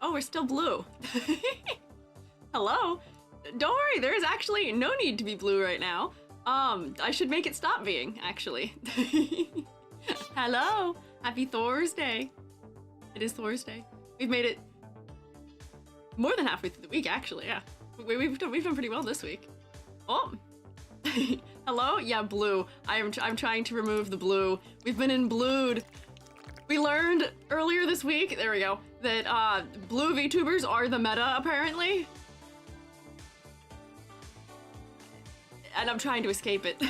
Oh, we're still blue. Hello? Don't worry, there is actually no need to be blue right now. I should make it stop being, actually. Hello, happy Thursday. It is Thursday. We've made it more than halfway through the week, actually, yeah. We've done pretty well this week. Oh. Hello? Yeah, blue. I'm trying to remove the blue. We've been in blued. We learned earlier this week, there we go, that blue VTubers are the meta, apparently. And I'm trying to escape it.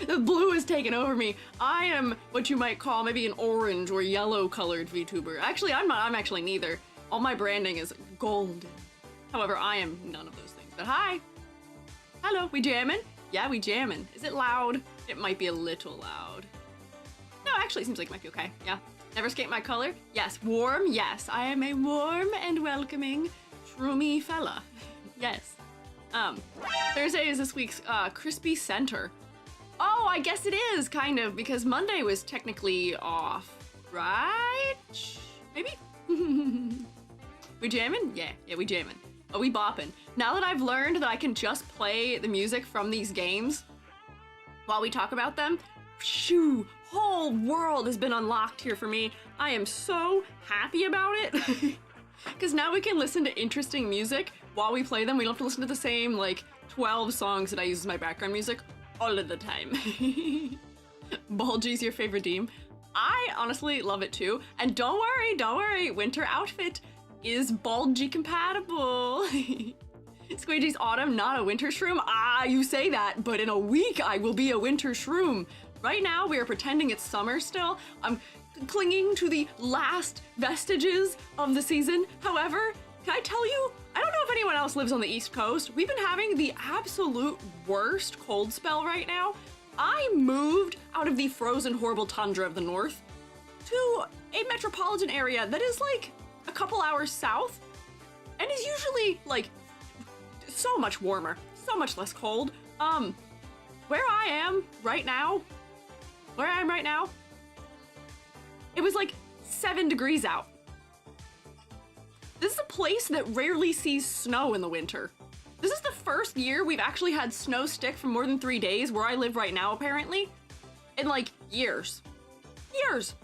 The blue has taken over me. I am what you might call maybe an orange or yellow colored VTuber. Actually, I'm not. I'm actually neither. All my branding is golden. However, I am none of those things. But hi. Hello, we jamming? Yeah, we jamming. Is it loud? It might be a little loud. No, actually, it seems like it might be okay. Yeah. Never escape my color? Yes. Warm? Yes. I am a warm and welcoming shroomy fella. Yes. Thursday is this week's crispy center. Oh, I guess it is, kind of, because Monday was technically off, right? Maybe? We jamming? Yeah, we jamming. Oh, we bopping. Now that I've learned that I can just play the music from these games while we talk about them, shoo, whole world has been unlocked here for me. I am so happy about it. Because now we can listen to interesting music while we play them. We don't have to listen to the same, like, 12 songs that I use as my background music all of the time. Bulgy's your favorite Deem? I honestly love it too. And don't worry, winter outfit is Bulgy compatible. Squiiji's autumn, not a winter shroom? Ah, you say that, but in a week I will be a winter shroom. Right now we are pretending it's summer still. I'm clinging to the last vestiges of the season. However, can I tell you, I don't know if anyone else lives on the East Coast. We've been having the absolute worst cold spell right now. I moved out of the frozen, horrible tundra of the north to a metropolitan area that is like a couple hours south and is usually like so much warmer, so much less cold. Where I am right now, it was like 7 degrees out. This is a place that rarely sees snow in the winter. This is the first year we've actually had snow stick for more than 3 days where I live right now, apparently. In like years. Years.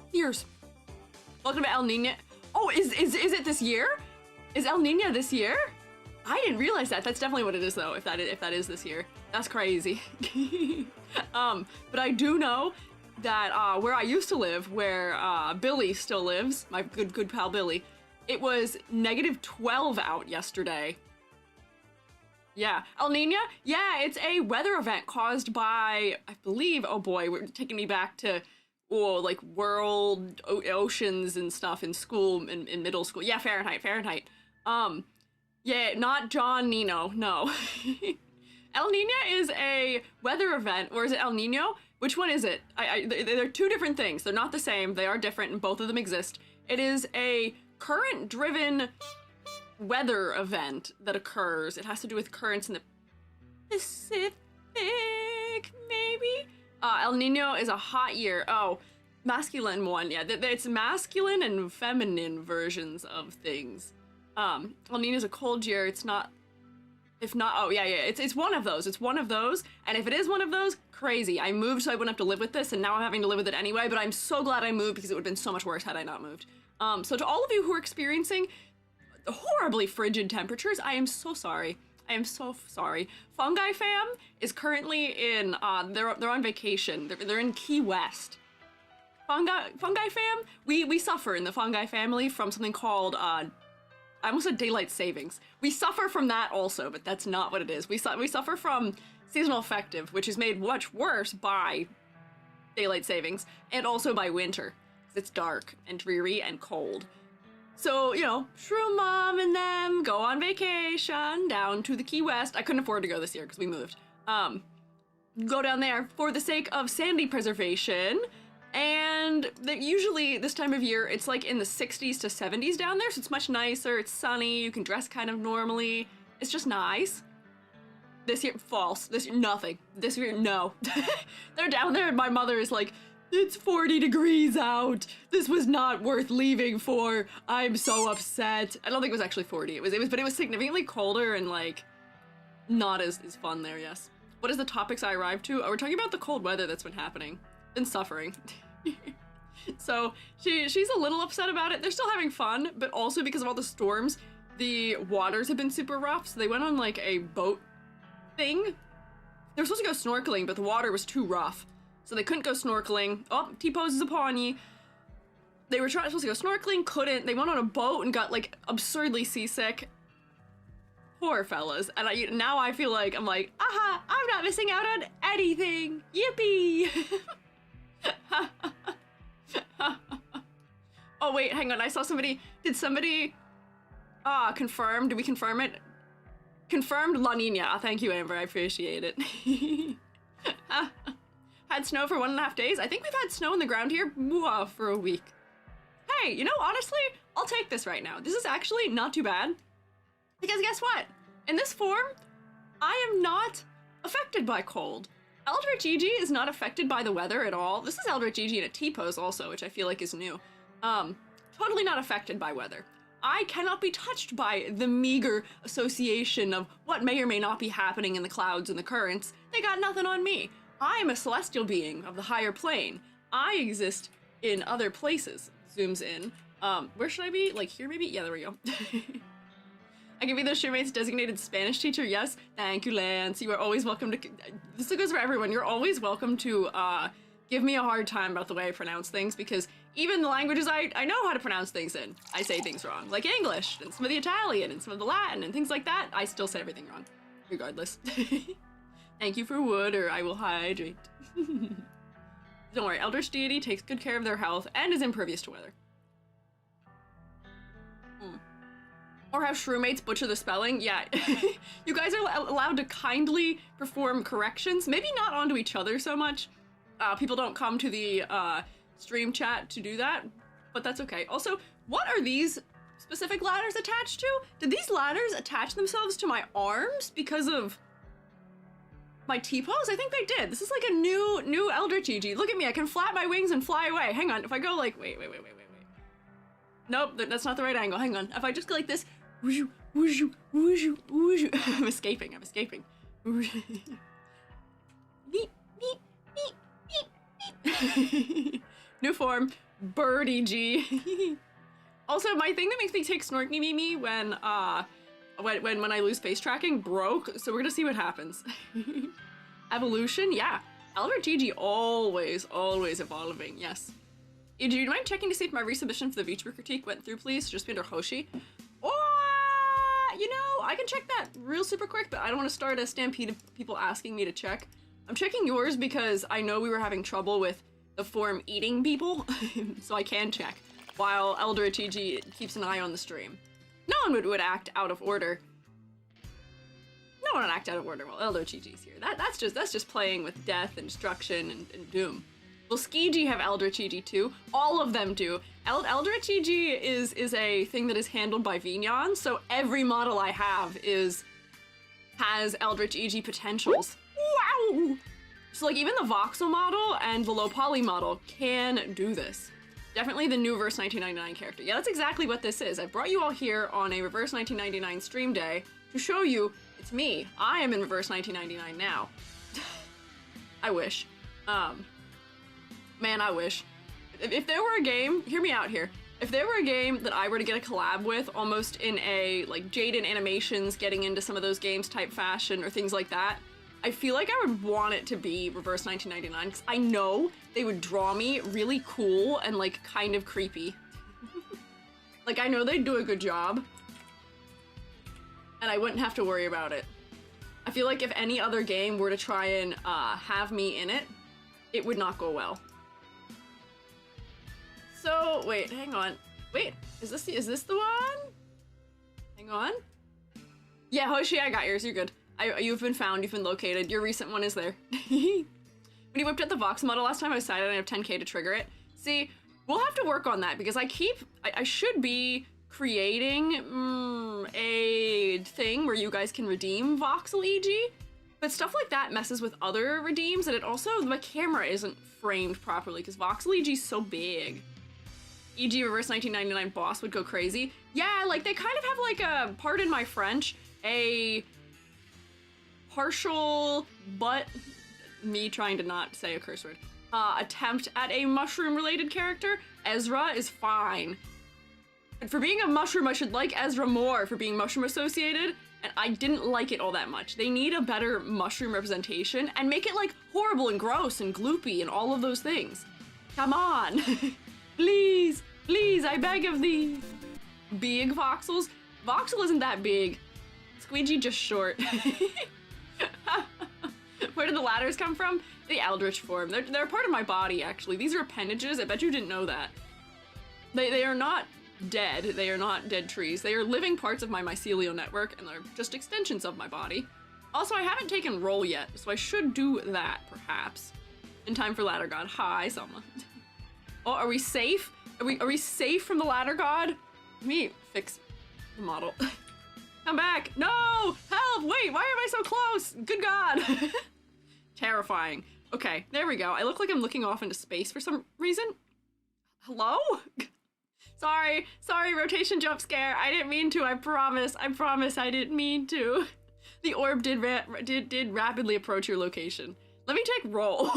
Welcome to El Nino. Oh, is it this year? Is El Nino this year? I didn't realize that. That's definitely what it is though, if that is this year. That's crazy. But I do know that where I used to live, where Billy still lives, my good pal Billy, it was -12 out yesterday. Yeah, El Nino? Yeah, it's a weather event caused by, I believe, oh boy, we're taking me back to, like world oceans and stuff in school, in middle school. Yeah, Fahrenheit. Yeah, not John Nino, no. El Nino is a weather event, or is it El Nino? Which one is it? They're two different things. They're not the same. They are different, and both of them exist. It is a current-driven weather event that occurs. It has to do with currents in the Pacific, maybe? El Nino is a hot year. Oh, masculine one. Yeah, it's masculine and feminine versions of things. El Nino is a cold year. It's not. If not, oh yeah, it's one of those. It's one of those, and if it is one of those, crazy. I moved so I wouldn't have to live with this, and now I'm having to live with it anyway, but I'm so glad I moved because it would have been so much worse had I not moved. So to all of you who are experiencing horribly frigid temperatures, I am so sorry. I am so sorry. Fungi Fam is currently in, they're on vacation. They're in Key West. Fungi Fam, we suffer in the Fungi family from something called, I almost said daylight savings. We suffer from that also, but that's not what it is. We suffer from seasonal affective, which is made much worse by daylight savings and also by winter. It's dark and dreary and cold. So, you know, Shroom Mom and them go on vacation down to the Key West. I couldn't afford to go this year because we moved. Go down there for the sake of sandy preservation. And usually this time of year, it's like in the 60s to 70s down there, so it's much nicer, it's sunny, you can dress kind of normally. It's just nice. This year, false. This year, nothing. This year, no. They're down there and my mother is like It's 40 degrees out. This was not worth leaving for. I'm so upset. I don't think it was actually 40. But it was significantly colder and like not as fun there, yes. What is the topics I arrived to? Oh, we're talking about the cold weather that's been happening. Been suffering. So she's a little upset about it. They're still having fun, but also because of all the storms, the waters have been super rough. So they went on like a boat thing. They were supposed to go snorkeling, but the water was too rough. So they couldn't go snorkeling. Oh, T-pose is upon ye. They were supposed to go snorkeling, couldn't. They went on a boat and got like absurdly seasick. Poor fellas. And now I feel like, I'm like, aha, I'm not missing out on anything. Yippee. Oh wait, hang on, I saw somebody, did somebody confirm, did we confirm it? Confirmed La Nina. Thank you, Amber, I appreciate it. Had snow for 1.5 days? I think we've had snow on the ground here for a week. Hey, you know, honestly, I'll take this right now. This is actually not too bad. Because guess what? In this form, I am not affected by cold. Eldritch EG is not affected by the weather at all. This is Eldritch EG in a T-pose also, which I feel like is new. Totally not affected by weather. I cannot be touched by the meager association of what may or may not be happening in the clouds and the currents. They got nothing on me. I am a celestial being of the higher plane. I exist in other places. Zooms in. Where should I be? Like here maybe? Yeah, there we go. I can be the shipmate's designated Spanish teacher. Yes. Thank you, Lance. You are always welcome to... This goes for everyone. You're always welcome to give me a hard time about the way I pronounce things, because even the languages I know how to pronounce things in, I say things wrong. Like English, and some of the Italian, and some of the Latin, and things like that. I still say everything wrong, regardless. Thank you for wood, or I will hydrate. Don't worry, Eldritch Deity takes good care of their health and is impervious to weather. Or have shroommates butcher the spelling. Yeah, you guys are allowed to kindly perform corrections. Maybe not onto each other so much. People don't come to the stream chat to do that, but that's okay. Also, what are these specific ladders attached to? Did these ladders attach themselves to my arms because of my T-pose? I think they did. This is like a new Eldritch EG. Look at me, I can flap my wings and fly away. Hang on, if I go like, wait. Nope, that's not the right angle. Hang on. If I just go like this, woo-shoo, woo-shoo, woo-shoo, woo-shoo. I'm escaping. Beep, beep, beep, beep. New form, Birdie G. Also, my thing that makes me take Snorky Mimi when I lose face tracking broke, so we're gonna see what happens. Evolution, yeah. Eldritch EG always evolving, yes. Do you mind checking to see if my resubmission for the VTuber critique went through, please? Just under Hoshi. You know, I can check that real super quick, but I don't want to start a stampede of people asking me to check. I'm checking yours because I know we were having trouble with the form eating people, so I can check, while Eldritch EG keeps an eye on the stream. No one would act out of order. No one would act out of order while Eldritch EG's here. That's just playing with death and destruction and doom. Will Squiiji have Eldritch EG too? All of them do. Eldritch EG is a thing that is handled by Vignon, so every model I have has Eldritch EG potentials. Wow! So like even the voxel model and the low poly model can do this. Definitely the new Reverse 1999 character. Yeah, that's exactly what this is. I brought you all here on a Reverse 1999 stream day to show you it's me. I am in Reverse 1999 now. I wish. Man, I wish. If there were a game, hear me out here. If there were a game that I were to get a collab with, almost in a, like, Jaden Animations getting into some of those games type fashion or things like that, I feel like I would want it to be Reverse 1999, because I know they would draw me really cool and, like, kind of creepy. Like, I know they'd do a good job, and I wouldn't have to worry about it. I feel like if any other game were to try and have me in it, it would not go well. So, wait, hang on. Wait, is this the one? Hang on. Yeah, Hoshi, I got yours, you're good. You've been found, you've been located. Your recent one is there. When you whipped out the Vox model last time, I decided I have 10k to trigger it. See, we'll have to work on that, because I should be creating a thing where you guys can redeem voxel EG. But stuff like that messes with other redeems, and it also, my camera isn't framed properly because voxel EG's so big. EG reverse 1999 boss would go crazy. Yeah, like they kind of have like a, pardon my French, a partial, but me trying to not say a curse word, attempt at a mushroom-related character. Ezra is fine. And for being a mushroom, I should like Ezra more for being mushroom-associated, and I didn't like it all that much. They need a better mushroom representation and make it, like, horrible and gross and gloopy and all of those things. Come on. Please, please, I beg of thee. Big voxels? Voxel isn't that big. Squiiji just short. Where did the ladders come from? The Eldritch form. They're part of my body, actually. These are appendages. I bet you didn't know that. They are not dead. They are not dead trees. They are living parts of my mycelial network, and they're just extensions of my body. Also, I haven't taken roll yet, so I should do that, perhaps. In time for Ladder God. Hi, Selma. Oh, are we safe? Are we safe from the Ladder God? Let me fix the model. Come back. No! Help! Wait, why am I so close? Good God. Terrifying. Okay, there we go. I look like I'm looking off into space for some reason. Hello? Sorry, rotation jump scare. I didn't mean to, I promise I didn't mean to. The orb did rapidly approach your location. Let me take roll.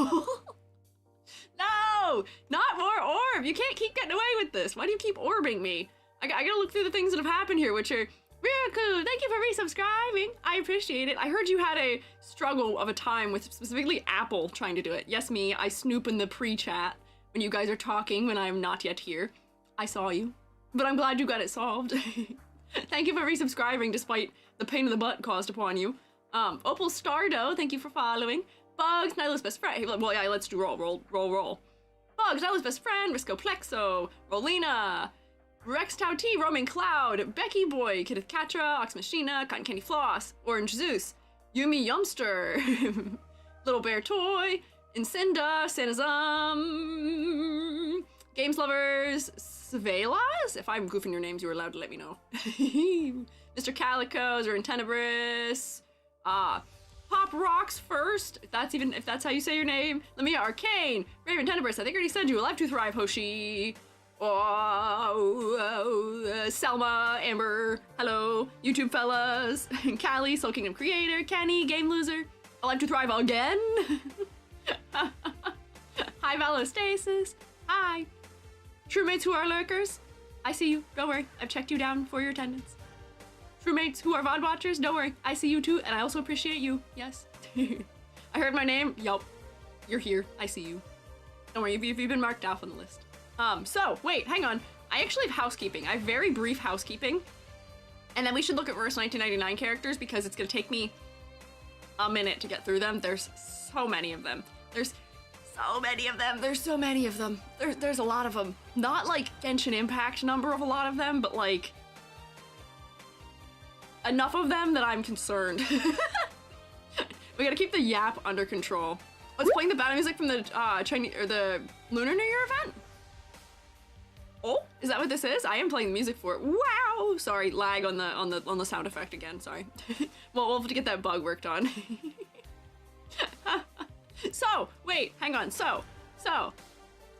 No! Not more orb! You can't keep getting away with this. Why do you keep orbing me? I gotta look through the things that have happened here, which are Riku, thank you for resubscribing. I appreciate it. I heard you had a struggle of a time with specifically Apple trying to do it. Yes, me. I snoop in the pre-chat when you guys are talking when I'm not yet here. I saw you, but I'm glad you got it solved. Thank you for resubscribing despite the pain in the butt caused upon you. Opal Stardo, thank you for following. Bugs, Nyla's best friend. Well, yeah, let's do roll. Bugs, Nyla's best friend. Risco Plexo, Rolina, Rex Tau T, Roaming Cloud, Becky Boy, Kenneth Katra, Ox Machina, Cotton Candy Floss, Orange Zeus, Yumi Yumster, Little Bear Toy, Incinda, Sanazum, Games Lovers, Svelas. If I'm goofing your names, you were allowed to let me know. Mr. Calico, Zurin Tenebris, Pop Rocks First, if that's how you say your name. Lamia Arcane, Raven Tenebris, I think I already said you, Alive to Thrive, Hoshi. Selma, Amber, hello, YouTube fellas, Callie, Soul Kingdom Creator, Kenny, Game Loser, Alive to Thrive again. Hi, Valostasis, hi. True-mates who are lurkers, I see you, don't worry, I've checked you down for your attendance. True-mates who are VOD watchers, don't worry, I see you too, and I also appreciate you, yes. I heard my name, yup, you're here, I see you. Don't worry, you've been marked off on the list. So, wait, hang on. I actually have housekeeping. I have very brief housekeeping. And then we should look at Verse 1999 characters because it's gonna take me a minute to get through them. There's so many of them. There's so many of them. There's so many of them. There's a lot of them. Not like Genshin Impact number of a lot of them, but like enough of them that I'm concerned. We gotta keep the yap under control. Let's playing the battle music from the Chinese or the Lunar New Year event. Oh, is that what this is? I am playing the music for it. Wow! Sorry, lag on the sound effect again. Sorry. Well, we'll have to get that bug worked on. So, wait, hang on. So,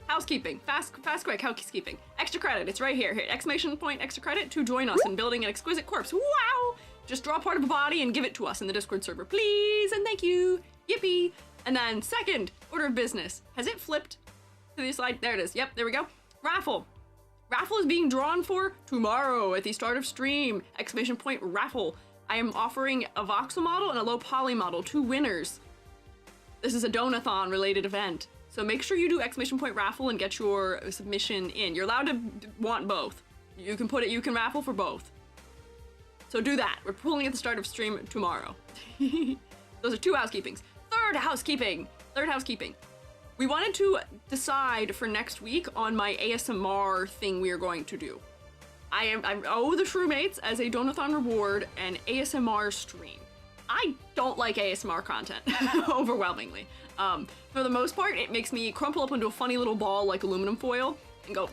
housekeeping. Fast, quick housekeeping. Extra credit. It's right here. Hit exclamation point extra credit to join us in building an exquisite corpse. Wow! Just draw part of a body and give it to us in the Discord server, please, and thank you. Yippee! And then second order of business. Has it flipped to the slide? There it is. Yep, there we go. Raffle. Raffle is being drawn for tomorrow at the start of stream. Exclamation point raffle. I am offering a voxel model and a low poly model, 2 winners. This is a donathon related event. So make sure you do exclamation point raffle and get your submission in. You're allowed to want both. You can raffle for both. So do that. We're pulling at the start of stream tomorrow. Those are 2 housekeepings. Third housekeeping. We wanted to decide for next week on my ASMR thing we are going to do. I owe the True-mates as a donathon reward an ASMR stream. I don't like ASMR content, overwhelmingly. For the most part, it makes me crumple up into a funny little ball like aluminum foil and go...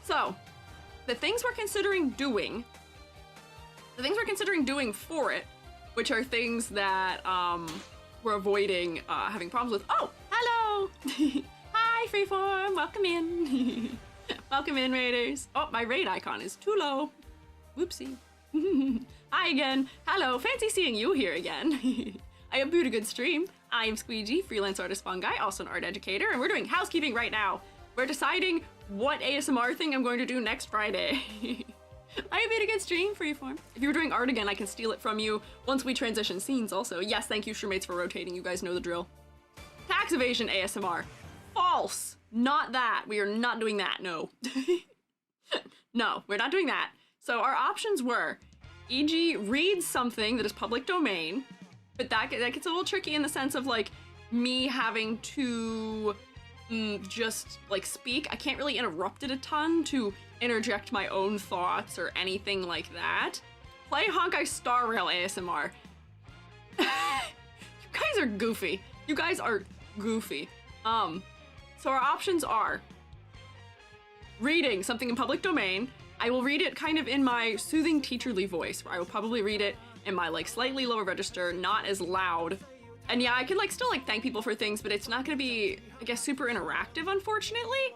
So, the things we're considering doing for it which are things that we're avoiding having problems with. Oh, hello! Hi, Freeform! Welcome in! Welcome in, Raiders! Oh, my raid icon is too low. Whoopsie. Hi again. Hello, fancy seeing you here again. I hope you had a good stream. I am Squiiji, freelance artist fungi, also an art educator, and we're doing housekeeping right now. We're deciding what ASMR thing I'm going to do next Friday. I hope you had a good stream, Freeform. If you were doing art again, I can steal it from you once we transition scenes also. Yes, thank you, Shremates, for rotating. You guys know the drill. Tax evasion ASMR. False. Not that. We are not doing that. No. No, we're not doing that. So our options were, e.g. read something that is public domain, but that gets a little tricky in the sense of like me having to just like speak. I can't really interrupt it a ton to interject my own thoughts or anything like that. Play Honkai Star Rail ASMR. You guys are goofy. You guys are goofy. So our options are reading something in public domain. I will read it kind of in my soothing teacherly voice, where I will probably read it in my like slightly lower register, not as loud. And yeah, I can like still like thank people for things, but it's not gonna be, I guess, super interactive, unfortunately.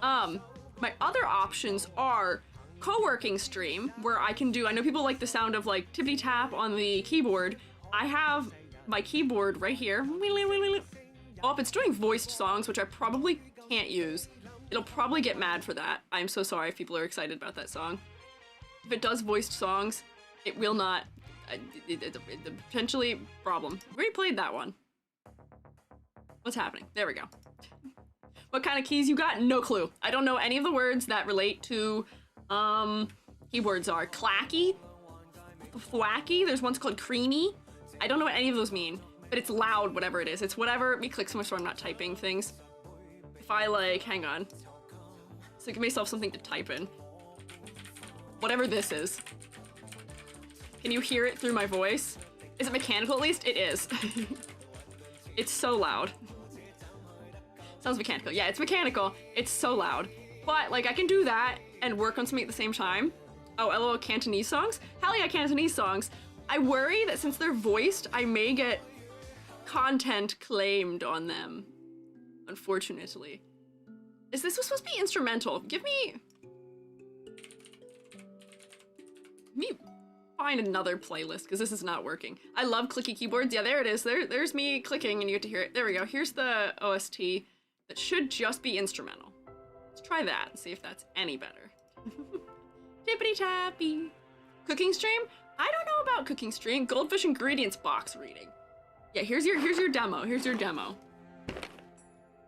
My other options are co-working stream, where I can do, I know people like the sound of like tippity tap on the keyboard. I have my keyboard right here. Oh, it's doing voiced songs, which I probably can't use. It'll probably get mad for that. I'm so sorry if people are excited about that song. If it does voiced songs, it will not, it's a potentially problem. We already played that one. What's happening? There we go. What kind of keys you got? No clue. I don't know any of the words that relate to, keyboards are. Clacky, thwacky, there's one's called creamy. I don't know what any of those mean, but it's loud, whatever it is. It's whatever, me click so much so I'm not typing things. If I like, hang on. So give myself something to type in. Whatever this is. Can you hear it through my voice? Is it mechanical at least? It is. It's so loud. Sounds mechanical. Yeah, it's mechanical. It's so loud. But like I can do that and work on something at the same time. Oh, LOL Cantonese songs? Hell yeah, Cantonese songs. I worry that since they're voiced, I may get content claimed on them. Unfortunately. Is this supposed to be instrumental? Give me find another playlist, because this is not working. I love clicky keyboards. Yeah, there it is. There's me clicking and you get to hear it. There we go. Here's the OST that should just be instrumental. Let's try that and see if that's any better. Tippity tappy. Cooking stream? I don't know about cooking stream. Goldfish ingredients box reading. Yeah, here's your demo. Here's your demo.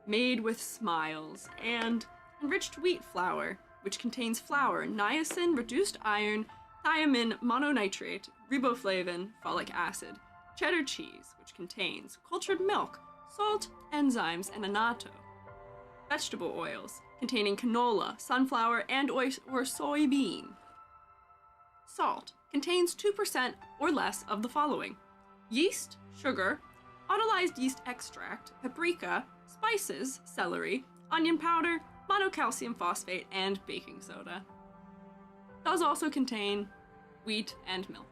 Made with smiles and enriched wheat flour, which contains flour, niacin, reduced iron, thiamine, mononitrate, riboflavin, folic acid, cheddar cheese, which contains cultured milk, salt, enzymes, and annatto. Vegetable oils, containing canola, sunflower, and or soybean. Salt, contains 2% or less of the following: yeast, sugar, autolyzed yeast extract, paprika, spices, celery, onion powder, monocalcium phosphate, and baking soda. Does also contain wheat and milk.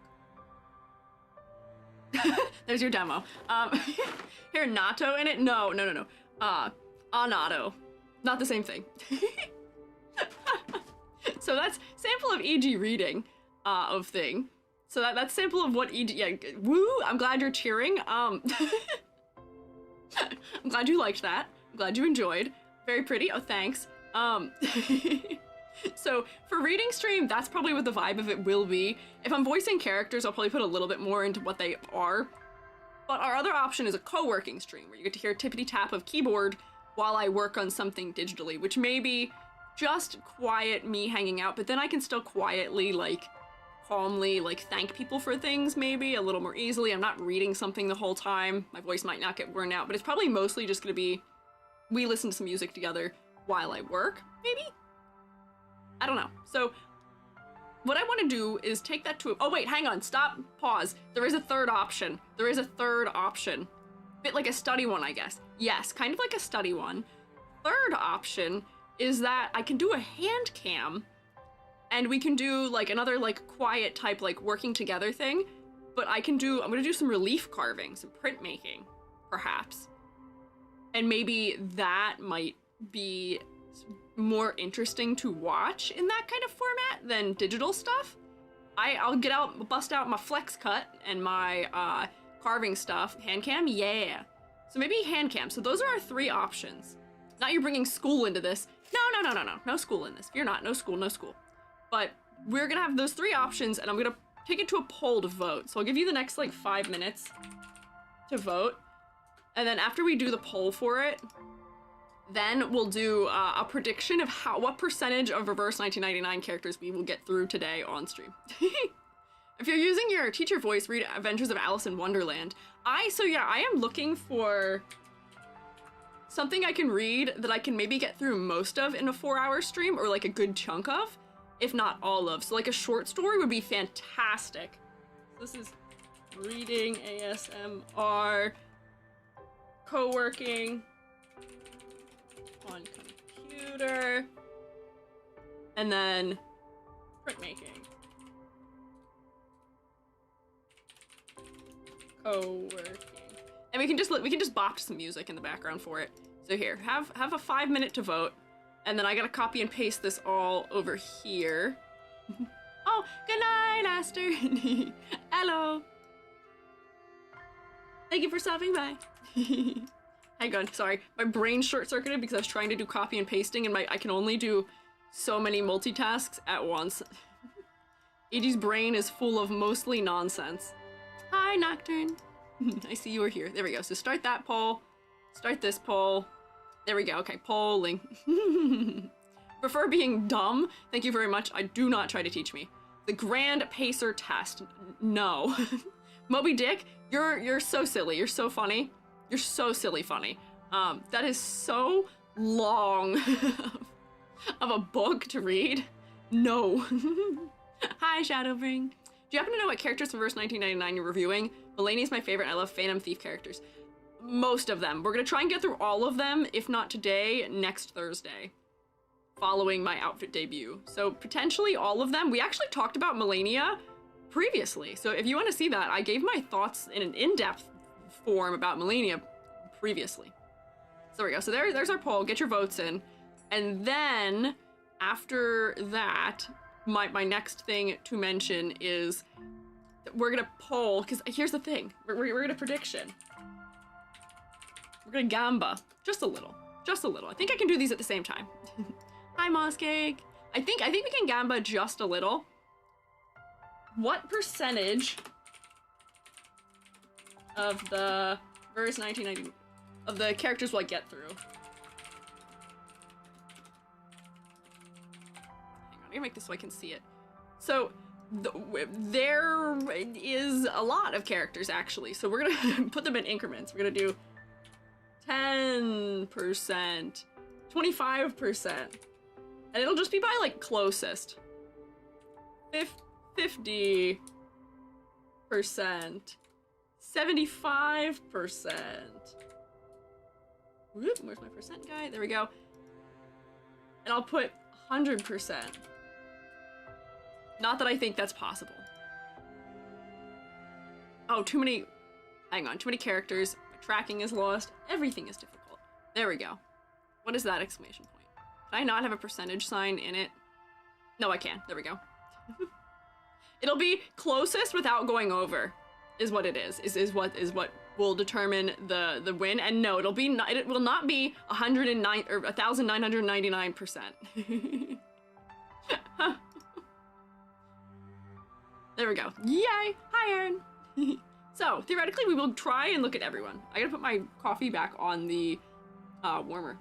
There's your demo. Here, natto in it? No. Annatto. Not the same thing. So that's sample of EG reading of thing. So that's sample of what EG, yeah, woo, I'm glad you're cheering. I'm glad you liked that. I'm glad you enjoyed. Very pretty, oh thanks. So for reading stream, that's probably what the vibe of it will be. If I'm voicing characters, I'll probably put a little bit more into what they are. But our other option is a co-working stream, where you get to hear tippity tap of keyboard while I work on something digitally, which may be just quiet me hanging out, but then I can still quietly, like, calmly, like, thank people for things, maybe, a little more easily. I'm not reading something the whole time. My voice might not get worn out, but it's probably mostly just gonna be, we listen to some music together while I work, maybe? I don't know. So, what I want to do is take that to, oh wait, hang on, stop, pause. There is a third option. There is a third option. Bit like a study one, I guess. Yes, kind of like a study one. Third option is that I can do a hand cam, and we can do like another like quiet type like working together thing, but I'm gonna do some relief carving, some printmaking, perhaps. And maybe that might be more interesting to watch in that kind of format than digital stuff. I'll bust out my flex cut and my carving stuff. Hand cam, yeah. So maybe hand cam. So those are our 3 options. Now you're bringing school into this. No school in this. Fear not, no school. But we're gonna have those 3 options, and I'm gonna take it to a poll to vote. So I'll give you the next like 5 minutes to vote. And then after we do the poll for it, then we'll do a prediction of what percentage of reverse 1999 characters we will get through today on stream. If you're using your teacher voice, read Adventures of Alice in Wonderland. I am looking for something I can read that I can maybe get through most of in a 4-hour stream, or like a good chunk of, if not all of. So like a short story would be fantastic. This is reading ASMR, co-working on computer, and then printmaking, co-working, and we can just bop to some music in the background for it. So here, have a 5 minute to vote, and then I gotta copy and paste this all over here. Oh, good night, Aster. Hello. Thank you for stopping by. Hang on, sorry. My brain short-circuited because I was trying to do copy and pasting, and I can only do so many multitasks at once. Eighty's brain is full of mostly nonsense. Hi, Nocturne. I see you are here. There we go. So start that poll. Start this poll. There we go. Okay, polling. Prefer being dumb? Thank you very much. I do not try to teach me. The Grand Pacer Test. No. Moby Dick, you're so silly. You're so funny. You're so silly funny. That is so long of a book to read. No. Hi, Shadowbring. Do you happen to know what characters from verse 1999 you're reviewing? Mulaney's my favorite. I love Phantom Thief characters. Most of them. We're gonna try and get through all of them, if not today, next Thursday, following my outfit debut. So potentially all of them. We actually talked about Melania previously. So if you want to see that, I gave my thoughts in an in-depth form about Melania previously. So there we go. So there's our poll. Get your votes in. And then after that, my next thing to mention is we're gonna poll, because here's the thing. We're gonna prediction. We're gonna gamba. Just a little. Just a little. I think I can do these at the same time. Hi, Moss Cake. I think we can gamba just a little. What percentage of the verse 1990 of the characters will I get through? Hang on, I'm gonna make this so I can see it. So there is a lot of characters actually. So we're gonna put them in increments. We're gonna do 10%, 25%, and it'll just be by like closest. 50%, 75%. Whoop, where's my percent guy? There we go. And I'll put 100%. Not that I think that's possible. Oh, too many. Hang on, too many characters. My tracking is lost. Everything is difficult. There we go. What is that exclamation point? Can I not have a percentage sign in it? No, I can. There we go. It'll be closest without going over, is what it is. Is what will determine the win. And no, it will not be 109 or 1,999%. There we go. Yay! Hi, Aaron. So theoretically, we will try and look at everyone. I gotta put my coffee back on the warmer.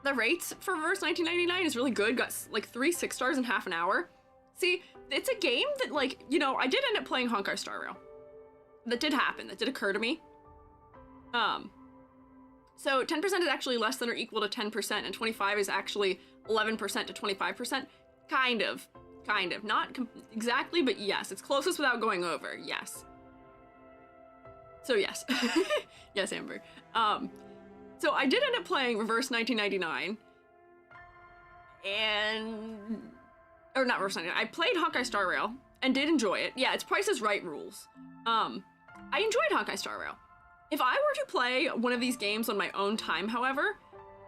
The rates for Reverse 1999 is really good. Got like 3 6 stars in half an hour. See, it's a game that, like, you know, I did end up playing Honkai Star Rail. That did happen. That did occur to me. So 10% is actually less than or equal to 10%, and 25 is actually 11% to 25%. Kind of. Not exactly, but yes. It's closest without going over. Yes. So yes. Yes, Amber. So I did end up playing Reverse 1999, and or not Reverse 99. I played Honkai Star Rail and did enjoy it. Yeah, it's Price is Right rules. I enjoyed Honkai Star Rail. If I were to play one of these games on my own time, however,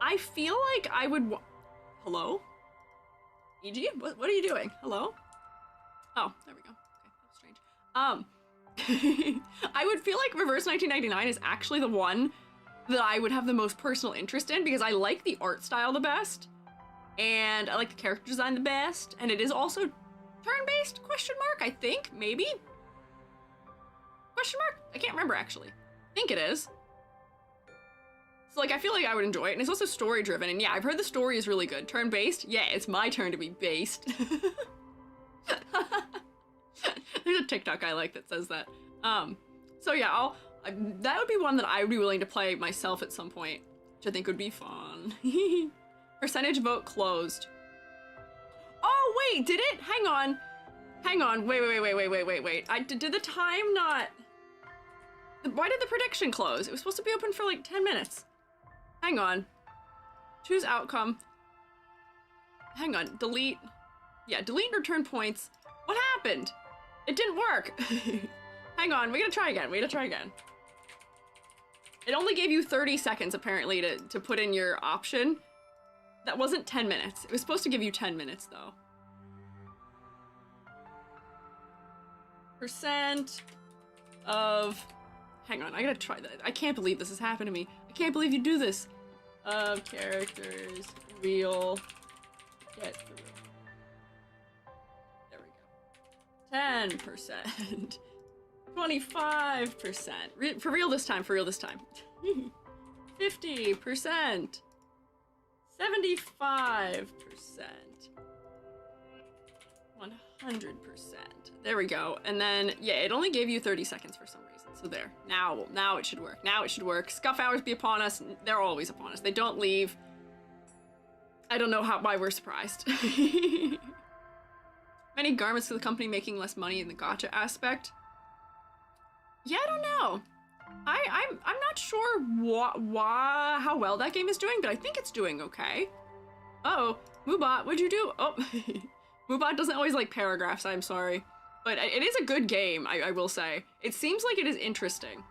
I feel like I would Hello? EG? What are you doing? Hello? Oh, there we go. Okay, that's strange. I would feel like Reverse 1999 is actually the one that I would have the most personal interest in because I like the art style the best, and I like the character design the best, and it is also turn-based, question mark, I think, maybe? Question mark? I can't remember, actually. I think it is. So, like, I feel like I would enjoy it, and it's also story-driven, and yeah, I've heard the story is really good. Turn-based? Yeah, it's my turn to be based. There's a TikTok I like that says that. So yeah, that would be one that I would be willing to play myself at some point, which I think would be fun. Percentage vote closed. Oh, wait, did it? Hang on. Hang on, wait. Did the time not... Why did the prediction close? It was supposed to be open for like 10 minutes. Hang on. Choose outcome. Hang on, delete. Yeah, delete and return points. What happened? It didn't work. Hang on, we gotta try again. It only gave you 30 seconds apparently to put in your option. That wasn't 10 minutes. It was supposed to give you 10 minutes though. Percent of... Hang on, I gotta try that. I can't believe this has happened to me. I can't believe you do this. Of characters, real, get through. There we go. 10%. 25%. For real this time, 50%. 75%. There we go. And then, yeah, it only gave you 30 seconds for some reason. So there. Now it should work. Now it should work. Scuff hours be upon us. They're always upon us. They don't leave. I don't know why we're surprised. Many garments to the company making less money in the gacha aspect. Yeah, I don't know. I'm not sure how well that game is doing, but I think it's doing okay. Uh-oh. Moobot, what'd you do? Oh. Moobot doesn't always like paragraphs, I'm sorry. But it is a good game, I will say. It seems like it is interesting.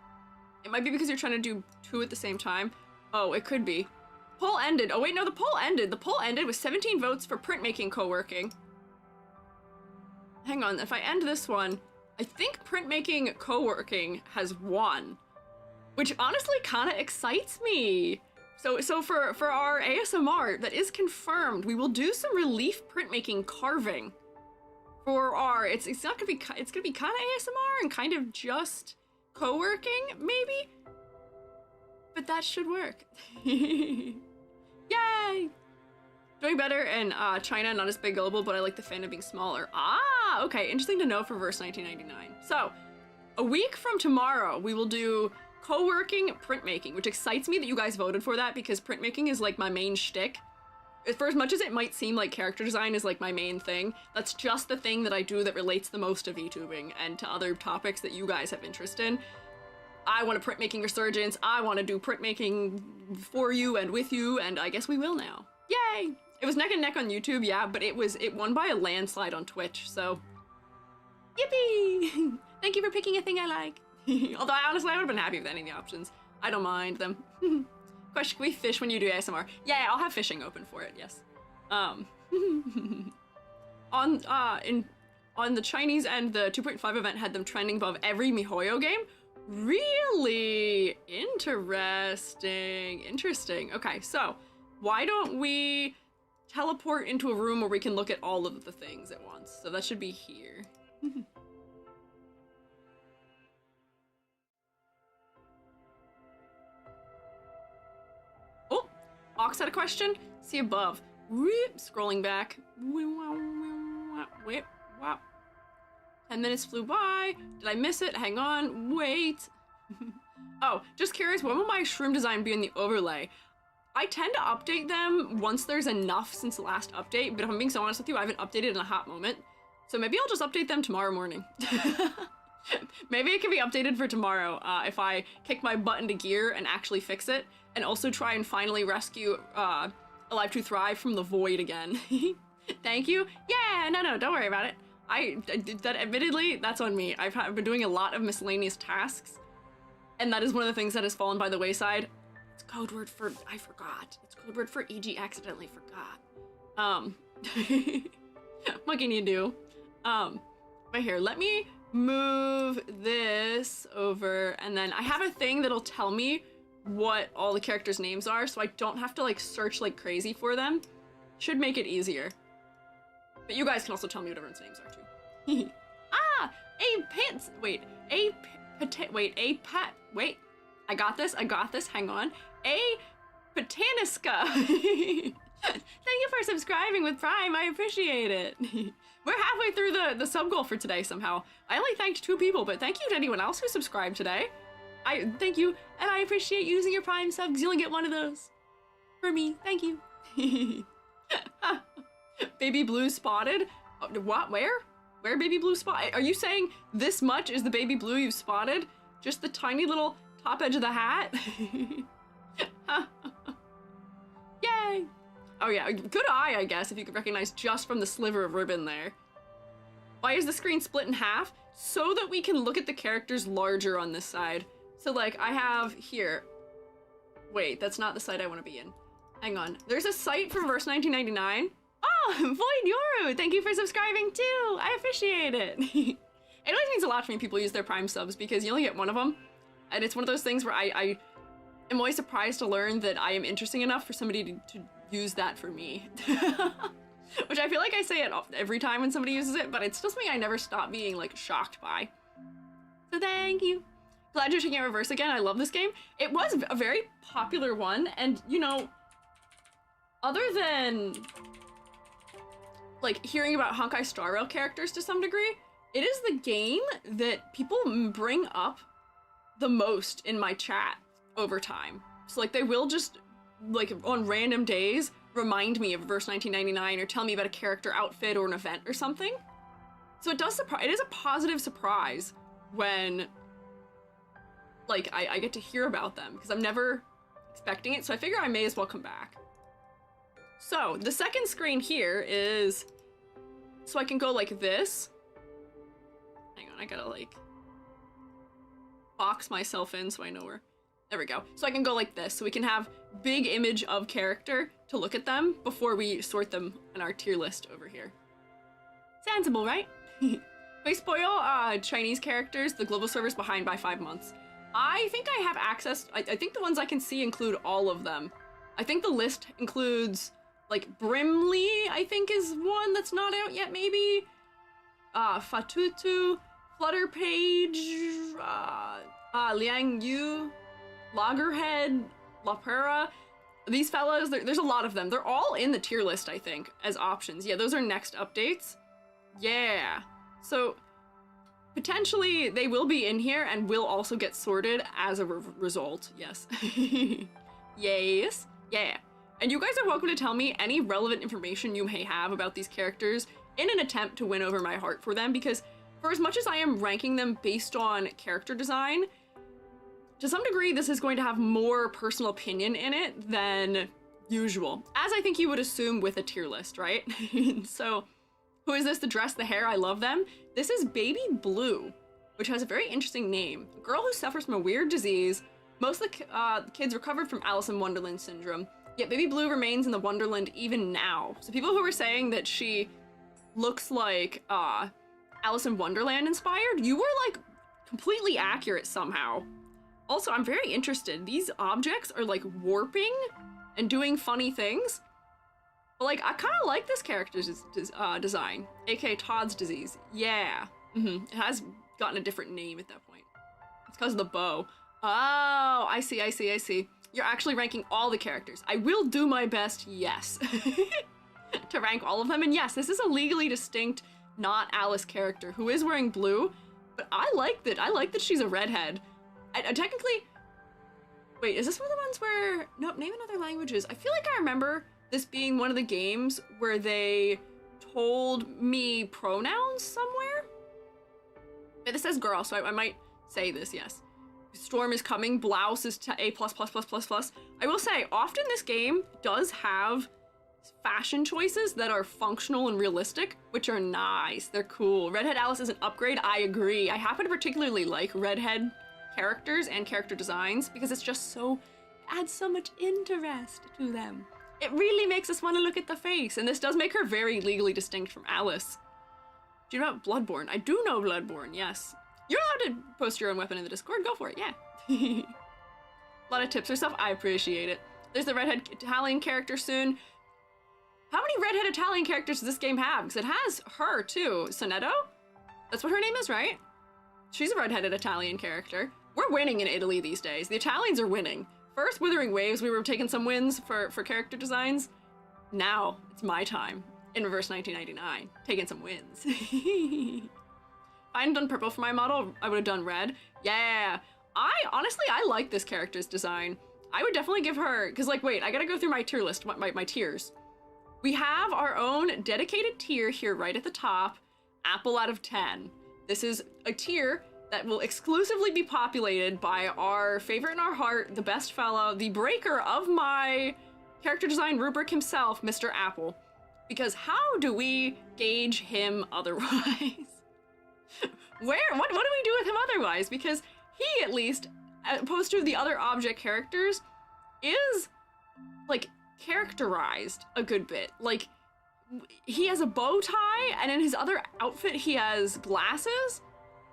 It might be because you're trying to do two at the same time. Oh, it could be. Poll ended. Oh wait, no, the poll ended. The poll ended with 17 votes for printmaking co-working. Hang on, if I end this one, I think printmaking co-working has won. Which honestly kind of excites me. So for our ASMR, that is confirmed. We will do some relief printmaking carving. For our, it's not gonna be, it's gonna be kind of ASMR and kind of just co-working, maybe? But that should work. Yay! Doing better in China, not as big global, but I like the fandom being smaller. Ah, okay, interesting to know for Verse 1999. So, a week from tomorrow, we will do co-working printmaking, which excites me that you guys voted for that because printmaking is like my main shtick. For as much as it might seem like character design is like my main thing, that's just the thing that I do that relates the most to VTubing and to other topics that you guys have interest in. I want a printmaking resurgence, I want to do printmaking for you and with you, and I guess we will now. Yay! It was neck and neck on YouTube, yeah, but it won by a landslide on Twitch, so... Yippee! Thank you for picking a thing I like. Although, honestly, I would have been happy with any of the options. I don't mind them. Question, can we fish when you do ASMR? Yeah, I'll have fishing open for it, yes. On the Chinese end, the 2.5 event had them trending above every MiHoYo game. Really? Interesting. Okay, so why don't we teleport into a room where we can look at all of the things at once? So that should be here. Oh, Ox had a question. See above. Whoop, scrolling back. Wait, wow. 10 minutes flew by. Did I miss it? Hang on, wait. Oh, just curious, when will my shroom design be in the overlay? I tend to update them once there's enough since the last update, but if I'm being so honest with you, I haven't updated in a hot moment. So maybe I'll just update them tomorrow morning. Maybe it can be updated for tomorrow if I kick my butt into gear and actually fix it, and also try and finally rescue Alive to Thrive from the void again. Thank you. Yeah, no, don't worry about it. I did that, admittedly, that's on me. I've been doing a lot of miscellaneous tasks, and that is one of the things that has fallen by the wayside. It's code word for, I forgot. It's code word for EG accidentally forgot. What can you do? Right here, let me move this over, and then I have a thing that'll tell me what all the characters' names are, so I don't have to like search like crazy for them. Should make it easier. But you guys can also tell me what everyone's names are too. Ah, I got this, hang on. A Pataniska. Thank you for subscribing with Prime, I appreciate it. We're halfway through the sub goal for today somehow. I only thanked 2 people, but thank you to anyone else who subscribed today. I thank you, and I appreciate using your Prime sub, because you only get one of those. For me, thank you. Baby blue spotted? What, where? Where baby blue spotted? Are you saying this much is the baby blue you've spotted? Just the tiny little top edge of the hat? Yay! Oh yeah, good eye, I guess, if you could recognize just from the sliver of ribbon there. Why is the screen split in half? So that we can look at the characters larger on this side. So like, I have here... Wait, that's not the site I want to be in. Hang on. There's a site for verse 1999. Oh, Void Yoru! Thank you for subscribing too! I appreciate it! It always means a lot for me people use their Prime subs because you only get one of them. And it's one of those things where I am always surprised to learn that I am interesting enough for somebody to use that for me. Which I feel like I say it every time when somebody uses it, but it's just something I never stop being like shocked by. So thank you. Glad you're checking out Reverse again. I love this game. It was a very popular one, and you know, other than like hearing about Honkai Star Rail characters to some degree, it is the game that people bring up the most in my chat over time. So like they will just like on random days remind me of verse 1999 or tell me about a character outfit or an event or something. So it is a positive surprise when like I get to hear about them because I'm never expecting it, so I figure I may as well come back. So the second screen here is so I can go like this. Hang on, I gotta like box myself in so I know where. There we go. So I can go like this, so we can have big image of character to look at them before we sort them in our tier list over here. Sensible, right? We spoil Chinese characters, the global server's behind by 5 months. I think I have access, I think the ones I can see include all of them. I think the list includes, like, Brimley, I think is one that's not out yet, maybe. Fatutu, Flutterpage, Liang Yu, Loggerhead, Lapera. These fellas, there's a lot of them. They're all in the tier list, I think, as options. Yeah, those are next updates. Yeah. So, potentially, they will be in here and will also get sorted as a result. Yes. Yes. Yeah. And you guys are welcome to tell me any relevant information you may have about these characters in an attempt to win over my heart for them, because for as much as I am ranking them based on character design, to some degree, this is going to have more personal opinion in it than usual, as I think you would assume with a tier list, right? So, who is this? The dress, the hair, I love them. This is Baby Blue, which has a very interesting name. A girl who suffers from a weird disease. Most of the kids recovered from Alice in Wonderland syndrome, yet Baby Blue remains in the Wonderland even now. So people who were saying that she looks like Alice in Wonderland inspired, you were like completely accurate somehow. Also, I'm very interested. These objects are like warping and doing funny things. But like, I kind of like this character's design, aka Todd's disease. Yeah. It has gotten a different name at that point. It's because of the bow. Oh, I see. You're actually ranking all the characters. I will do my best, yes, to rank all of them. And yes, this is a legally distinct, not Alice character who is wearing blue, but I like that. I like that she's a redhead. I technically, wait, is this one of the ones where, nope, name in other languages. I feel like I remember this being one of the games where they told me pronouns somewhere. Yeah, this says girl, so I might say this, yes. Storm is coming, blouse is A++++++. I will say, often this game does have fashion choices that are functional and realistic, which are nice. They're cool. Redhead Alice is an upgrade. I agree. I happen to particularly like redhead characters and character designs because it's just so, adds so much interest to them. It really makes us want to look at the face, and this does make her very legally distinct from Alice. Do you know about Bloodborne? I do know Bloodborne, yes. You're allowed to post your own weapon in the Discord. Go for it, yeah. A lot of tips or stuff. I appreciate it. There's the redhead Italian character soon. How many redhead Italian characters does this game have? Because it has her, too. Sonetto? That's what her name is, right? She's a redheaded Italian character. We're winning in Italy these days. The Italians are winning. First, Withering Waves, we were taking some wins for character designs. Now, it's my time. In reverse 1999. Taking some wins. If I hadn't done purple for my model, I would have done red. Yeah. Honestly, I like this character's design. I would definitely give her, because like, wait, I gotta go through my tier list, my tiers. We have our own dedicated tier here right at the top, Apple out of 10. This is a tier that will exclusively be populated by our favorite in our heart, the best fellow, the breaker of my character design rubric himself, Mr. Apple. Because how do we gauge him otherwise? What do we do with him otherwise? Because he, at least, as opposed to the other object characters, is, like, characterized a good bit. Like, he has a bow tie, and in his other outfit he has glasses.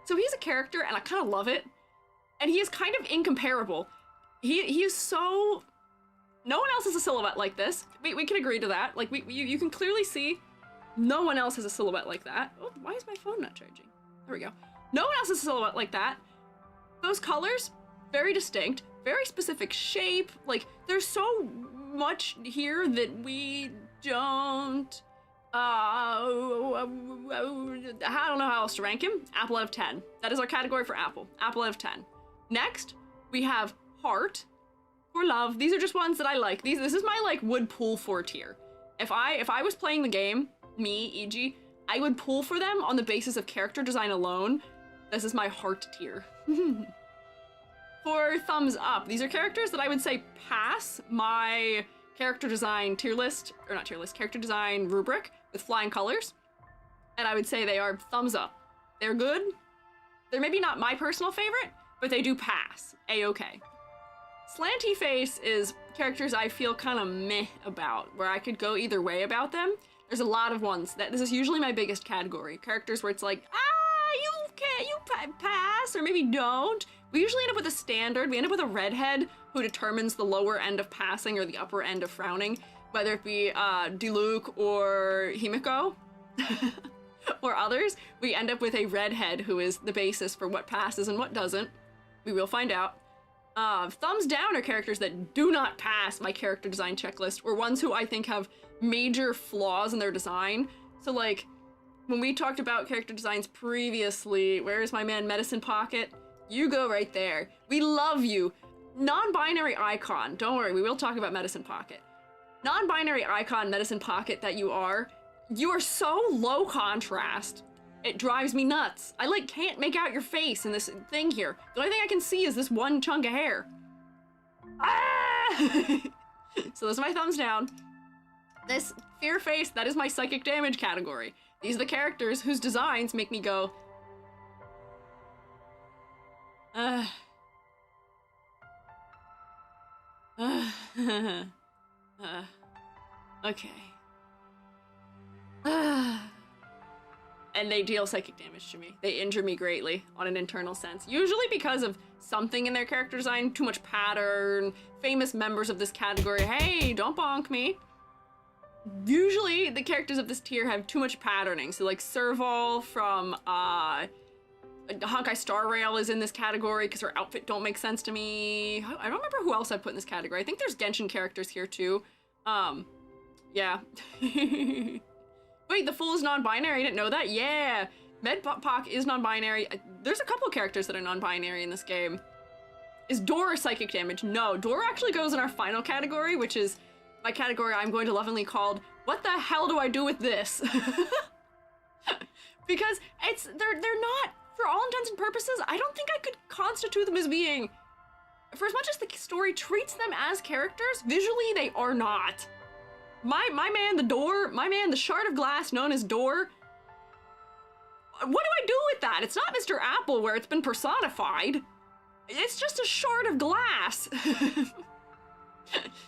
So he's a character, and I kind of love it. And he is kind of incomparable. He is so... No one else has a silhouette like this. We can agree to that. Like, you can clearly see no one else has a silhouette like that. Oh, why is my phone not charging? There we go. No one else has a silhouette like that. Those colors, very distinct, very specific shape. Like, there's so much here that we don't... I don't know how else to rank him. Apple out of 10. That is our category for Apple. Apple out of 10. Next, we have Heart or Love. These are just ones that I like. This is my, like, would pull for tier. If I was playing the game, me, e.g., I would pull for them on the basis of character design alone. This is my Heart tier. For Thumbs Up, these are characters that I would say pass my character design tier list, or not tier list, character design rubric with flying colors. And I would say they are thumbs up. They're good. They're maybe not my personal favorite, but they do pass. A-okay. Slanty Face is characters I feel kind of meh about, where I could go either way about them. There's a lot of ones that this is usually my biggest category. Characters where it's like, you pass, or maybe don't. We usually end up with a standard. We end up with a redhead who determines the lower end of passing or the upper end of frowning, whether it be Diluc or Himiko or others. We end up with a redhead who is the basis for what passes and what doesn't. We will find out. Thumbs Down are characters that do not pass my character design checklist, or ones who I think have major flaws in their design. So, like, when we talked about character designs previously, where is my man Medicine Pocket? You go right there. We love you. Non-binary icon. Don't worry, we will talk about Medicine Pocket. Non-binary icon Medicine Pocket that you are so low contrast. It drives me nuts. I, like, can't make out your face in this thing here. The only thing I can see is this one chunk of hair. Ah! So those are my thumbs down. This Fear Face, that is my psychic damage category. These are the characters whose designs make me go, okay. And they deal psychic damage to me. They injure me greatly on an internal sense. Usually because of something in their character design, too much pattern, famous members of this category, hey, don't bonk me. Usually the characters of this tier have too much patterning. So like Serval from Honkai Star Rail is in this category because her outfit don't make sense to me. I don't remember who else I put in this category. I think there's Genshin characters here too. Yeah. Wait, the Fool is non-binary. I didn't know that. Yeah. Medpoc is non-binary. There's a couple characters that are non-binary in this game. Is Dora psychic damage? No, Dora actually goes in our final category, which is my category I'm going to lovingly called, what the hell do I do with this? Because they're not, for all intents and purposes, I don't think I could constitute them as being, for as much as the story treats them as characters, visually they are not. My man, the door, my man, the shard of glass known as door. What do I do with that? It's not Mr. Apple where it's been personified. It's just a shard of glass.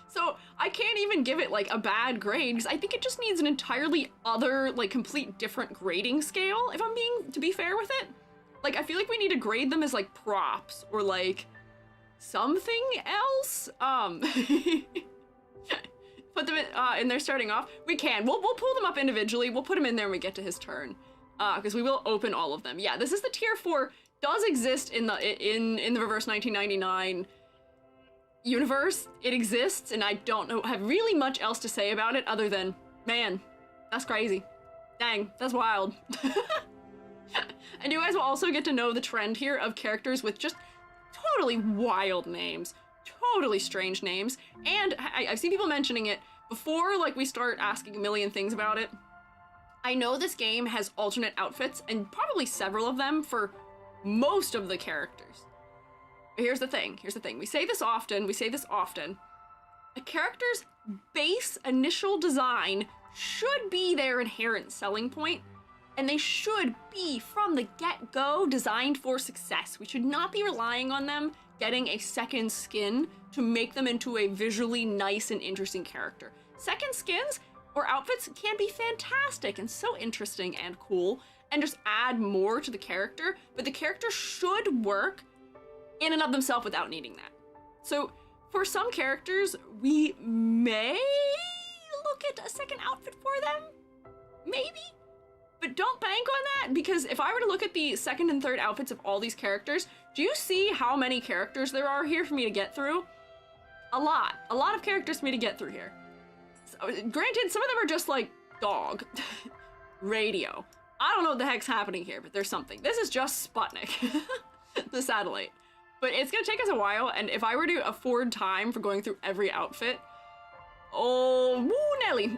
So I can't even give it like a bad grade because I think it just needs an entirely other, like complete different grading scale, if I'm being, to be fair with it. Like, I feel like we need to grade them as like props or like something else. Put them in there starting off. We can. We'll pull them up individually. We'll put him in there when we get to his turn. Because we will open all of them. Yeah, this is the tier 4. Does exist in the reverse 1999 universe. It exists, and I don't have really much else to say about it other than, man, that's crazy. Dang, that's wild. And you guys will also get to know the trend here of characters with just totally wild names, totally strange names, and I've seen people mentioning it before, like, we start asking a million things about it. I know this game has alternate outfits, and probably several of them for most of the characters. But here's the thing, we say this often, a character's base initial design should be their inherent selling point, and they should be, from the get-go, designed for success. We should not be relying on them getting a second skin to make them into a visually nice and interesting character. Second skins or outfits can be fantastic and so interesting and cool and just add more to the character, but the character should work in and of themselves without needing that. So for some characters, we may look at a second outfit for them, maybe, but don't bank on that, because if I were to look at the second and third outfits of all these characters, do you see how many characters there are here for me to get through? A lot of characters for me to get through here. So, granted, some of them are just like dog, radio. I don't know what the heck's happening here, but there's something. This is just Sputnik, the satellite. But it's gonna take us a while, and if I were to afford time for going through every outfit, oh, woo, Nelly.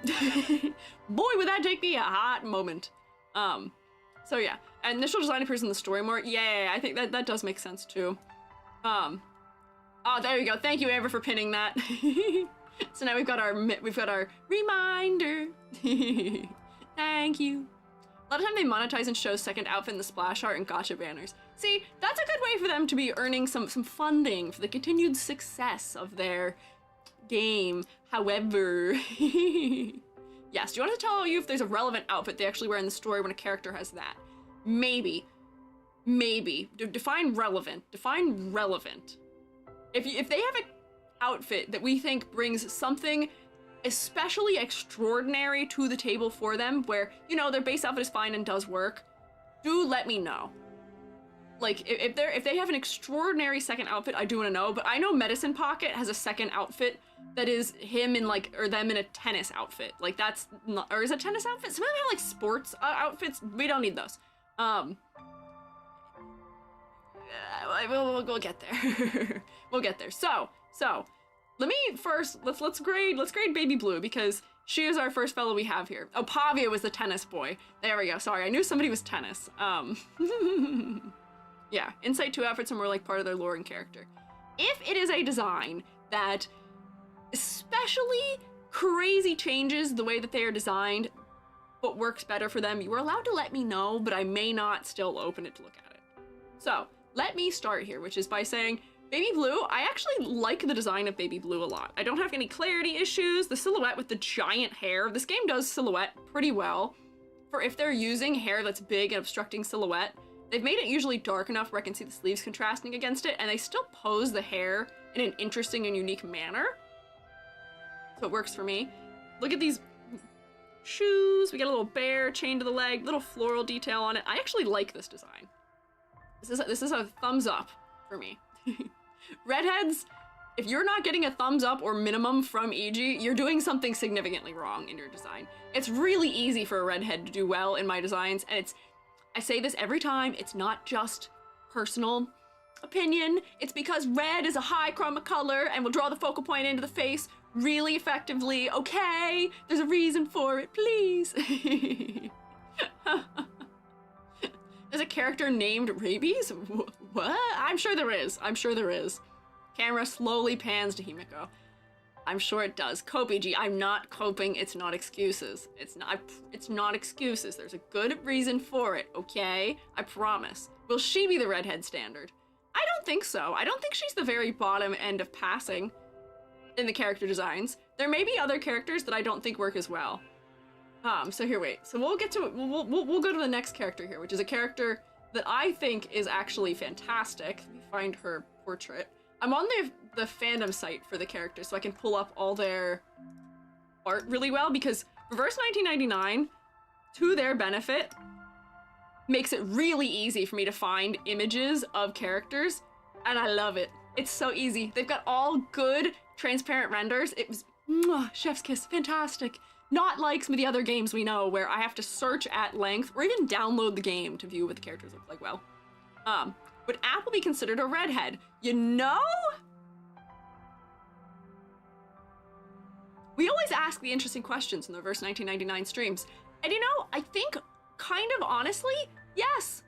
Boy, would that take me a hot moment. So yeah, initial design appears in the story more. Yeah, I think that does make sense too. Oh, there you go. Thank you, Amber, for pinning that. So now we've got our reminder. Thank you. A lot of time they monetize and show second outfit in the splash art and gotcha banners. See, that's a good way for them to be earning some funding for the continued success of their game. However, yes, do you want to tell you if there's a relevant outfit they actually wear in the story when a character has that? Maybe. Define relevant. If they have an outfit that we think brings something especially extraordinary to the table for them, where, you know, their base outfit is fine and does work, do let me know. Like, if they have an extraordinary second outfit, I do want to know, but I know Medicine Pocket has a second outfit that is him in, like, or them in a tennis outfit. Like, that's not, or is it a tennis outfit? Some of them have, like, sports outfits. We don't need those. We'll get there. We'll get there. So, let me first, let's grade Baby Blue, because she is our first fellow we have here. Oh, Pavia was the tennis boy. There we go. Sorry, I knew somebody was tennis. Yeah, Insight 2 outfits are more like part of their lore and character. If it is a design that especially crazy changes the way that they are designed, but works better for them, you are allowed to let me know, but I may not still open it to look at it. So, let me start here, which is by saying, Baby Blue, I actually like the design of Baby Blue a lot. I don't have any clarity issues. The silhouette with the giant hair, this game does silhouette pretty well. For if they're using hair that's big and obstructing silhouette, they've made it usually dark enough where I can see the sleeves contrasting against it, and they still pose the hair in an interesting and unique manner. So it works for me. Look at these shoes. We got a little bear chained to the leg, little floral detail on it. I actually like this design. This is a thumbs up for me. Redheads, if you're not getting a thumbs up or minimum from EG, you're doing something significantly wrong in your design. It's really easy for a redhead to do well in my designs, and I say this every time, it's not just personal opinion, it's because red is a high chroma color and will draw the focal point into the face really effectively, okay? There's a reason for it, please. There's a character named Rabies? What? I'm sure there is. Camera slowly pans to Himiko. I'm sure it does. Cope, EG. I'm not coping. It's not excuses. It's not excuses. There's a good reason for it, okay? I promise. Will she be the redhead standard? I don't think so. I don't think she's the very bottom end of passing in the character designs. There may be other characters that I don't think work as well. So here, wait. So we'll get to it. We'll go to the next character here, which is a character that I think is actually fantastic. Let me find her portrait. I'm on the fandom site for the character, so I can pull up all their art really well, because Reverse 1999, to their benefit, makes it really easy for me to find images of characters, and I love it. It's so easy. They've got all good, transparent renders. It was chef's kiss, fantastic. Not like some of the other games we know where I have to search at length or even download the game to view what the characters look like well. Would Apple be considered a redhead? You know? We always ask the interesting questions in the Reverse 1999 streams. And you know, I think kind of honestly, yes.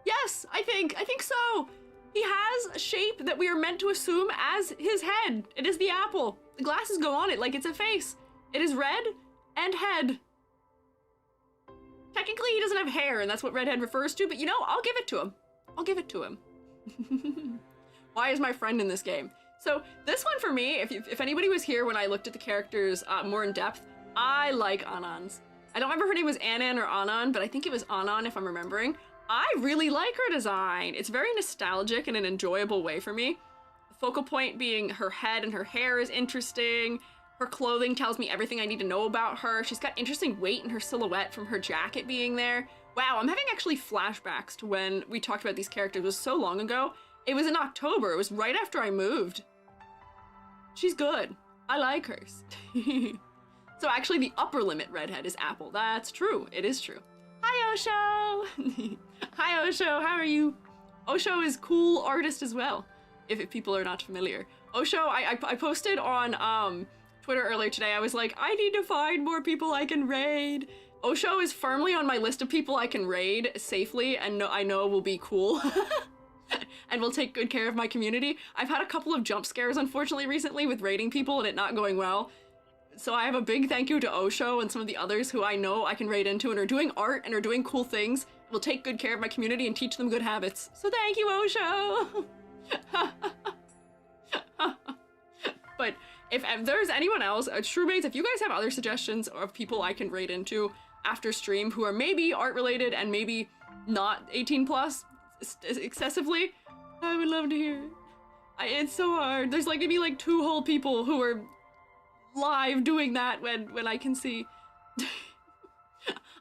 Yes, I think so. He has a shape that we are meant to assume as his head. It is the apple. The glasses go on it like it's a face. It is red and head. Technically, he doesn't have hair, and that's what redhead refers to, but you know, I'll give it to him. I'll give it to him. Why is my friend in this game? So this one for me, if anybody was here when I looked at the characters more in depth, I like Anan's. I don't remember if her name was Anan or Anan, but I think it was Anan if I'm remembering. I really like her design. It's very nostalgic in an enjoyable way for me. The focal point being her head and her hair is interesting. Her clothing tells me everything I need to know about her. She's got interesting weight in her silhouette from her jacket being there. Wow, I'm having actually flashbacks to when we talked about these characters. It was so long ago. It was in October. It was right after I moved. She's good. I like hers. So actually the upper limit redhead is Apple. That's true. It is true. Hi, Osho! Hi, Osho. How are you? Osho is cool artist as well, if people are not familiar. Osho, I posted on Twitter earlier today. I was like, I need to find more people I can raid. Osho is firmly on my list of people I can raid safely and I know will be cool and will take good care of my community. I've had a couple of jump scares, unfortunately, recently with raiding people and it not going well. So I have a big thank you to Osho and some of the others who I know I can raid into and are doing art and are doing cool things, will take good care of my community and teach them good habits. So thank you, Osho! But if there's anyone else, Shroommates, if you guys have other suggestions of people I can raid into after stream who are maybe art related and maybe not 18 plus excessively, I would love to hear it. It's so hard. There's like maybe like 2 whole people who are live doing that when I can see.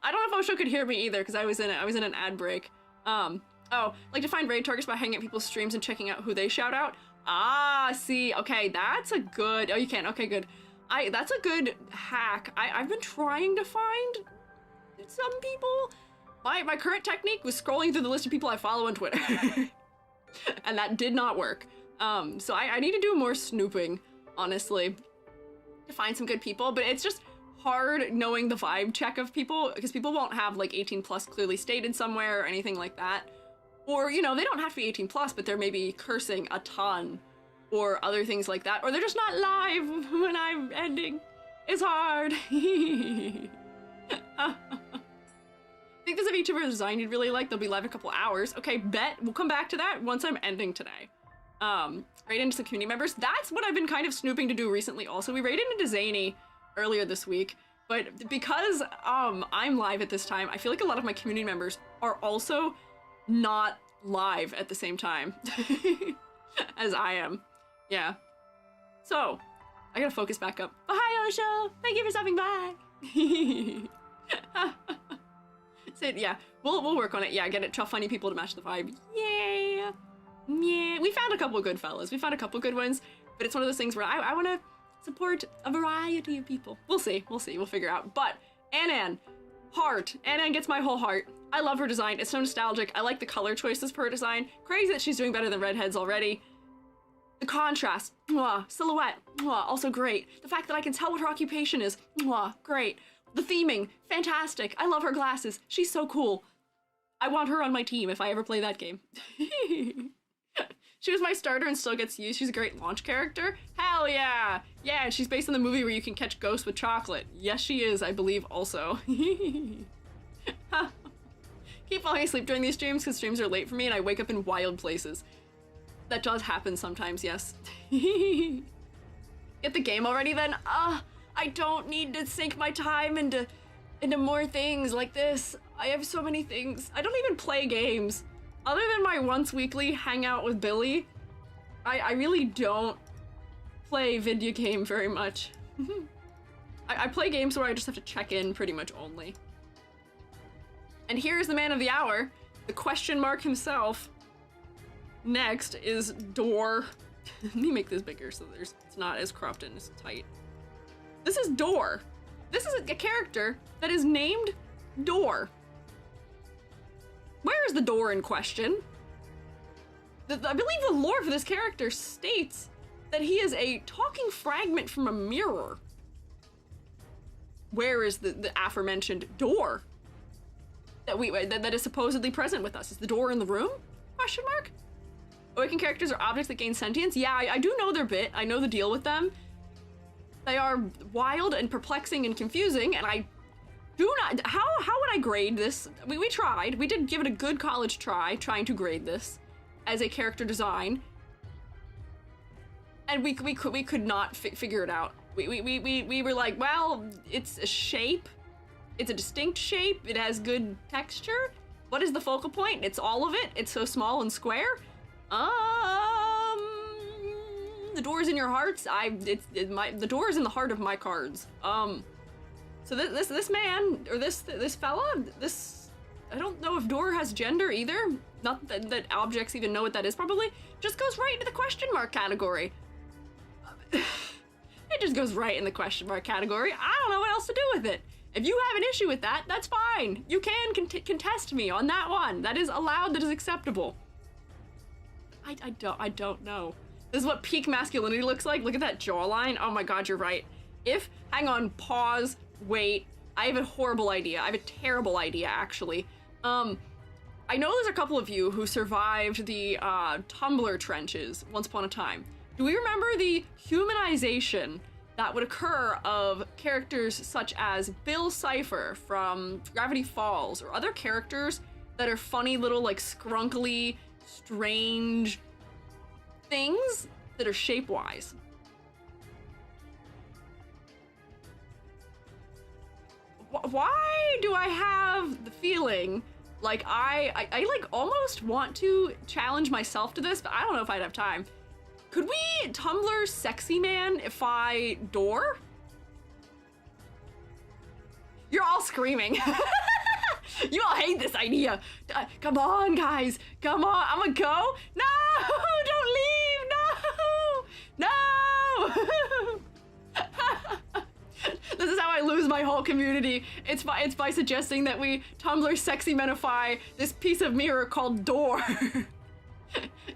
I don't know if Osho could hear me either because I was in an ad break. Like to find raid targets by hanging at people's streams and checking out who they shout out. Ah, see, okay, that's a good. Oh, you can. Okay, good. That's a good hack. I've been trying to find some people. My current technique was scrolling through the list of people I follow on Twitter, and that did not work. So I need to do more snooping, honestly, to find some good people. But it's just hard knowing the vibe check of people because people won't have like 18 plus clearly stated somewhere or anything like that. Or, you know, they don't have to be 18 plus, but they're maybe cursing a ton or other things like that. Or they're just not live when I'm ending. It's hard. I think there's a VTuber design you'd really like. They'll be live in a couple hours. Okay, bet. We'll come back to that once I'm ending today. Raid into some community members. That's what I've been kind of snooping to do recently also. We raided into Zany earlier this week. But because I'm live at this time, I feel like a lot of my community members are also not live at the same time as I am. Yeah. So, I gotta focus back up. Oh, hi, Osho! Thank you for stopping by! So, yeah, we'll work on it. Yeah, get it. Try finding people to match the vibe. Yeah! Yeah. We found a couple of good fellas. We found a couple of good ones, but it's one of those things where I want to support a variety of people. We'll see. We'll see. We'll figure out. But, Anan, heart. Anan gets my whole heart. I love her design. It's so nostalgic. I like the color choices for her design. Crazy that she's doing better than redheads already. The contrast, mwah. Silhouette, mwah. Also great. The fact that I can tell what her occupation is, mwah. Great. The theming, fantastic. I love her glasses. She's so cool. I want her on my team if I ever play that game. She was my starter and still gets used. She's a great launch character. Hell yeah! Yeah, and she's based on the movie where you can catch ghosts with chocolate. Yes, she is, I believe, also. Keep falling asleep during these streams because streams are late for me and I wake up in wild places. That does happen sometimes, yes. Get the game already then? I don't need to sink my time into more things like this. I have so many things. I don't even play games. Other than my once weekly hangout with Billy, I really don't play video game very much. I play games where I just have to check in pretty much only. And here's the man of the hour, the question mark himself. Next is Door. Let me make this bigger so it's not as cropped and as tight. This is Door. This is a character that is named Door. Where is the door in question? I believe the lore for this character states that he is a talking fragment from a mirror. Where is the aforementioned door that is supposedly present with us? Is the door in the room? Question mark? Awakened characters are objects that gain sentience. Yeah, I do know their bit. I know the deal with them. They are wild and perplexing and confusing, and I do not... How would I grade this? We tried. We did give it a good college try, trying to grade this as a character design. And we could not figure it out. We were like, well, it's a shape. It's a distinct shape. It has good texture. What is the focal point? It's all of it. It's so small and square. The door's in your hearts. The door is in the heart of my cards. So this man or this fella, I don't know if door has gender either. Not that objects even know what that is. Probably just goes right into the question mark category. It just goes right in the question mark category. I don't know what else to do with it. If you have an issue with that, that's fine. You can contest me on that one. That is allowed. That is acceptable. I don't know. This is what peak masculinity looks like. Look at that jawline. Oh my god, you're right. Hang on, pause, wait. I have a horrible idea. I have a terrible idea, actually. I know there's a couple of you who survived the Tumblr trenches once upon a time. Do we remember the humanization that would occur of characters such as Bill Cipher from Gravity Falls, or other characters that are funny little, like, scrunkly, strange things that are shape-wise? Why do I have the feeling like I like almost want to challenge myself to this, but I don't know if I'd have time. Could we Tumblr sexy man if I door? You're all screaming. You all hate this idea. Come on, guys. Come on. I'm gonna go. No, don't leave. No. This is how I lose my whole community. It's by suggesting that we Tumblr sexy menify this piece of mirror called door.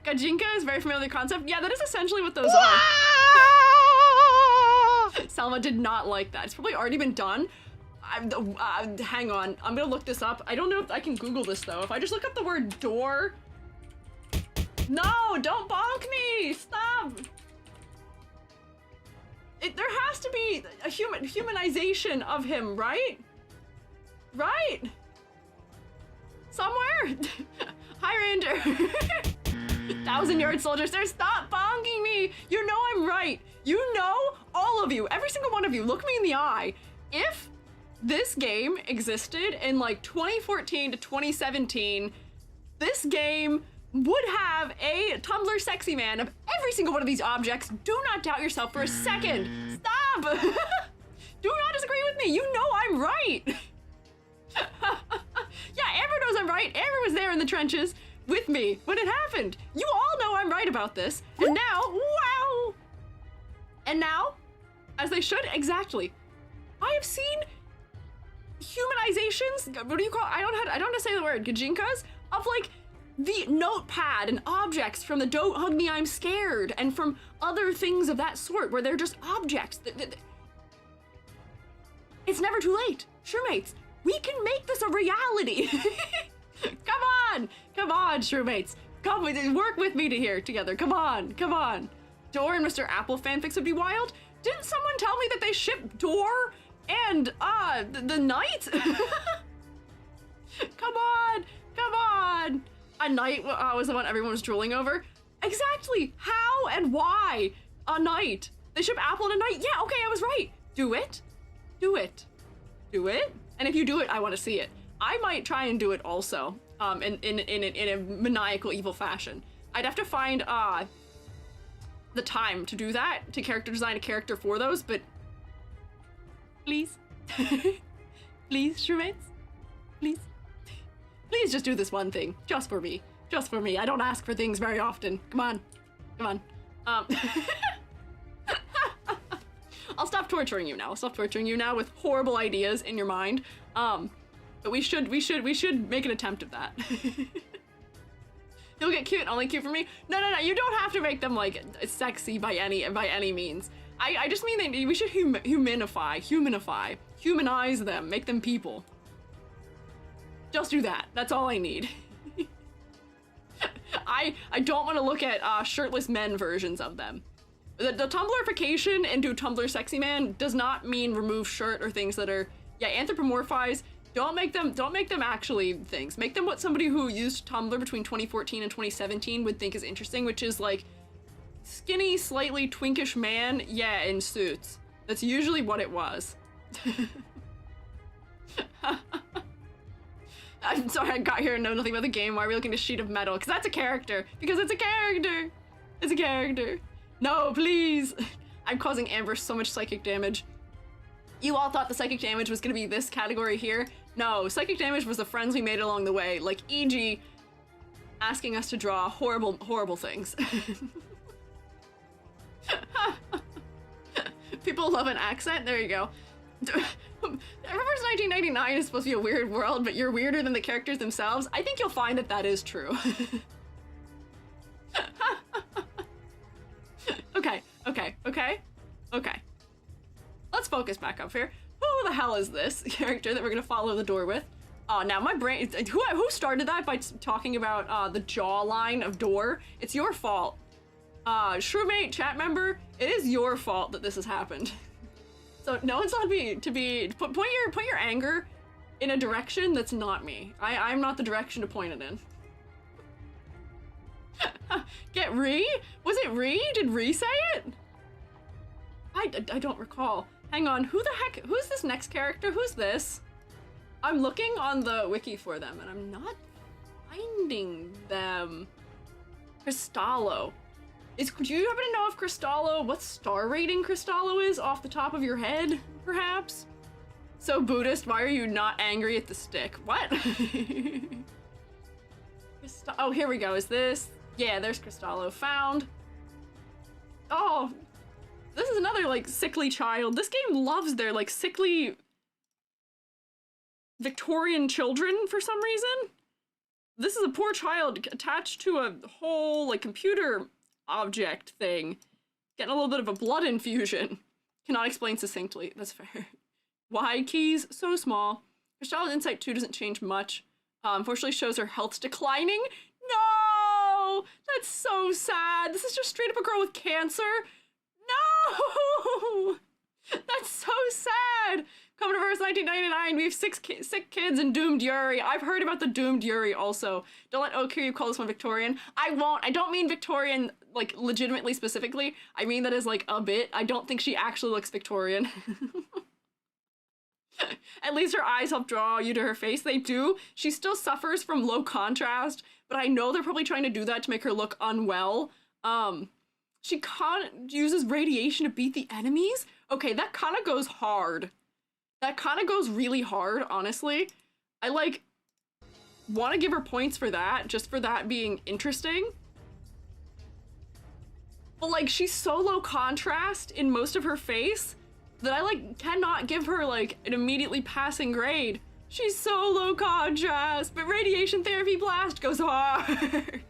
Gajinka is very familiar with the concept. Yeah, that is essentially what those are. Salma did not like that. It's probably already been done. Hang on, I'm gonna look this up. I don't know if I can Google this though. If I just look up the word door. No, don't bonk me, stop. There has to be a humanization of him, right? Right? Somewhere? Hi, Ranger. 1,000-yard soldier, sir, stop bonking me. You know I'm right. You know, all of you, every single one of you, look me in the eye. If this game existed in like 2014 to 2017, this game would have a Tumblr sexy man of every single one of these objects. Do not doubt yourself for a second. Stop! Do not disagree with me. You know I'm right. Yeah, Amber knows I'm right. Amber was there in the trenches with me when it happened. You all know I'm right about this. And now, wow! And now, as they should, exactly. I have seen humanizations, what do you call, I don't know how to say the word, gajinkas, of like the notepad and objects from the Don't Hug Me, I'm Scared, and from other things of that sort, where they're just objects. It's never too late. Shrewmates, we can make this a reality. Come on, shroommates. Come with, work with me together. Come on, come on. Door and Mr. Apple fanfics would be wild. Didn't someone tell me that they ship Door and the Knight? Come on, come on. A Knight was the one everyone was drooling over. Exactly. How and why a Knight? They ship Apple and a Knight. Yeah, okay, I was right. Do it. Do it. Do it. And if you do it, I want to see it. I might try and do it also. In a maniacal evil fashion. I'd have to find the time to do that, to character design a character for those, but please. Please, Shroommates. Please. Please just do this one thing. Just for me. Just for me. I don't ask for things very often. Come on. Come on. I'll stop torturing you now. I'll stop torturing you now with horrible ideas in your mind. But we should make an attempt at that. You'll get cute, only cute for me. No, you don't have to make them like sexy by any means. I just mean that we should humanize them, make them people. Just do that. That's all I need. I don't want to look at shirtless men versions of them. The Tumblrification into Tumblr sexy man does not mean remove shirt or things that are anthropomorphize. Don't make them actually things. Make them what somebody who used Tumblr between 2014 and 2017 would think is interesting, which is like skinny, slightly twinkish man, in suits. That's usually what it was. I'm sorry, I got here and know nothing about the game. Why are we looking at a sheet of metal? Because that's a character. Because it's a character. It's a character. No, please. I'm causing Amber so much psychic damage. You all thought the psychic damage was gonna be this category here. No, psychic damage was the friends we made along the way, like e.g. asking us to draw horrible, horrible things. People love an accent, there you go. Remember 1999 is supposed to be a weird world, but you're weirder than the characters themselves? I think you'll find that that is true. Okay. Let's focus back up here. Who the hell is this character that we're gonna follow the door with? Oh, now my brain, who started that by talking about the jawline of Door? It's your fault. Shroomate, chat member, it is your fault that this has happened. So no one's allowed to point your anger in a direction that's not me. I'm not the direction to point it in. Get Ree? Was it Ree? Did Ree say it? I don't recall. Hang on, who's this next character? Who's this? I'm looking on the wiki for them and I'm not finding them. Cristallo. Do you happen to know if Cristallo, what star rating Cristallo is off the top of your head, perhaps? So Buddhist, why are you not angry at the stick? What? Oh, here we go, is this? Yeah, there's Cristallo, found. Oh, this is another, like, sickly child. This game loves their, like, sickly Victorian children for some reason. This is a poor child attached to a whole, like, computer object thing. Getting a little bit of a blood infusion. Cannot explain succinctly. That's fair. Why keys? So small. Cristallo's insight 2 doesn't change much. Unfortunately shows her health's declining. No! That's so sad. This is just straight up a girl with cancer. No! That's so sad. Coming to verse 1999, we have sick kids and doomed Yuri. I've heard about the doomed Yuri also. Don't let Okiryu call this one Victorian. I won't. I don't mean Victorian, like, legitimately specifically. I mean that as, like, a bit. I don't think she actually looks Victorian. At least her eyes help draw you to her face. They do. She still suffers from low contrast, but I know they're probably trying to do that to make her look unwell. She uses radiation to beat the enemies? Okay, that kind of goes hard. That kind of goes really hard, honestly. I, like, want to give her points for that, just for that being interesting. But, like, she's so low contrast in most of her face that I, like, cannot give her, like, an immediately passing grade. She's so low contrast, but radiation therapy blast goes hard.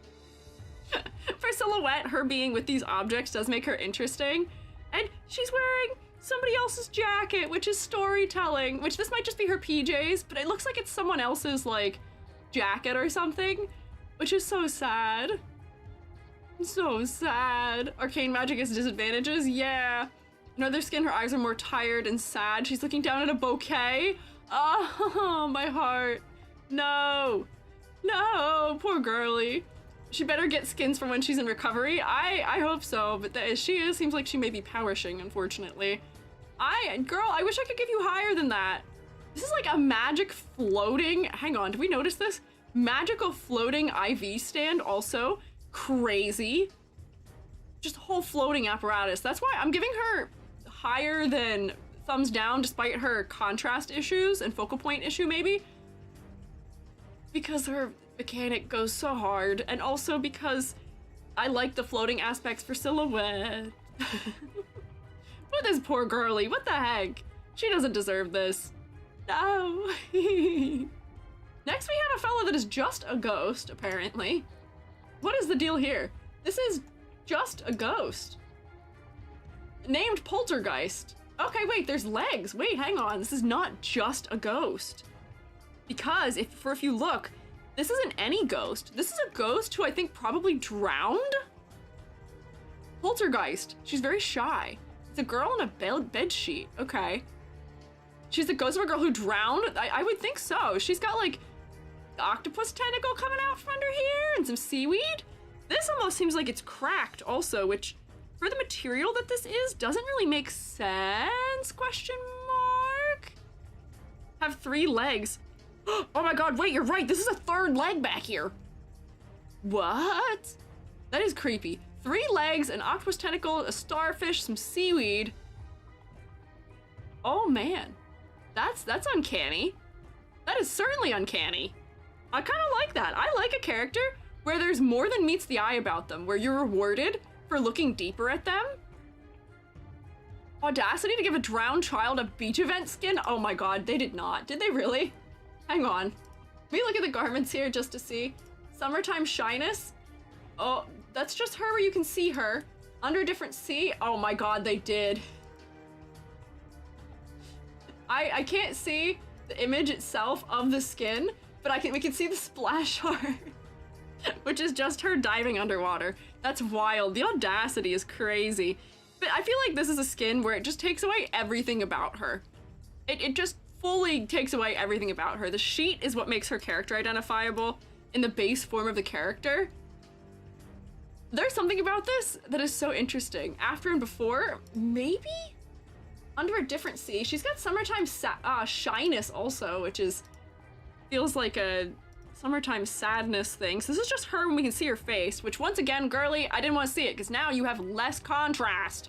For Silhouette, her being with these objects does make her interesting. And she's wearing somebody else's jacket, which is storytelling, which this might just be her PJs, but it looks like it's someone else's, like, jacket or something. which is so sad. So sad. Arcane magic has disadvantages? Yeah. In other skin, her eyes are more tired and sad. She's looking down at a bouquet. Oh, my heart. No. No, poor girlie. She better get skins from when she's in recovery. I hope so, but she seems like she may be perishing, unfortunately. Girl, I wish I could give you higher than that. This is like a magic floating, hang on, did we notice this? Magical floating IV stand also. Crazy. Just a whole floating apparatus. That's why I'm giving her higher than thumbs down despite her contrast issues and focal point issue maybe. Because her mechanic goes so hard, and also because I like the floating aspects for silhouette. But this poor girlie, what the heck? She doesn't deserve this. No. Next we have a fella that is just a ghost, apparently. What is the deal here? This is just a ghost. Named Poltergeist. Okay, wait, there's legs. Wait, hang on. This is not just a ghost. Because if you look, this isn't any ghost. This is a ghost who I think probably drowned? Poltergeist. She's very shy. It's a girl in a bed sheet. Okay. She's the ghost of a girl who drowned? I would think so. She's got like octopus tentacle coming out from under here and some seaweed. This almost seems like it's cracked also, which for the material that this is doesn't really make sense, question mark. Have 3 legs. Oh my god, wait, you're right. This is a 3rd leg back here. What? That is creepy. 3 legs, an octopus tentacle, a starfish, some seaweed. Oh man, that's uncanny. That is certainly uncanny. I kind of like that. I like a character where there's more than meets the eye about them, where you're rewarded for looking deeper at them. Audacity to give a drowned child a beach event skin? Oh my god, they did not. Did they really? Hang on. Let me look at the garments here just to see. Summertime shyness. Oh, that's just her where you can see her. Under a different sea. Oh my god, they did. I can't see the image itself of the skin, but we can see the splash art, which is just her diving underwater. That's wild. The audacity is crazy. But I feel like this is a skin where it just takes away everything about her. It just fully takes away everything about her. The sheet is what makes her character identifiable in the base form of the character. There's something about this that is so interesting. After and before, maybe? Under a different sea. She's got summertime shyness also, which feels like a summertime sadness thing. So this is just her when we can see her face, which once again, girly, I didn't want to see it because now you have less contrast.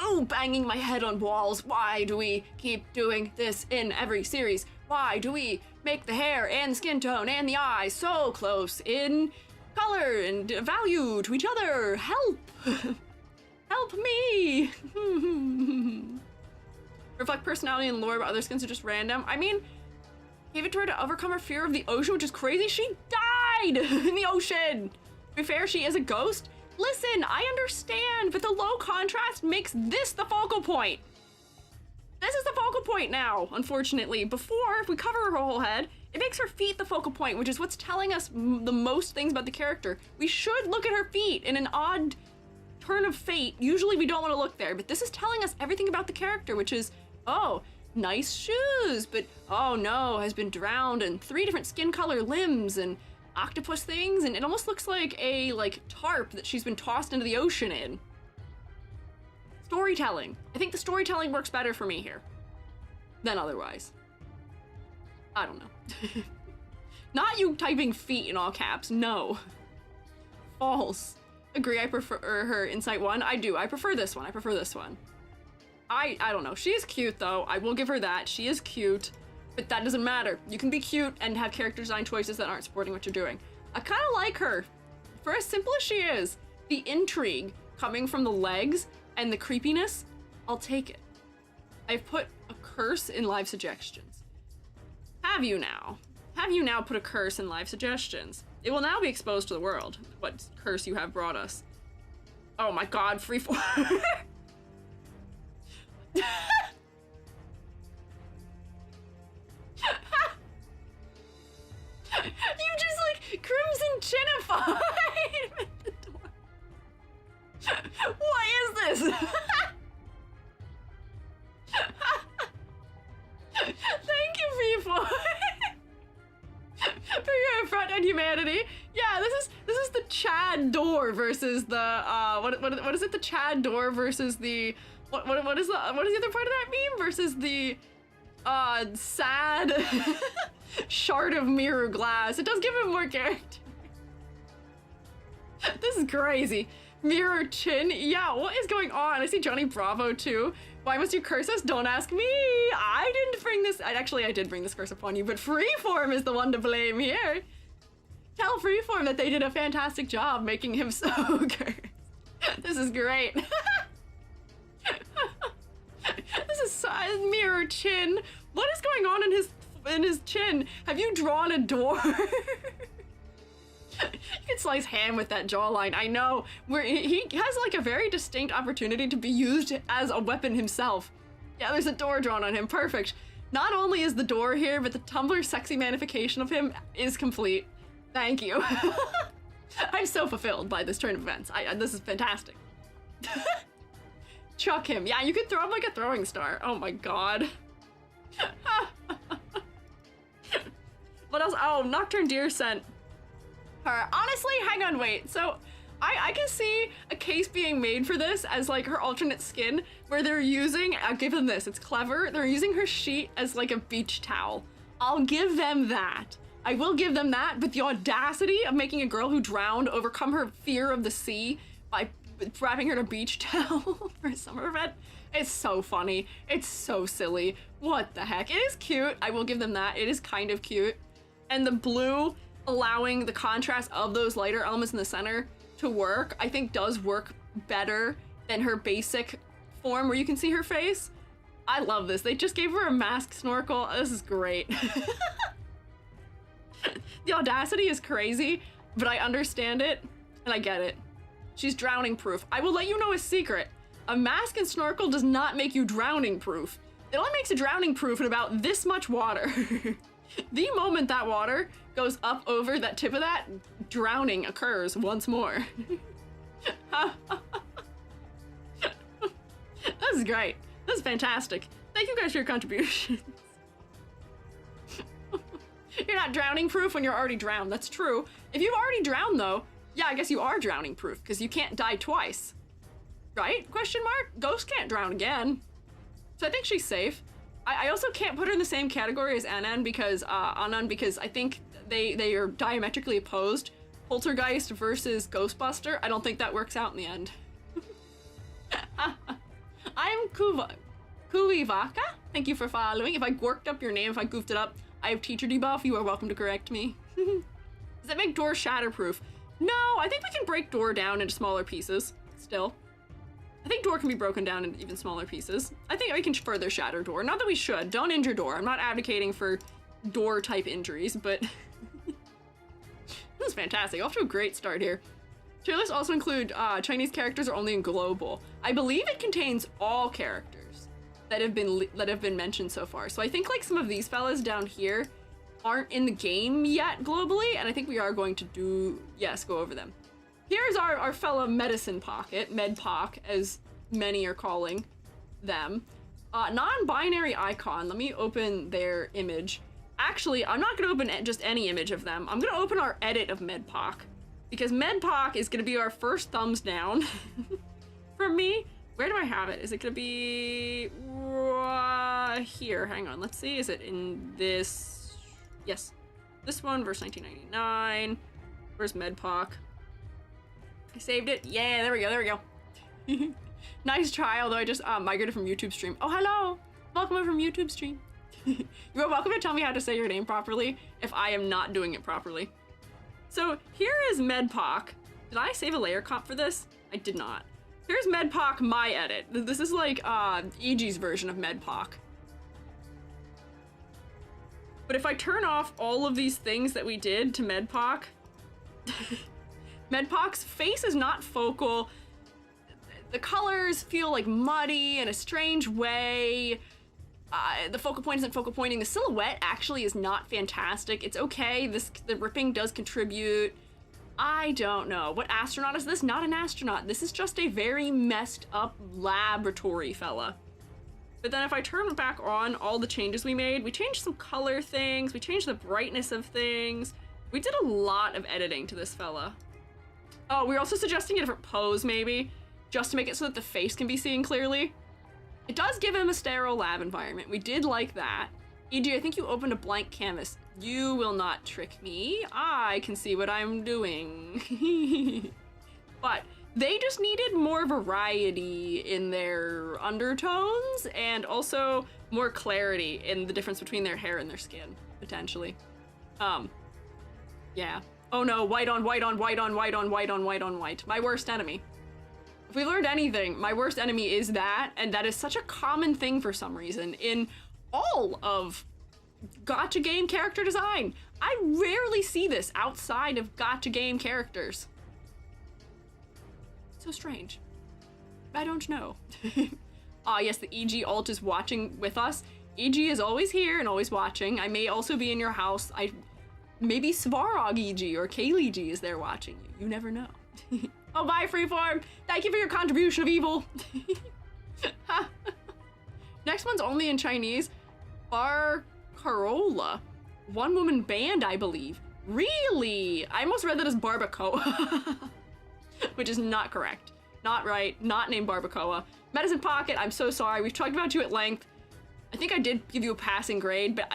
Ooh, banging my head on walls. Why do we keep doing this in every series? Why do we make the hair and skin tone and the eyes so close in color and value to each other? Help! Help me! Reflect personality and lore, but other skins are just random. I mean, gave it to her to overcome her fear of the ocean, which is crazy. She died in the ocean. To be fair, she is a ghost. Listen, I understand, but the low contrast makes this the focal point. This is the focal point now, unfortunately. Before, if we cover her whole head, it makes her feet the focal point, which is what's telling us the most things about the character. We should look at her feet in an odd turn of fate. Usually we don't want to look there, but this is telling us everything about the character, which is, oh, nice shoes, but oh no, has been drowned, and 3 different skin color limbs and octopus things, and it almost looks like a tarp that she's been tossed into the ocean in. Storytelling. I think the storytelling works better for me here than otherwise. I don't know. Not you typing feet in all caps, no. False. Agree, I prefer her Insight 1. I do, I prefer this one. I don't know. She is cute though. I will give her that. She is cute, but that doesn't matter. You can be cute and have character design choices that aren't supporting what you're doing. I kind of like her. For as simple as she is, the intrigue coming from the legs and the creepiness, I'll take it. I've put a curse in live suggestions. Have you now? Have you now put a curse in live suggestions? It will now be exposed to the world, what curse you have brought us. Oh my god, freeform. You just crimson behind the door. What is this? Thank you, people. For your front and humanity. Yeah, this is the Chad door versus the what is it? The Chad door versus the what is the other part of that meme versus the sad shard of mirror glass. It does give him more character. This is crazy. Mirror chin. Yeah, what is going on? I see Johnny Bravo too. Why must you curse us? Don't ask me. I didn't bring this. I did bring this curse upon you, but Freeform is the one to blame here. Tell Freeform that they did a fantastic job making him so cursed. This is great. This is so, mirror chin. What is going on in his chin? Have you drawn a door? You can slice ham with that jawline. I know. He has like a very distinct opportunity to be used as a weapon himself. Yeah, there's a door drawn on him. Perfect. Not only is the door here, but the Tumblr sexy manification of him is complete. Thank you. I'm so fulfilled by this turn of events. This is fantastic. Chuck him. Yeah, you could throw him like a throwing star. Oh my god. What else? Oh, Nocturne Deer sent her. Honestly, hang on, wait. So I can see a case being made for this as like her alternate skin, where they're using, I'll give them this, it's clever, they're using her sheet as like a beach towel. I'll give them that. I will give them that, but the audacity of making a girl who drowned overcome her fear of the sea by wrapping her in a beach towel for a summer event, it's so funny. It's so silly. What the heck? It is cute. I will give them that. It is kind of cute. And the blue allowing the contrast of those lighter elements in the center to work, I think does work better than her basic form where you can see her face. I love this. They just gave her a mask snorkel. This is great. The audacity is crazy, but I understand it and I get it. She's drowning proof. I will let you know a secret. A mask and snorkel does not make you drowning proof. It only makes you drowning proof in about this much water. The moment that water goes up over that tip of that, drowning occurs once more. This is great. This is fantastic. Thank you guys for your contributions. You're not drowning proof when you're already drowned. That's true. If you've already drowned though, yeah, I guess you are drowning proof because you can't die twice. Right? Question mark? Ghost can't drown again. So I think she's safe. I also can't put her in the same category as Anan because I think they are diametrically opposed. Poltergeist versus Ghostbuster. I don't think that works out in the end. I'm Kuivaka. Thank you for following. If I worked up your name, if I goofed it up, I have teacher debuff. You are welcome to correct me. Does that make door shatterproof? No, I think we can break door down into smaller pieces still. I think door can be broken down into even smaller pieces. I think we can further shatter door. Not that we should. Don't injure door. I'm not advocating for door type injuries, but this is fantastic. Off to a great start here. Tier lists also include Chinese characters are only in global. I believe it contains all characters that have been mentioned so far. So I think like some of these fellas down here aren't in the game yet globally, and I think we are going to go over them. Here's our fellow medicine pocket, medpoc, as many are calling them. Non-binary icon, let me open their image. Actually, I'm not gonna open just any image of them. I'm gonna open our edit of medpoc, because medpoc is gonna be our first thumbs down from me. Where do I have it? Is it gonna be here? Hang on, let's see, is it in this? Yes, this one, verse 1999. Where's medpoc? I saved it. Yeah, there we go. Nice try, although I just migrated from YouTube stream. Oh, hello. Welcome over from YouTube stream. You are welcome to tell me how to say your name properly if I am not doing it properly. So here is medpoc. Did I save a layer comp for this? I did not. Here's medpoc my edit. This is like EG's version of medpoc. But if I turn off all of these things that we did to medpoc, medpoc's face is not focal. The colors feel like muddy in a strange way. The focal point isn't focal pointing. The silhouette actually is not fantastic. It's okay. The ripping does contribute. I don't know. What astronaut is this? Not an astronaut. This is just a very messed up laboratory fella. But then if I turn back on all the changes we made, we changed some color things, we changed the brightness of things. We did a lot of editing to this fella. Oh, we're also suggesting a different pose, maybe, just to make it so that the face can be seen clearly. It does give him a sterile lab environment. We did like that. E.g., I think you opened a blank canvas. You will not trick me. I can see what I'm doing. But they just needed more variety in their undertones and also more clarity in the difference between their hair and their skin, potentially. Yeah. Oh no, white on white on white on white on white on white on white. My worst enemy. If we learned anything, my worst enemy is that, and that is such a common thing for some reason in all of gacha game character design. I rarely see this outside of gacha game characters. So strange. I don't know. Ah, yes, the EG alt is watching with us. EG is always here and always watching. I may also be in your house. Maybe Svarog EG or Kaylee G is there watching you. You never know. Oh, bye, Freeform. Thank you for your contribution of evil. Next one's only in Chinese. Bar Carola. One woman band, I believe. Really? I almost read that as Barbacoa. Which is not correct. Not right. Not named Barbacoa. Medicine Pocket, I'm so sorry. We've talked about you at length. I think I did give you a passing grade, but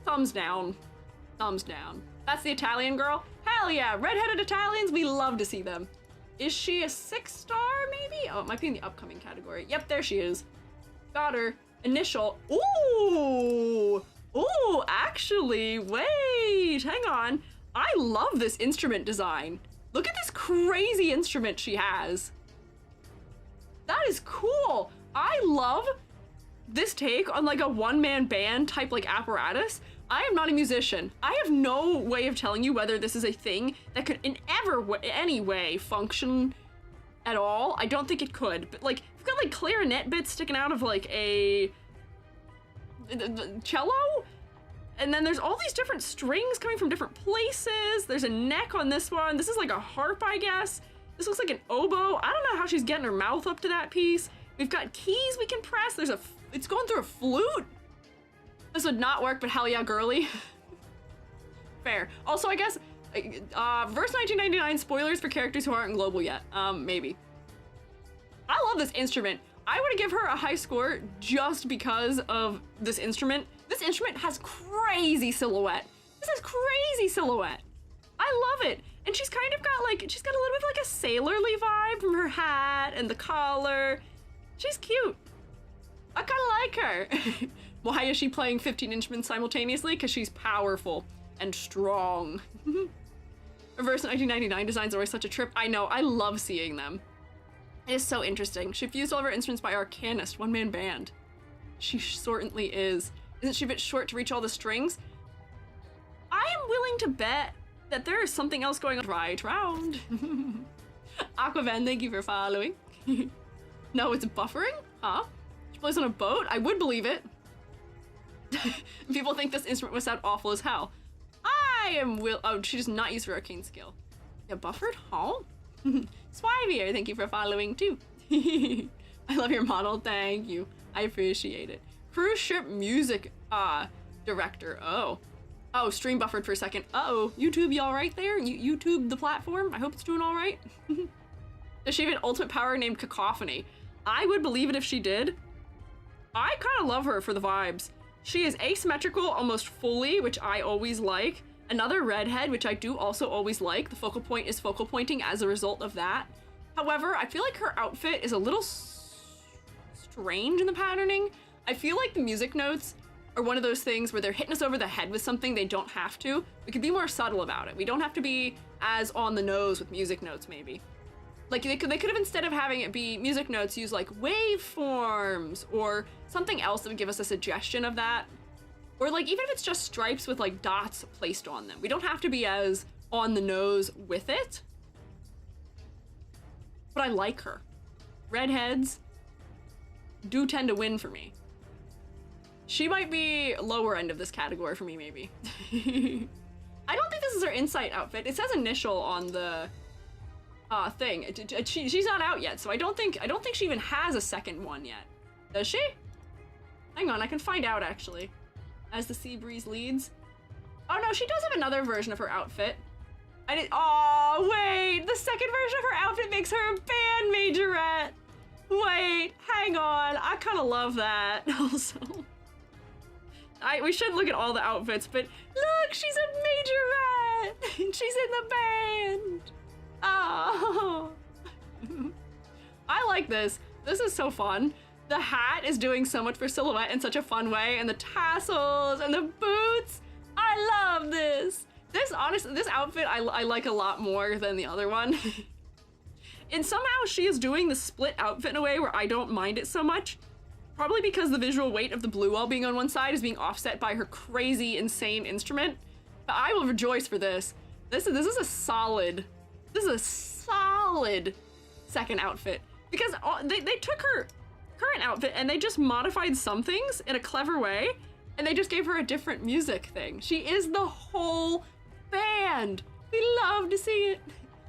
thumbs down. Thumbs down. That's the Italian girl? Hell yeah, redheaded Italians, we love to see them. Is she a 6-star, maybe? Oh, it might be in the upcoming category. Yep, there she is. Got her. Initial. Ooh! Ooh, actually, wait, hang on. I love this instrument design. Look at this crazy instrument she has. That is cool. I love this take on like a one-man band type like apparatus. I am not a musician. I have no way of telling you whether this is a thing that could in any way function at all. I don't think it could, but like you've got like clarinet bits sticking out of like a cello, and then there's all these different strings coming from different places. There's a neck on this one. This is like a harp, I guess. This looks like an oboe. I don't know how she's getting her mouth up to that piece. We've got keys we can press. It's going through a flute. This would not work, but hell yeah, girly. Fair. Also, I guess, verse 1999 spoilers for characters who aren't global yet. Maybe. I love this instrument. I would give her a high score just because of this instrument. This instrument has crazy silhouette. This is crazy silhouette. I love it. And she's kind of got like, she's got a little bit of like a sailorly vibe from her hat and the collar. She's cute. I kind of like her. Why is she playing 15 instruments simultaneously? Because she's powerful and strong. Reverse 1999 designs are always such a trip. I know, I love seeing them. It is so interesting. She fused all of her instruments by Arcanist, one-man band. She certainly is. Isn't she a bit short to reach all the strings? I am willing to bet that there is something else going on right round. Aquavan, thank you for following. No, it's buffering? Huh? She plays on a boat? I would believe it. People think this instrument would sound awful as hell. I am oh, she does not use her arcane skill. Yeah, buffered? Huh? Swivier, thank you for following too. I love your model, thank you. I appreciate it. Cruise ship music director. Oh, stream buffered for a second. Uh-oh, YouTube, you all right there? YouTube the platform? I hope it's doing all right. Does she have an ultimate power named Cacophony? I would believe it if she did. I kind of love her for the vibes. She is asymmetrical almost fully, which I always like. Another redhead, which I do also always like. The focal point is focal pointing as a result of that. However, I feel like her outfit is a little strange in the patterning. I feel like the music notes are one of those things where they're hitting us over the head with something they don't have to. We could be more subtle about it. We don't have to be as on the nose with music notes, maybe. Like they could have, instead of having it be music notes, use like waveforms or something else that would give us a suggestion of that. Or like even if it's just stripes with like dots placed on them. We don't have to be as on the nose with it. But I like her. Redheads do tend to win for me. She might be lower end of this category for me, maybe. I don't think this this is her insight outfit. It says initial on the thing. She's not out yet, so I don't think she even has a second one yet. Does she? Hang on, I can find out actually. As the sea breeze leads. Oh no, she does have another version of her outfit. Oh wait, the second version of her outfit makes her a band majorette. Wait, hang on, I kind of love that also. We should look at all the outfits, but look, she's a majorette. She's in the band. Oh. I like this. This is so fun. The hat is doing so much for silhouette in such a fun way, and the tassels and the boots. I love this. This outfit I like a lot more than the other one. And somehow she is doing the split outfit in a way where I don't mind it so much. Probably because the visual weight of the blue wall being on one side is being offset by her crazy, insane instrument. But I will rejoice for this. This is a solid second outfit. Because they took her current outfit and they just modified some things in a clever way, and they just gave her a different music thing. She is the whole band. We love to see it.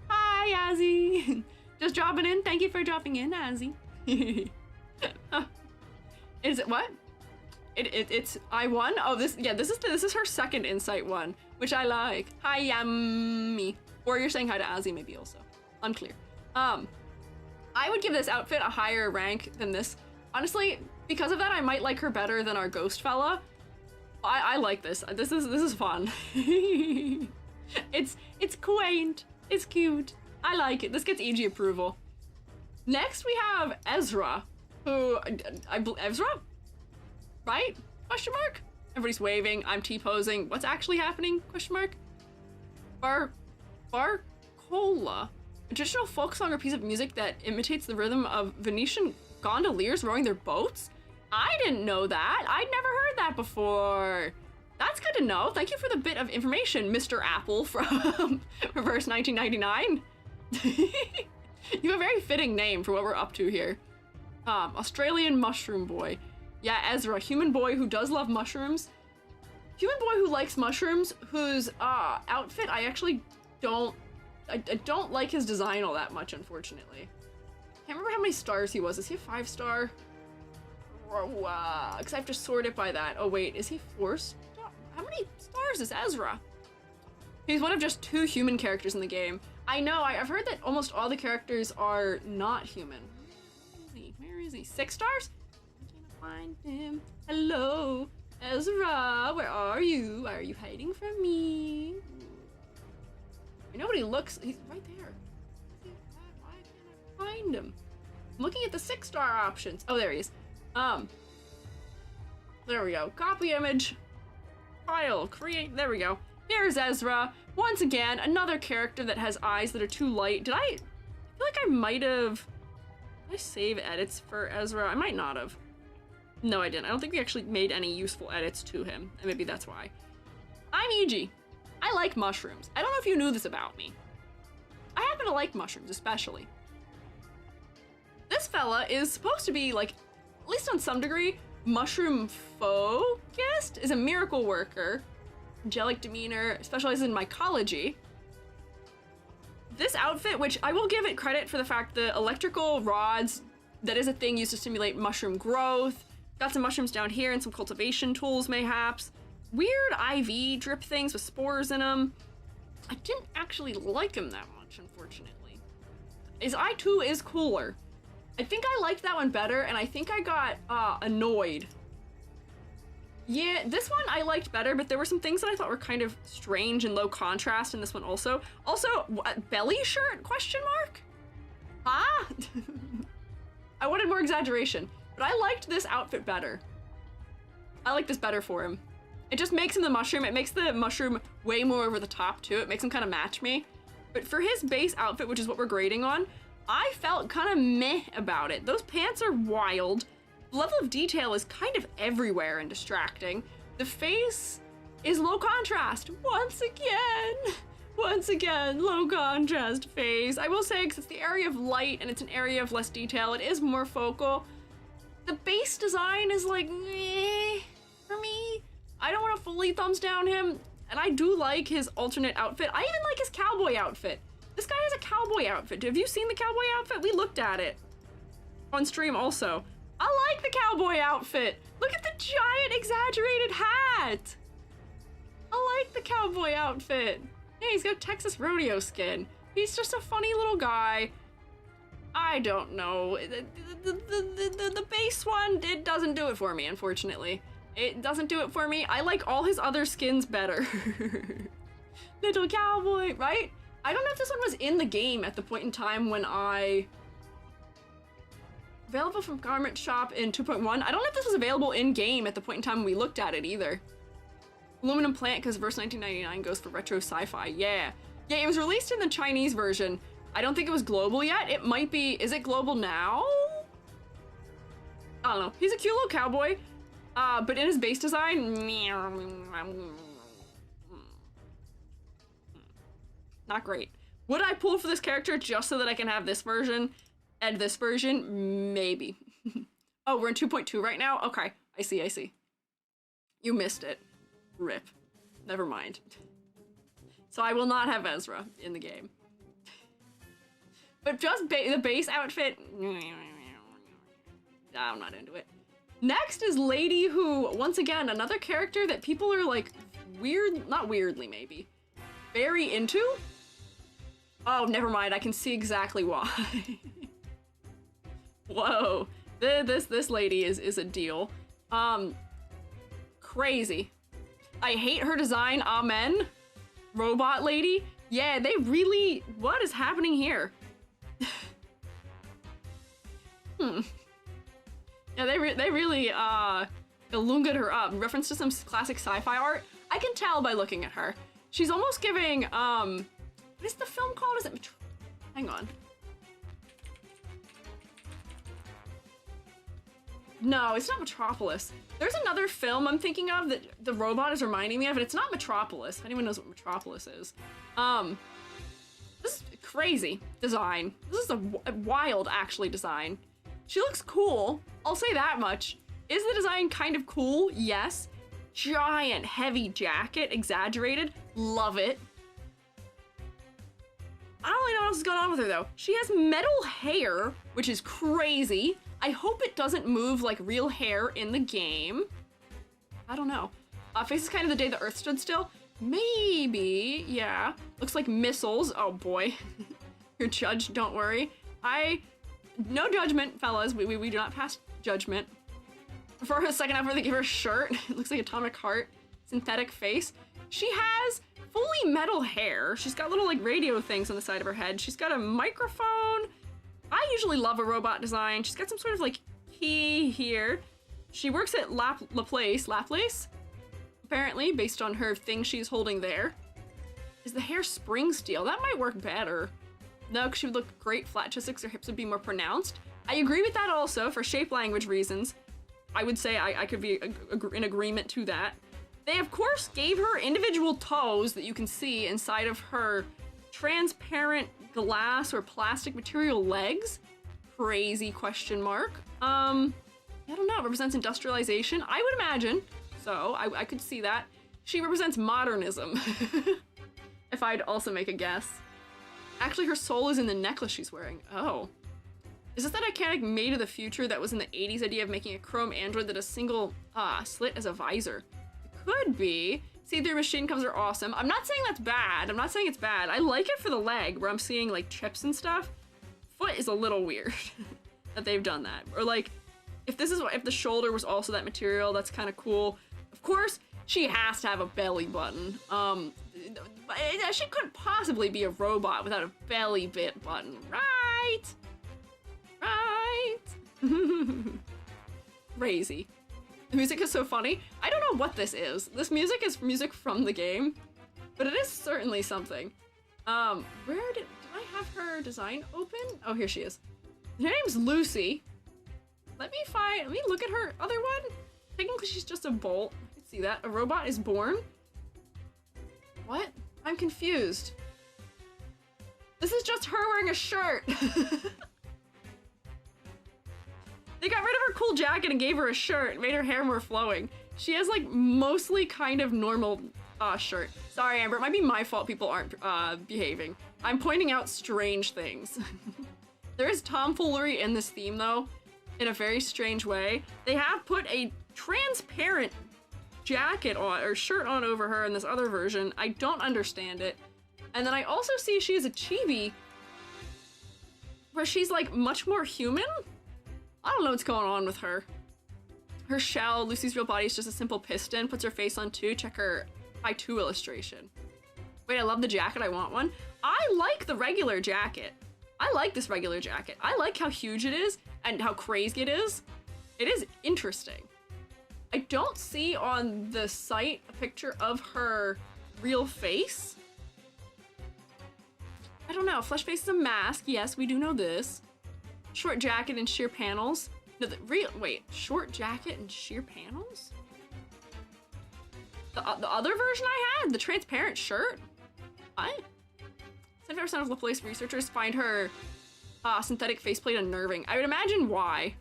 Hi, Azzy. Just dropping in. Thank you for dropping in, Azzy. Is it what? It's I won. Oh, this is her second insight one, which I like. Hi, Yummy. Or you're saying hi to Azzy maybe also. Unclear. I would give this outfit a higher rank than this. Honestly, because of that, I might like her better than our ghost fella. I like this. This is fun. It's quaint. It's cute. I like it. This gets EG approval. Next we have Ezra, who Ezra, right? Question mark. Everybody's waving. I'm T-posing. What's actually happening? Question mark. Barcola, a traditional folk song or piece of music that imitates the rhythm of Venetian gondoliers rowing their boats. I didn't know that. I'd never heard that before. That's good to know. Thank you for the bit of information, Mr. Apple from Reverse 1999. You have a very fitting name for what we're up to here. Australian mushroom boy. Yeah, Ezra, human boy who does love mushrooms. Human boy who likes mushrooms, whose outfit I actually don't... I don't like his design all that much, unfortunately. Can't remember how many stars he was. Is he a 5-star? Because I have to sort it by that. Oh wait, is he 4-star? How many stars is Ezra? He's one of just 2 human characters in the game. I know, I've heard that almost all the characters are not human. Where is he? 6 stars? I can't find him. Hello, Ezra, where are you? Why are you hiding from me? Nobody looks, he's right there. Why can't I find him? I'm looking at the 6-star options. Oh, there he is. There we go. Copy image. File. Create. There we go. Here's Ezra. Once again, another character that has eyes that are too light. I feel like I might have... Did I save edits for Ezra? I might not have. No, I didn't. I don't think we actually made any useful edits to him. And maybe that's why. I'm EG. I like mushrooms. I don't know if you knew this about me. I happen to like mushrooms, especially. This fella is supposed to be, like, at least on some degree, mushroom focused, is a miracle worker, angelic demeanor, specializes in mycology. This outfit, which I will give it credit for the fact the electrical rods, that is a thing used to stimulate mushroom growth. Got some mushrooms down here and some cultivation tools, mayhaps. Weird IV drip things with spores in them. I didn't actually like him that much, unfortunately. His eye too is cooler. I think I liked that one better, and I think I got annoyed. Yeah, this one I liked better, but there were some things that I thought were kind of strange and low contrast in this one also. Also, belly shirt, question mark? Huh? I wanted more exaggeration, but I liked this outfit better. I like this better for him. It just makes him the mushroom. It makes the mushroom way more over the top too. It makes him kind of match me. But for his base outfit, which is what we're grading on, I felt kind of meh about it. Those pants are wild. The level of detail is kind of everywhere and distracting. The face is low contrast. Once again, low contrast face. I will say, because it's the area of light and it's an area of less detail, it is more focal. The base design is like, meh, for me. I don't want to fully thumbs down him. and I do like his alternate outfit. I even like his cowboy outfit. This guy has a cowboy outfit. Have you seen the cowboy outfit? We looked at it on stream also. I like the cowboy outfit. Look at the giant exaggerated hat. I like the cowboy outfit. Hey, he's got Texas rodeo skin. He's just a funny little guy. I don't know. The base one, it doesn't do it for me, unfortunately. It doesn't do it for me. I like all his other skins better. Little cowboy, right? I don't know if this one was in the game at the point in time when I... Available from Garment Shop in 2.1. I don't know if this was available in-game at the point in time when we looked at it either. Aluminum Plant, because verse 1999 goes for retro sci-fi. Yeah. Yeah, it was released in the Chinese version. I don't think it was global yet. It might be. Is it global now? I don't know. He's a cute little cowboy. But in his base design, not great. Would I pull for this character just so that I can have this version and this version? Maybe. Oh, we're in 2.2 right now? Okay, I see. You missed it. RIP. Never mind. So I will not have Ezra in the game. But just the base outfit, I'm not into it. Next is Lady, who, once again, another character that people are like not weirdly maybe, very into. Oh, never mind, I can see exactly why. Whoa, this lady is a deal. Crazy. I hate her design, amen. Robot lady, yeah, they really, what is happening here? Yeah, they really illuminated her up. Reference to some classic sci-fi art. I can tell by looking at her. She's almost giving, what is the film called? Is it, hang on. No, it's not Metropolis. There's another film I'm thinking of that the robot is reminding me of, and it's not Metropolis. If anyone knows what Metropolis is. This is crazy design. This is a wild, actually, design. She looks cool. I'll say that much. Is the design kind of cool? Yes. Giant, heavy jacket, exaggerated. Love it. I don't really know what else is going on with her, though. She has metal hair, which is crazy. I hope it doesn't move like real hair in the game. I don't know. Faces kind of the day the Earth stood still. Maybe, yeah. Looks like missiles. Oh boy. You're judged, don't worry. No judgment, fellas. We do not pass judgment. For a second after they give her a shirt, it looks like Atomic Heart. Synthetic face. She has fully metal hair. She's got little like radio things on the side of her head. She's got a microphone. I usually love a robot design. She's got some sort of like key here. She works at Laplace, apparently, based on her thing she's holding there. Is the hair spring steel? That might work better. No, because she would look great flat chest, her hips would be more pronounced. I agree with that also, for shape language reasons. I would say I could be in agreement to that. They, of course, gave her individual toes that you can see inside of her transparent glass or plastic material legs. Crazy question mark. I don't know, it represents industrialization, I would imagine. So, I could see that. She represents modernism. If I'd also make a guess. Actually, her soul is in the necklace she's wearing. Oh. Is this that iconic Maid of the Future that was in the 80s idea of making a chrome android that a single slit as a visor? It could be. See, their machine covers are awesome. I'm not saying that's bad. I'm not saying it's bad. I like it for the leg, where I'm seeing like chips and stuff. Foot is a little weird that they've done that. Or like, if the shoulder was also that material, that's kind of cool. Of course, she has to have a belly button. She couldn't possibly be a robot without a belly button, right? Right? Crazy. The music is so funny. I don't know what this is. This music is music from the game, but it is certainly something. Where did I have her design open? Oh, here she is. Her name's Lucy. Let me look at her other one. Technically, she's just a bolt. I can see that. A robot is born. What? I'm confused. This is just her wearing a shirt. They got rid of her cool jacket and gave her a shirt, made her hair more flowing. She has like mostly kind of normal shirt. Sorry, Amber, it might be my fault people aren't behaving. I'm pointing out strange things. There is tomfoolery in this theme, though, in a very strange way. They have put a transparent jacket on, or shirt on over her in this other version. I don't understand it. And then I also see she has a chibi where she's like much more human. I don't know what's going on with her. Her shell, Lucy's real body is just a simple piston, puts her face on 2. Check her I2 illustration. Wait, I love the jacket, I want one. I like the regular jacket. I like this regular jacket. I like how huge it is and how crazy it is. It is interesting. I don't see on the site a picture of her real face. I don't know, Flesh Face is a mask. Yes, we do know this. Short jacket and sheer panels. No, wait, short jacket and sheer panels? The other version I had, the transparent shirt? What? 75% of Laplace researchers find her synthetic faceplate unnerving. I would imagine why.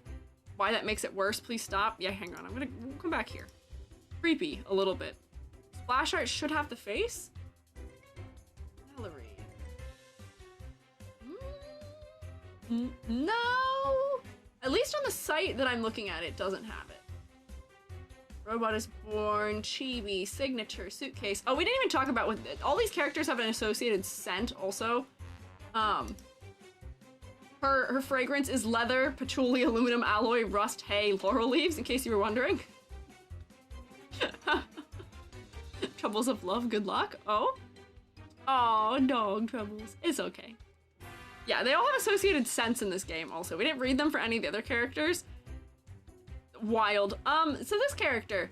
Why that makes it worse. Please stop. Yeah, hang on. We'll come back here. Creepy, a little bit. Splash art should have the face. Valerie. No! At least on the site that I'm looking at, it doesn't have it. Robot is born, chibi, signature, suitcase. Oh, we didn't even talk about what all these characters have an associated scent also. Her fragrance is leather, patchouli, aluminum alloy, rust, hay, laurel leaves, in case you were wondering. Troubles of love, good luck. Oh? Oh, dog troubles. It's okay. Yeah, they all have associated scents in this game also. We didn't read them for any of the other characters. Wild. So this character.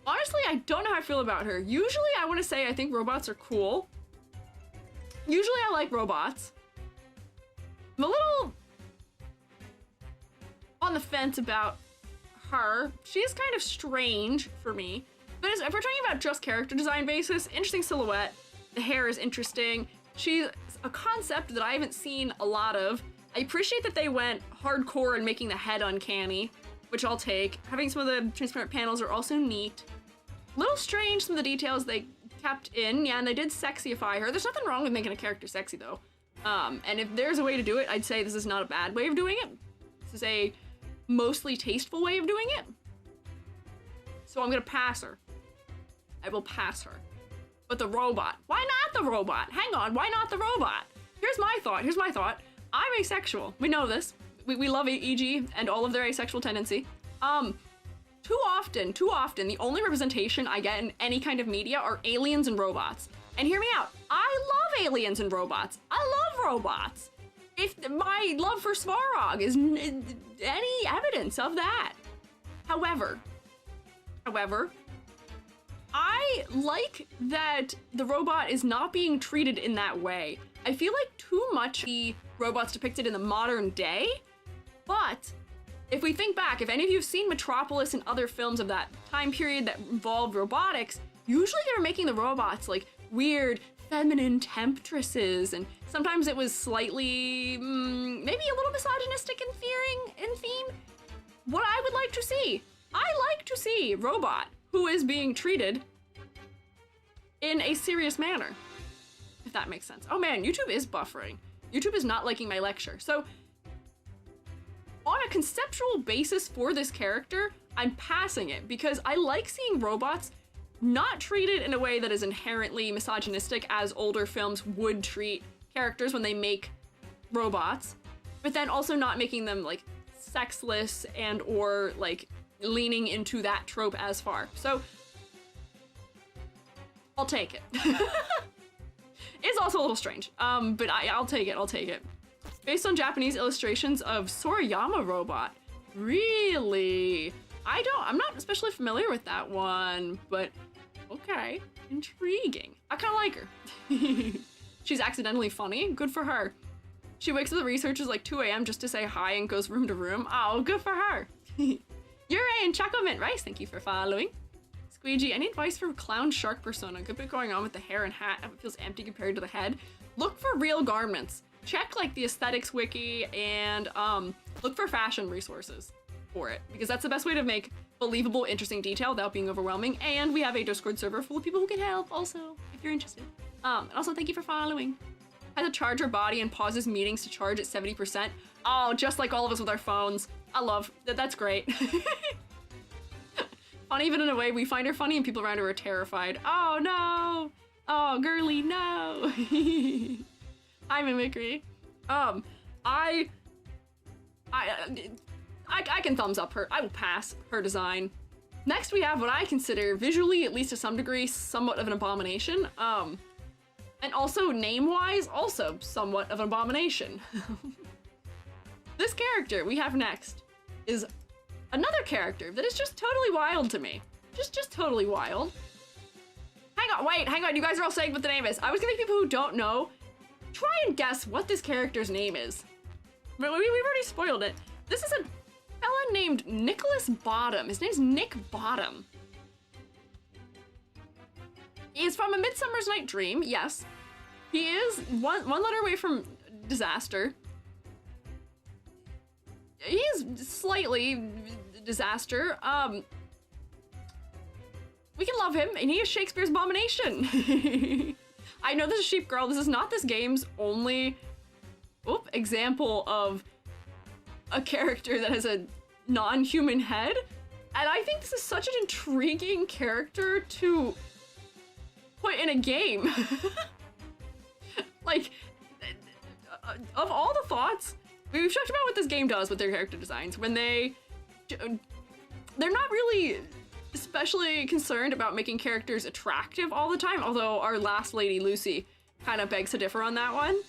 Honestly, I don't know how I feel about her. Usually I want to say I think robots are cool. Usually I like robots. I'm a little on the fence about her. She is kind of strange for me. But if we're talking about just character design basis, interesting silhouette. The hair is interesting. She's a concept that I haven't seen a lot of. I appreciate that they went hardcore in making the head uncanny, which I'll take. Having some of the transparent panels are also neat. Little strange, some of the details they kept in. Yeah, and they did sexify her. There's nothing wrong with making a character sexy, though. And if there's a way to do it, I'd say this is not a bad way of doing it. This is a mostly tasteful way of doing it. So I'm gonna pass her. I will pass her. But the robot. Why not the robot? Hang on, why not the robot? Here's my thought. I'm asexual. We know this. We love EG and all of their asexual tendency. Too often, the only representation I get in any kind of media are aliens and robots. And hear me out. I love aliens and robots. I love robots. If my love for Svarog is any evidence of that. However, I like that the robot is not being treated in that way. I feel like too much the robots depicted in the modern day, but if we think back, if any of you have seen Metropolis and other films of that time period that involved robotics, usually they were making the robots like weird feminine temptresses, and sometimes it was slightly, maybe a little misogynistic in theme. What I would like to see, I like to see robot who is being treated in a serious manner, if that makes sense. Oh man, YouTube is buffering. YouTube is not liking my lecture. So on a conceptual basis for this character, I'm passing it because I like seeing robots not treated in a way that is inherently misogynistic as older films would treat characters when they make robots, but then also not making them like sexless and or like leaning into that trope as far. So I'll take it. It's also a little strange, but I'll take it. Based on Japanese illustrations of Sorayama robot. Really? I'm not especially familiar with that one, but okay, intriguing. I kind of like her. She's accidentally funny, good for her. She wakes up the researchers like 2 a.m. just to say hi and goes room to room. Oh, good for her. You're in Choco Mint Rice, thank you for following. Squeiji, any advice for clown shark persona? Good bit going on with the hair and hat. It feels empty compared to the head. Look for real garments. Check like the aesthetics wiki and look for fashion resources for it, because that's the best way to make believable, interesting detail without being overwhelming. And we have a Discord server full of people who can help also, if you're interested. And also thank you for following. Has a charger body and pauses meetings to charge at 70%. Oh, just like all of us with our phones. I love that. That's great. Fun even in a way we find her funny and people around her are terrified. Oh no! Oh, girly, no! Hi, Mimicry. I can thumbs up her. I will pass her design. Next, we have what I consider visually, at least to some degree, somewhat of an abomination. And also name-wise, also somewhat of an abomination. This character we have next is another character that is just totally wild to me. Just totally wild. Hang on, you guys are all saying what the name is. I was gonna make people who don't know try and guess what this character's name is. But we've already spoiled it. This is a fella named Nicholas Bottom. His name's Nick Bottom. He is from A Midsummer's Night Dream, yes. He is one letter away from disaster. He is slightly disaster. We can love him, and he is Shakespeare's abomination. I know this is Sheep Girl. This is not this game's only example of a character that has a non-human head. And I think this is such an intriguing character to put in a game. Like, of all the thoughts, we've talked about what this game does with their character designs. When they're not really especially concerned about making characters attractive all the time, although our last lady, Lucy, kind of begs to differ on that one.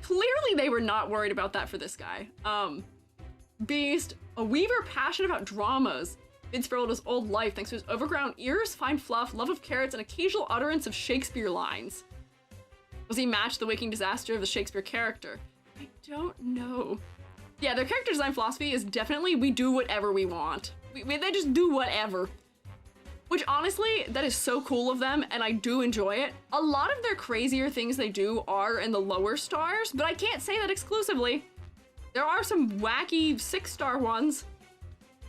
Clearly they were not worried about that for this guy. Beast, a weaver passionate about dramas, bids farewell to his old life thanks to his overgrown ears, fine fluff, love of carrots, and occasional utterance of Shakespeare lines. Was he matched the waking disaster of the Shakespeare character? I don't know. Yeah, their character design philosophy is definitely we do whatever we want. They just do whatever. Which honestly, that is so cool of them, and I do enjoy it. A lot of their crazier things they do are in the lower stars, but I can't say that exclusively. There are some wacky 6-star ones.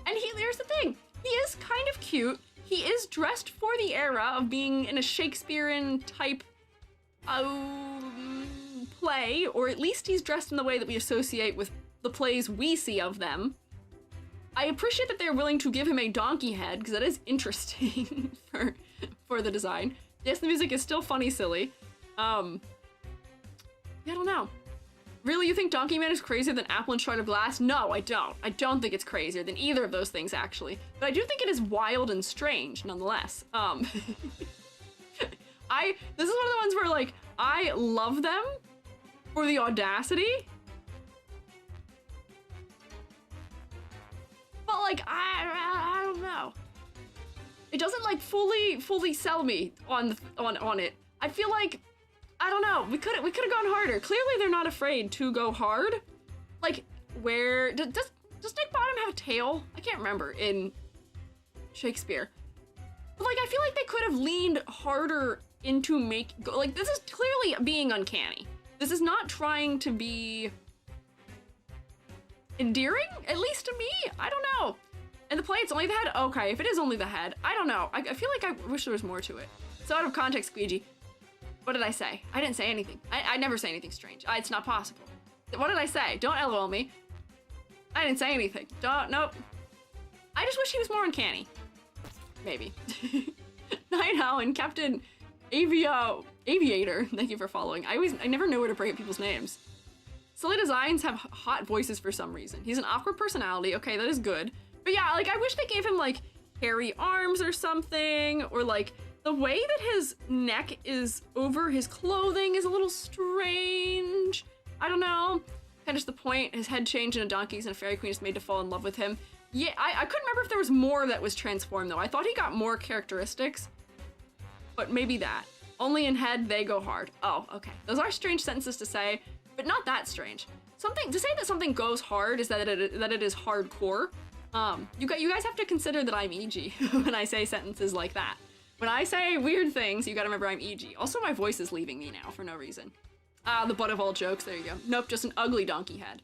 And here's the thing, he is kind of cute. He is dressed for the era of being in a Shakespearean type play, or at least he's dressed in the way that we associate with the plays we see of them. I appreciate that they're willing to give him a donkey head, because that is interesting for the design. Yes, the music is still funny silly. Yeah, I don't know. Really, you think Donkey Man is crazier than Apple and Shard of Glass? No, I don't. I don't think it's crazier than either of those things, actually. But I do think it is wild and strange, nonetheless. This is one of the ones where, like, I love them for the audacity. But, like, I don't know. It doesn't, like, fully sell me on it. I feel like, I don't know, we could have gone harder. Clearly they're not afraid to go hard. Like, where, does Nick Bottom have a tail? I can't remember in Shakespeare. But, like, I feel like they could have leaned harder into like, this is clearly being uncanny. This is not trying to be endearing, at least to me. I don't know. And the play, it's only the head? Okay, if it is only the head, I don't know. I feel like I wish there was more to it. So out of context, Squiiji, what did I say? I didn't say anything. I never say anything strange. It's not possible. What did I say? Don't LOL me. I didn't say anything. Nope. I just wish he was more uncanny. Maybe. Night Owl and Captain Aviator, thank you for following. I never know where to bring up people's names. Silly designs have hot voices for some reason. He's an awkward personality. Okay, that is good. But yeah, like, I wish they gave him, like, hairy arms or something, or, like, the way that his neck is over his clothing is a little strange. I don't know. Kind of just the point, his head changed into donkeys and a fairy queen is made to fall in love with him. Yeah, I couldn't remember if there was more that was transformed, though. I thought he got more characteristics, but maybe that. Only in head, they go hard. Oh, okay. Those are strange sentences to say, but not that strange. To say that something goes hard is that it is hardcore. You guys have to consider that I'm EG when I say sentences like that. When I say weird things, you gotta remember I'm EG. Also, my voice is leaving me now for no reason. The butt of all jokes, there you go. Nope, just an ugly donkey head.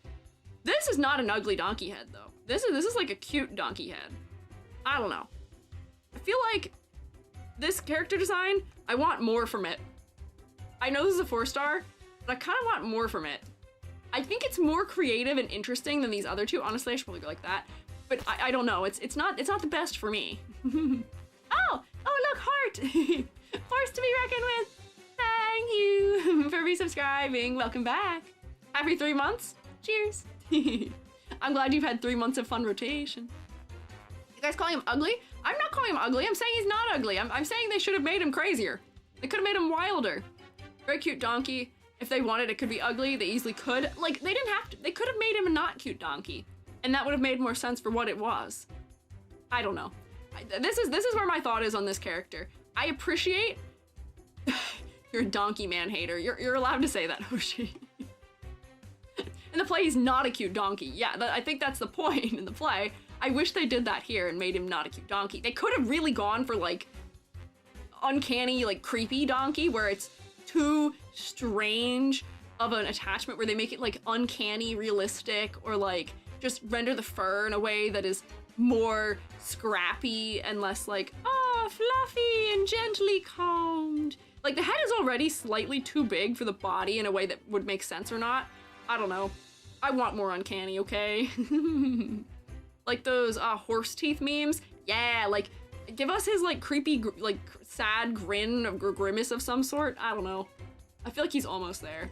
This is not an ugly donkey head, though. This is like a cute donkey head. I don't know. I feel like this character design, I want more from it. I know this is a 4-star, but I kind of want more from it. I think it's more creative and interesting than these other two. Honestly, I should probably go like that. But I don't know. It's not the best for me. Oh, look, heart. Force to be reckoned with. Thank you for resubscribing. Welcome back. Happy 3 months. Cheers. I'm glad you've had 3 months of fun rotation. You guys calling him ugly? I'm not calling him ugly. I'm saying he's not ugly. I'm saying they should have made him crazier. They could have made him wilder. Very cute donkey. If they wanted, it could be ugly. They easily could. Like, they didn't have to. They could have made him a not cute donkey. And that would have made more sense for what it was. I don't know. This is where my thought is on this character. I appreciate... You're a donkey man hater. You're allowed to say that, Hoshi. In the play, he's not a cute donkey. Yeah, I think that's the point in the play. I wish they did that here and made him not a cute donkey. They could have really gone for, like, uncanny, like, creepy donkey, where it's too strange of an attachment, where they make it, like, uncanny realistic, or, like, just render the fur in a way that is more scrappy and less like, oh, fluffy and gently combed. Like, the head is already slightly too big for the body in a way that would make sense or not. I don't know. I want more uncanny, okay? Like those horse teeth memes. Yeah, like, give us his, like, creepy, like, sad grin or grimace of some sort. I don't know. I feel like he's almost there.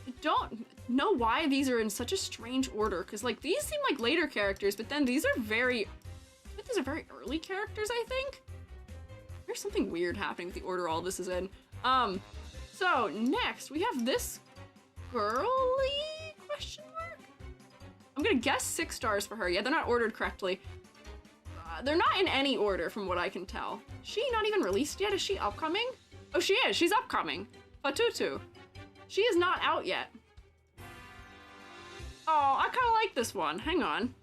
I don't know why these are in such a strange order, because, like, these seem like later characters, but then these are very... I think these are very early characters, I think? There's something weird happening with the order all this is in. So, next, we have this girly question mark? I'm gonna guess 6 stars for her. Yeah, they're not ordered correctly. They're not in any order from what I can tell. Is she not even released yet? Is she upcoming? Oh, she is. She's upcoming. Patutu. She is not out yet. Oh, I kind of like this one. Hang on.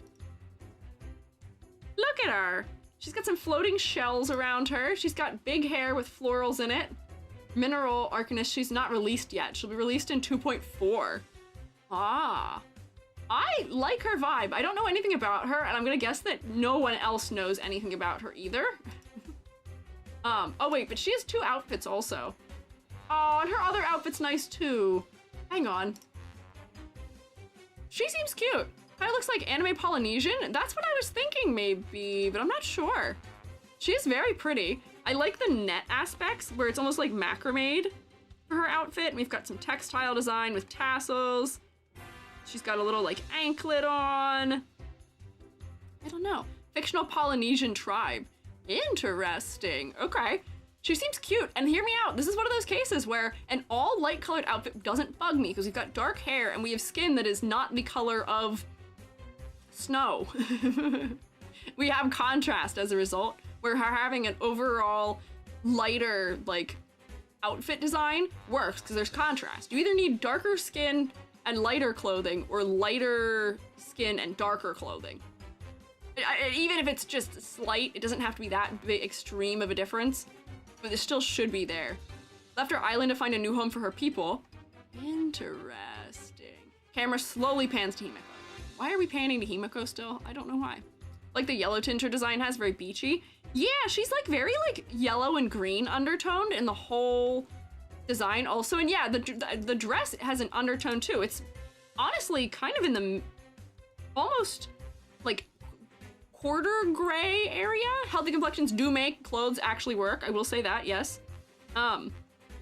Look at her. She's got some floating shells around her. She's got big hair with florals in it. Mineral Arcanist. She's not released yet. She'll be released in 2.4. Ah. I like her vibe. I don't know anything about her, and I'm gonna guess that no one else knows anything about her either. Oh wait, but she has 2 outfits also. Oh, and her other outfit's nice too. Hang on. She seems cute. Kinda looks like anime Polynesian. That's what I was thinking maybe, but I'm not sure. She is very pretty. I like the net aspects where it's almost like macrame for her outfit. We've got some textile design with tassels. She's got a little, like, anklet on. I don't know. Fictional Polynesian tribe. Interesting. Okay. She seems cute, and hear me out. This is one of those cases where an all light colored outfit doesn't bug me because we've got dark hair and we have skin that is not the color of snow. We have contrast as a result, where her having an overall lighter, like, outfit design works because there's contrast. You either need darker skin and lighter clothing, or lighter skin and darker clothing. Even if it's just slight, it doesn't have to be that big, extreme of a difference, but it still should be there. Left her island to find a new home for her people. Interesting. Camera slowly pans to Himiko. Why are we panning to Himiko still? I don't know why. Like the yellow tint her design has, very beachy. Yeah, she's like very like yellow and green undertoned in the whole design also, and yeah, the dress has an undertone too. It's honestly kind of in the almost like quarter gray area. Healthy complexions do make clothes actually work. I will say that, yes. I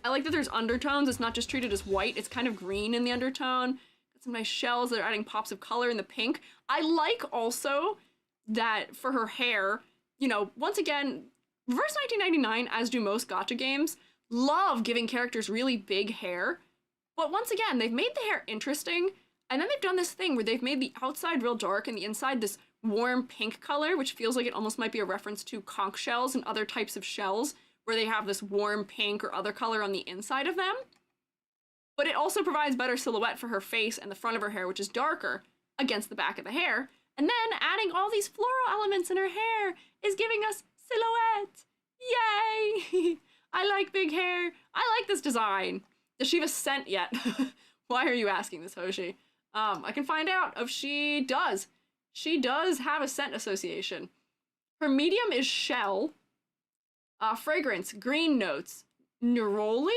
like that there's undertones. It's not just treated as white. It's kind of green in the undertone. Got some nice shells that are adding pops of color in the pink. I like also that for her hair, you know, once again, Reverse 1999, as do most gacha games, love giving characters really big hair, but once again, they've made the hair interesting, and then they've done this thing where they've made the outside real dark and the inside this warm pink color, which feels like it almost might be a reference to conch shells and other types of shells, where they have this warm pink or other color on the inside of them. But it also provides better silhouette for her face and the front of her hair, which is darker, against the back of the hair. And then adding all these floral elements in her hair is giving us silhouette. Yay! I like big hair. I like this design. Does she have a scent yet? Why are you asking this, Hoshi? I can find out if she does. She does have a scent association. Her medium is shell. Fragrance, green notes, neroli,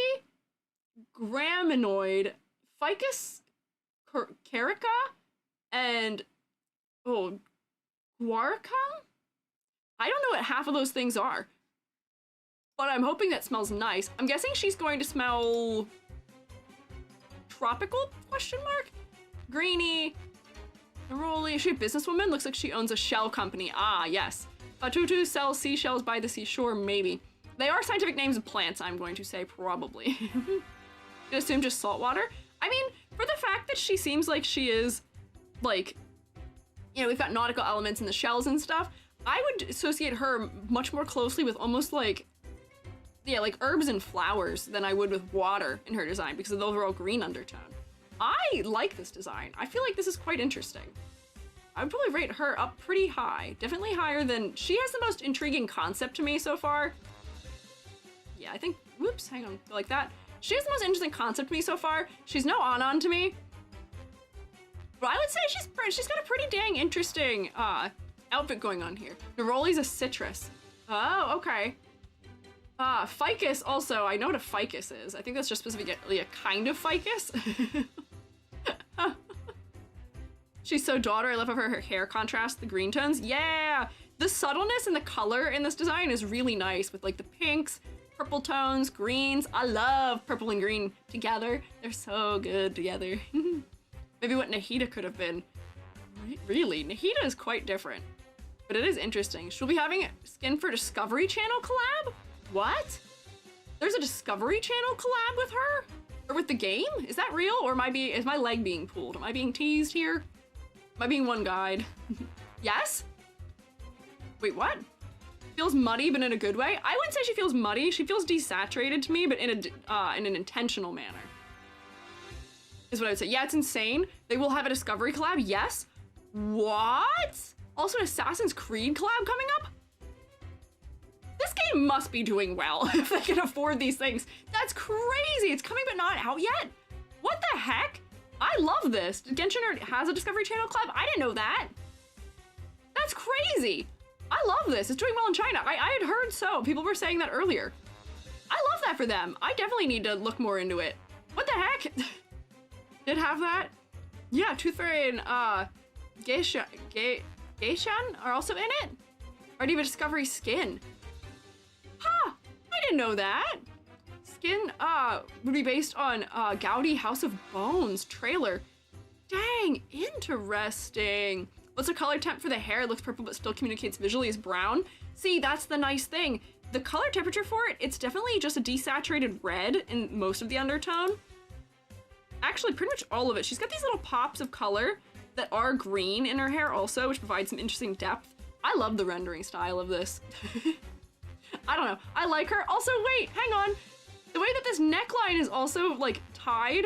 graminoid, ficus carica, and guarca? I don't know what half of those things are, but I'm hoping that smells nice. I'm guessing she's going to smell tropical, question mark? Greeny, neroli. Is she a businesswoman? Looks like she owns a shell company. Ah, yes. Fatutu sells seashells by the seashore, maybe. They are scientific names of plants, I'm going to say, probably. I assume just salt water. I mean, for the fact that she seems like she is, like, you know, we've got nautical elements in the shells and stuff, I would associate her much more closely with almost like, yeah, like herbs and flowers than I would with water in her design because of the overall green undertone. I like this design. I feel like this is quite interesting. I would probably rate her up pretty high. Definitely higher than... She has the most intriguing concept to me so far. Yeah, I think... Whoops, hang on. Like that. She has the most interesting concept to me so far. She's no on to me. But I would say she's got a pretty dang interesting outfit going on here. Neroli's a citrus. Oh, okay. Ficus also. I know what a ficus is. I think that's just specifically a kind of ficus. She's so daughter. I love how her hair contrasts the green tones. Yeah! The subtleness and the color in this design is really nice with like the pinks, purple tones, greens. I love purple and green together. They're so good together. Maybe what Nahida could have been. Really, Nahida is quite different. But it is interesting. She'll be having a Skin for Discovery Channel collab? What? There's a Discovery Channel collab with her? Or with the game? Is that real? Or is my leg being pulled? Am I being teased here? Am I being one guide? Yes? Wait, what? Feels muddy, but in a good way? I wouldn't say she feels muddy. She feels desaturated to me, but in an intentional manner. Is what I would say. Yeah, it's insane. They will have a Discovery collab, yes. What? Also an Assassin's Creed collab coming up? This game must be doing well if they can afford these things. That's crazy. It's coming but not out yet? What the heck? I love this. Genshin has a Discovery Channel collab? I didn't know that. That's crazy. I love this. It's doing well in China. I had heard so. People were saying that earlier. I love that for them. I definitely need to look more into it. What the heck? Did have that? Yeah, Tooth Fairy and Geishan are also in it? Already have a Discovery skin. Huh, I didn't know that. Skin would be based on Gaudi House of Bones trailer. Dang, interesting. What's the color temp for the hair? It looks purple but still communicates visually as brown. See, that's the nice thing. The color temperature for it, it's definitely just a desaturated red in most of the undertone. Actually, pretty much all of it. She's got these little pops of color that are green in her hair also, which provides some interesting depth. I love the rendering style of this. I don't know. I like her. Also, wait, hang on. The way that this neckline is also like tied,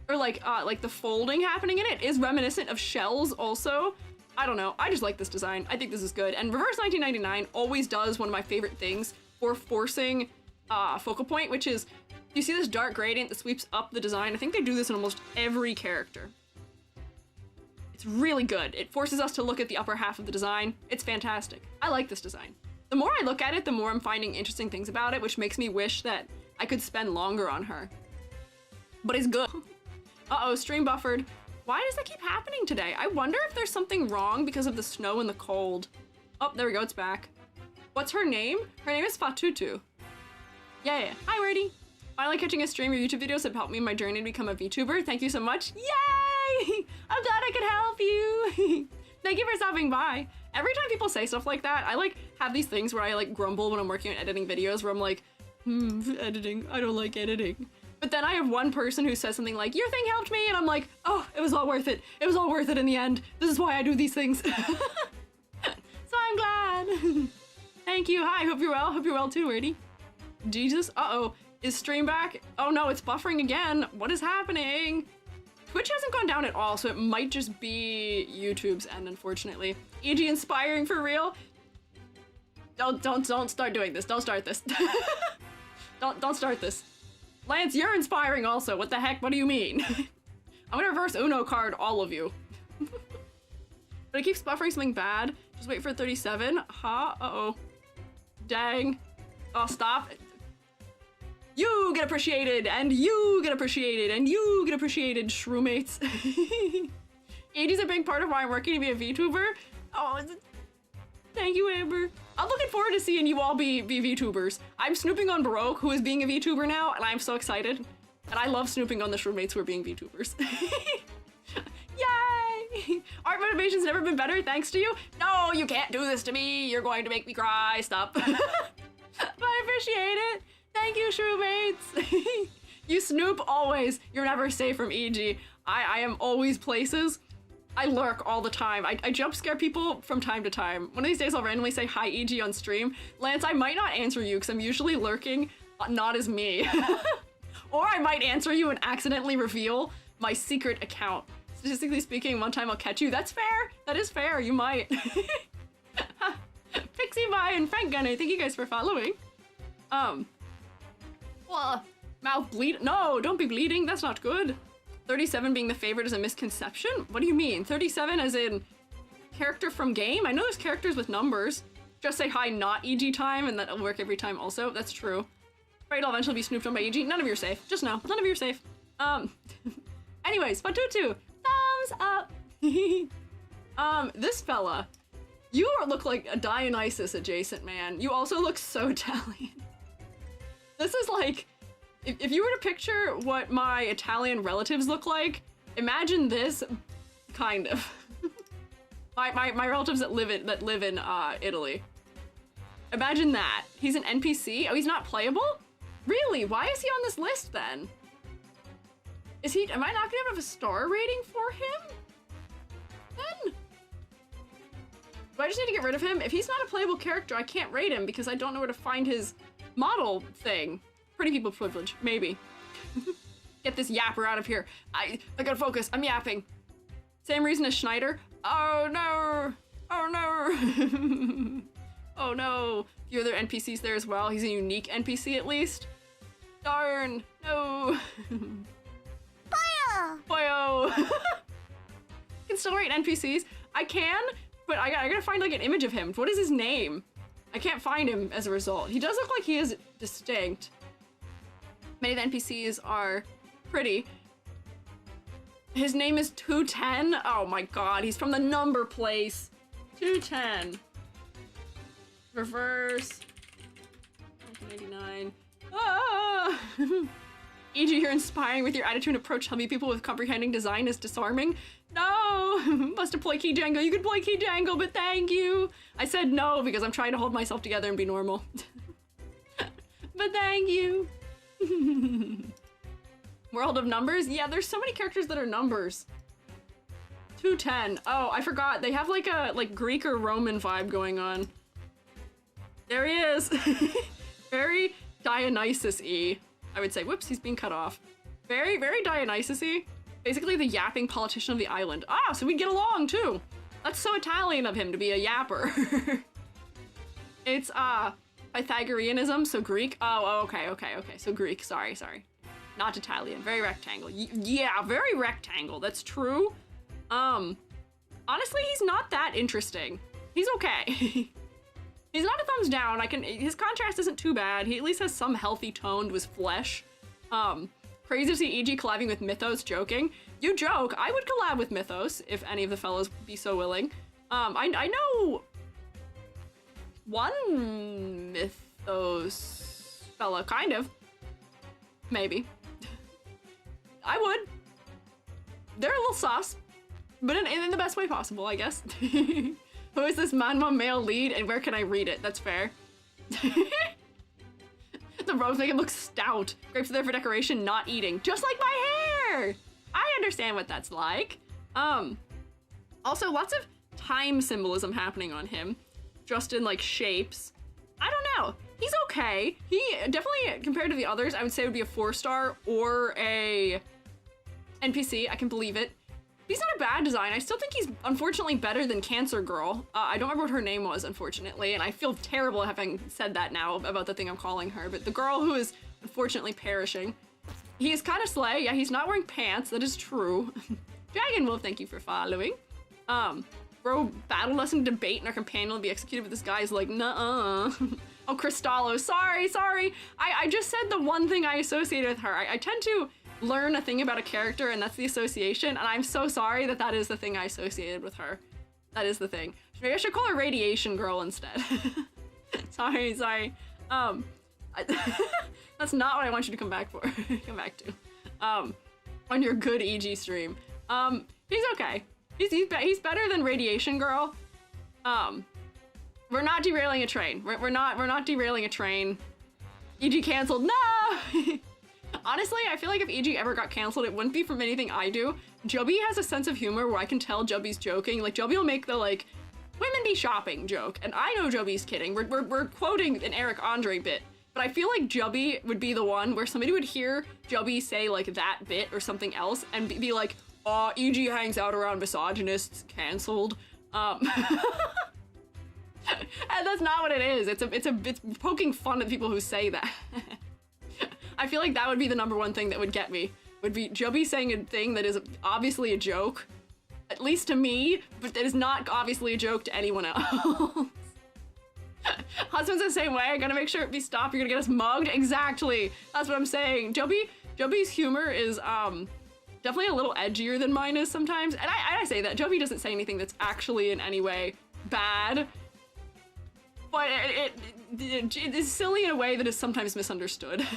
or like the folding happening in it is reminiscent of shells also. I don't know. I just like this design. I think this is good. And Reverse 1999 always does one of my favorite things for forcing focal point, which is, you see this dark gradient that sweeps up the design? I think they do this in almost every character. It's really good. It forces us to look at the upper half of the design. It's fantastic. I like this design. The more I look at it, the more I'm finding interesting things about it, which makes me wish that I could spend longer on her. But it's good. Uh-oh, stream buffered. Why does that keep happening today? I wonder if there's something wrong because of the snow and the cold. Oh, there we go, it's back. What's her name? Her name is Fatutu. Yeah. Hi, Wordy. Finally catching a stream. Your YouTube videos have helped me in my journey to become a VTuber. Thank you so much. Yay! I'm glad I could help you. Thank you for stopping by. Every time people say stuff like that, I like have these things where I like grumble when I'm working on editing videos where I'm like, editing, I don't like editing. But then I have one person who says something like, your thing helped me, and I'm like, oh, it was all worth it. It was all worth it in the end. This is why I do these things. So I'm glad. Thank you. Hi, hope you're well. Hope you're well too, Wordy. Jesus, uh-oh. Is stream back? Oh no, it's buffering again. What is happening? Twitch hasn't gone down at all, so it might just be YouTube's end, unfortunately. EG inspiring for real? Don't start doing this. Don't start this. Don't start this. Lance, you're inspiring also. What the heck? What do you mean? I'm gonna reverse Uno card all of you. But it keeps buffering something bad. Just wait for 37. Huh? Uh-oh. Dang. Oh, stop. You get appreciated, and you get appreciated, and you get appreciated, shroommates. Eighty's a big part of why I'm working to be a VTuber. Oh, thank you, Amber. I'm looking forward to seeing you all be VTubers. I'm snooping on Baroque, who is being a VTuber now, and I'm so excited. And I love snooping on the shroommates who are being VTubers. Yay! Art motivation's never been better, thanks to you. No, you can't do this to me. You're going to make me cry. Stop. But I appreciate it. Thank you, shroommates. You snoop always. You're never safe from EG. I am always places. I lurk all the time. I jump scare people from time to time. One of these days I'll randomly say hi EG on stream. Lance, I might not answer you because I'm usually lurking, not as me. Or I might answer you and accidentally reveal my secret account. Statistically speaking, one time I'll catch you. That's fair. That is fair. You might. Pixie Bye and Frank Gunner, thank you guys for following. Well, mouth bleed. No, don't be bleeding. That's not good. 37 being the favorite is a misconception? What do you mean? 37 as in character from game? I know there's characters with numbers. Just say hi, not EG time, and that'll work every time also. That's true. Afraid I'll eventually be snooped on by EG. None of you are safe. Just know. None of you are safe. Anyways, Patutu, thumbs up. This fella, you look like a Dionysus adjacent man. You also look so Italian. This is like, if you were to picture what my Italian relatives look like, imagine this, kind of. my relatives that live in Italy. Imagine that. He's an NPC. Oh, he's not playable? Really? Why is he on this list then? Am I not gonna have a star rating for him? Then? Do I just need to get rid of him? If he's not a playable character, I can't rate him because I don't know where to find his model thing. Pretty people privilege, maybe. Get this yapper out of here. I gotta focus, I'm yapping. Same reason as Schneider. Oh no, oh no. Oh no. A few other NPCs there as well. He's a unique NPC at least. Darn, no. Boyo! Boyo. Can still rate NPCs. I can, but I gotta find like an image of him. What is his name? I can't find him as a result. He does look like he is distinct. Many of the NPCs are pretty. His name is 210. Oh my god, he's from the number place. 210. Reverse. 1989. Ah! EG, you're inspiring with your attitude and approach. Helping people with comprehending design is disarming. No! Must deploy Key Django. You could play Key Django, but thank you. I said no because I'm trying to hold myself together and be normal. But thank you. World of numbers? Yeah, there's so many characters that are numbers. 210. Oh, I forgot. They have like a Greek or Roman vibe going on. There he is. Very Dionysus-y, I would say. Whoops, he's being cut off. Very, very Dionysus-y. Basically the yapping politician of the island. Ah, so we get along too. That's so Italian of him to be a yapper. It's Pythagoreanism, so Greek. Oh, okay. So Greek, sorry. Not Italian, very rectangle. Yeah, very rectangle, that's true. Honestly, he's not that interesting. He's okay. He's not a thumbs down. His contrast isn't too bad. He at least has some healthy tone to his flesh. Crazy to see EG collabing with Mythos, joking. You joke, I would collab with Mythos if any of the fellows be so willing. I know one Mythos fella, kind of. Maybe. I would. They're a little sus, but in the best way possible, I guess. Who is this Manma male lead and where can I read it? That's fair. The robes make him look stout. Grapes are there for decoration, not eating. Just like my hair! I understand what that's like. Also, lots of time symbolism happening on him. Just in, like, shapes. I don't know. He's okay. He definitely, compared to the others, I would say would be a 4-star or a NPC. I can believe it. He's not a bad design. I still think he's unfortunately better than Cancer Girl. I don't remember what her name was, unfortunately, and I feel terrible having said that now about the thing I'm calling her, but the girl who is unfortunately perishing. He is kind of slay. Yeah, he's not wearing pants. That is true. Dragon Wolf, thank you for following. bro, battle us in debate and our companion will be executed, but this guy's like, nuh-uh. Oh, Cristallo, sorry. I just said the one thing I associated with her. I tend to learn a thing about a character, and that's the association, and I'm so sorry that that is the thing I associated with her. That is the thing. Maybe I should call her Radiation Girl instead. sorry. That's not what I want you to come back for. come back to. On your good EG stream. He's okay. He's better than Radiation Girl. We're not derailing a train. We're not derailing a train. EG canceled. No! Honestly, I feel like if EG ever got canceled, it wouldn't be from anything I do. Joby has a sense of humor where I can tell Joby's joking. Like, Joby will make the, like, women be shopping joke, and I know Joby's kidding. We're quoting an Eric Andre bit, but I feel like Joby would be the one where somebody would hear Joby say, like, that bit or something else and be like, EG hangs out around misogynists, canceled. And that's not what it is. It's poking fun at people who say that. I feel like that would be the #1 thing that would get me. Would be Joby saying a thing that is obviously a joke, at least to me, but that is not obviously a joke to anyone else. Husband's the same way. I gotta make sure it be stopped. You're gonna get us mugged. Exactly. That's what I'm saying. Joby's humor is definitely a little edgier than mine is sometimes. And I say that Joby doesn't say anything that's actually in any way bad. But it is silly in a way that is sometimes misunderstood.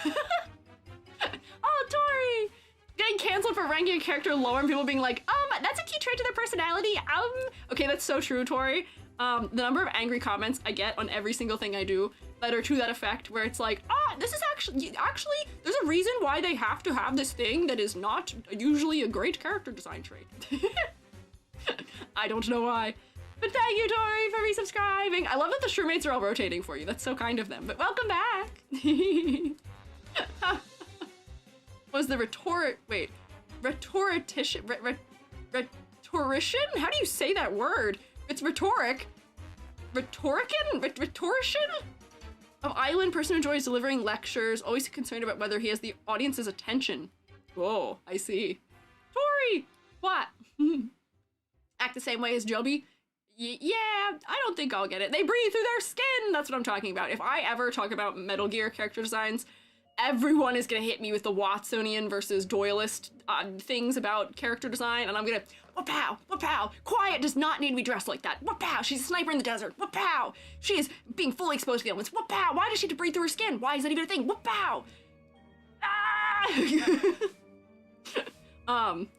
Oh, Tori! Getting canceled for ranking a character lower and people being like, that's a key trait to their personality, Okay, that's so true, Tori. The number of angry comments I get on every single thing I do that are to that effect, where it's like, this is actually, there's a reason why they have to have this thing that is not usually a great character design trait. I don't know why. But thank you, Tori, for resubscribing. I love that the shroommates are all rotating for you. That's so kind of them. But welcome back. Was the rhetorician? Rhetorician? How do you say that word? It's rhetoric. Rhetorician? Of island person who enjoys delivering lectures, always concerned about whether he has the audience's attention. Whoa, I see. Tori! What? Act the same way as Joby? Yeah, I don't think I'll get it. They breathe through their skin! That's what I'm talking about. If I ever talk about Metal Gear character designs, everyone is gonna hit me with the Watsonian versus Doyleist things about character design, and I'm gonna, wha-pow, wha-pow, Quiet does not need to be dressed like that, wha-pow, she's a sniper in the desert, wha-pow, she is being fully exposed to the elements, wha-pow, why does she have to breathe through her skin, why is that even a thing, wha-pow,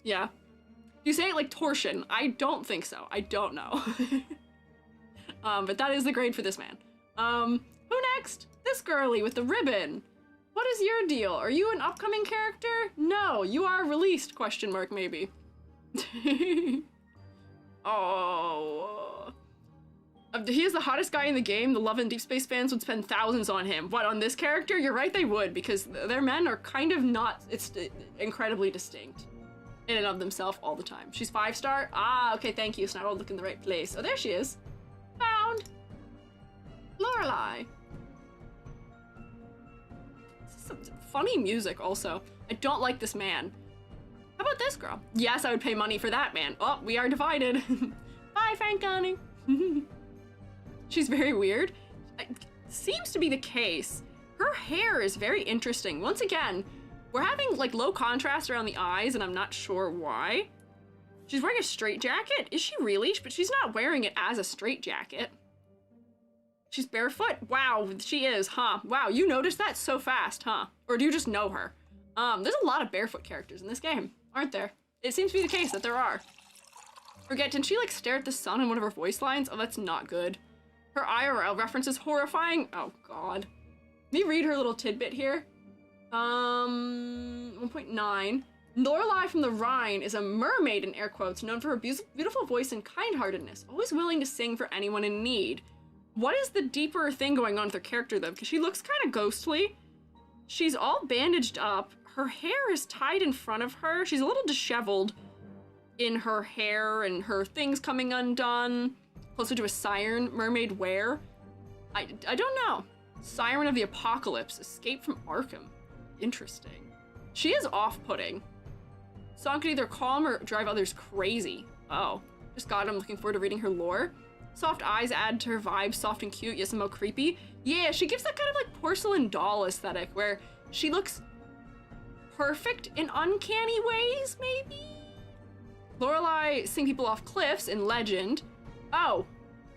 yeah. You say it like torsion. I don't think so. I don't know. But that is the grade for this man. Who next? This girly with the ribbon. What is your deal? Are you an upcoming character? No, you are released, question mark, maybe. Oh. He is the hottest guy in the game. The Love and Deep Space fans would spend thousands on him. What, on this character? You're right, they would, because their men are kind of not, it's incredibly distinct in and of themselves all the time. She's 5-star? Okay, thank you. So now I'll look in the right place. Oh, there she is. Found. Lorelei. Some funny music also. I don't like this man. How about this girl? Yes, I would pay money for that man. Oh, we are divided. Bye, Franconi. She's very weird. Seems to be the case. Her hair is very interesting. Once again, we're having like low contrast around the eyes and I'm not sure why. She's wearing a straitjacket. Is she really? But she's not wearing it as a straitjacket. She's barefoot? Wow, she is, huh? Wow, you noticed that so fast, huh? Or do you just know her? There's a lot of barefoot characters in this game, aren't there? It seems to be the case that there are. Forget, didn't she like stare at the sun in one of her voice lines? Oh, that's not good. Her IRL reference is horrifying. Oh, God. Let me read her little tidbit here. 1.9. Lorelei from the Rhine is a mermaid, in air quotes, known for her beautiful voice and kind-heartedness, always willing to sing for anyone in need. What is the deeper thing going on with her character, though? Because she looks kind of ghostly. She's all bandaged up. Her hair is tied in front of her. She's a little disheveled in her hair and her things coming undone. Closer to a siren mermaid wear. I don't know. Siren of the Apocalypse. Escape from Arkham. Interesting. She is off-putting. Song could either calm or drive others crazy. Oh. Just got it, I'm looking forward to reading her lore. Soft eyes add to her vibe, soft and cute, yet somehow creepy. Yeah, she gives that kind of like porcelain doll aesthetic where she looks perfect in uncanny ways, maybe? Lorelai seeing people off cliffs in Legend. Oh,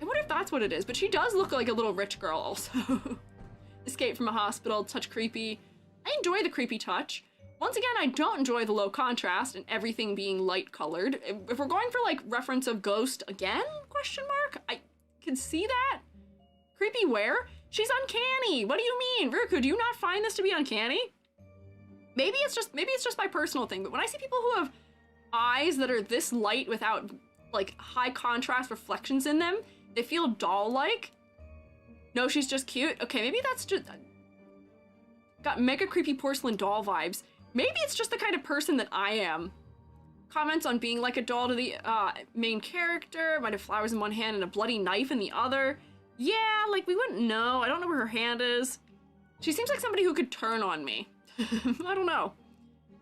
I wonder if that's what it is, but she does look like a little rich girl also. Escape from a hospital, touch creepy. I enjoy the creepy touch. Once again, I don't enjoy the low contrast and everything being light colored. If we're going for like reference of Ghost again, question mark, I can see that. Creepy where? She's uncanny. What do you mean? Ruku, do you not find this to be uncanny? Maybe it's just my personal thing, but when I see people who have eyes that are this light without like high contrast reflections in them, they feel doll-like. No, she's just cute. Okay, maybe that's just got mega creepy porcelain doll vibes. Maybe it's just the kind of person that I am. Comments on being like a doll to the main character, might have flowers in one hand and a bloody knife in the other. Yeah, like we wouldn't know. I don't know where her hand is. She seems like somebody who could turn on me. I don't know.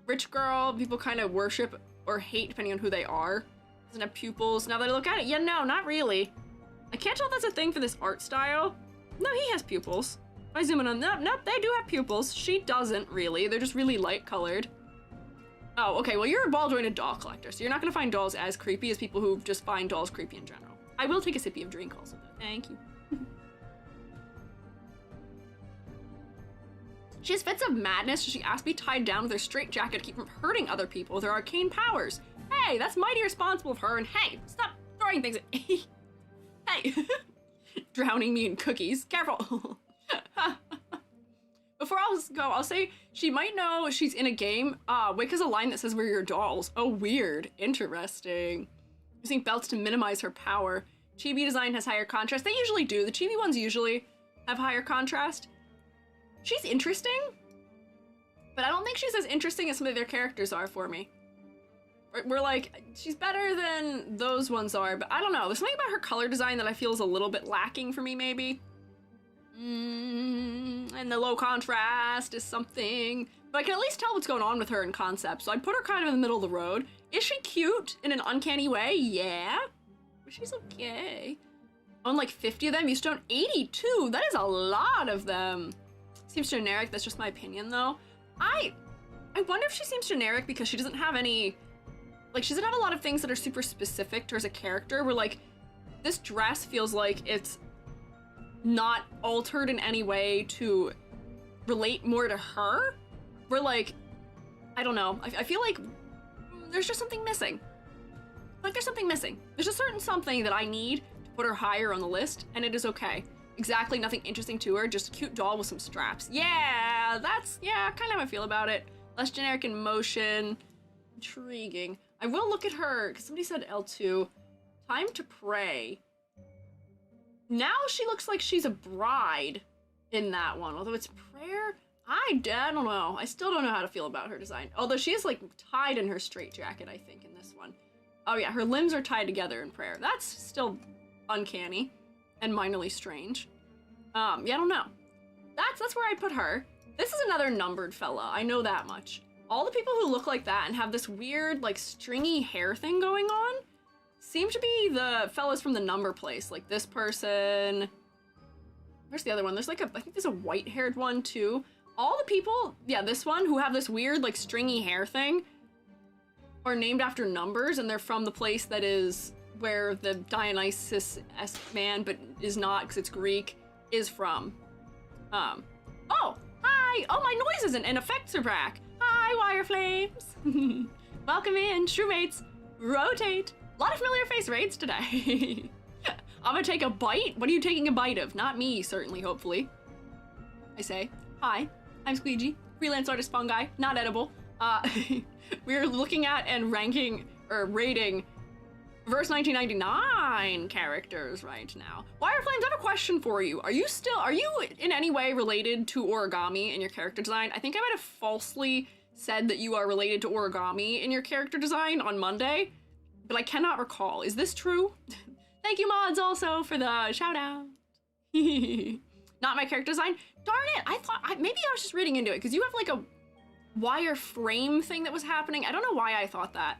Rich girl, people kind of worship or hate depending on who they are. Doesn't have pupils. Now that I look at it, yeah, no, not really. I can't tell if that's a thing for this art style. No, he has pupils. If I zoom in on that, nope, they do have pupils. She doesn't really. They're just really light colored. Oh, okay, well, you're a ball-jointed doll collector, so you're not gonna find dolls as creepy as people who just find dolls creepy in general. I will take a sippy of drink also, though. Thank you. She has fits of madness, so she asks to be tied down with her straitjacket to keep from hurting other people with her arcane powers. Hey, that's mighty responsible of her, and hey, stop throwing things at me. Hey, drowning me in cookies. Careful. Before I'll go, I'll say she might know she's in a game. Wick has a line that says we're your dolls. Oh, weird. Interesting. Using belts to minimize her power. Chibi design has higher contrast. They usually do. The chibi ones usually have higher contrast. She's interesting, but I don't think she's as interesting as some of their characters are for me. We're like, she's better than those ones are, but I don't know. There's something about her color design that I feel is a little bit lacking for me, maybe. And the low contrast is something, but I can at least tell what's going on with her in concept, so I'd put her kind of in the middle of the road. Is she cute in an uncanny way? Yeah, but she's okay. On like 50 of them, you used to own 82. That is a lot of them. Seems generic, that's just my opinion though. I wonder if she seems generic because she doesn't have any, like she doesn't have a lot of things that are super specific to her as a character, where like, this dress feels like it's not altered in any way to relate more to her. Where like, I don't know, I feel like there's just something missing. Like there's something missing. There's a certain something that I need to put her higher on the list, and it is okay. Exactly, nothing interesting to her, just a cute doll with some straps. Yeah, that's, yeah, kind of how I feel about it. Less generic in motion. Intriguing. I will look at her, because somebody said L2. Time to Pray. Now she looks like she's a bride in that one, although it's prayer. I don't know. I still don't know how to feel about her design. Although she is like tied in her straitjacket, I think, in this one. Oh yeah, her limbs are tied together in prayer. That's still uncanny and minorly strange. Yeah, I don't know. That's where I put her. This is another numbered fella, I know that much. All the people who look like that and have this weird, like, stringy hair thing going on seem to be the fellas from the number place. Like this person. Where's the other one? There's like I think there's a white-haired one too. All the people, yeah, this one, who have this weird, like, stringy hair thing are named after numbers, and they're from the place that is where the Dionysus-esque man, but is not because it's Greek, is from. Oh, hi! Oh, my noises and effects are back. Hi, wire flames. Welcome in, shroommates. Rotate. A lot of familiar face raids today. I'm gonna take a bite. What are you taking a bite of? Not me, certainly, hopefully. I say, hi, I'm Squiiji, freelance artist fungi, not edible. We're looking at and ranking, or rating, Verse 1999 characters right now. Wireflames, I have a question for you. Are you in any way related to origami in your character design? I think I might have falsely said that you are related to origami in your character design on Monday, but I cannot recall. Is this true? Thank you, mods, also for the shout out. Not my character design. Darn it, I thought, maybe I was just reading into it, because you have like a wireframe thing that was happening. I don't know why I thought that.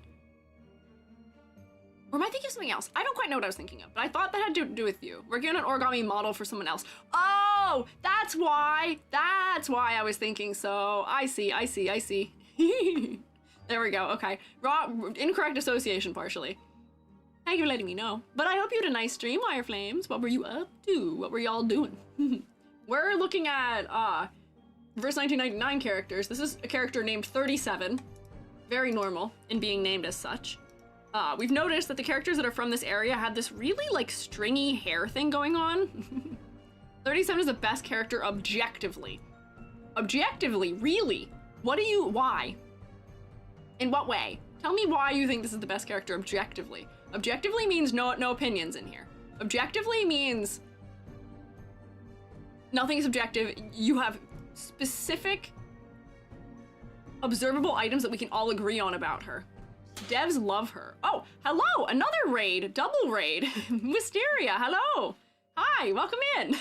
Or am I thinking of something else? I don't quite know what I was thinking of, but I thought that had to do with you. Working on an origami model for someone else. Oh, that's why. That's why I was thinking so. I see. There we go. Okay. Incorrect association partially. Thank you for letting me know. But I hope you had a nice stream, Wireflames. What were you up to? What were y'all doing? We're looking at verse 1999 characters. This is a character named 37. Very normal in being named as such. We've noticed that the characters that are from this area had this really like stringy hair thing going on. 37 is the best character objectively. Objectively, really? Why? In what way? Tell me why you think this is the best character objectively. Objectively means no opinions in here. Objectively means nothing is objective. You have specific observable items that we can all agree on about her. Devs love her. Oh, hello, another raid, double raid. Wisteria, hello. Hi, welcome in.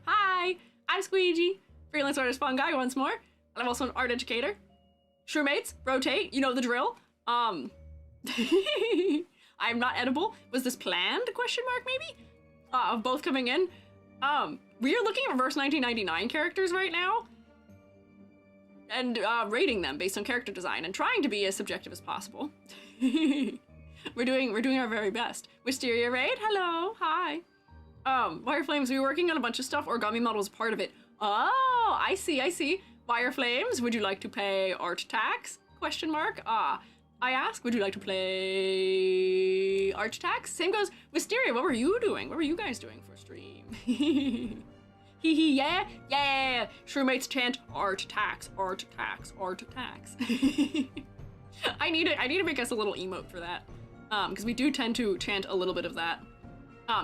Hi, I'm Squiiji, freelance artist fun guy once more. And I'm also an art educator. Shrewmates, rotate, you know the drill. I'm not edible. Was this planned? Question mark maybe? Of both coming in. We are looking at reverse 1999 characters right now. And rating them based on character design and trying to be as subjective as possible. We're doing our very best. Wisteria raid, hello, hi. Wireflames, we were working on a bunch of stuff. Origami model was part of it. Oh, I see. Wireflames, would you like to pay art tax? Question mark. I ask, would you like to play art tax? Same goes, Wisteria, what were you doing? What were you guys doing for stream? Yeah. Shrewmates chant art tax. I need to make us a little emote for that. Because we do tend to chant a little bit of that.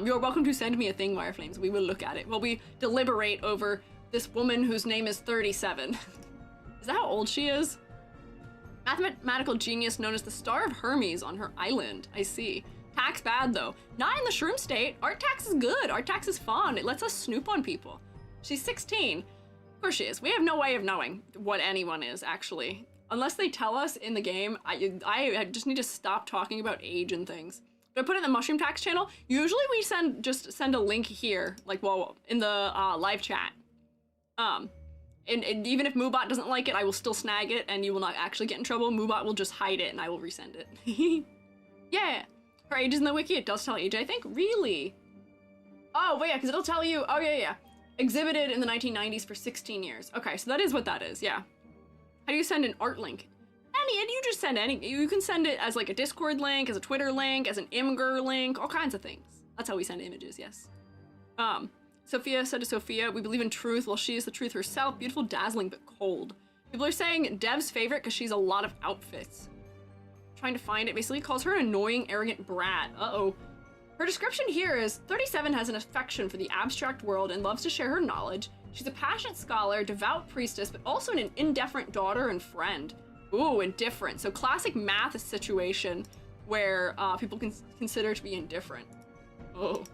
You're welcome to send me a thing, Wireflames. We will look at it while we deliberate over this woman whose name is 37. Is that how old she is? Mathematical genius known as the Star of Hermes on her island. I see. Tax bad though. Not in the shroom state. Art tax is good. Art tax is fun. It lets us snoop on people. She's 16. Of course she is. We have no way of knowing what anyone is, actually. Unless they tell us in the game, I just need to stop talking about age and things. But I put it in the mushroom tax channel. Usually we just send a link here, like, well, in the live chat. And even if Moobot doesn't like it, I will still snag it and you will not actually get in trouble. Moobot will just hide it and I will resend it. Yeah. Her age is in the wiki. It does tell age, I think. Really? Oh, wait, yeah, because it'll tell you. Oh, yeah. Exhibited in the 1990s for 16 years. Okay, so that is what that is, yeah. How do you send an art link? You just send any. You can send it as like a Discord link, as a Twitter link, as an Imgur link, all kinds of things. That's how we send images, yes. Sophia said to Sophia, we believe in truth while she is the truth herself. Beautiful, dazzling, but cold. People are saying Dev's favorite because she's a lot of outfits. Trying to find it, basically calls her an annoying, arrogant brat. Uh-oh. Her description here is 37 has an affection for the abstract world and loves to share her knowledge. She's a passionate scholar, devout priestess, but also an indifferent daughter and friend. Ooh, indifferent. So classic math situation where people can consider to be indifferent. Oh.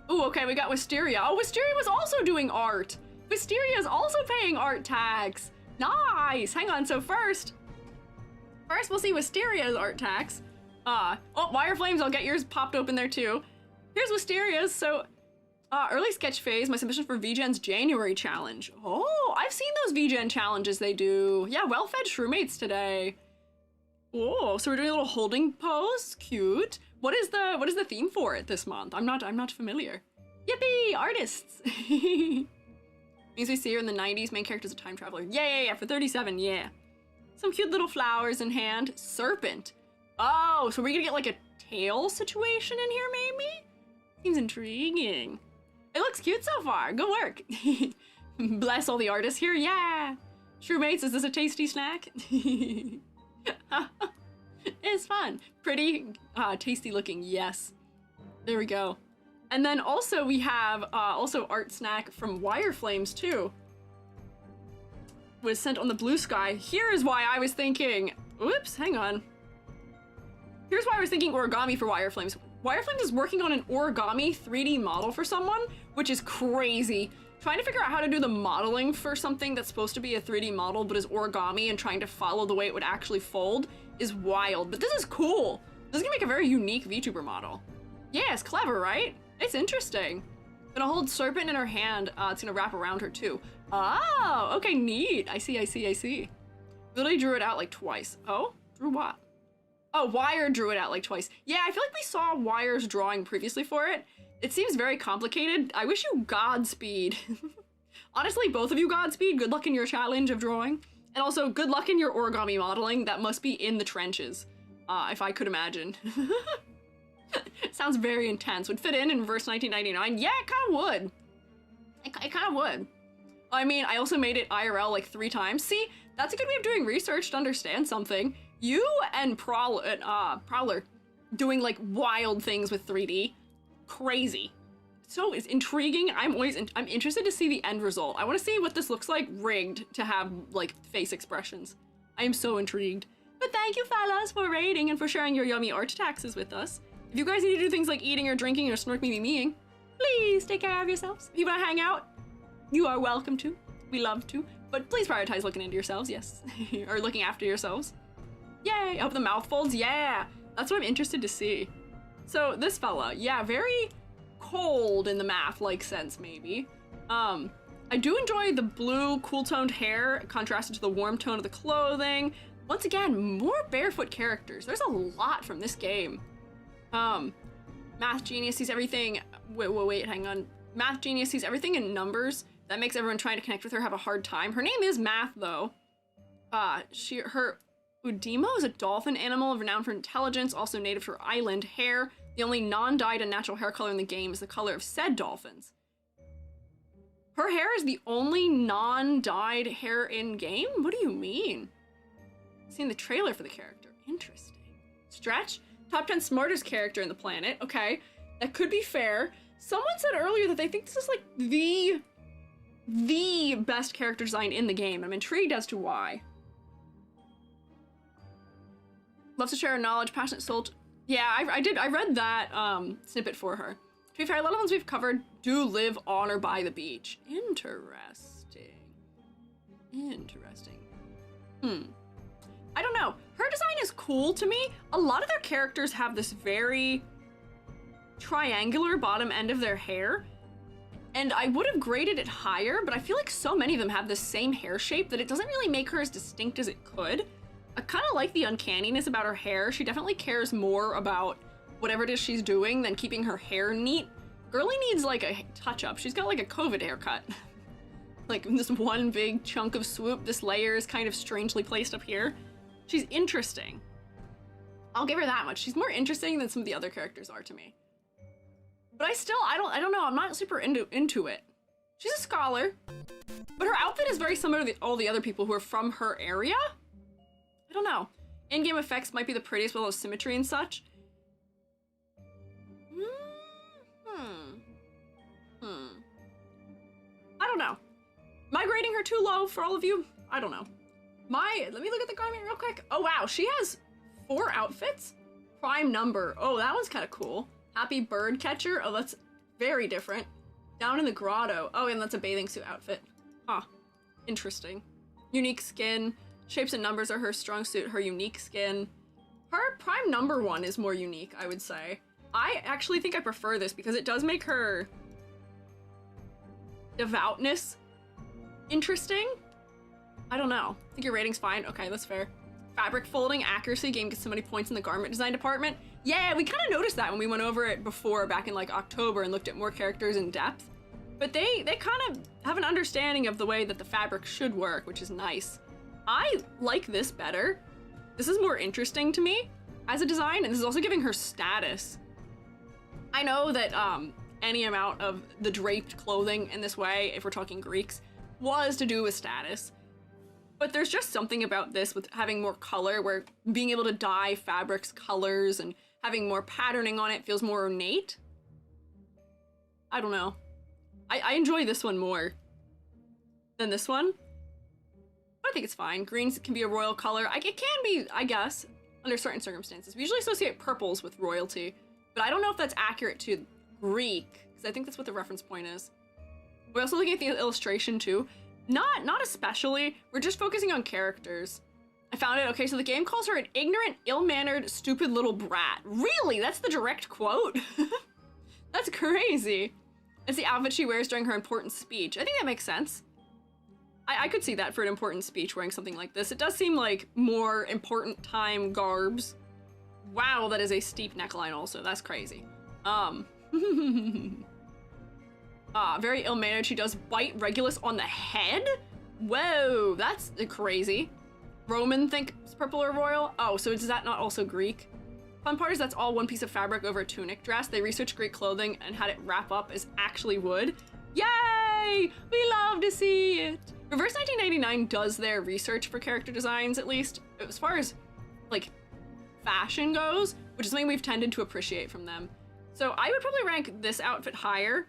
Ooh, okay, we got Wisteria. Oh, Wisteria was also doing art. Wisteria is also paying art tax. Nice. Hang on, so first we'll see Wisteria's art tax. Oh, Wireflames, I'll get yours popped open there too. Here's Wisteria's. So, early sketch phase, my submission for VGen's January challenge. Oh, I've seen those VGen challenges they do. Yeah, well-fed Shrewmates today. Oh, so we're doing a little holding pose. Cute. What is the theme for it this month? I'm not familiar. Yippee, artists. Means we see her in the 90s. Main character's a time traveler. Yeah, for 37, yeah. Some cute little flowers in hand. Serpent. Oh, so we're gonna get like a tail situation in here, maybe? Seems intriguing. It looks cute so far. Good work. Bless all the artists here. Yeah. Shrewmates, is this a tasty snack? It's fun. Pretty, tasty looking. Yes. There we go. And then also we have also art snack from Wireflames too. Was sent on the blue sky. Here is why I was thinking. Oops, hang on. Here's why I was thinking origami for Wireflames. Wireflames is working on an origami 3D model for someone, which is crazy. Trying to figure out how to do the modeling for something that's supposed to be a 3D model but is origami and trying to follow the way it would actually fold is wild. But this is cool. This is gonna make a very unique VTuber model. Yeah, it's clever, right? It's interesting. Gonna hold serpent in her hand. It's gonna wrap around her too. Oh, okay, neat. I see. Literally drew it out like twice. Oh, drew what? Oh, Wire drew it out like twice. Yeah, I feel like we saw Wire's drawing previously for it. It seems very complicated. I wish you Godspeed. Honestly, both of you Godspeed. Good luck in your challenge of drawing. And also, good luck in your origami modeling. That must be in the trenches, if I could imagine. Sounds very intense. Would fit in reverse 1999. Yeah, it kind of would. It kind of would. I mean, I also made it IRL like 3 times. See, that's a good way of doing research to understand something. You and Prowler doing like wild things with 3D. Crazy. So it's intriguing. I'm interested to see the end result. I want to see what this looks like rigged to have like face expressions. I am so intrigued. But thank you, fellas, for raiding and for sharing your yummy art taxes with us. If you guys need to do things like eating or drinking or snort me meing, please take care of yourselves. If you want to hang out, you are welcome to. We love to. But please prioritize looking into yourselves, yes. Or looking after yourselves. Yay! Up the mouth folds, yeah! That's what I'm interested to see. So this fella, yeah, very cold in the math-like sense, maybe. I do enjoy the blue, cool-toned hair contrasted to the warm tone of the clothing. Once again, more barefoot characters. There's a lot from this game. Math Genius sees everything. Wait, hang on. Math Genius sees everything in numbers. That makes everyone trying to connect with her have a hard time. Her name is Math, though. Her Udimo is a dolphin animal renowned for intelligence, also native to her island. Hair, the only non-dyed and natural hair color in the game, is the color of said dolphins. Her hair is the only non-dyed hair in game? What do you mean? Seen the trailer for the character. Interesting. Stretch, top 10 smartest character in the planet. Okay, that could be fair. Someone said earlier that they think this is like the best character design in the game. I'm intrigued as to why. Loves to share her knowledge, passionate soul. Yeah, I read that snippet for her. To be fair, a lot of ones we've covered do live on or by the beach. Interesting. I don't know. Her design is cool to me. A lot of their characters have this very triangular bottom end of their hair. And I would have graded it higher, but I feel like so many of them have the same hair shape that it doesn't really make her as distinct as it could. I kind of like the uncanniness about her hair. She definitely cares more about whatever it is she's doing than keeping her hair neat. Girly needs like a touch-up. She's got like a COVID haircut. Like this one big chunk of swoop. This layer is kind of strangely placed up here. She's interesting. I'll give her that much. She's more interesting than some of the other characters are to me. But I don't know. I'm not super into it. She's a scholar, but her outfit is very similar to all the other people who are from her area. I don't know. In-game effects might be the prettiest with all the symmetry and such. I don't know. Am I grading her too low for all of you? I don't know. Let me look at the garment real quick. Oh wow, she has 4 outfits? Prime number. Oh, that one's kind of cool. Happy bird catcher. Oh, that's very different. Down in the grotto. Oh, and that's a bathing suit outfit. Huh. Interesting. Unique skin. Shapes and numbers are her strong suit. Her unique skin. Her prime number one is more unique, I would say. I actually think I prefer this because it does make her devoutness interesting. I don't know. I think your rating's fine. Okay, that's fair. Fabric folding, accuracy, game gets so many points in the garment design department. Yeah, we kind of noticed that when we went over it before back in like October and looked at more characters in depth. But they kind of have an understanding of the way that the fabric should work, which is nice. I like this better. This is more interesting to me as a design, and this is also giving her status. I know that any amount of the draped clothing in this way, if we're talking Greeks, was to do with status. But there's just something about this with having more color, where being able to dye fabrics colors and having more patterning on it feels more ornate. I don't know. I enjoy this one more than this one. I think it's fine. Greens can be a royal color. It can be, I guess, under certain circumstances. We usually associate purples with royalty, but I don't know if that's accurate to Greek, because I think that's what the reference point is. We're also looking at the illustration too. Not especially. We're just focusing on characters. I found it. Okay, so the game calls her an ignorant, ill-mannered, stupid little brat. Really? That's the direct quote? That's crazy. It's the outfit she wears during her important speech. I think that makes sense. I could see that for an important speech, wearing something like this. It does seem like more important time garbs. Wow, that is a steep neckline also. That's crazy. Very ill-mannered. She does bite Regulus on the head? Whoa, that's crazy. Roman thinks purple or royal? Oh, so does that not also Greek? Fun part is that's all one piece of fabric over a tunic dress. They researched Greek clothing and had it wrap up as actually wood. Yay! We love to see it! Reverse 1999 does their research for character designs, at least, as far as, like, fashion goes, which is something we've tended to appreciate from them. So I would probably rank this outfit higher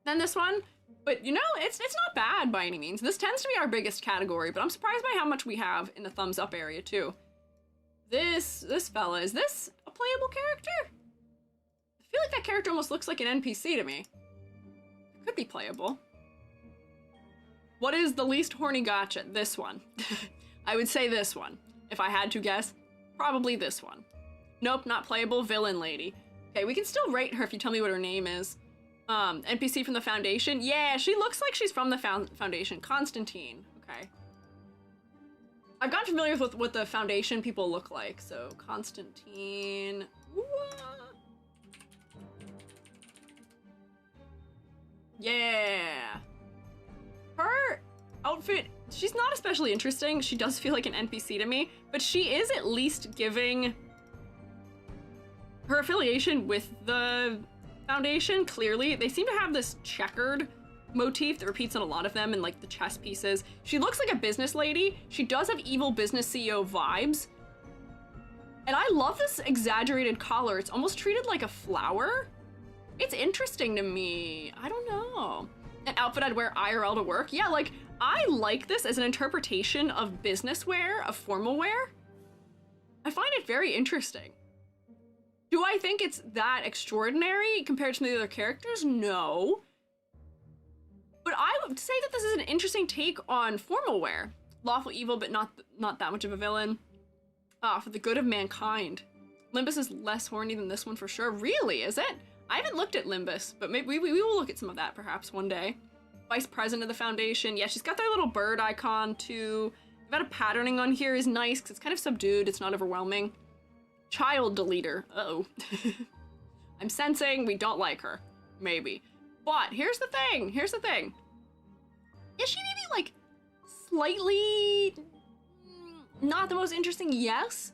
than this one, but you know, it's not bad by any means. This tends to be our biggest category, but I'm surprised by how much we have in the thumbs up area too. This fella, is this a playable character? I feel like that character almost looks like an NPC to me. It could be playable. What is the least horny gotcha? This one. I would say this one. If I had to guess, probably this one. Nope, not playable, villain lady. Okay, we can still rate her if you tell me what her name is. NPC from the Foundation? Yeah, she looks like she's from the Foundation. Constantine. Okay. I've gotten familiar with what the Foundation people look like, so Constantine. Yeah. Her outfit, she's not especially interesting. She does feel like an NPC to me, but she is at least giving her affiliation with the Foundation, clearly. They seem to have this checkered motif that repeats on a lot of them in like the chess pieces. She looks like a business lady. She does have evil business CEO vibes. And I love this exaggerated collar. It's almost treated like a flower. It's interesting to me. I don't know. An outfit I'd wear IRL to work. Yeah, like, I like this as an interpretation of business wear, of formal wear. I find it very interesting. Do I think it's that extraordinary compared to the other characters? No. But I would say that this is an interesting take on formal wear. Lawful evil, but not that much of a villain. For the good of mankind. Limbus is less horny than this one for sure. Really, is it? I haven't looked at Limbus, but maybe we will look at some of that perhaps one day. Vice President of the Foundation. Yeah, she's got their little bird icon too. They've got a patterning on here is nice because it's kind of subdued. It's not overwhelming. Child deleter. Uh-oh. I'm sensing we don't like her. Maybe. But here's the thing. Here's the thing. Is she maybe like slightly not the most interesting? Yes.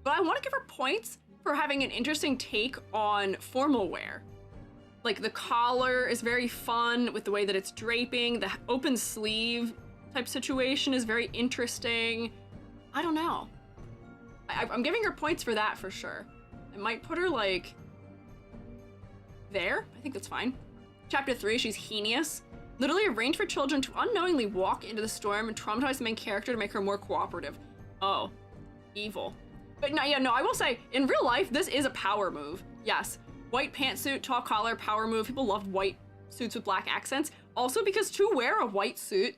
But I want to give her points for having an interesting take on formal wear. Like the collar is very fun with the way that it's draping. The open sleeve type situation is very interesting. I don't know. I'm giving her points for that for sure. I might put her like there. I think that's fine. Chapter 3, she's heinous. Literally arranged for children to unknowingly walk into the storm and traumatize the main character to make her more cooperative. Oh, evil. But no, yeah, no, I will say, in real life, this is a power move. Yes, white pantsuit, tall collar, power move. People love white suits with black accents. Also because to wear a white suit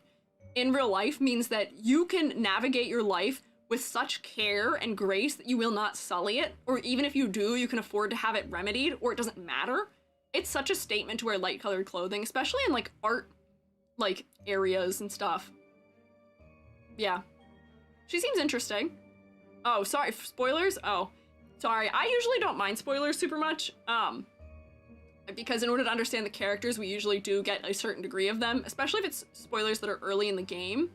in real life means that you can navigate your life with such care and grace that you will not sully it. Or even if you do, you can afford to have it remedied or it doesn't matter. It's such a statement to wear light colored clothing, especially in like art, like areas and stuff. Yeah. She seems interesting. Oh, sorry, spoilers? Oh, sorry. I usually don't mind spoilers super much, because in order to understand the characters, we usually do get a certain degree of them, especially if it's spoilers that are early in the game.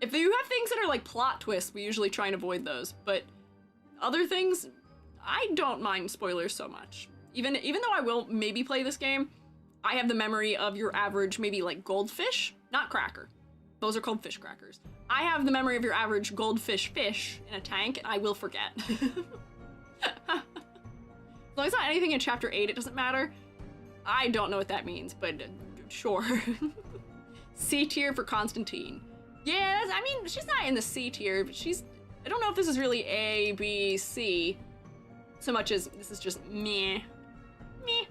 If you have things that are like plot twists, we usually try and avoid those, but other things, I don't mind spoilers so much. Even though I will maybe play this game, I have the memory of your average maybe like goldfish, not cracker. Those are called fish crackers. I have the memory of your average goldfish fish in a tank, and I will forget. As long as not anything in chapter 8, it doesn't matter. I don't know what that means, but sure. C tier for Constantine. Yeah, I mean, she's not in the C tier, but she's... I don't know if this is really A, B, C, so much as this is just meh. Meh.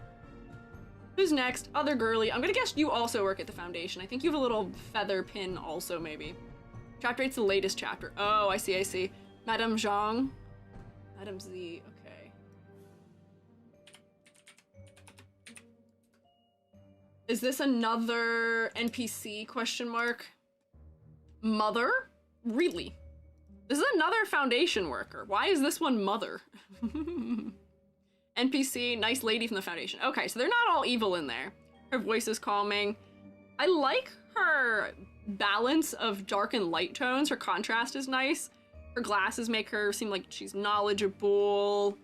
Who's next? Other girly. I'm gonna guess you also work at the Foundation. I think you have a little feather pin also, maybe. Chapter 8's the latest chapter. Oh, I see, I see. Madame Zhang. Madame Z, okay. Is this another NPC question mark? Mother? Really? This is another Foundation worker. Why is this one Mother? NPC, nice lady from the Foundation. Okay, so they're not all evil in there. Her voice is calming. I like her balance of dark and light tones. Her contrast is nice. Her glasses make her seem like she's knowledgeable.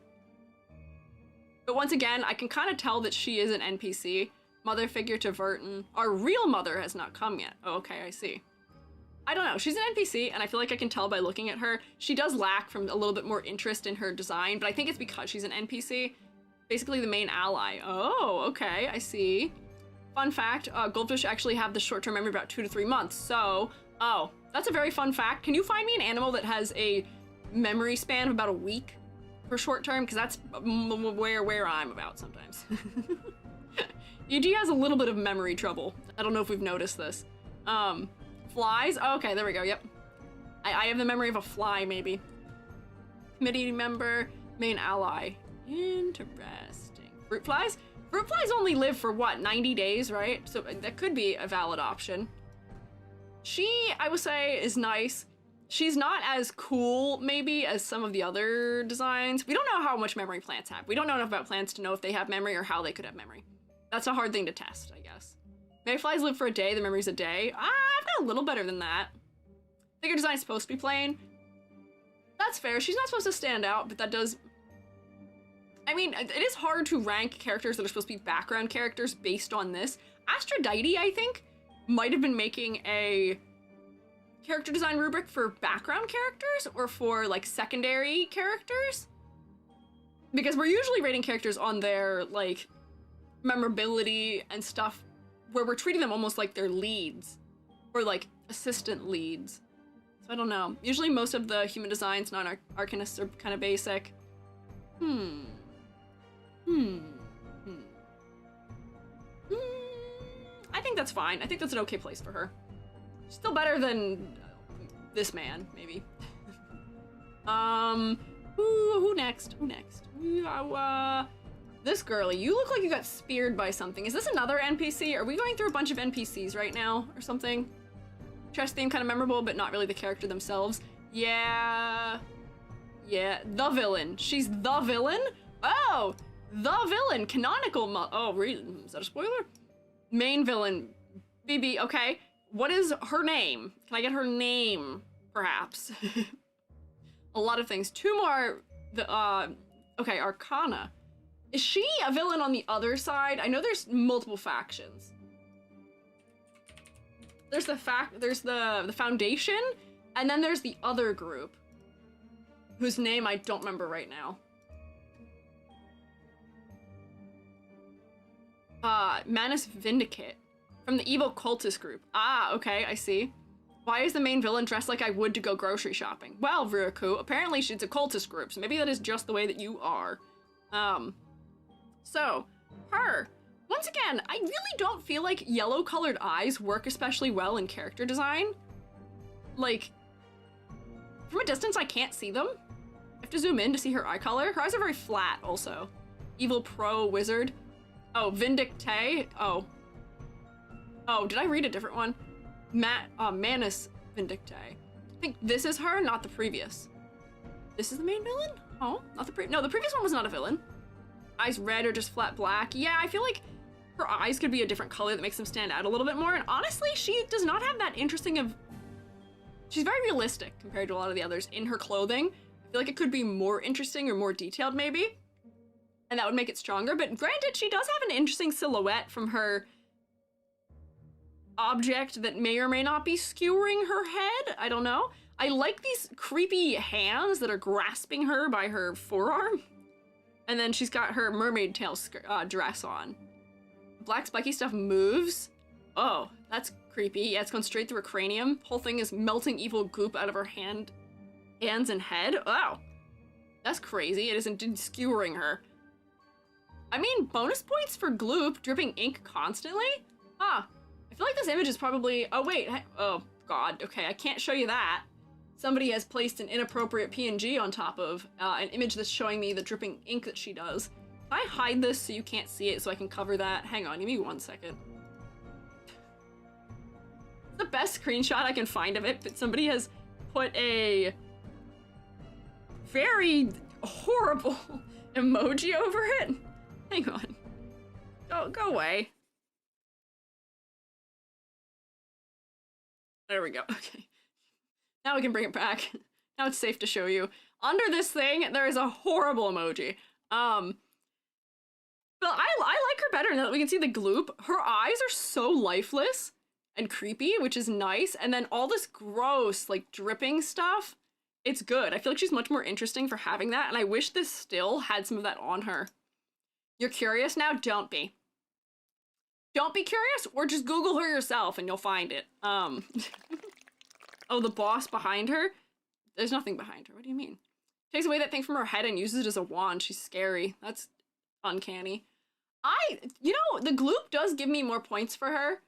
But once again, I can kind of tell that she is an NPC. Mother figure to Verton. Our real mother has not come yet. Oh, okay, I see. I don't know. She's an NPC, and I feel like I can tell by looking at her. She does lack from a little bit more interest in her design, but I think it's because she's an NPC. Basically the main ally. Oh, okay, I see. Fun fact, goldfish actually have the short-term memory about 2 to 3 months, so... Oh, that's a very fun fact. Can you find me an animal that has a memory span of about a week for short-term? Because that's where I'm about sometimes. EG has a little bit of memory trouble. I don't know if we've noticed this. Flies? Oh, okay, there we go, yep. I have the memory of a fly, maybe. Committee member, main ally. Interesting. Fruit flies? Fruit flies only live for, what, 90 days, right? So that could be a valid option. She, I would say, is nice. She's not as cool, maybe, as some of the other designs. We don't know how much memory plants have. We don't know enough about plants to know if they have memory or how they could have memory. That's a hard thing to test, I guess. Mayflies live for a day, the memory's a day. I've got a little better than that. Figure design's supposed to be plain. That's fair. She's not supposed to stand out, but that does... I mean, it is hard to rank characters that are supposed to be background characters based on this. Aphrodite, I think, might have been making a character design rubric for background characters or for, like, secondary characters. Because we're usually rating characters on their, like, memorability and stuff where we're treating them almost like they're leads or, like, assistant leads. So I don't know. Usually most of the human designs, non-arcanists, are kind of basic. I think that's fine. I think that's an okay place for her. Still better than this man, maybe. Who next? Who next? This girlie. You look like you got speared by something. Is this another NPC? Are we going through a bunch of NPCs right now or something? Chess theme kind of memorable, but not really the character themselves. Yeah. Yeah, the villain. She's the villain? Oh! The villain! Canonical oh, really? Is that a spoiler? Main villain. BB, okay. What is her name? Can I get her name, perhaps? A lot of things. 2 more, okay, Arcana. Is she a villain on the other side? I know there's multiple factions. There's the Foundation, and then there's the other group, whose name I don't remember right now. Manus Vindicate, from the evil cultist group. Ah, okay, I see. Why is the main villain dressed like I would to go grocery shopping? Well, Ruraku, apparently she's a cultist group, so maybe that is just the way that you are. So, her. Once again, I really don't feel like yellow-colored eyes work especially well in character design. Like, from a distance, I can't see them. I have to zoom in to see her eye color. Her eyes are very flat, also. Evil pro wizard. Oh, Vindicte. Oh. Oh, did I read a different one? Manus Vindicte. I think this is her, not the previous. This is the main villain? Oh, not the no, the previous one was not a villain. Eyes red or just flat black. Yeah, I feel like her eyes could be a different color that makes them stand out a little bit more. And honestly, she does not have that interesting of... She's very realistic compared to a lot of the others in her clothing. I feel like it could be more interesting or more detailed, maybe. And that would make it stronger. But granted, she does have an interesting silhouette from her object that may or may not be skewering her head. I don't know. I like these creepy hands that are grasping her by her forearm. And then she's got her mermaid tail dress on. Black spiky stuff moves. Oh, that's creepy. Yeah, it's going straight through her cranium. Whole thing is melting evil goop out of her hands and head. Wow. That's crazy. It isn't skewering her. I mean, bonus points for Gloop dripping ink constantly? Huh. I feel like this image is probably... Oh, wait. Oh, God. Okay, I can't show you that. Somebody has placed an inappropriate PNG on top of an image that's showing me the dripping ink that she does. Can I hide this so you can't see it so I can cover that? Hang on, give me 1 second. The best screenshot I can find of it, but somebody has put a very horrible emoji over it. Hang on. Go away. There we go. Okay. Now we can bring it back. Now it's safe to show you. Under this thing, there is a horrible emoji. But I like her better now that we can see the gloop. Her eyes are so lifeless and creepy, which is nice. And then all this gross, like, dripping stuff, it's good. I feel like she's much more interesting for having that, and I wish this still had some of that on her. You're curious now? Don't be. Don't be curious, or just Google her yourself and you'll find it. Oh, the boss behind her? There's nothing behind her. What do you mean? Takes away that thing from her head and uses it as a wand. She's scary. That's uncanny. You know, the gloop does give me more points for her.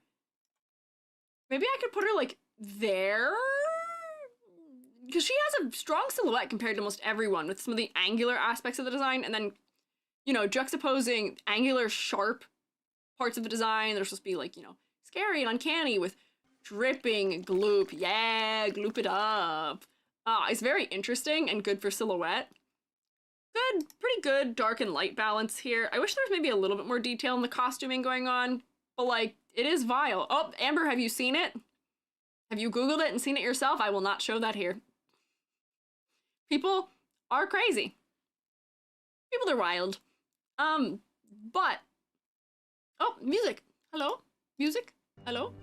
Maybe I could put her, like, there? Because she has a strong silhouette compared to almost everyone with some of the angular aspects of the design, and then, you know, juxtaposing angular, sharp parts of the design. They're supposed to be, like, you know, scary and uncanny with dripping gloop. Yeah, gloop it up. It's very interesting and good for silhouette. Good, pretty good dark and light balance here. I wish there was maybe a little bit more detail in the costuming going on, but, like, it is vile. Oh, Amber, have you seen it? Have you Googled it and seen it yourself? I will not show that here. People are crazy. People are wild. But... Oh, music. Hello? Music? Hello?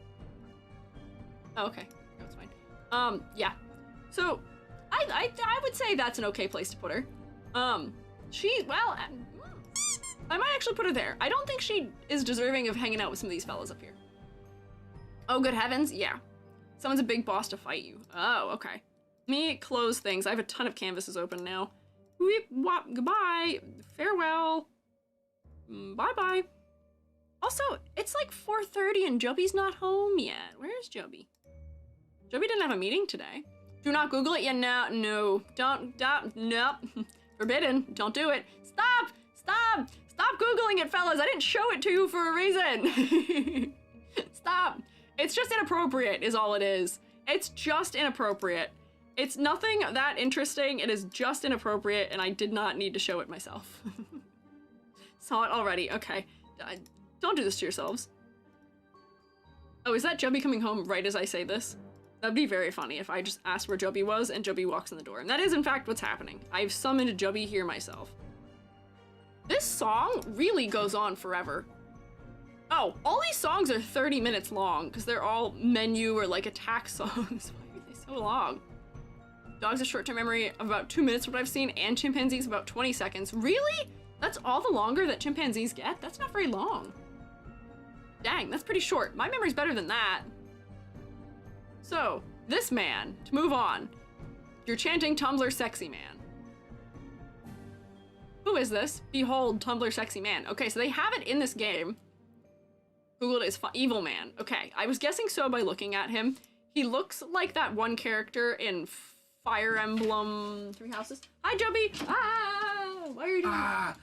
Oh, okay. That's fine. Yeah. So, I would say that's an okay place to put her. Well, I might actually put her there. I don't think she is deserving of hanging out with some of these fellas up here. Oh, good heavens, yeah. Someone's a big boss to fight you. Oh, okay. Let me close things. I have a ton of canvases open now. Weep, wop, goodbye. Farewell. Bye-bye. Also, it's like 4:30 and Joby's not home yet. Where's Joby? Joby didn't have a meeting today. Do not Google it yet. No. Don't, nope. Forbidden. Don't do it. Stop! Stop Googling it, fellas! I didn't show it to you for a reason! Stop! It's just inappropriate, is all it is. It's just inappropriate. It's nothing that interesting, it is just inappropriate, and I did not need to show it myself. Saw it already, okay. Don't do this to yourselves. Oh, is that Joby coming home right as I say this? That'd be very funny if I just asked where Joby was and Joby walks in the door. And that is, in fact, what's happening. I've summoned Joby here myself. This song really goes on forever. Oh, all these songs are 30 minutes long because they're all menu or, like, attack songs. Why are they so long? Dogs have short-term memory of about 2 minutes, what I've seen, and chimpanzees about 20 seconds. Really? That's all the longer that chimpanzees get? That's not very long. Dang, that's pretty short. My memory's better than that. So, this man, to move on, you're chanting Tumblr sexy man. Who is this? Behold, Tumblr sexy man. Okay, so they have it in this game. Googled it as evil man. Okay, I was guessing so by looking at him. He looks like that one character in Fire Emblem Three Houses. Hi, Joby! Ah! Why are you doing that?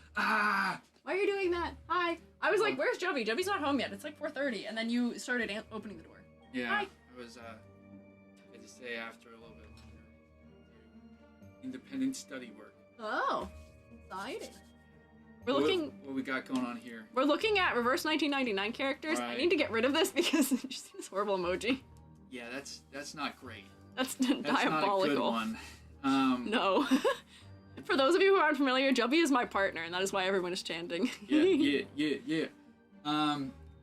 Why are you doing that? Hi! I was like, where's Joby? Joby's not home yet. It's like 4:30, and then you started opening the door. Yeah, Hi. I was, had to stay after a little bit longer. Independent study work. Oh, exciting. What we got going on here? We're looking at reverse 1999 characters. Right. I need to get rid of this because you see this horrible emoji. Yeah, that's not great. That's That's diabolical. not a good one. No. For those of you who aren't familiar, Joby is my partner, and that is why everyone is chanting. Yeah.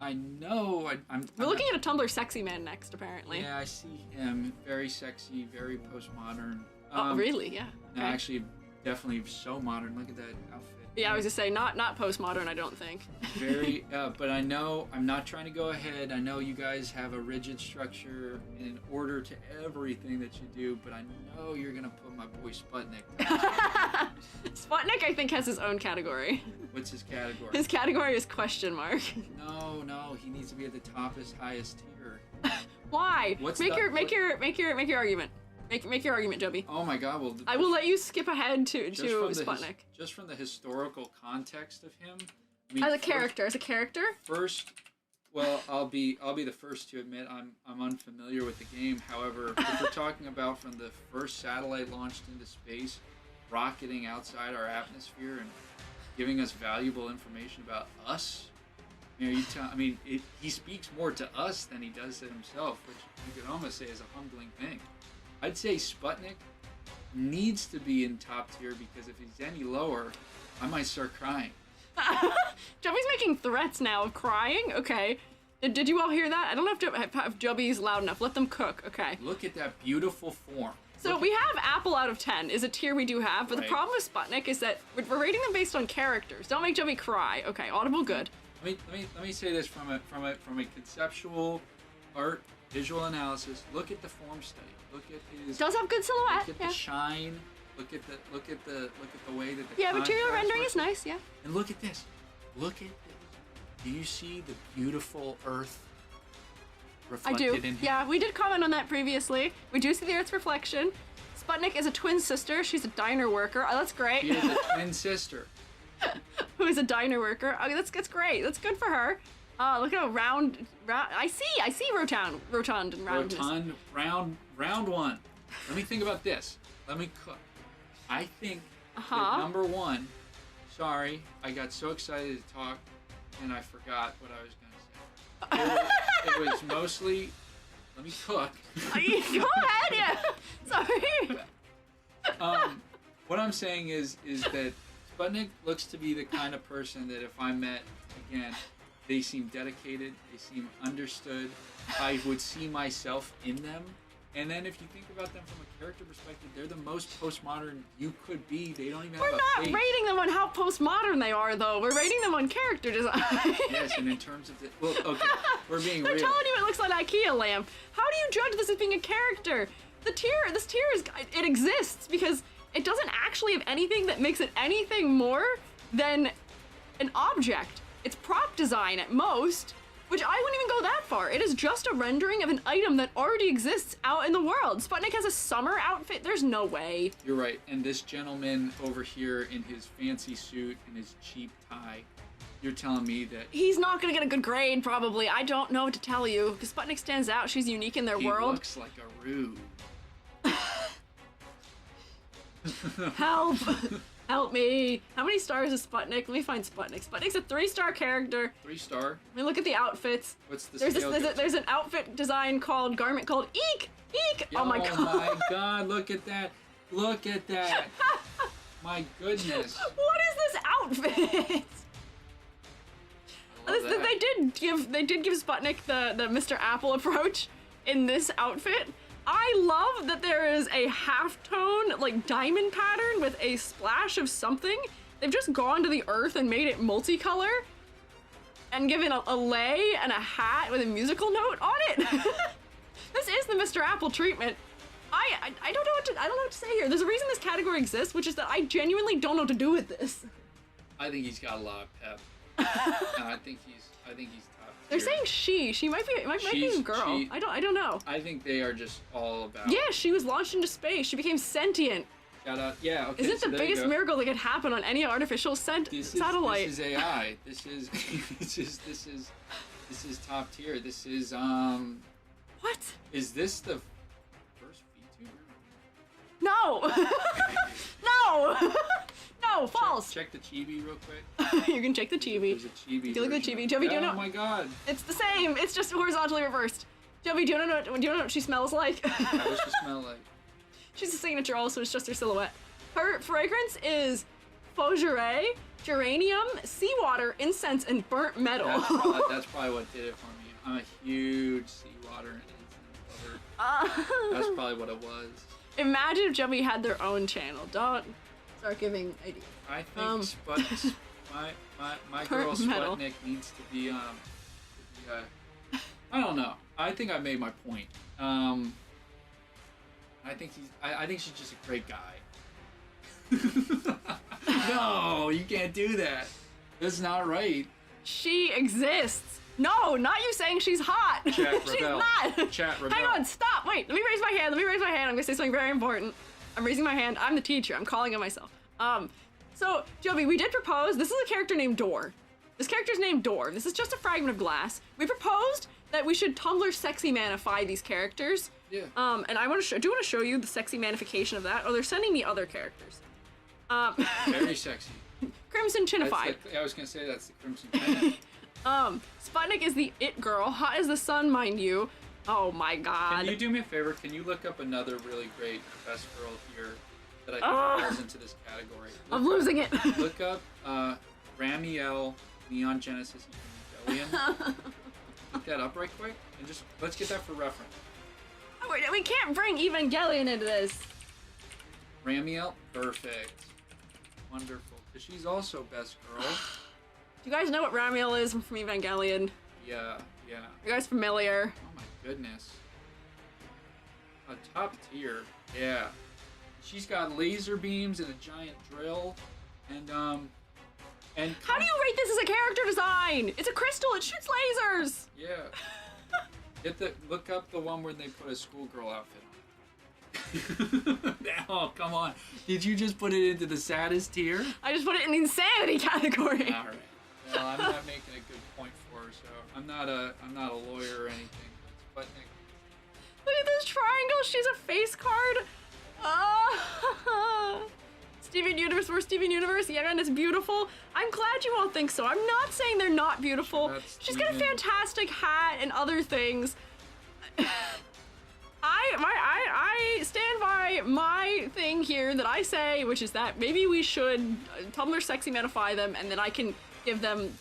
I know. We're looking at a Tumblr sexy man next, apparently. Yeah, I see him. Very sexy, very postmodern. Oh, really? Yeah. No, Okay. actually, definitely so modern. Look at that outfit. Yeah, I was gonna say not postmodern. I don't think. Very, but I know I'm not trying to go ahead. I know you guys have a rigid structure and an order to everything that you do, but I know you're gonna put my boy Sputnik. Sputnik, I think, has his own category. What's his category? His category is question mark. No, he needs to be at the top, his highest tier. Why? What's Make the- your argument. Make your argument, Joby. Oh my God! Well, I will let you skip ahead to Sputnik. Just from the historical context of him, I As mean, a character. First, well, I'll be the first to admit I'm unfamiliar with the game. However, if we're talking about from the first satellite launched into space, rocketing outside our atmosphere and giving us valuable information about us, he speaks more to us than he does to himself, which you could almost say is a humbling thing. I'd say Sputnik needs to be in top tier because if he's any lower, I might start crying. Joby's making threats now of crying. Okay. Did you all hear that? I don't know if Joby's loud enough. Let them cook. Okay. Look at that beautiful form. So we have Apple out of 10 is a tier we do have, but Right. the problem with Sputnik is that we're rating them based on characters. Don't make Joby cry. Okay, audible good. Let me say this from a conceptual art visual analysis. Look at the form study. Look at his. Does have good silhouette. Look at the shine. Look at the way that the. Yeah, material contrast rendering works. is nice. Yeah. And look at this. Look at this. Do you see the beautiful Earth I reflected do. in him? Yeah, we did comment on that previously. We do see the Earth's reflection. Sputnik is a twin sister. She's a diner worker. Oh, that's great. She is a twin sister. Who is a diner worker? Okay, that's great. That's good for her. Look at how round. I see rotund and roundness. Round one. Let me think about this. Let me cook. I think that number one. Sorry, I got so excited to talk, and I forgot what I was gonna say. It was mostly. Let me cook. Go ahead, yeah. Sorry. What I'm saying is that Sputnik looks to be the kind of person that if I met again, they seem dedicated, they seem understood. I would see myself in them. And then if you think about them from a character perspective, they're the most postmodern you could be. They don't even We're have not a face. rating them on how postmodern they are, though. We're rating them on character design. Yes, and in terms of the... Well, okay, we're being They're real. telling you it looks like an IKEA lamp. How do you judge this as being a character? This tier it exists because it doesn't actually have anything that makes it anything more than an object. It's prop design at most, which I wouldn't even go that far. It is just a rendering of an item that already exists out in the world. Sputnik has a summer outfit. There's no way. You're right. And this gentleman over here in his fancy suit and his cheap tie, you're telling me that He's not gonna get a good grade, probably. I don't know what to tell you. Because Sputnik stands out. She's unique in their he world. looks like a rube. Help! Help me! How many stars is Sputnik? Let me find Sputnik. Sputnik's a 3-star character. 3-star. I mean, look at the outfits. What's the There's scale? there's an outfit design garment called Eek! Eek! Oh my god! Oh my god, look at that. Look at that. My goodness. What is this outfit? I love that. They did give Sputnik the Mr. Apple approach in this outfit. I love that there is a halftone, like, diamond pattern with a splash of something. They've just gone to the Earth and made it multicolor and given a lei and a hat with a musical note on it. This is the Mr. Apple treatment. I don't know what to say here. There's a reason this category exists, which is that I genuinely don't know what to do with this. I think he's got a lot of pep. And I think he's top tier. They're saying she might be a girl. I don't know. I think they are just all about. Yeah, she was launched into space. She became sentient. Yeah, okay. Isn't so the there you biggest go. miracle that could happen on any artificial satellite? This is AI. This is top tier. This is What? Is this the first VTuber? No. No. No, false. Check the chibi real quick. You can check the chibi. There's a chibi. You can look at the version chibi. of- Jovi, do you Oh know? my god. It's the same. It's just horizontally reversed. Jovi, do you know what she smells like? How does she smell like? She's a signature also, it's just her silhouette. Her fragrance is Fougere, geranium, seawater, incense, and burnt metal. That's probably what did it for me. I'm a huge seawater and incense lover. That's probably what it was. Imagine if Jovi had their own channel. Don't start giving ideas. I think my girl Burnt metal. Sputnik needs to be I don't know. I think I made my point. I think she's just a great guy. No, you can't do that. That's not right. She exists. No, not you saying she's hot. Chat, She's rebel. not. Chat, rebel. Hang on, stop. Wait, let me raise my hand. I'm gonna say something very important. I'm raising my hand. I'm the teacher. I'm calling on myself. So, Jovi, we did propose. This is a character named Door. This character's named Door. This is just a fragment of glass. We proposed that we should Tumblr sexy manify these characters. Yeah. And I want to do want to show you the sexy manification of that. Oh, they're sending me other characters. Very sexy. Crimson Chinified. I was gonna say that's the Crimson Pennant. Sputnik is the it girl, hot as the sun, mind you. Oh my god. Can you do me a favor? Can you look up another really great best girl here that I think falls into this category? I'm losing it. Look up Ramiel, Neon Genesis Evangelion. Look that up right quick, and just let's get that for reference. We can't bring Evangelion into this. Ramiel, perfect, wonderful, because she's also best girl. Do you guys know what Ramiel is from Evangelion? Yeah. Are you guys familiar? Oh my goodness. A top tier, yeah. She's got laser beams and a giant drill, and how do you rate this as a character design? It's a crystal. It shoots lasers. Yeah. Look up the one where they put a schoolgirl outfit on. Oh, come on. Did you just put it into the saddest tier? I just put it in the insanity category. All right. Well, I'm not making a good point for her, so I'm not a lawyer or anything. But Look at this triangle. She's a face card. Steven Universe, we're Steven Universe. Yeah, and it's beautiful. I'm glad you all think so. I'm not saying they're not beautiful. She's got a fantastic hat and other things. I stand by my thing here that I say, which is that maybe we should Tumblr sexy manify them, and then I can give them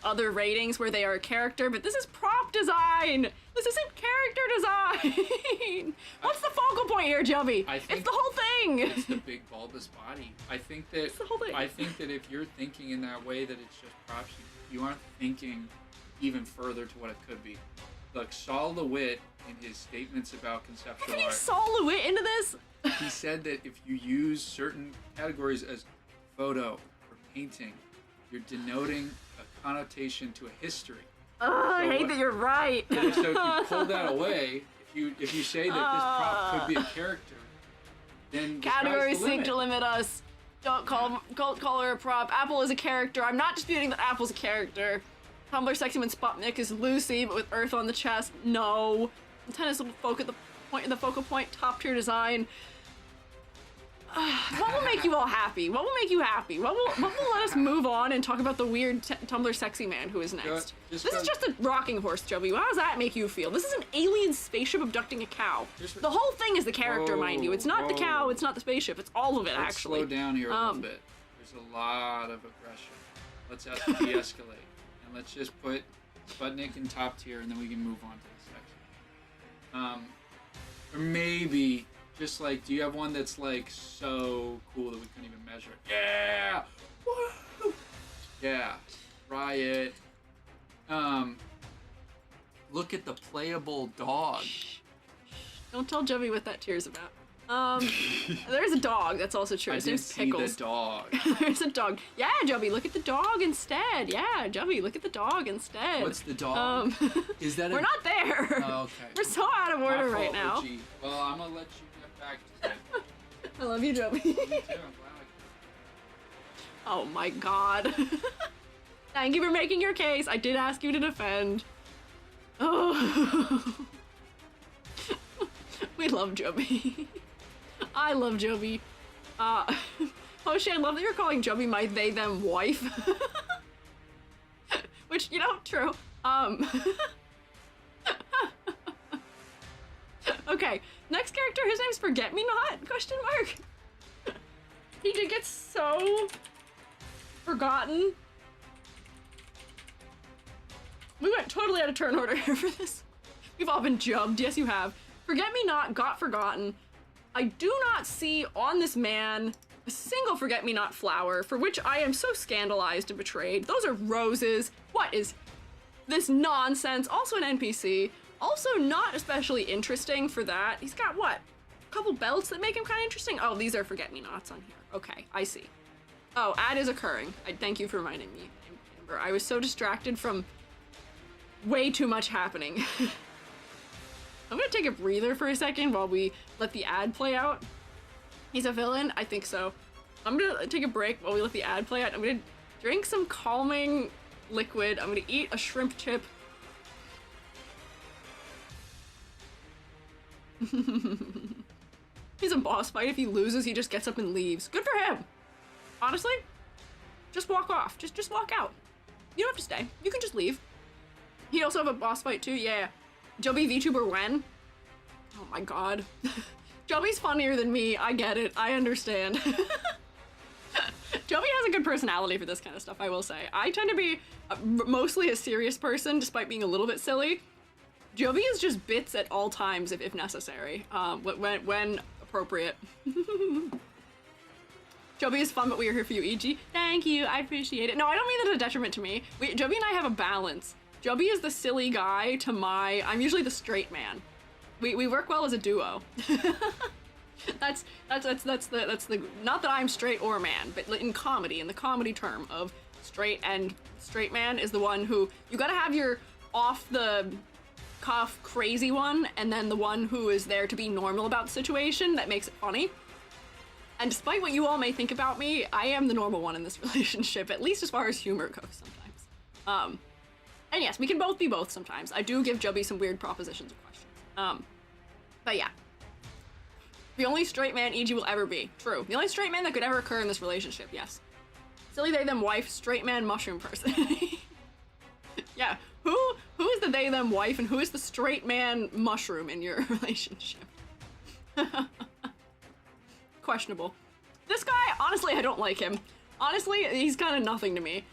other ratings where they are a character. But this is prop design. This isn't character design. What's the focal point here, Jubby? It's the whole thing. It's the big bulbous body. I think that it's the whole thing. I think that if you're thinking in that way that it's just props, you aren't thinking even further to what it could be. Look, Saul LeWitt in his statements about conceptual Can you art. Saul LeWitt into this? He said that if you use certain categories as photo or painting, you're denoting a connotation to a history. I hate that you're right. So if you pull that away, if you say that this prop could be a character, then the categories sky's the seek to limit us. Don't call her a prop. Apple is a character. I'm not disputing that Apple's a character. Tumblr sexy when Sputnik is Lucy, but with Earth on the chest. No. Antennas will focus the focal point. Top tier design. What will make you all happy? What will make you happy? What will let us move on and talk about the weird Tumblr sexy man who is next? This is just a rocking horse, Joby. How does that make you feel? This is an alien spaceship abducting a cow. The whole thing is the character, mind you. It's not the cow, it's not the spaceship, it's all of it, Let's actually. slow down here a little bit. There's a lot of aggression. Let's de-escalate. And let's just put Sputnik in top tier, and then we can move on to the section. Or maybe... just like, do you have one that's like so cool that we couldn't even measure it? Yeah! Woo! Yeah. Riot. Look at the playable dog. Don't tell Joby what that tear's about. There's a dog, that's also true. His name's Pickles. I did see the dog. There's a dog. Yeah, Joby, look at the dog instead. Yeah, Joby, look at the dog instead. What's the dog? Is that We're not there. Oh, okay. We're so out of order right now. Richie. Well, I'm gonna let you get back to it. I love you, Joby. Me too, I'm glad Oh my god. Thank you for making your case. I did ask you to defend. Oh. We love Joby. I love Joby. Hoshi, I love that you're calling Joby my they them wife. Which, you know, true. Okay, next character, his name's Forget Me Not? Question mark. He did get so forgotten. We went totally out of turn order here for this. We've all been jubbed. Yes, you have. Forget Me Not got forgotten. I do not see on this man a single Forget Me Not flower, for which I am so scandalized and betrayed. Those are roses. What is this nonsense? Also an NPC. Also not especially interesting for that. He's got, what? A couple belts that make him kind of interesting? Oh, these are Forget Me Nots on here. Okay, I see. Oh, ad is occurring. Thank you for reminding me, Amber. I was so distracted from way too much happening. I'm gonna take a breather for a second while we let the ad play out. He's a villain? I think so. I'm gonna take a break while we let the ad play out. I'm gonna drink some calming liquid. I'm gonna eat a shrimp chip. He's a boss fight. If he loses, he just gets up and leaves. Good for him. Honestly, just walk off. Just walk out. You don't have to stay. You can just leave. He'd also have a boss fight too. Yeah. Joby VTuber when? Oh my god. Joby's funnier than me. I get it. I understand. Joby has a good personality for this kind of stuff, I will say. I tend to be mostly a serious person, despite being a little bit silly. Joby is just bits at all times if necessary, when appropriate. Joby is fun, but we are here for you, EG. Thank you, I appreciate it. No, I don't mean that as a detriment to me. Joby and I have a balance. Joby is the silly guy to I'm usually the straight man. We work well as a duo. That's the, not that I'm straight or man, but in comedy, in the comedy term of straight man is the one who, you gotta have your off the cuff crazy one, and then the one who is there to be normal about the situation that makes it funny. And despite what you all may think about me, I am the normal one in this relationship, at least as far as humor goes sometimes. And yes, we can both be both sometimes. I do give Joby some weird propositions or questions. But yeah. The only straight man EG will ever be. True. The only straight man that could ever occur in this relationship, yes. Silly they them wife, straight man mushroom person. Yeah, who is the they them wife and who is the straight man mushroom in your relationship? Questionable. This guy, honestly, I don't like him. Honestly, he's kind of nothing to me.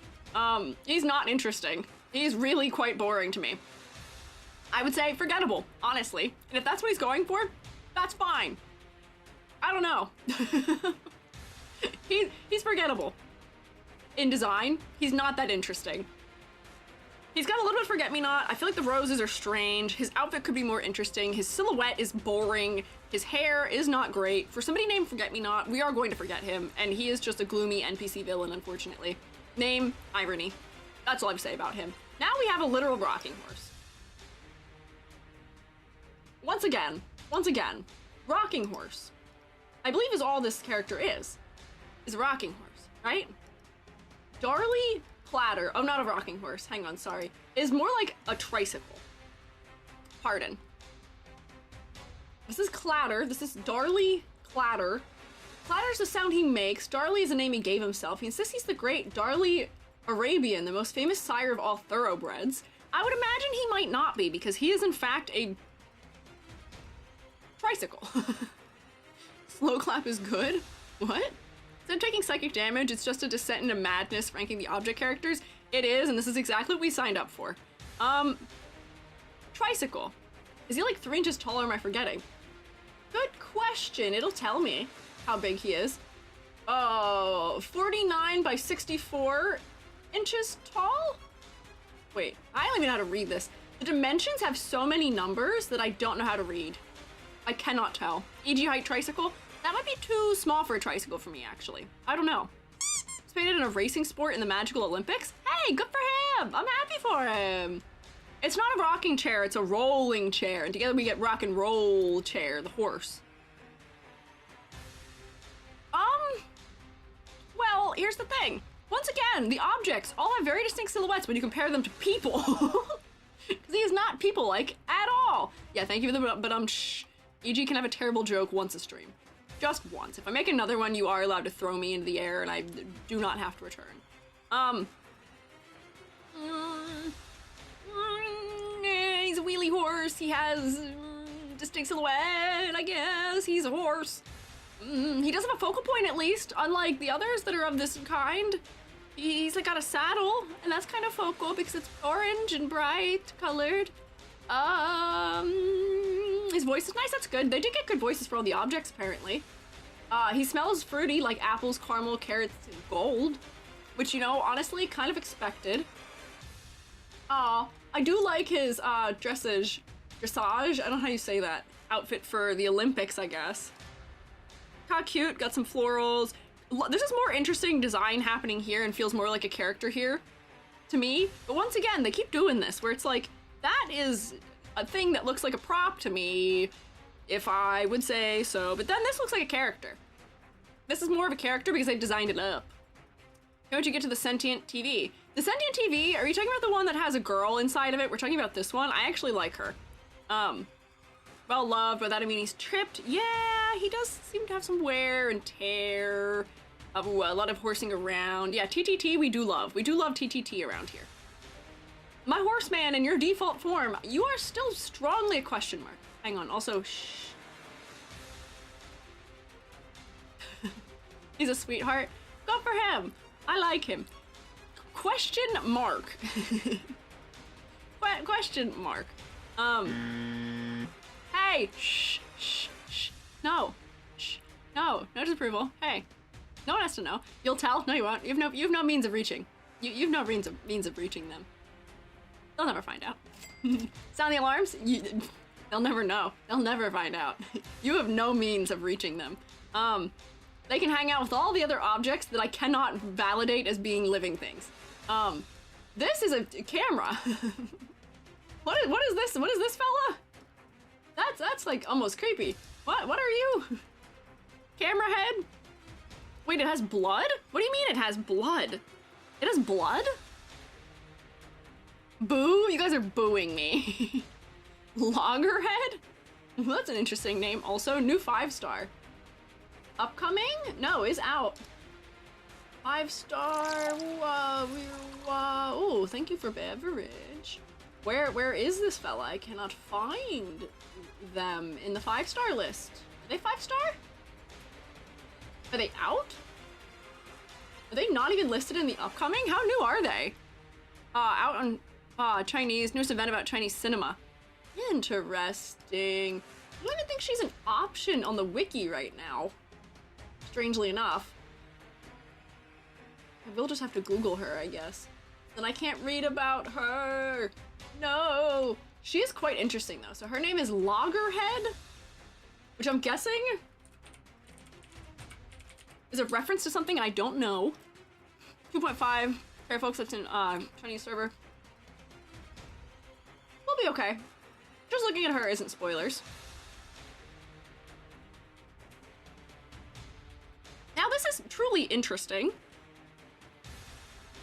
He's not interesting. He's really quite boring to me. I would say forgettable, honestly. And if that's what he's going for, that's fine. I don't know. He's forgettable. In design, he's not that interesting. He's got a little bit of forget-me-not. I feel like the roses are strange. His outfit could be more interesting. His silhouette is boring. His hair is not great. For somebody named Forget-Me-Not, we are going to forget him, and he is just a gloomy NPC villain, unfortunately. Name, irony. That's all I have to say about him. Now we have a literal rocking horse. Once again, rocking horse, I believe is all this character is a rocking horse, right? Darly Platter, oh, not a rocking horse, hang on, sorry, is more like a tricycle. Pardon. This is Clatter, this is Darly Clatter. Clatter's the sound he makes. Darly is a name he gave himself. He insists he's the great Darly Arabian, the most famous sire of all thoroughbreds. I would imagine he might not be, because he is in fact a tricycle. Slow clap is good? What? Instead of taking psychic damage, it's just a descent into madness ranking the object characters. It is, and this is exactly what we signed up for. Tricycle. Is he like 3 inches tall, or am I forgetting? Good question. It'll tell me how big he is. Oh, 49 by 64 inches tall? Wait, I don't even know how to read this. The dimensions have so many numbers that I don't know how to read. I cannot tell. E.g. height tricycle? That might be too small for a tricycle for me, actually. I don't know. Participated in a racing sport in the Magical Olympics? Hey, good for him! I'm happy for him! It's not a rocking chair, it's a rolling chair. And together we get rock and roll chair, the horse. Well, here's the thing. Once again, the objects all have very distinct silhouettes when you compare them to people. Because he is not people-like at all. Yeah, thank you for the EG can have a terrible joke once a stream. Just once. If I make another one, you are allowed to throw me into the air and I do not have to return. He's a wheelie horse. He has distinct silhouette, I guess. He's a horse. He does have a focal point at least, unlike the others that are of this kind. He's like got a saddle, and that's kind of focal because it's orange and bright colored. His voice is nice, that's good. They did get good voices for all the objects, apparently. He smells fruity, like apples, caramel, carrots, and gold. Which, you know, honestly, kind of expected. I do like his, dressage, I don't know how you say that, outfit for the Olympics, I guess. How cute, got some florals. This is more interesting design happening here and feels more like a character here to me. But once again, they keep doing this where it's like, That is a thing that looks like a prop to me, if I would say so. But then this looks like a character. This is more of a character because they designed it up. Once you get to the sentient TV. The sentient TV, are you talking about the one that has a girl inside of it? We're talking about this one. I actually like her. Well loved, but that I mean he's tripped. Yeah, he does seem to have some wear and tear. A lot of horsing around. Yeah, TTT we do love. We do love TTT around here. My horseman, in your default form, you are still strongly a question mark. Hang on, also, shh. He's a sweetheart. Go for him. I like him. Question mark. Question mark. Hey, shh, shh, shh. No, shh, no disapproval. Hey, no one has to know. You'll tell? No, you won't. You've no means of reaching. You've no means of reaching them. They'll never find out. Sound the alarms? They'll never know. They'll never find out. You have no means of reaching them. They can hang out with all the other objects that I cannot validate as being living things. This is a camera. What is this? What is this fella? That's like almost creepy. What are you? Camera head? Wait, it has blood? What do you mean it has blood? It has blood? Boo? You guys are booing me. Loggerhead? That's an interesting name. Also, new 5-star. Upcoming? No, is out. 5-star. Ooh, thank you for beverage. Where is this fella? I cannot find them in the 5-star list. Are they 5-star? Are they out? Are they not even listed in the upcoming? How new are they? Out on Chinese, newest event about Chinese cinema. Interesting. I don't even think she's an option on the wiki right now. Strangely enough. I will just have to Google her, I guess. Then I can't read about her. No. She is quite interesting, though. So her name is Loggerhead, which I'm guessing is a reference to something I don't know. 2.5. Okay, folks, that's in Chinese server. We'll be okay. Just looking at her isn't spoilers. Now this is truly interesting.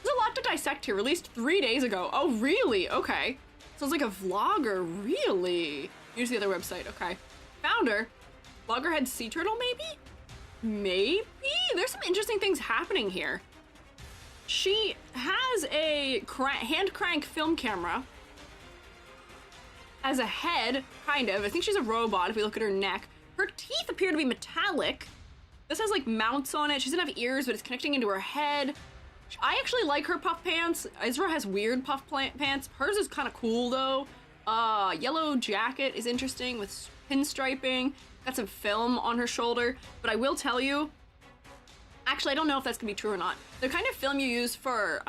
There's a lot to dissect here. Released 3 days ago. Oh, really? Okay. Sounds like a vlogger. Really? Use the other website. Okay. Founder. Loggerhead Sea Turtle, maybe? Maybe? There's some interesting things happening here. She has a hand crank film camera as a head, kind of. I think she's a robot if we look at her neck. Her teeth appear to be metallic. This has like mounts on it. She doesn't have ears, but it's connecting into her head. I actually like her puff pants. Ezra has weird puff pants. Hers is kind of cool though. Yellow jacket is interesting with pinstriping. Got some film on her shoulder, but I will tell you, actually I don't know if that's gonna be true or not. The kind of film you use for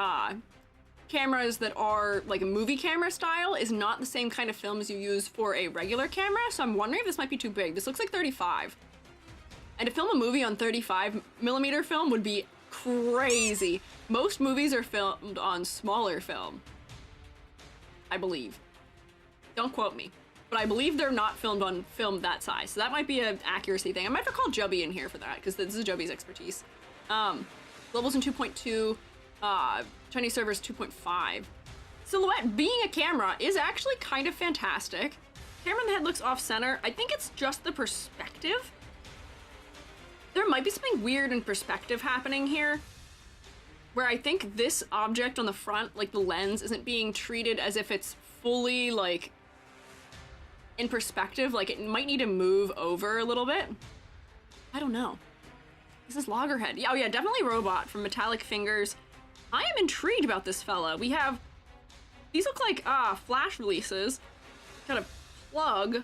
cameras that are like a movie camera style is not the same kind of films you use for a regular camera, so I'm wondering if this might be too big. This looks like 35. And to film a movie on 35mm film would be crazy. Most movies are filmed on smaller film, I believe. Don't quote me, but I believe they're not filmed on film that size. So that might be an accuracy thing. I might have to call Jubby in here for that, because this is Jubby's expertise. Levels in 2.2, Chinese servers 2.5. Silhouette being a camera is actually kind of fantastic. Camera in the head looks off-center. I think it's just the perspective. There might be something weird in perspective happening here, where I think this object on the front, like the lens, isn't being treated as if it's fully, like, in perspective. Like, it might need to move over a little bit. I don't know. This is Loggerhead. Yeah, oh yeah, definitely robot from Metallic Fingers. I am intrigued about this fella. We have, these look like flash releases. Got a plug.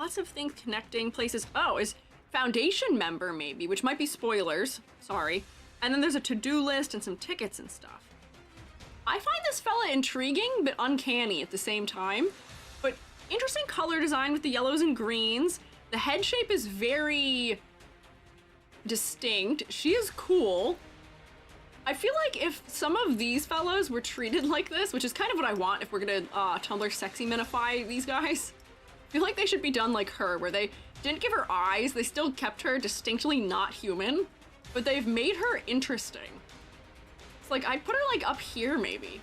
Lots of things connecting places. Oh, is Foundation member maybe, which might be spoilers. Sorry. And then there's a to-do list and some tickets and stuff. I find this fella intriguing, but uncanny at the same time. But interesting color design with the yellows and greens. The head shape is very distinct. She is cool. I feel like if some of these fellows were treated like this, which is kind of what I want if we're gonna Tumblr sexy minify these guys, I feel like they should be done like her, where they didn't give her eyes, they still kept her distinctly not human, but they've made her interesting. It's like, I'd put her like up here maybe.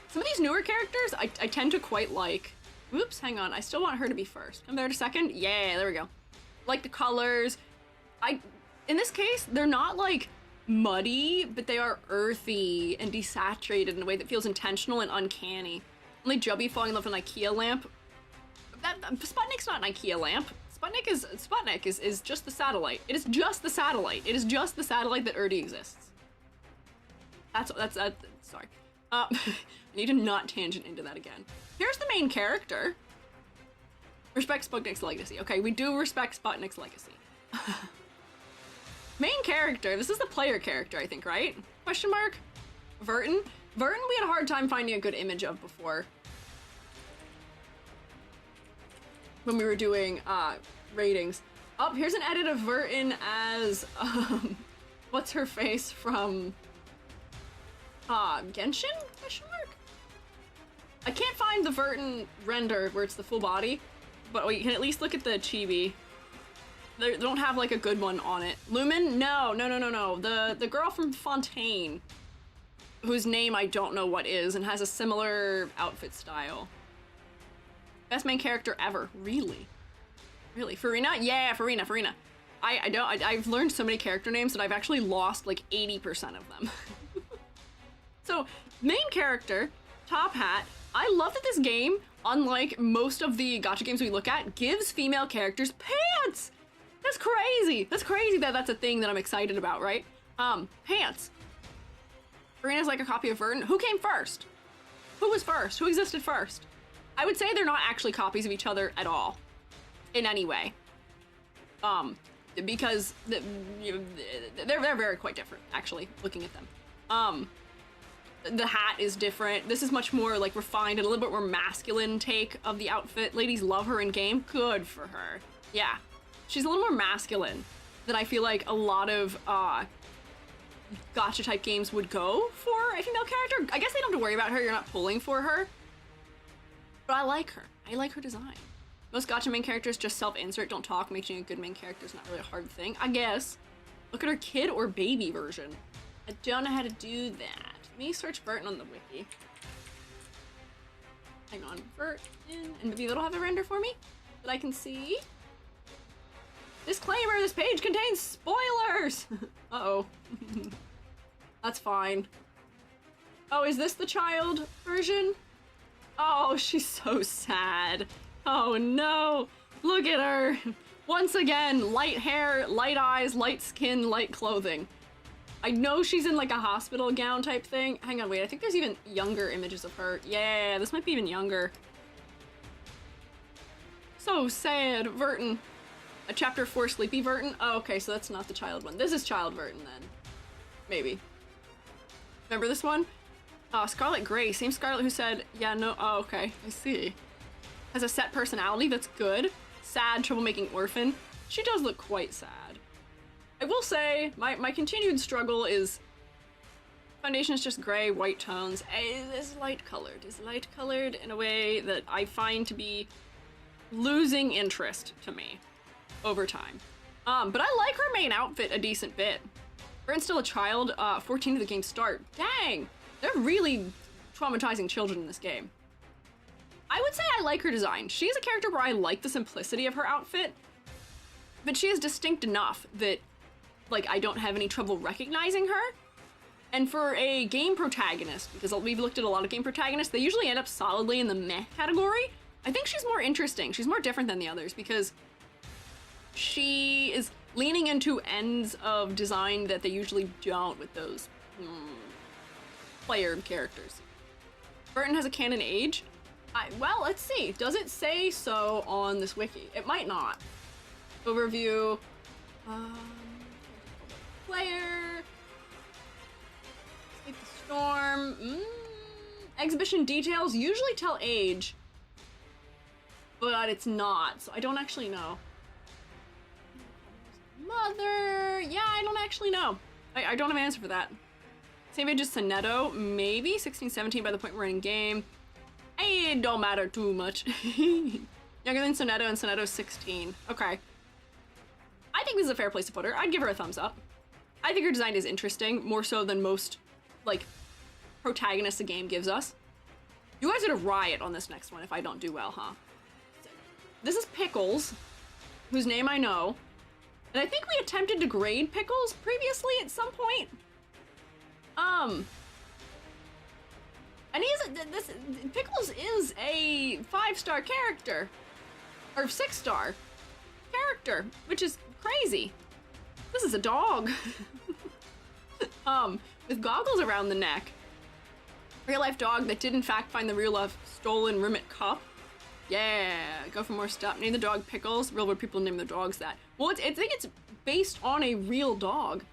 Some of these newer characters I tend to quite like. Oops, hang on, I still want her to be first. Come there in a second. Yeah, there we go. Like the colors. In this case, they're not like muddy, but they are earthy and desaturated in a way that feels intentional and uncanny. Only Jubby falling in love with an IKEA lamp. Sputnik's not an IKEA lamp. Sputnik is just the satellite. It is just the satellite. It is just the satellite that already exists. That's sorry. I need to not tangent into that again. Here's the main character. Respect Sputnik's legacy. Okay, we do respect Sputnik's legacy. Main character. This is the player character, I think, right? Question mark? Verton? Verton we had a hard time finding a good image of before. When we were doing ratings. Oh, here's an edit of Verton as what's her face from Genshin? Question mark? I can't find the Verton render where it's the full body, but you can at least look at the chibi. They don't have like a good one on it. Lumen? No. The girl from Fontaine, whose name I don't know what is and has a similar outfit style. Best main character ever. Really? Farina? Yeah, Farina. I've learned so many character names that I've actually lost like 80% of them. So, main character, top hat. I love that this game, unlike most of the gacha games we look at, gives female characters pants! That's crazy! That's crazy that that's a thing that I'm excited about, right? Pants. Farina's like a copy of Verton. Who came first? Who was first? Who existed first? I would say they're not actually copies of each other at all. In any way. Because they're very quite different, actually, looking at them. The hat is different. This is much more like refined and a little bit more masculine take of the outfit. Ladies love her in game. Good for her. Yeah. She's a little more masculine than I feel like a lot of gacha type games would go for a female character. I guess they don't have to worry about her. You're not pulling for her. But I like her. I like her design. Most gacha main characters just self-insert, don't talk. Making a good main character is not really a hard thing, I guess. Look at her kid or baby version. I don't know how to do that. Let me search Verton on the wiki. Hang on, Verton, and maybe that'll have a render for me that I can see. Disclaimer, this page contains spoilers! Uh-oh. That's fine. Oh, is this the child version? Oh, she's so sad. Oh no, look at her. Once again, light hair, light eyes, light skin, light clothing. I know she's in like a hospital gown type thing. Hang on, wait, I think there's even younger images of her. Yeah, this might be even younger. So sad, Verton. A chapter 4 sleepy Verton? Oh, okay, so that's not the child one. This is child Verton then. Maybe. Remember this one? Scarlet Grey, same Scarlet who said, yeah, no, oh, okay, I see. Has a set personality that's good. Sad, troublemaking orphan. She does look quite sad. I will say, my continued struggle is foundation is just gray, white tones. It's light colored. It's light colored in a way that I find to be losing interest to me over time. But I like her main outfit a decent bit. Brent's still a child, 14 to the game's start. Dang, they're really traumatizing children in this game. I would say I like her design. She's a character where I like the simplicity of her outfit, but she is distinct enough that like I don't have any trouble recognizing her. And for a game protagonist, because we've looked at a lot of game protagonists, they usually end up solidly in the meh category. I think she's more interesting. She's more different than the others because she is leaning into ends of design that they usually don't with those player characters. Verton has a canon age. Well, let's see. Does it say so on this wiki? It might not. Overview. Player. Escape the storm. Exhibition details usually tell age, but it's not, so I don't actually know. Mother. Yeah, I don't actually know. I don't have an answer for that. Same age as Sonetto, maybe 16, 17 by the point we're in game. It don't matter too much. Younger than Sonetto, and Sonetto's 16. Okay. I think this is a fair place to put her. I'd give her a thumbs up. I think her design is interesting, more so than most, like, protagonists a game gives us. You guys are gonna riot on this next one if I don't do well, huh? This is Pickles, whose name I know. And I think we attempted to grade Pickles previously at some point. And Pickles is a 5-star character. Or 6-star character, which is crazy. This is a dog. With goggles around the neck. Real life dog that did in fact find the real life stolen Rimmet cup. Yeah, go for more stuff. Name the dog Pickles. Real world people name their dogs that. Well, I think it's based on a real dog.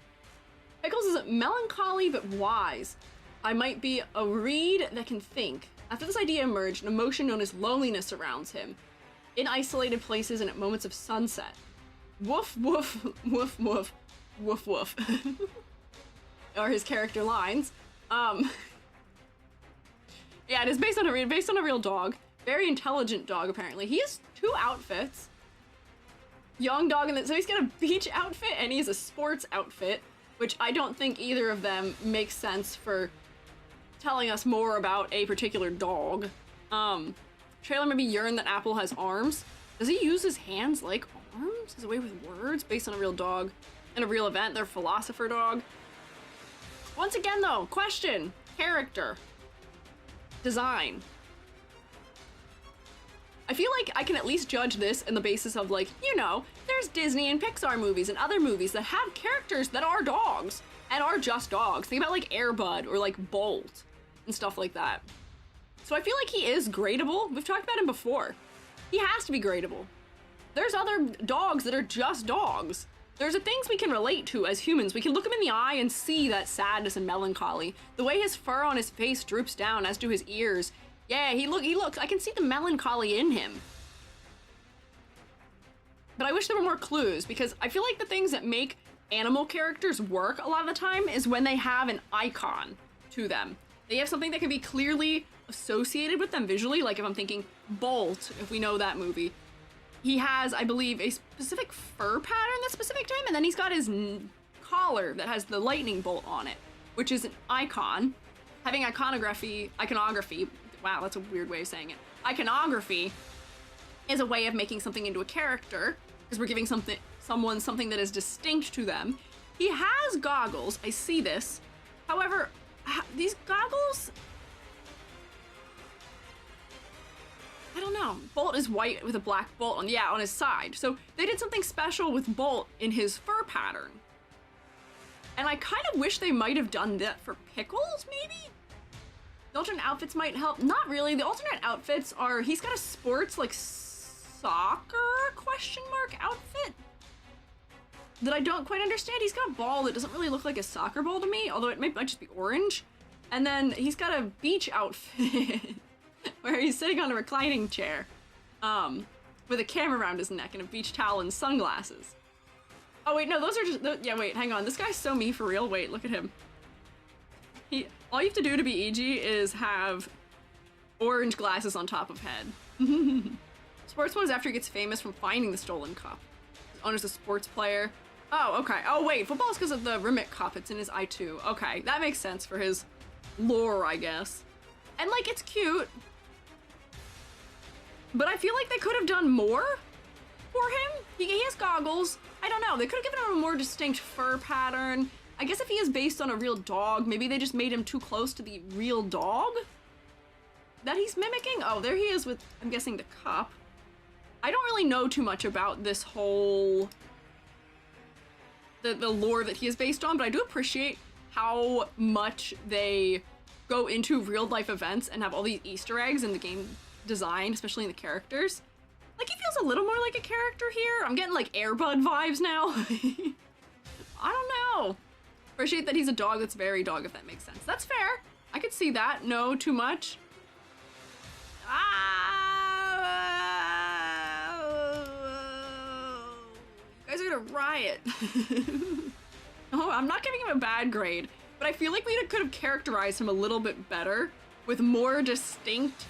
Pickles is melancholy but wise. I might be a reed that can think. After this idea emerged, an emotion known as loneliness surrounds him. In isolated places and at moments of sunset. Woof, woof, woof, woof, woof, woof. Are his character lines. Yeah, it is based on a real dog. Very intelligent dog, apparently. He has 2 outfits. Young dog, so he's got a beach outfit and he has a sports outfit, which I don't think either of them makes sense for telling us more about a particular dog. Trailer maybe yearn that Apple has arms. Does he use his hands like arms? As a way with words based on a real dog and a real event. They're philosopher dog. Once again, though, question: character, design. I feel like I can at least judge this in the basis of, like, you know, there's Disney and Pixar movies and other movies that have characters that are dogs and are just dogs. Think about like Air Bud or like Bolt and stuff like that. So I feel like he is gradable. We've talked about him before. He has to be gradable. There's other dogs that are just dogs. There's things we can relate to as humans. We can look him in the eye and see that sadness and melancholy. The way his fur on his face droops down, as do his ears. Yeah, he looks, I can see the melancholy in him. But I wish there were more clues, because I feel like the things that make animal characters work a lot of the time is when they have an icon to them. They have something that can be clearly associated with them visually, like if I'm thinking Bolt, if we know that movie. He has, I believe, a specific fur pattern that's specific to him, and then he's got his collar that has the lightning bolt on it, which is an icon. Having iconography, wow, that's a weird way of saying it. Iconography is a way of making something into a character, because we're giving someone something that is distinct to them. He has goggles, I see this. However, these goggles, I don't know. Bolt is white with a black bolt on his side. So they did something special with Bolt in his fur pattern. And I kind of wish they might have done that for Pickles, maybe? The alternate outfits might help. Not really. The alternate outfits are, he's got a sports, like, soccer outfit that I don't quite understand. He's got a ball that doesn't really look like a soccer ball to me, although it might just be orange. And then he's got a beach outfit where he's sitting on a reclining chair with a camera around his neck and a beach towel and sunglasses. Oh wait, no, those are just, yeah, wait, hang on. This guy's so me for real. Wait, look at him. All you have to do to be EG is have orange glasses on top of head. Sports mode is after he gets famous from finding the stolen cup. His owner's a sports player. Oh, okay. Oh, wait, football is because of the Rimmet cup. It's in his eye too. Okay, that makes sense for his lore, I guess. And, like, it's cute. But I feel like they could have done more for him. He has goggles. I don't know. They could have given him a more distinct fur pattern. I guess if he is based on a real dog, maybe they just made him too close to the real dog that he's mimicking. Oh, there he is with, I'm guessing, the cup. I don't really know too much about this whole, the lore that he is based on, but I do appreciate how much they go into real life events and have all these Easter eggs in the game design, especially in the characters. Like, he feels a little more like a character here. I'm getting, like, Air Bud vibes now. I don't know. Appreciate that he's a dog that's very dog, if that makes sense. That's fair. I could see that. No, too much. You guys are gonna riot. Oh, I'm not giving him a bad grade, but but I feel like we could have characterized him a little bit better with more distinct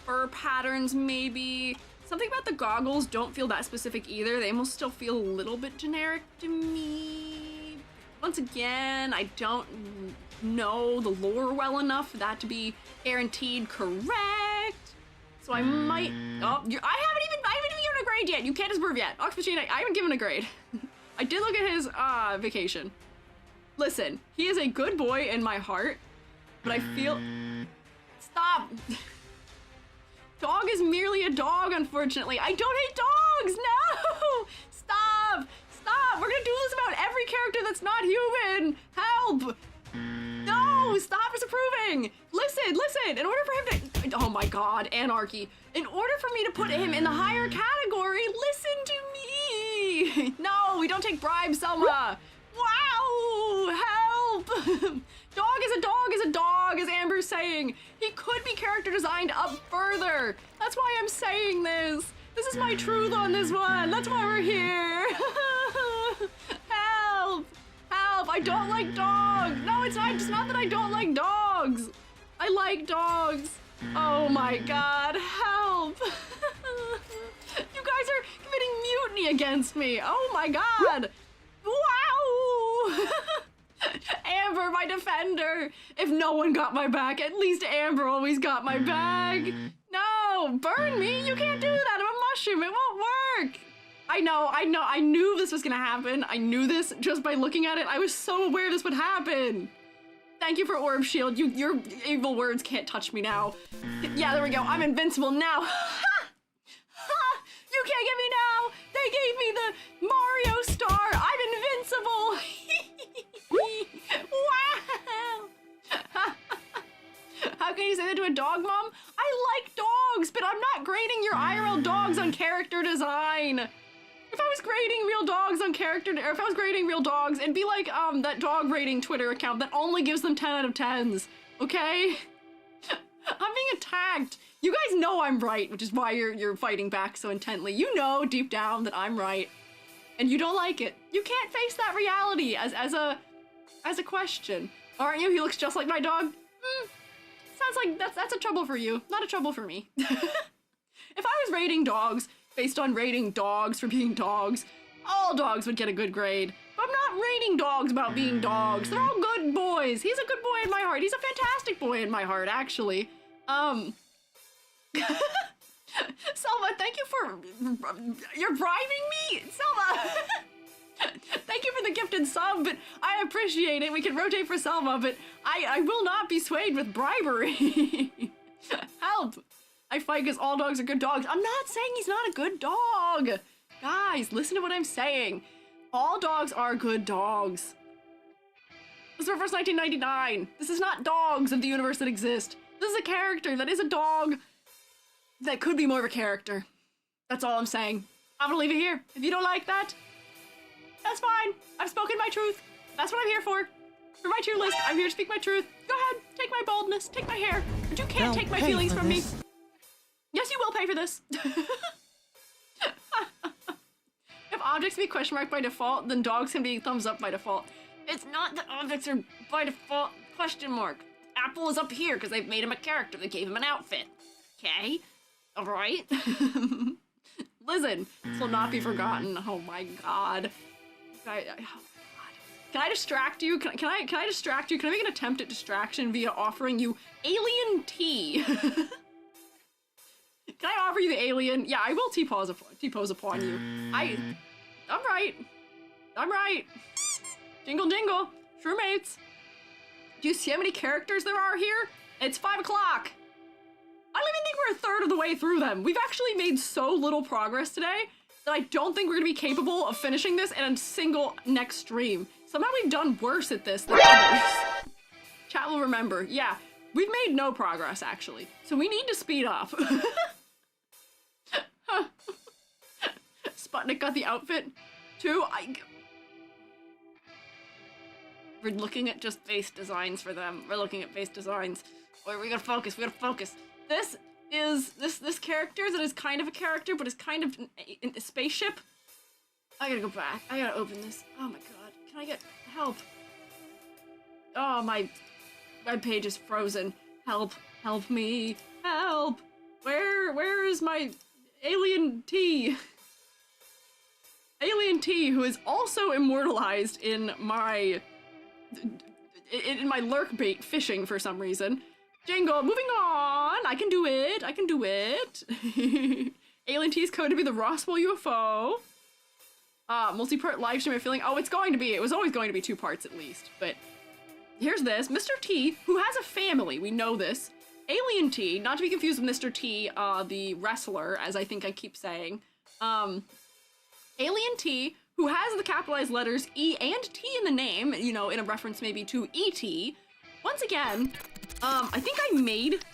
fur patterns, maybe. Something about the goggles don't feel that specific either. They almost still feel a little bit generic to me. Once again, I don't know the lore well enough for that to be guaranteed correct. So I might. Oh, I haven't even given a grade yet. You can't disprove yet. Ox Machine, I haven't given a grade. I did look at his vacation. Listen, he is a good boy in my heart, but I feel. Stop. Dog is merely a dog, unfortunately. I don't hate dogs. No. Stop. Stop. We're gonna do this about every character that's not human. Help. No, stop disapproving. Listen. In order for him to, oh my God, anarchy. In order for me to put him in the higher category, listen to me. No, we don't take bribes, Selma. Wow, help. Dog is a dog, as Amber's saying. He could be character designed up further. That's why I'm saying this. This is my truth on this one. That's why we're here. Help. Help, I don't like dogs. No, it's not that I don't like dogs. I like dogs. Oh my God, help. You guys are committing mutiny against me. Oh my God. Wow. Amber, my defender. If no one got my back, at least Amber always got my bag. No, burn me. You can't do that. I'm a mushroom. It won't work. I know. I knew this was gonna happen. I knew this just by looking at it. I was so aware this would happen. Thank you for Orb Shield. Your evil words can't touch me now. Yeah, there we go. I'm invincible now. You can't get me now. They gave me the Mario star. I'm invincible. Wow. How can you say that to a dog, Mom? I like dogs, but I'm not grading your IRL dogs on character design. If I was grading real dogs on character, or if I was grading real dogs, it'd be like that dog rating Twitter account that only gives them 10 out of 10s, okay? I'm being attacked. You guys know I'm right, which is why you're fighting back so intently. You know deep down that I'm right, and you don't like it. You can't face that reality as a question. Aren't you? He looks just like my dog. Sounds like that's a trouble for you, not a trouble for me. If I was rating dogs based on rating dogs for being dogs, all dogs would get a good grade. But I'm not rating dogs about being dogs. They're all good boys. He's a good boy in my heart. He's a fantastic boy in my heart, actually. Selma, thank you for... You're bribing me? Selma! Thank you for the gifted sub, but I appreciate it. We can rotate for Selma, but I will not be swayed with bribery. Help! I fight because all dogs are good dogs. I'm not saying he's not a good dog. Guys, listen to what I'm saying. All dogs are good dogs. This is Reverse 1999. This is not dogs of the universe that exist. This is a character that is a dog that could be more of a character. That's all I'm saying. I'm gonna leave it here. If you don't like that, that's fine. I've spoken my truth. That's what I'm here for. For my tier list, I'm here to speak my truth. Go ahead, take my baldness, take my hair, but you can't take my feelings from me. Yes, you will pay for this. If objects be question marked by default, then dogs can be thumbs up by default. It's not that objects are by default question mark. Apple is up here because they've made him a character. They gave him an outfit. Okay? Alright? Listen, this will not be forgotten. Oh my God. Can I distract you? Can I distract you? Can I make an attempt at distraction via offering you alien tea? Can I offer you the alien? Yeah, I will T-pose upon you. I'm right. I'm right. Jingle jingle. True mates. Do you see how many characters there are here? It's 5 o'clock. I don't even think we're a third of the way through them. We've actually made so little progress today that I don't think we're gonna be capable of finishing this in a single next stream. Somehow we've done worse at this than others. Chat will remember. Yeah, we've made no progress actually. So we need to speed up. Sputnik got the outfit too. We're looking at just face designs for them. We're looking at face designs. Wait, we gotta focus. We gotta focus. This is this character that is kind of a character, but is kind of in a spaceship. I gotta go back. I gotta open this. Oh my God. Can I get help? Oh, my webpage is frozen. Help. Help me. Help. Where is my alien T? Alien T, who is also immortalized in my lurk bait fishing for some reason. Jingle, moving on. I can do it. I can do it. Alien T is coded to be the Roswell UFO. Multi-part live stream feeling. Oh, it's going to be. It was always going to be 2 parts at least. But here's this. Mr. T, who has a family. We know this. Alien T, not to be confused with Mr. T, the wrestler, as I think I keep saying. Alien T, who has the capitalized letters E and T in the name, you know, in a reference maybe to E.T. Once again, I think I made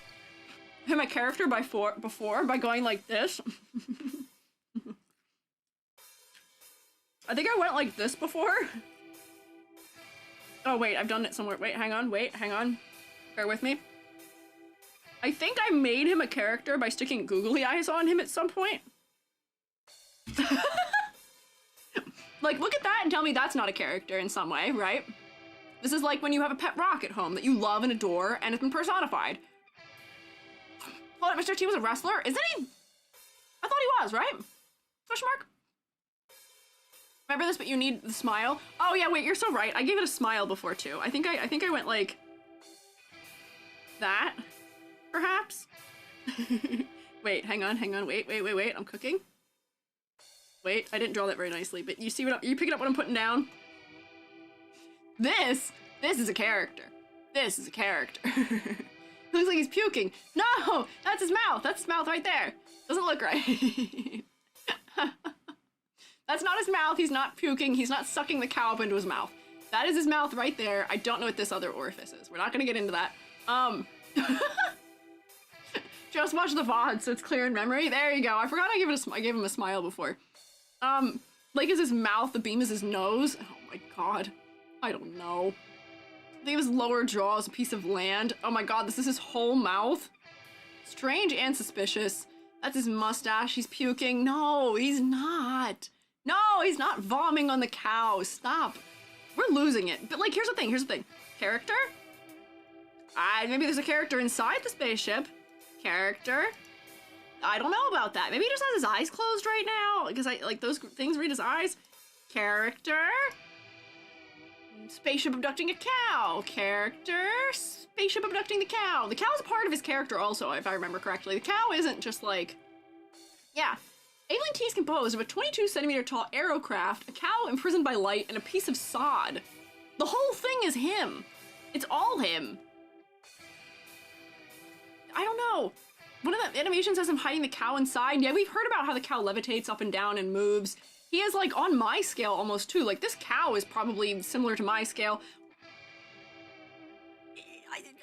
him a character before by going like this. I think I went like this before. Oh, wait, I've done it somewhere. Wait, hang on. Bear with me. I think I made him a character by sticking googly eyes on him at some point. Like, look at that and tell me that's not a character in some way, right? This is like when you have a pet rock at home that you love and adore and it's been personified. Hold on, Mr. T was a wrestler? Isn't he? I thought he was, right? Question mark? Remember this, but you need the smile? Oh yeah, wait, you're so right. I gave it a smile before too. I think I went like that, perhaps? Wait, hang on, wait, I'm cooking. Wait, I didn't draw that very nicely, but you see what you picking up what I'm putting down? This is a character. This is a character. Looks like he's puking. No, that's his mouth. That's his mouth right there. Doesn't look right. That's not his mouth. He's not puking. He's not sucking the cow up into his mouth. That is his mouth right there. I don't know what this other orifice is. We're not gonna get into that. Just watch the VOD so it's clear in memory. There you go. I forgot I gave him a smile before. Like is his mouth, the beam is his nose. Oh my god. I don't know. I think his lower jaw is a piece of land. Oh my god, this is his whole mouth. Strange and suspicious. That's his mustache. He's puking. No, he's not. No, he's not vomiting on the cow. Stop. We're losing it. But like, here's the thing. Character? Maybe there's a character inside the spaceship. Character? I don't know about that. Maybe he just has his eyes closed right now. Because like those things read his eyes. Character? Spaceship abducting a cow. Character? Spaceship abducting the cow. The cow's a part of his character also, if I remember correctly. The cow isn't just like... Yeah. Alien T is composed of a 22-centimeter tall aerocraft, a cow imprisoned by light, and a piece of sod. The whole thing is him. It's all him. I don't know. One of the animations has him hiding the cow inside. Yeah, we've heard about how the cow levitates up and down and moves. He is like on my scale almost too. Like this cow is probably similar to my scale.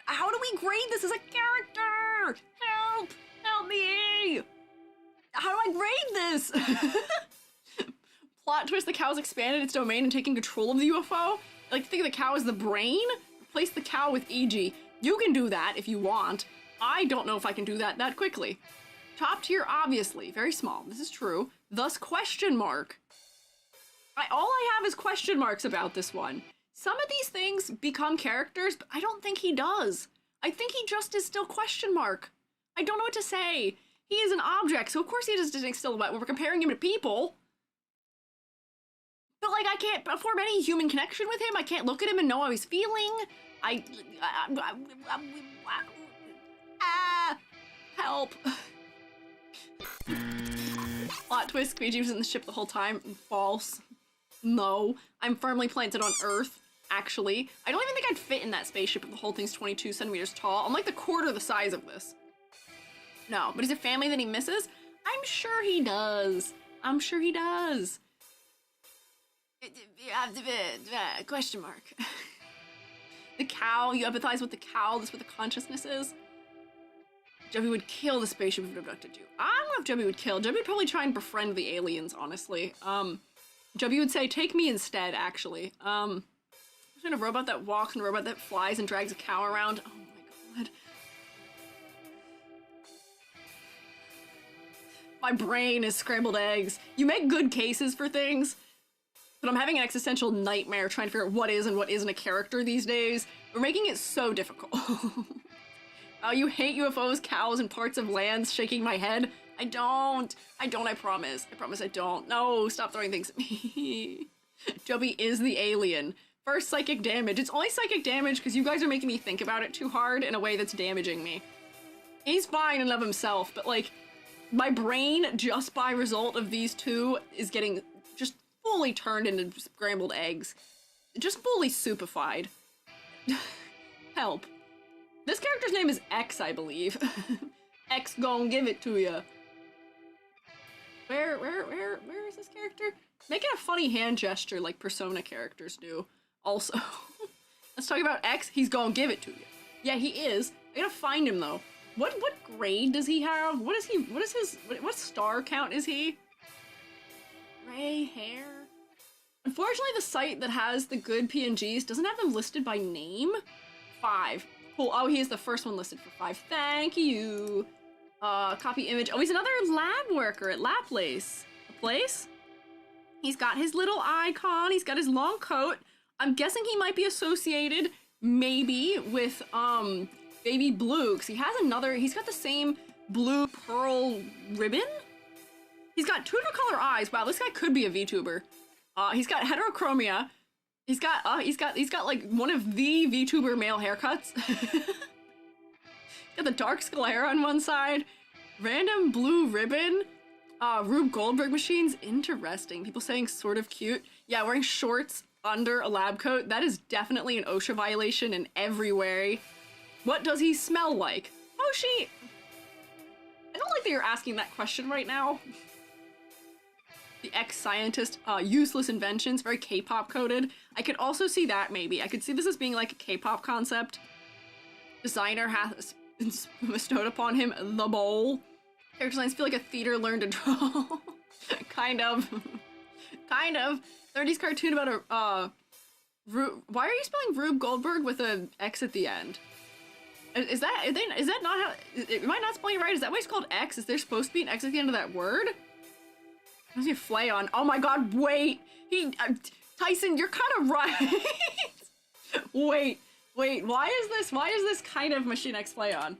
How do we grade this as a character? Help! Help me! How do I grade this? Plot twist, the cow's expanded its domain and taking control of the UFO. I like to think of the cow as the brain. Replace the cow with EG. You can do that if you want. I don't know if I can do that quickly. Top tier, obviously. Very small. This is true. Thus, question mark. All I have is question marks about this one. Some of these things become characters, but I don't think he does. I think he just is still question mark. I don't know what to say. He is an object, so of course he is a distinct silhouette when we're comparing him to people. But like, I can't form any human connection with him. I can't look at him and know how he's feeling. Help. Plot twist, Squiiji was in the ship the whole time. False. No. I'm firmly planted on Earth, actually. I don't even think I'd fit in that spaceship if the whole thing's 22 centimeters tall. I'm like the quarter the size of this. No, but is it family that he misses? I'm sure he does. I'm sure he does. Question mark. The cow, you empathize with the cow, that's what the consciousness is. Jubby would kill the spaceship if it abducted you. I don't know if Jubby would kill. Jubby would probably try and befriend the aliens, honestly. Jubby would say, take me instead, actually. There's been a robot that walks and a robot that flies and drags a cow around. Oh my god. My brain is scrambled eggs. You make good cases for things. but I'm having an existential nightmare trying to figure out what is and what isn't a character these days. We're making it so difficult. Oh, you hate UFOs, cows, and parts of lands, shaking my head. I don't, I promise. I promise I don't. No, stop throwing things at me. Joby is the alien. First psychic damage. It's only psychic damage because you guys are making me think about it too hard in a way that's damaging me. He's fine and of himself, but like, my brain, just by result of these two, is getting just fully turned into scrambled eggs. Just fully soupified. Help. This character's name is X, I believe. X gon' give it to ya. Where is this character? Making a funny hand gesture like Persona characters do. Also, let's talk about X. He's gonna give it to you. Yeah, he is. I gotta find him though. What grade does he have? What star count is he? Gray hair. Unfortunately, the site that has the good PNGs doesn't have them listed by name. 5. Cool. Oh, he is the first one listed for 5. Thank you. Copy image. Oh, he's another lab worker at Laplace. A place? He's got his little icon. He's got his long coat. I'm guessing he might be associated, maybe, with, Baby Blue, because he's got the same blue pearl ribbon? He's got two different color eyes. Wow, this guy could be a VTuber. He's got heterochromia. He's got like one of the VTuber male haircuts. Got the dark sclera on one side. Random blue ribbon. Rube Goldberg machines. Interesting. People saying sort of cute. Yeah, wearing shorts under a lab coat. That is definitely an OSHA violation in every way. What does he smell like? Hoshi! I don't like that you're asking that question right now. The ex-scientist, useless inventions, very K-pop coded. I could also see that, maybe. I could see this as being like a K-pop concept. Designer has bestowed upon him the bowl. Character designs feel like a theater learned to draw. Kind of. Kind of. 30s cartoon about a, why are you spelling Rube Goldberg with an X at the end? Is that not how, am I not spelling it right? Is that why it's called X? Is there supposed to be an X at the end of that word? What's your flay on? Oh my god, wait! Tyson, you're kind of right! wait, why is this kind of Machine X flay on?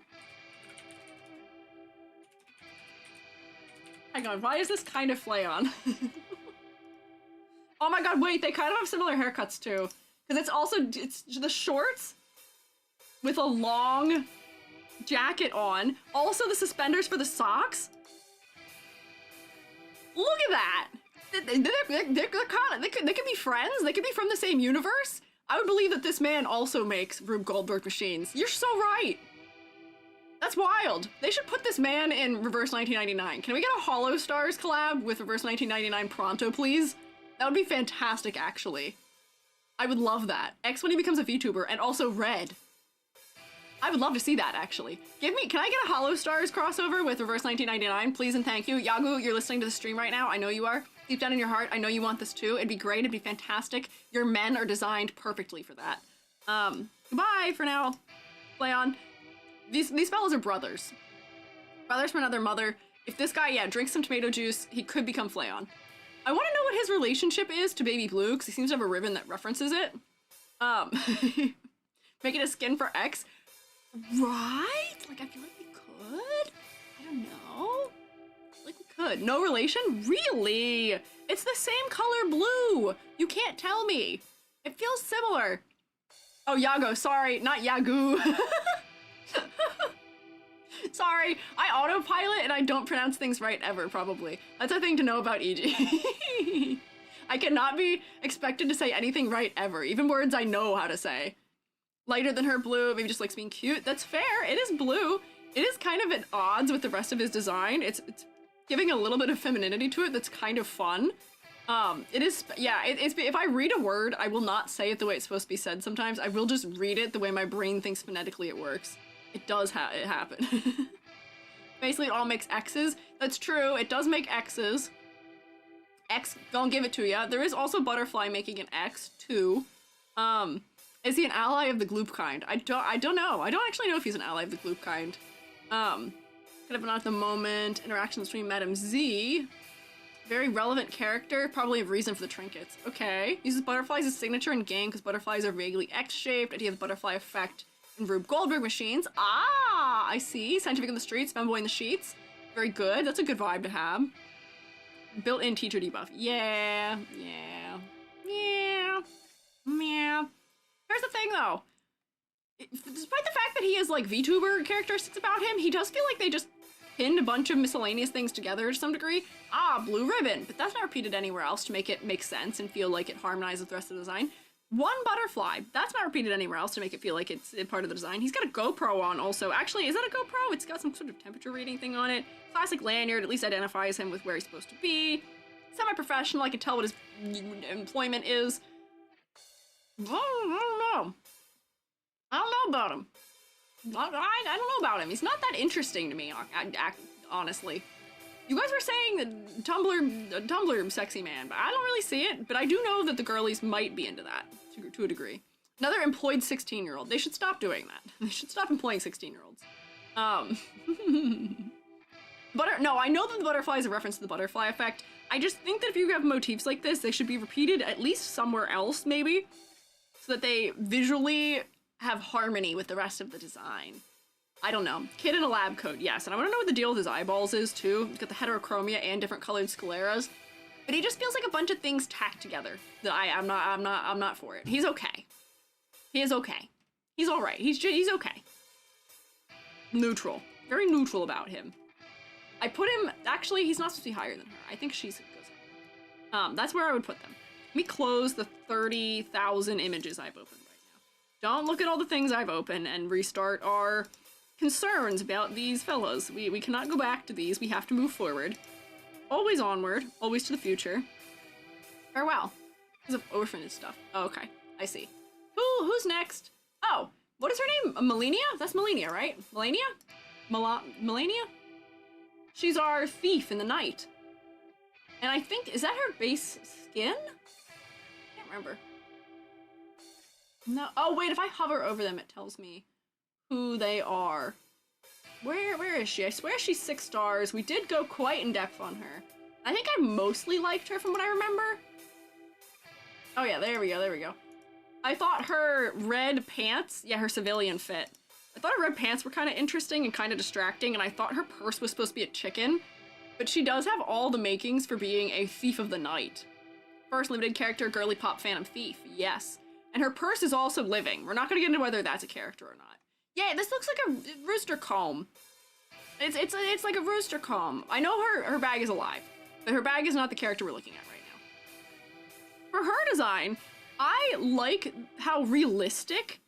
Hang on, why is this kind of flay on? Oh my god, wait, they kind of have similar haircuts too. Because it's the shorts with a long jacket on. Also the suspenders for the socks. Look at that! They could be friends. They could be from the same universe. I would believe that this man also makes Rube Goldberg machines. You're so right. That's wild. They should put this man in Reverse 1999. Can we get a Hollow Stars collab with Reverse 1999 pronto, please? That would be fantastic, actually. I would love that. X when he becomes a VTuber, and also Red. I would love to see that, actually. Can I get a Hollow Stars crossover with Reverse 1999, please and thank you. Yagu, you're listening to the stream right now. I know you are. Deep down in your heart, I know you want this too. It'd be great, it'd be fantastic. Your men are designed perfectly for that. Goodbye for now. Play on. These fellas are brothers. Brothers from another mother. If this guy, yeah, drinks some tomato juice, he could become Flayon. I want to know what his relationship is to Baby Blue, because he seems to have a ribbon that references it. Making a skin for X. Right? Like, I feel like we could? I don't know. Like, we could. No relation? Really? It's the same color blue. You can't tell me. It feels similar. Oh, Yago. Sorry. Not Yagu. Sorry. I autopilot and I don't pronounce things right ever, probably. That's a thing to know about EG. I cannot be expected to say anything right ever. Even words I know how to say. Lighter than her blue, maybe just likes being cute. That's fair. It is blue. It is kind of at odds with the rest of his design. It's giving a little bit of femininity to it that's kind of fun. It is, yeah, if I read a word, I will not say it the way it's supposed to be said sometimes. I will just read it the way my brain thinks phonetically it works. It does happen. Basically, it all makes X's. That's true. It does make X's. X, don't give it to ya. There is also Butterfly making an X, too. Is he an ally of the Gloop kind? I don't know. I don't actually know if he's an ally of the Gloop kind. Could have been at the moment. Interactions between Madam Z. Very relevant character, probably a reason for the trinkets. Okay. Uses butterflies as signature in game because butterflies are vaguely X-shaped. Idea of the butterfly effect in Rube Goldberg machines. Ah, I see. Scientific in the streets, femboy in the sheets. Very good. That's a good vibe to have. Built-in teacher debuff. Yeah. Here's the thing, though. Despite the fact that he has, like, VTuber characteristics about him, he does feel like they just pinned a bunch of miscellaneous things together to some degree. Ah, blue ribbon, but that's not repeated anywhere else to make it make sense and feel like it harmonizes with the rest of the design. One butterfly, that's not repeated anywhere else to make it feel like it's a part of the design. He's got a GoPro on also. Actually, is that a GoPro? It's got some sort of temperature reading thing on it. Classic lanyard, at least identifies him with where he's supposed to be. Semi-professional, I can tell what his employment is. I don't know. I don't know about him. I don't know about him. He's not that interesting to me, honestly. You guys were saying that Tumblr sexy man, but I don't really see it. But I do know that the girlies might be into that, to a degree. Another employed 16-year-old. They should stop doing that. They should stop employing 16-year-olds. No, I know that the butterfly is a reference to the butterfly effect. I just think that if you have motifs like this, they should be repeated at least somewhere else, maybe, so that they visually have harmony with the rest of the design. I don't know. Kid in a lab coat, yes. And I want to know what the deal with his eyeballs is, too. He's got the heterochromia and different colored scleras. But he just feels like a bunch of things tacked together. That I'm not for it. He's okay. He is okay. He's alright. He's okay. Neutral. Very neutral about him. I put him... Actually, he's not supposed to be higher than her. I think she's... that's where I would put them. Let me close the 30,000 images I've opened. Don't look at all the things I've opened and restart our concerns about these fellows. We cannot go back to these. We have to move forward. Always onward. Always to the future. Farewell. Because of orphanage stuff. Oh, okay. I see. Who's next? Oh, what is her name? Melania? That's Melania, right? Melania? Melania? She's our thief in the night. And I think, is that her base skin? I can't remember. No. Oh, wait, if I hover over them, it tells me who they are. Where is she? I swear she's 6 stars. We did go quite in depth on her. I think I mostly liked her from what I remember. Oh yeah, there we go. I thought her red pants, yeah, her civilian fit. I thought her red pants were kind of interesting and kind of distracting, and I thought her purse was supposed to be a chicken. But she does have all the makings for being a thief of the night. First limited character, girly pop phantom thief, yes. And her purse is also living. We're not gonna get into whether that's a character or not. Yeah, this looks like a rooster comb. It's like a rooster comb. I know her bag is alive, but her bag is not the character we're looking at right now. For her design, I like how realistic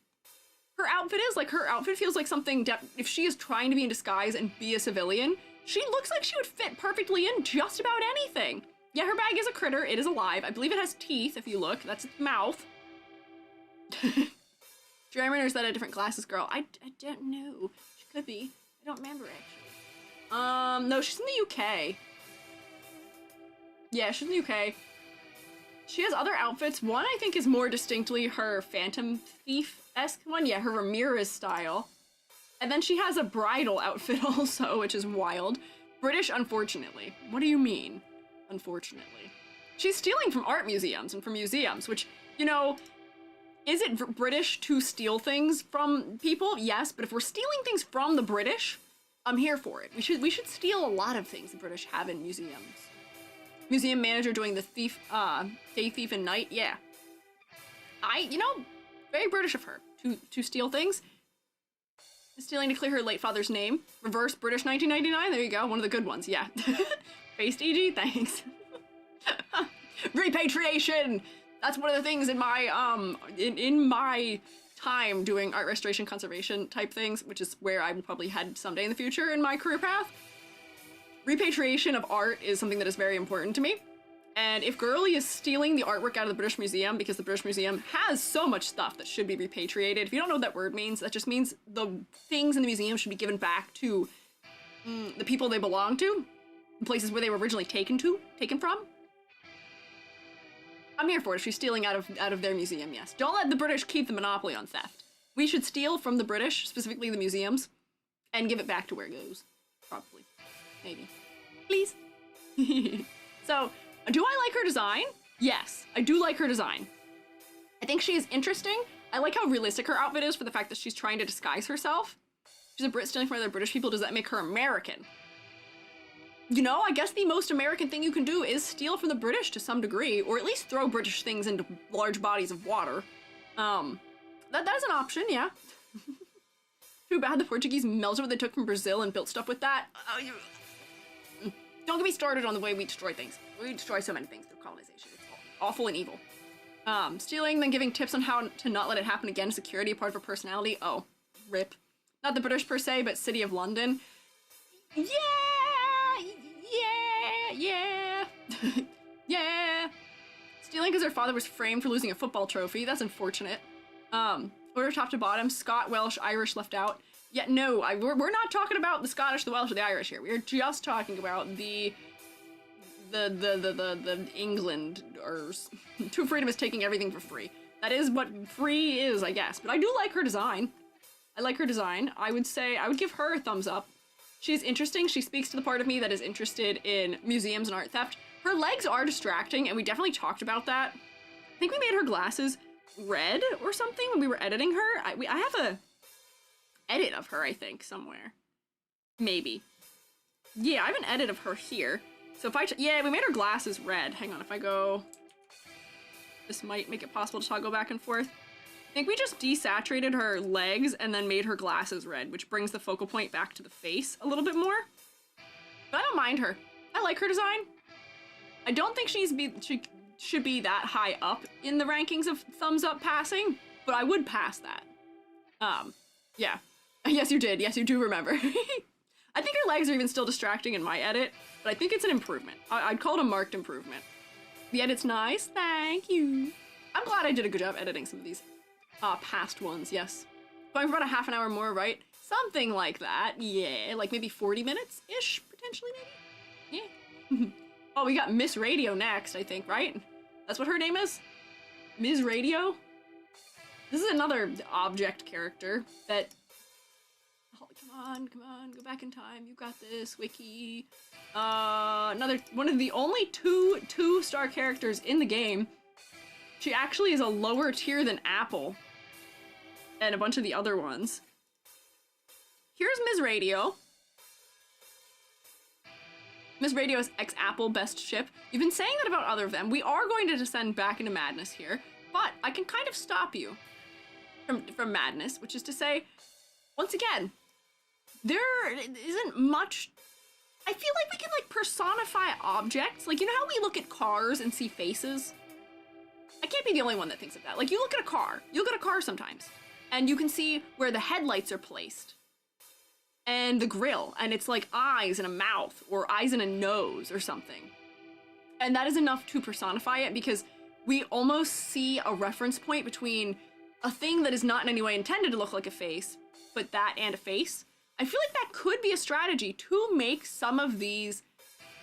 her outfit is. Like, her outfit feels like something that if she is trying to be in disguise and be a civilian, she looks like she would fit perfectly in just about anything. Yeah, her bag is a critter. It is alive. I believe it has teeth, if you look. That's its mouth. German, or is that a different glasses girl? I don't know. She could be. I don't remember, actually. No, she's in the UK. Yeah, she's in the UK. She has other outfits. One, I think, is more distinctly her Phantom Thief-esque one. Yeah, her Ramirez style. And then she has a bridal outfit also, which is wild. British, unfortunately. What do you mean, unfortunately? She's stealing from art museums and from museums, which, you know... Is it British to steal things from people? Yes, but if we're stealing things from the British, I'm here for it. We should steal a lot of things the British have in museums. Museum manager doing the thief, day thief and night, yeah. You know, very British of her to steal things. Stealing to clear her late father's name. Reverse British 1999, there you go, one of the good ones, yeah. Faced EG, thanks. Repatriation! That's one of the things in my, in my time doing art restoration conservation type things, which is where I will probably head someday in the future in my career path. Repatriation of art is something that is very important to me. And if Girly is stealing the artwork out of the British Museum because the British Museum has so much stuff that should be repatriated, if you don't know what that word means, that just means the things in the museum should be given back to the people they belong to, the places where they were originally taken from. I'm here for it if she's stealing out of their museum, yes. Don't let the British keep the monopoly on theft. We should steal from the British, specifically the museums, and give it back to where it goes. Probably. Maybe. Please. So, do I like her design? Yes, I do like her design. I think she is interesting. I like how realistic her outfit is for the fact that she's trying to disguise herself. She's a Brit stealing from other British people. Does that make her American? You know, I guess the most American thing you can do is steal from the British to some degree, or at least throw British things into large bodies of water. That's an option, yeah. Too bad the Portuguese melted what they took from Brazil and built stuff with that. Don't get me started on the way we destroy things. We destroy so many things through colonization. It's awful and evil. Stealing, then giving tips on how to not let it happen again. Security, a part of her personality. Oh, rip. Not the British per se, but City of London. Yeah! Yeah! Stealing because her father was framed for losing a football trophy. That's unfortunate. Order top to bottom. Scot, Welsh, Irish left out. Yeah, no, we're not talking about the Scottish, the Welsh, or the Irish here. We're just talking about the Englanders. True freedom is taking everything for free. That is what free is, I guess. But I do like her design. I like her design. I would say, I would give her a thumbs up. She's interesting. She speaks to the part of me that is interested in museums and art theft. Her legs are distracting, and we definitely talked about that. I think we made her glasses red or something when we were editing her. I have a edit of her, I think, somewhere. Maybe. Yeah, I have an edit of her here. So if yeah, we made her glasses red. Hang on, if I go... This might make it possible to toggle back and forth. I think we just desaturated her legs and then made her glasses red, which brings the focal point back to the face a little bit more. But I don't mind her. I like her design. I don't think she should be that high up in the rankings of thumbs up passing, but I would pass that. Yeah. Yes, you did. Yes, you do remember. I think her legs are even still distracting in my edit, but I think it's an improvement. I'd call it a marked improvement. The edit's nice. Thank you. I'm glad I did a good job editing some of these past ones, yes. Going for about a half an hour more, right? Something like that. Yeah, like maybe 40 minutes-ish, potentially, maybe? Yeah. Oh, we got Miss Radio next, I think, right? That's what her name is? Ms. Radio? This is another object character that... Oh, come on, go back in time. You got this, Wiki. Another one of the only two-star characters in the game. She actually is a lower tier than Apple and a bunch of the other ones. Here's Ms. Radio. Ms. Radio is ex-Apple best ship. You've been saying that about other of them. We are going to descend back into madness here, but I can kind of stop you from madness, which is to say, once again, there isn't much... I feel like we can, like, personify objects. Like, you know how we look at cars and see faces? I can't be the only one that thinks of that. Like, you look at a car. You look at a car sometimes, and you can see where the headlights are placed. And the grill, and it's like eyes and a mouth, or eyes and a nose, or something. And that is enough to personify it, because we almost see a reference point between a thing that is not in any way intended to look like a face, but that and a face. I feel like that could be a strategy to make some of these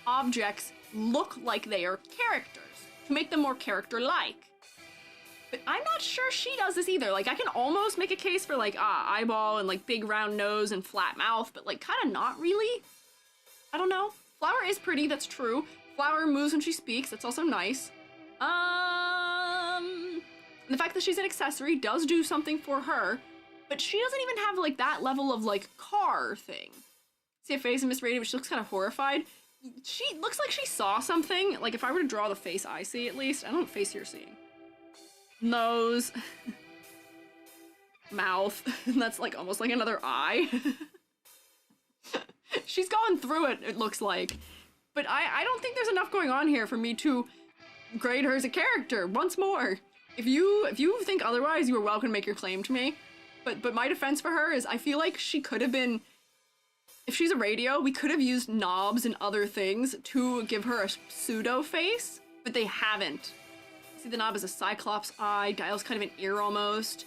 objects look like they are characters, to make them more character-like. But I'm not sure she does this either. Like, I can almost make a case for, like, eyeball and, like, big round nose and flat mouth, but, like, kind of not really. I don't know. Flower is pretty, that's true. Flower moves when she speaks, that's also nice. And the fact that she's an accessory does do something for her, but she doesn't even have, like, that level of, like, car thing. See a face in Miss Radio, which looks kind of horrified. She looks like she saw something. Like, if I were to draw the face I see, at least. I don't know what face you're seeing. Nose. Mouth. That's, like, almost like another eye. She's gone through it, it looks like. But I don't think there's enough going on here for me to grade her as a character. Once more, if you think otherwise, you are welcome to make your claim to me. But my defense for her is I feel like she could have been... If she's a radio, we could have used knobs and other things to give her a pseudo face, but they haven't. See, the knob is a cyclops eye, dial's kind of an ear almost.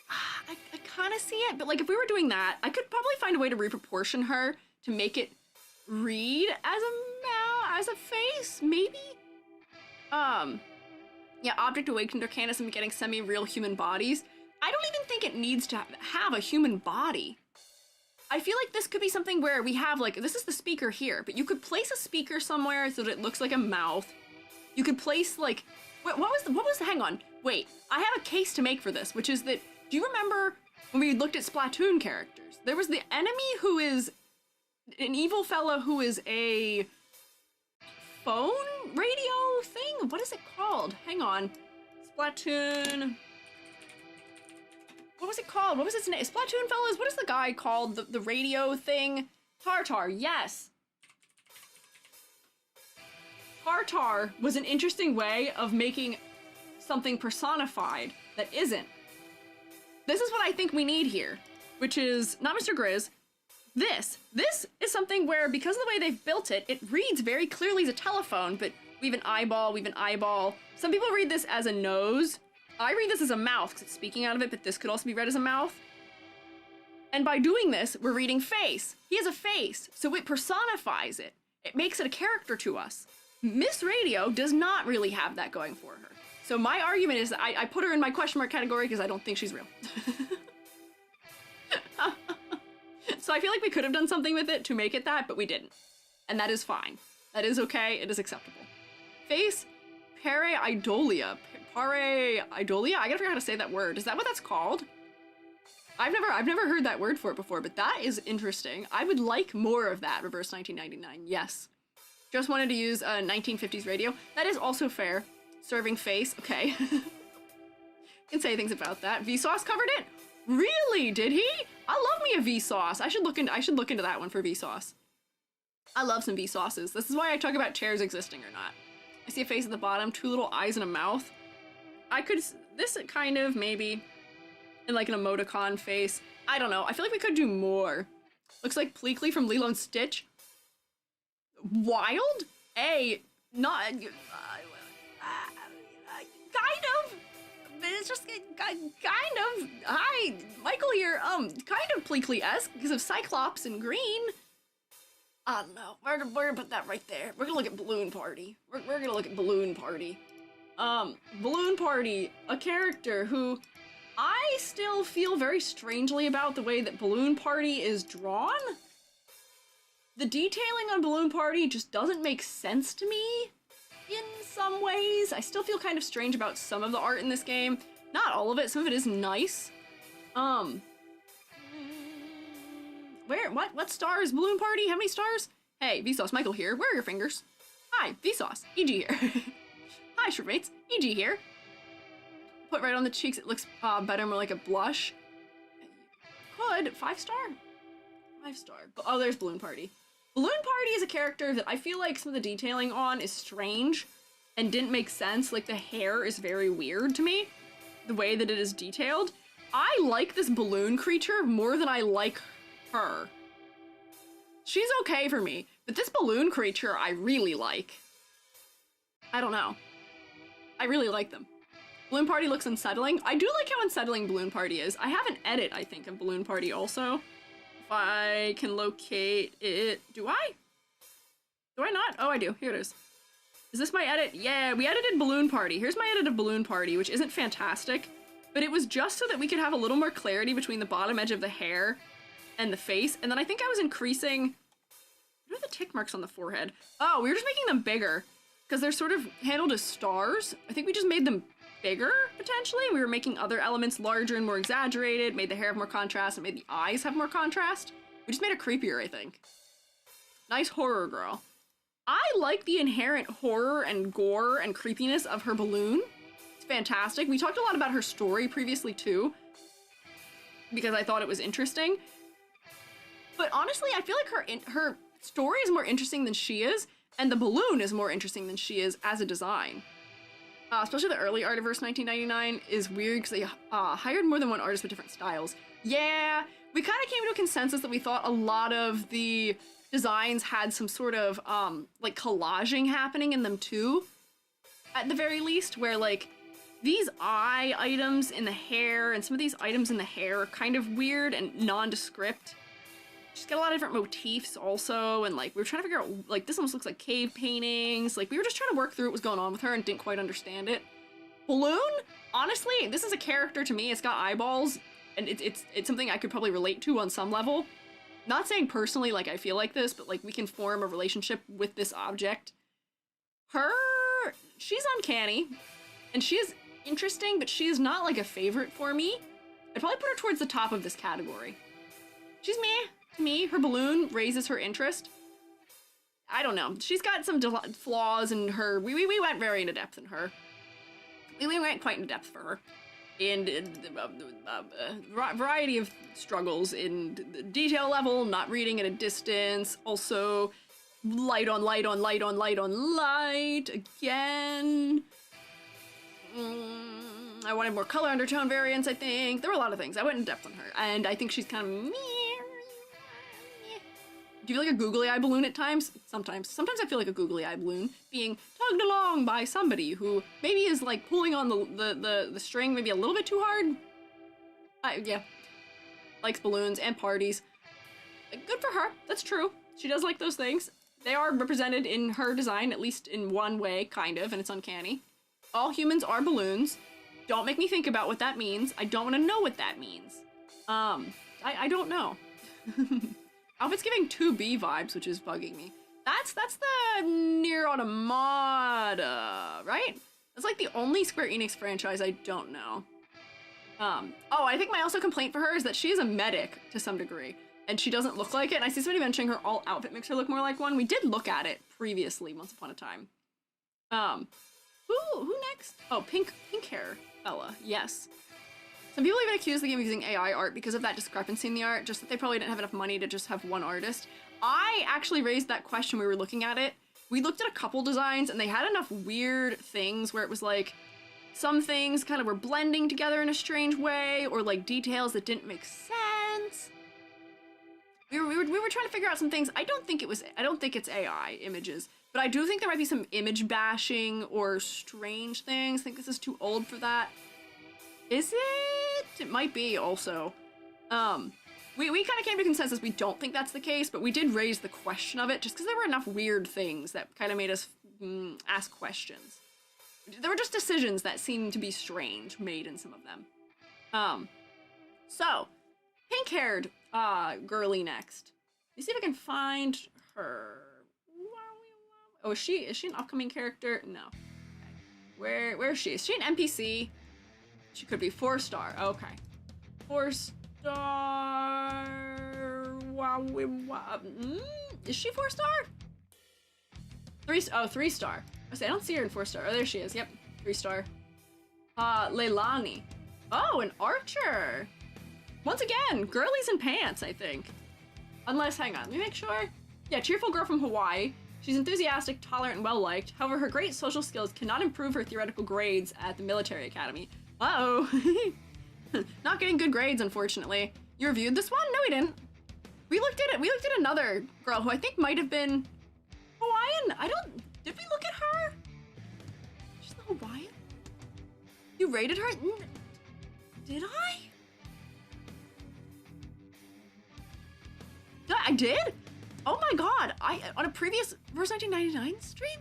I kind of see it, but like if we were doing that, I could probably find a way to reproportion her to make it read as a face, maybe? Yeah, object awakened Arcanus and getting semi-real human bodies. I don't even think it needs to have a human body. I feel like this could be something where we have, like, this is the speaker here, but you could place a speaker somewhere so that it looks like a mouth. You could place, like, what was the, hang on, wait, I have a case to make for this, which is that, do you remember when we looked at Splatoon characters? There was the enemy who is an evil fella who is a phone radio thing? What is it called? Hang on. Splatoon. What was it called? What was its name? Splatoon fellas? What is the guy called? The radio thing? Tartar, yes. Tartar was an interesting way of making something personified that isn't. This is what I think we need here, which is, not Mr. Grizz, this. This is something where, because of the way they've built it, it reads very clearly as a telephone, but we have an eyeball, we have an eyeball. Some people read this as a nose. I read this as a mouth because it's speaking out of it, but this could also be read as a mouth. And by doing this, we're reading face. He has a face, so it personifies it. It makes it a character to us. Miss Radio does not really have that going for her. So my argument is that I put her in my question mark category because I don't think she's real. So I feel like we could have done something with it to make it that, but we didn't. And that is fine. That is okay, it is acceptable. Face, pareidolia. Pareidolia? I gotta figure out how to say that word. Is that what that's called? I've never heard that word for it before, but that is interesting. I would like more of that, Reverse 1999, yes. Just wanted to use a 1950s radio. That is also fair. Serving face, okay. Can say things about that. Vsauce covered it? Really? Did he? I love me a Vsauce. I should look into that one for Vsauce. I love some Vsauces. This is why I talk about chairs existing or not. I see a face at the bottom, 2 little eyes and a mouth. I could, this kind of maybe, in like an emoticon face. I don't know. I feel like we could do more. Looks like Pleakley from Lilo and Stitch. Wild? Not, kind of. It's just kind of. Hi, Michael here. Kind of Pleakley-esque because of Cyclops and green. I don't know. We're gonna put that right there. We're gonna look at Balloon Party. We're gonna look at Balloon Party. Balloon Party, a character who I still feel very strangely about the way that Balloon Party is drawn. The detailing on Balloon Party just doesn't make sense to me in some ways. I still feel kind of strange about some of the art in this game. Not all of it, some of it is nice. What star is Balloon Party? How many stars? Hey, Vsauce, Michael here. Where are your fingers? Hi, Vsauce, EG here. Hi, shipmates, EG here. Put right on the cheeks, it looks better, more like a blush. Could, 5-star? 5-star. Oh, there's Balloon Party. Balloon Party is a character that I feel like some of the detailing on is strange and didn't make sense. Like, the hair is very weird to me, the way that it is detailed. I like this balloon creature more than I like her. She's okay for me, but this balloon creature I really like. I don't know. I really like them. Balloon Party looks unsettling. I do like how unsettling Balloon Party is. I have an edit, I think, of Balloon Party also. If I can locate it. Do I? Do I not? Oh, I do. Here it is. Is this my edit? Yeah, we edited Balloon Party. Here's my edit of Balloon Party, which isn't fantastic, but it was just so that we could have a little more clarity between the bottom edge of the hair and the face. And then I think I was increasing... What are the tick marks on the forehead? Oh, we were just making them bigger because they're sort of handled as stars. I think we just made them bigger, potentially. We were making other elements larger and more exaggerated, made the hair have more contrast, and made the eyes have more contrast. We just made it creepier, I think. Nice horror girl. I like the inherent horror and gore and creepiness of her balloon. It's fantastic. We talked a lot about her story previously, too, because I thought it was interesting. But honestly, I feel like her story is more interesting than she is, and the balloon is more interesting than she is as a design. Especially the early Artiverse 1999 is weird because they hired more than one artist with different styles. Yeah, we kind of came to a consensus that we thought a lot of the designs had some sort of like collaging happening in them too, at the very least, where like these eye items in the hair and some of these items in the hair are kind of weird and nondescript. She's got a lot of different motifs also, and like we were trying to figure out, like, this almost looks like cave paintings. Like, we were just trying to work through what was going on with her and didn't quite understand it. Balloon? Honestly, this is a character to me. It's got eyeballs, and it's something I could probably relate to on some level. not saying personally like I feel like this, but like we can form a relationship with this object. She's uncanny, and she is interesting, but she is not like a favorite for me. I'd probably put her towards the top of this category. She's meh to me. Her balloon raises her interest. I don't know. She's got some flaws in her. We went very into depth in her. We went quite into depth for her. And variety of struggles in the detail level, not reading at a distance, also light on light on light on light on light again. I wanted more color undertone variants, I think. There were a lot of things. I went in depth on her, and I think she's kind of meh. Do you feel like a googly eye balloon at times? Sometimes. Sometimes I feel like a googly eye balloon being tugged along by somebody who maybe is like pulling on the string maybe a little bit too hard. Yeah. Likes balloons and parties. Good for her. That's true. She does like those things. They are represented in her design, at least in one way, kind of, and it's uncanny. All humans are balloons. Don't make me think about what that means. I don't want to know what that means. I don't know. Outfit's giving 2B vibes, which is bugging me. That's the Nier Automata, right? That's like the only Square Enix franchise I don't know. Oh, I think my also complaint for her is that she is a medic to some degree, and she doesn't look like it. And I see somebody mentioning her all outfit makes her look more like one. We did look at it previously, once upon a time. Who next? Oh, pink hair fella, yes. Some people even accuse the game of using AI art because of that discrepancy in the art, just that they probably didn't have enough money to just have one artist. I actually raised that question when we were looking at it. We looked at a couple designs and they had enough weird things where it was like, some things kind of were blending together in a strange way, or like details that didn't make sense. We were trying to figure out some things. I don't think it's AI images, but I do think there might be some image bashing or strange things. I think this is too old for that. Is it? It might be also. We kind of came to consensus we don't think that's the case, but we did raise the question of it just because there were enough weird things that kind of made us ask questions. There were just decisions that seemed to be strange made in some of them. So, pink-haired girly next. Let me see if I can find her. Oh, is she an upcoming character? No. Okay. Where is she? Is she an NPC? She could be 4-star. Okay. 4-star. Is she 4-star? 3-star. I don't see her in 4-star. Oh, there she is. Yep. 3-star. Leilani. Oh, an archer. Once again, girlies in pants, I think. Unless, hang on, let me make sure. Yeah, cheerful girl from Hawaii. She's enthusiastic, tolerant, and well-liked. However, her great social skills cannot improve her theoretical grades at the military academy. Uh-oh. Not getting good grades, unfortunately. You reviewed this one? No, we didn't. We looked at it. We looked at another girl who I think might have been Hawaiian. Did we look at her? She's not Hawaiian? You rated her? Did I? I did? Oh my god. On a previous Verse 1999 stream?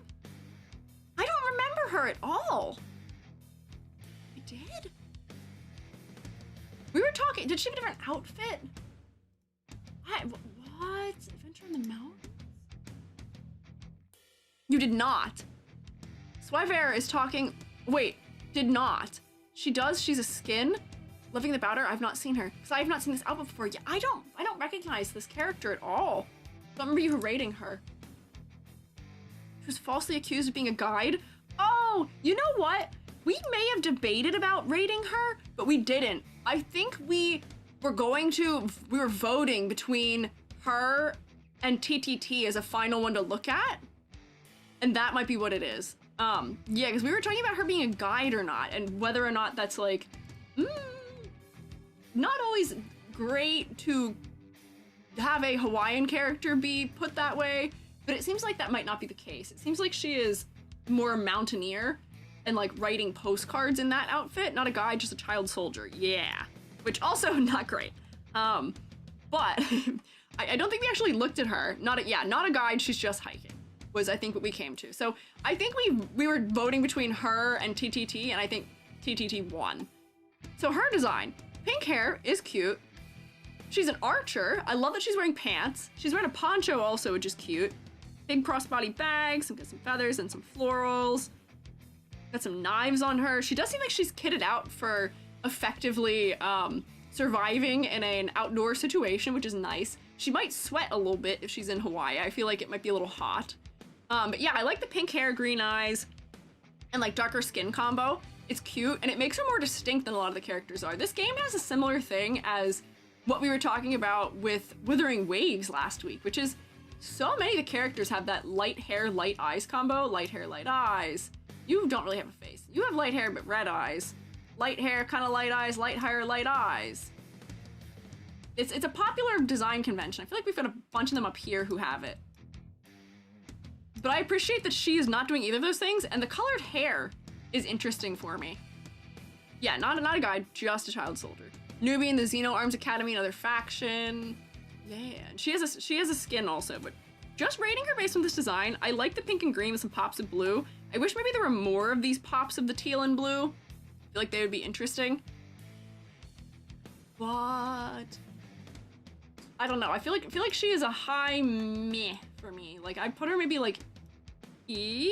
I don't remember her at all. I did? We were talking. Did she have a different outfit? What? Adventure in the Mountains? You did not. Swivair is talking. Wait, did not. She does. She's a skin. Living the Bowder. I've not seen her because I have not seen this outfit before. Yeah, I don't recognize this character at all. I don't remember you rating her. She was falsely accused of being a guide. Oh, you know what? We may have debated about rating her, but we didn't. I think we were voting between her and TTT as a final one to look at. And that might be what it is. Yeah, because we were talking about her being a guide or not, and whether or not that's like, not always great to have a Hawaiian character be put that way, but it seems like that might not be the case. It seems like she is more mountaineer and like writing postcards in that outfit, not a guide, just a child soldier. Yeah, which also not great. But I don't think we actually looked at her. Not a guide. She's just hiking. Was I think what we came to. So I think we were voting between her and TTT, and I think TTT won. So her design, pink hair is cute. She's an archer. I love that she's wearing pants. She's wearing a poncho also, which is cute. Big crossbody bag, got some feathers and some florals. Got some knives on her. She does seem like she's kitted out for effectively surviving in an outdoor situation, which is nice. She might sweat a little bit if she's in Hawaii. I feel like it might be a little hot. But yeah, I like the pink hair, green eyes, and like darker skin combo. It's cute, and it makes her more distinct than a lot of the characters are. This game has a similar thing as what we were talking about with Withering Waves last week, which is so many of the characters have that light hair, light eyes combo. Light hair, light eyes. You don't really have a face. You have light hair, but red eyes. Light hair, kind of light eyes, light hair, light eyes. It's a popular design convention. I feel like we've got a bunch of them up here who have it. But I appreciate that she is not doing either of those things, and the colored hair is interesting for me. Yeah, not a guide, just a child soldier. Newbie in the Xeno Arms Academy, another faction. Yeah, and she has a skin also, but just rating her based on this design, I like the pink and green with some pops of blue. I wish maybe there were more of these pops of the teal and blue. I feel like they would be interesting. But I don't know. I feel like she is a high meh for me. Like I'd put her maybe like here.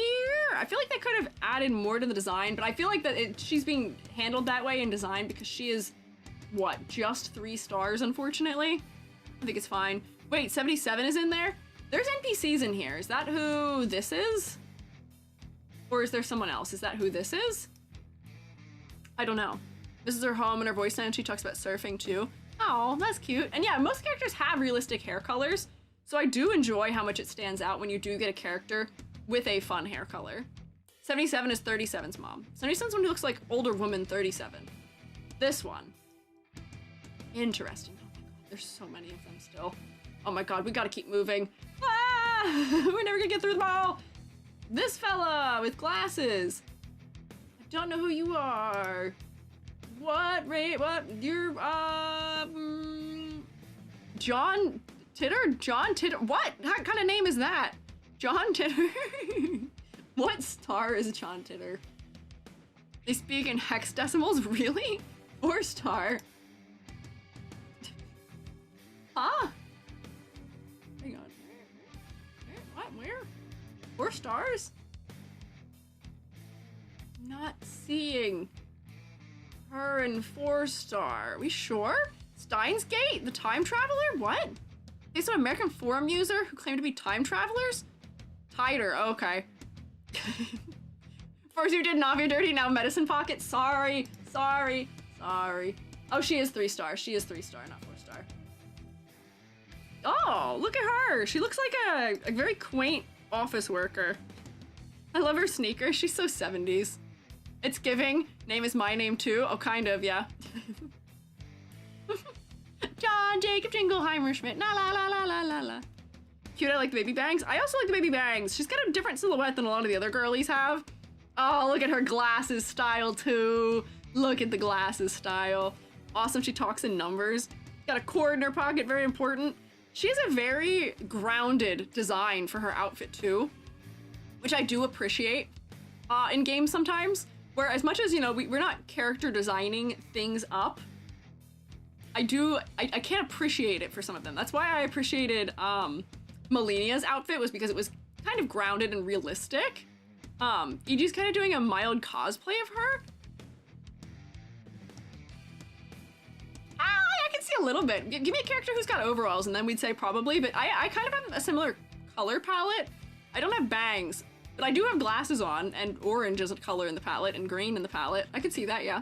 I feel like they could have added more to the design, but I feel like that she's being handled that way in design because she is what, just 3 stars, unfortunately. I think it's fine. Wait, 77 is in there? There's NPCs in here. Is that who this is? Or is there someone else? Is that who this is? I don't know. This is her home and her voice line, and she talks about surfing too. Oh, that's cute. And yeah, most characters have realistic hair colors, so I do enjoy how much it stands out when you do get a character with a fun hair color. 77 is 37's mom. 77's one who looks like older woman 37. This one. Interesting. Oh my god, there's so many of them still. Oh my god, we gotta keep moving. Ah! We're never gonna get through them all. This fella with glasses. I don't know who you are. What? You're, John Titter? John Titter? What? What kind of name is that? John Titter? What star is John Titter? They speak in hex decimals? Really? 4 star? Huh? Hang on. What? Where? 4 stars? Not seeing her in 4 star. Are we sure? Steins Gate? The time traveler? What? It's an American forum user who claimed to be time travelers? Tighter. Oh, okay. First you did Navi Dirty, now Medicine Pocket. Sorry. Oh, she is 3 star. She is 3 star, not 4 star. Oh, look at her. She looks like a very quaint office worker. I love her sneakers. She's so 70s. It's giving. Name is my name too. Oh, kind of, yeah. John Jacob Jingleheimer Schmidt. La la la la la la la. Cute, I like the baby bangs. I also like the baby bangs. She's got a different silhouette than a lot of the other girlies have. Oh, look at her glasses style too. Look at the glasses style. Awesome, she talks in numbers. Got a cord in her pocket, very important. She has a very grounded design for her outfit too, which I do appreciate in games sometimes. Where as much as, you know, we're not character designing things up, I can't appreciate it for some of them. That's why I appreciated Melinia's outfit, was because it was kind of grounded and realistic. EG's kind of doing a mild cosplay of her. I can see a little bit. Give me a character who's got overalls and then we'd say probably, but I kind of have a similar color palette. I don't have bangs, but I do have glasses on, and orange is a color in the palette and green in the palette. I could see that, yeah.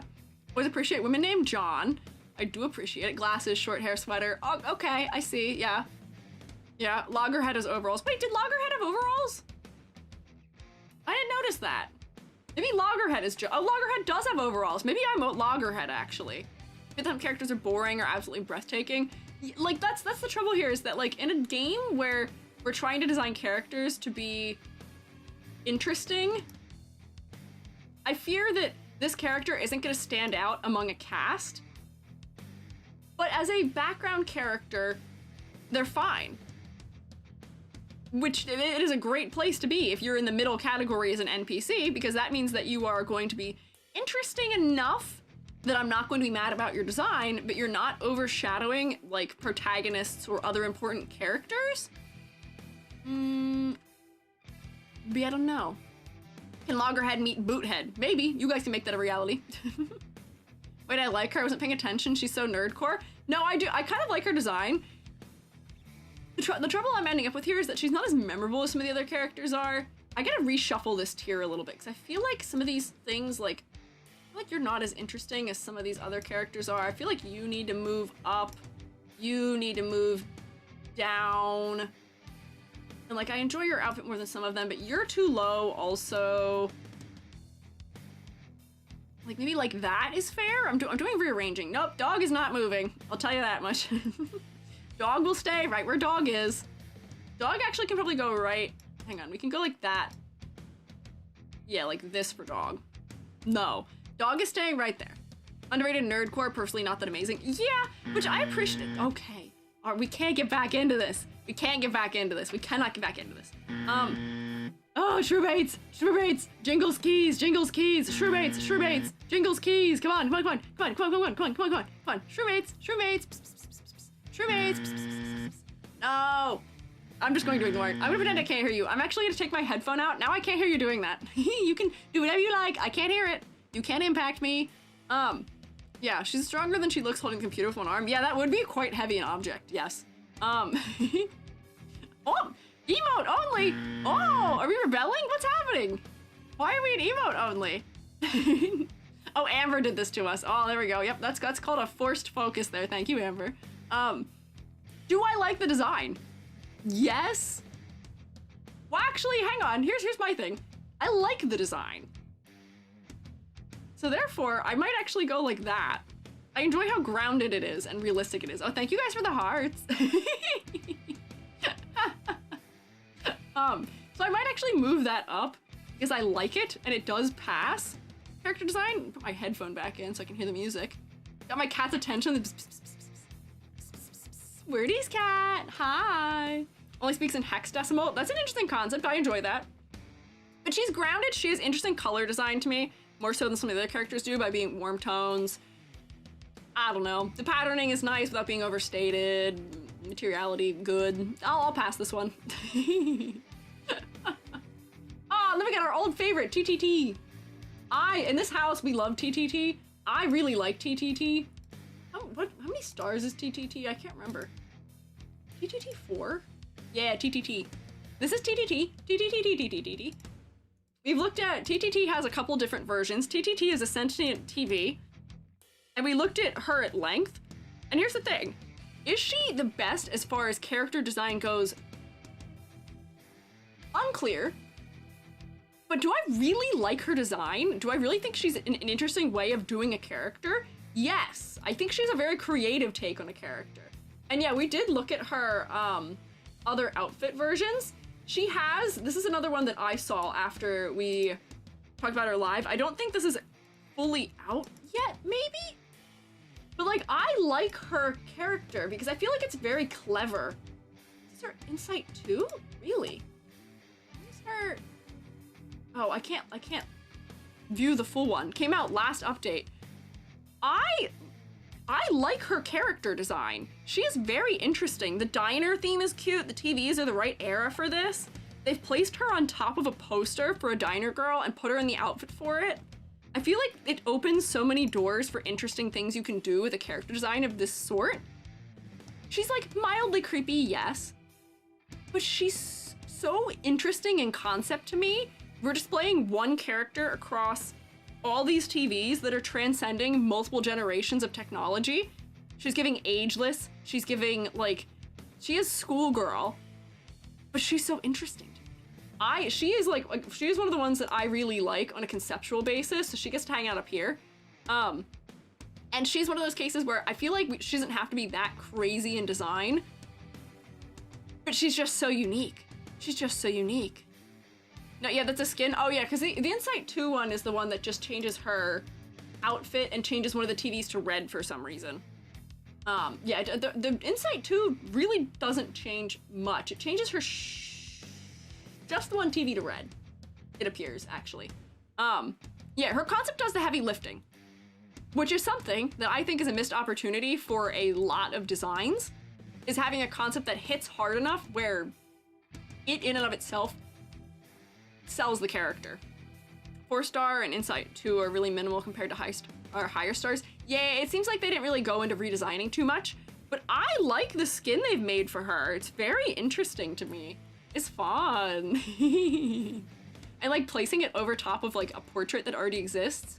Always appreciate women named John. I do appreciate it. Glasses, short hair, sweater. Oh, okay, I see, yeah. Yeah, Loggerhead has overalls. Wait, did Loggerhead have overalls? I didn't notice that. Maybe Loggerhead is oh, Loggerhead does have overalls. Maybe I'm Loggerhead, actually. Maybe some characters are boring or absolutely breathtaking. Like, that's the trouble here, is that, like, in a game where we're trying to design characters to be interesting, I fear that this character isn't going to stand out among a cast. But as a background character, they're fine. Which, it is a great place to be if you're in the middle category as an NPC, because that means that you are going to be interesting enough that I'm not going to be mad about your design, but you're not overshadowing, like, protagonists or other important characters? Maybe I don't know. Can Loggerhead meet Boothead? Maybe. You guys can make that a reality. Wait, I like her. I wasn't paying attention. She's so nerdcore. No, I do. I kind of like her design. The trouble I'm ending up with here is that she's not as memorable as some of the other characters are. I gotta reshuffle this tier a little bit, because I feel like some of these things, like, I feel like you're not as interesting as some of these other characters are. I feel like you need to move up. You need to move down. And, like, I enjoy your outfit more than some of them, but you're too low also. Like, maybe, like, that is fair? I'm doing rearranging. Nope, dog is not moving. I'll tell you that much. Dog will stay right where dog is. Dog actually can probably go right. Hang on, we can go like that. Yeah, like this for dog. No, dog is staying right there. Underrated nerdcore, personally not that amazing. Yeah, which I appreciate. Okay, all right, we can't get back into this. We can't get back into this. We cannot get back into this. Oh, Shrewbaits, Shrewbaits, Jingles keys, Shrewbaits, Shrewbaits, Jingles keys. Come on, come on, come on, come on, come on, come on, come on, come on, come on, Shrewbaits, Shrewbaits, Shrewbaits. No. I'm just going to ignore it. I'm gonna pretend I can't hear you. I'm actually gonna take my headphone out. Now I can't hear you doing that. You can do whatever you like. I can't hear it. You can't impact me. Yeah, she's stronger than she looks holding the computer with one arm. Yeah, that would be quite heavy an object, yes. Oh, emote only. Oh, are we rebelling? What's happening? Why are we in emote only? Oh, Amber did this to us. Oh, there we go. Yep, that's called a forced focus there. Thank you, Amber. Do I like the design? Yes. Well, actually, hang on. Here's my thing. I like the design. So therefore, I might actually go like that. I enjoy how grounded it is and realistic it is. Oh, thank you guys for the hearts. So I might actually move that up because I like it and it does pass. Character design, put my headphone back in so I can hear the music. Got my cat's attention. Wordy's cat, hi. Only speaks in hexadecimal. That's an interesting concept, I enjoy that. But she's grounded, she has interesting color design to me, more so than some of the other characters do by being warm tones. I don't know. The patterning is nice without being overstated. Materiality, good. I'll pass this one. Oh, then we got our old favorite, TTT. In this house, we love TTT. I really like TTT. How many stars is TTT? I can't remember. TTT 4? Yeah, TTT. This is TTT. TTT. We've looked at, TTT has a couple different versions. TTT is a sentient TV. And we looked at her at length. And here's the thing. Is she the best as far as character design goes? Unclear. But do I really like her design? Do I really think she's an interesting way of doing a character? Yes. I think she's a very creative take on a character. And yeah, we did look at her other outfit versions. She has, this is another one that I saw after we talked about her live. I don't think this is fully out yet, maybe? But like, I like her character because I feel like it's very clever. Is her insight 2? Really? What is her? Oh, I can't view the full one. Came out last update. I like her character design. She is very interesting. The diner theme is cute. The TVs are the right era for this. They've placed her on top of a poster for a diner girl and put her in the outfit for it. I feel like it opens so many doors for interesting things you can do with a character design of this sort. She's like mildly creepy, yes, but she's so interesting in concept to me. We're displaying one character across all these TVs that are transcending multiple generations of technology. She's giving ageless, she's giving like, she is schoolgirl, but she's so interesting to me. She is one of the ones that I really like on a conceptual basis, so she gets to hang out up here. And she's one of those cases where I feel like she doesn't have to be that crazy in design, but she's just so unique. She's just so unique. No, yeah, that's a skin. Oh yeah, because the Insight 2 one is the one that just changes her outfit and changes one of the TVs to red for some reason. Yeah, the Insight 2 really doesn't change much. It changes her just the one TV to red, it appears, actually. Yeah, her concept does the heavy lifting. which is something that I think is a missed opportunity for a lot of designs, is having a concept that hits hard enough where it in and of itself sells the character. 4-star and Insight 2 are really minimal compared to higher stars. Yeah, it seems like they didn't really go into redesigning too much, but I like the skin they've made for her. It's very interesting to me. It's fun. I like placing it over top of like a portrait that already exists.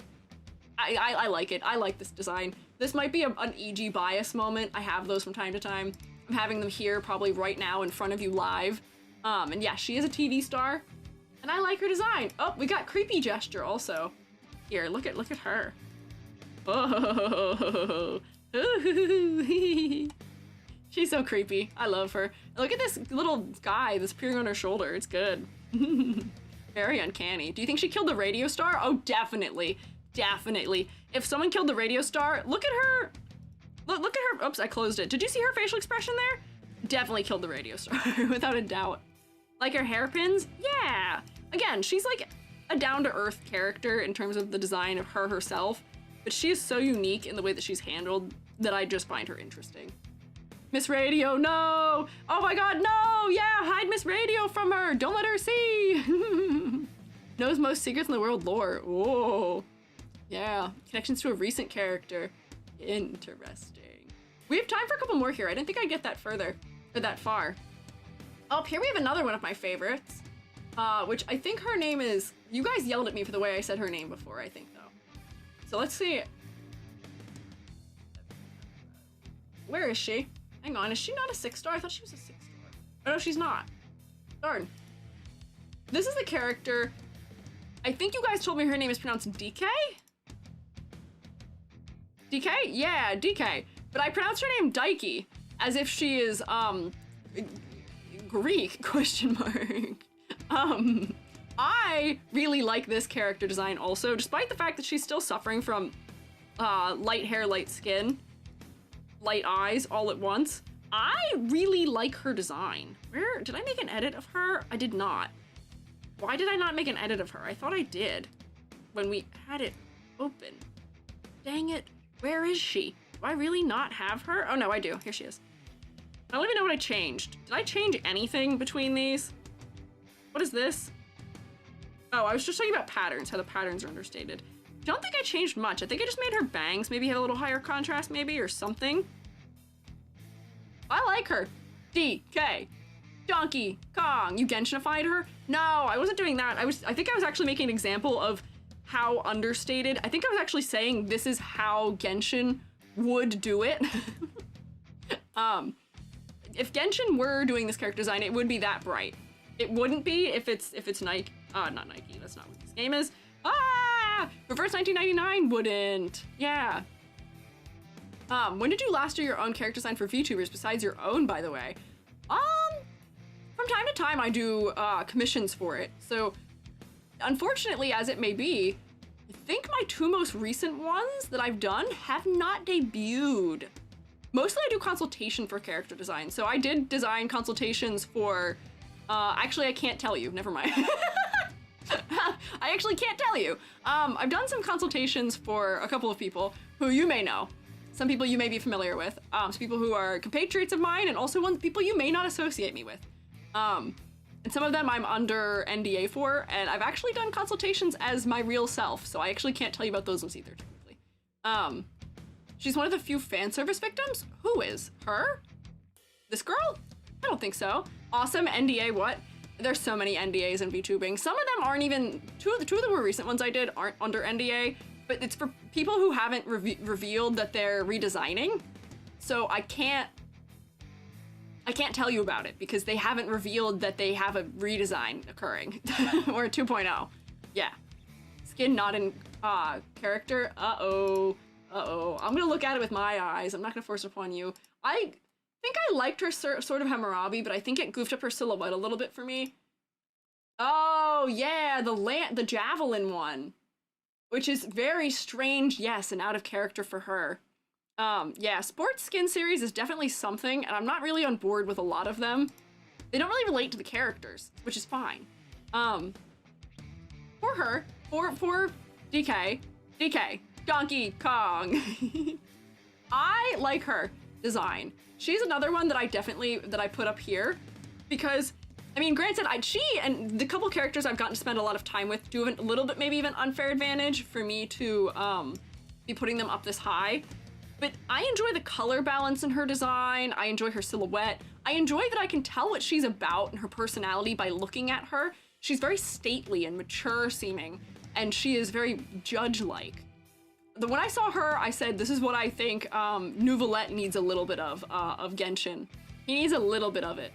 I like it. I like this design. This might be an EG bias moment. I have those from time to time. I'm having them here probably right now in front of you live. And yeah, she is a TV star, and I like her design. Oh, we got creepy gesture also. Here, look at her. Oh, she's so creepy. I love her. Look at this little guy that's peering on her shoulder. It's good. Very uncanny. Do you think she killed the radio star? Oh, definitely. Definitely. If someone killed the radio star, look at her. Look at her. Oops, I closed it. Did you see her facial expression there? Definitely killed the radio star, without a doubt. Like her hairpins? Yeah. Again, she's like a down-to-earth character in terms of the design of her herself, but she is so unique in the way that she's handled that I just find her interesting. Miss Radio, no! Oh my god, no! Yeah, hide Miss Radio from her! Don't let her see! Knows most secrets in the world lore. Whoa. Yeah, connections to a recent character. Interesting. We have time for a couple more here. I didn't think I'd get that further, or that far. Oh, here we have another one of my favorites, which I think her name is... You guys yelled at me for the way I said her name before, I think, though. So let's see. Where is she? Hang on, is she not a 6-star? I thought she was a 6-star. Oh, no, she's not. Darn. This is the character... I think you guys told me her name is pronounced DK? DK? Yeah, DK. But I pronounced her name Daiki, as if she is, Greek, question mark. I really like this character design also, despite the fact that she's still suffering from, light hair, light skin, light eyes all at once. I really like her design. Where, did I make an edit of her? I did not. Why did I not make an edit of her? I thought I did when we had it open. Dang it. Where is she? Do I really not have her? Oh no, I do. Here she is. I don't even know what I changed. Did I change anything between these? What is this? Oh, I was just talking about patterns, how the patterns are understated. Don't think I changed much. I think I just made her bangs maybe have a little higher contrast maybe or something. I like her. DK. Donkey Kong. You Genshinified her? No, I wasn't doing that. I think I was actually making an example of how understated. I think I was actually saying this is how Genshin would do it. If Genshin were doing this character design, it would be that bright. It wouldn't be if it's Nike. Not Nike. That's not what this game is. Reverse 1999 wouldn't. Yeah. When did you last do your own character design for VTubers besides your own, by the way? From time to time I do commissions for it. So unfortunately, as it may be, I think my two most recent ones that I've done have not debuted. Mostly I do consultation for character design. So I did design consultations for, actually I can't tell you, never mind. I actually can't tell you. I've done some consultations for a couple of people who you may know. Some people you may be familiar with. Some people who are compatriots of mine, and also people you may not associate me with. And some of them I'm under NDA for, and I've actually done consultations as my real self, so I actually can't tell you about those ones either, technically. She's one of the few fan service victims? Who is? Her? This girl? I don't think so. Awesome, NDA what? There's so many NDAs in VTubing. Some of them aren't even, two of the more recent ones I did aren't under NDA, but it's for people who haven't revealed that they're redesigning. So I can't tell you about it because they haven't revealed that they have a redesign occurring or a 2.0. Yeah. Skin not in character. Uh-oh. I'm gonna look at it with my eyes. I'm not gonna force it upon you. I think I liked her sort of Hammurabi, but I think it goofed up her silhouette a little bit for me. Oh, yeah, the javelin one, which is very strange, yes, and out of character for her. Yeah, sports skin series is definitely something, and I'm not really on board with a lot of them. They don't really relate to the characters, which is fine. For her, for DK, Donkey Kong. I like her design. She's another one that I put up here because, I mean, granted, she and the couple characters I've gotten to spend a lot of time with do have a little bit, maybe even unfair advantage for me to be putting them up this high. But I enjoy the color balance in her design. I enjoy her silhouette. I enjoy that I can tell what she's about and her personality by looking at her. She's very stately and mature seeming, and she is very judge-like. When I saw her, I said, this is what I think Nouvelette needs a little bit of Genshin. He needs a little bit of it.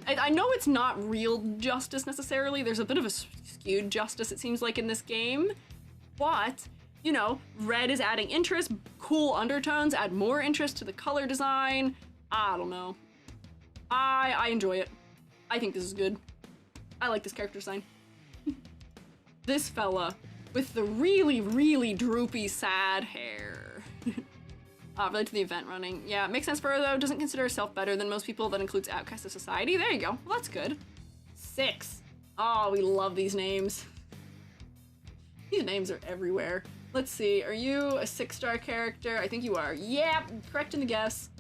I know it's not real justice necessarily. There's a bit of a skewed justice, it seems like, in this game. But, you know, red is adding interest, cool undertones add more interest to the color design. I don't know. I enjoy it. I think this is good. I like this character design. This fella with the really, really droopy, sad hair. Related to the event running. Yeah, makes sense for her though. Doesn't consider herself better than most people. That includes outcast of society. There you go. Well, that's good. 6. Oh, we love these names. These names are everywhere. Let's see. Are you a 6-star character? I think you are. Yeah, correct in the guess.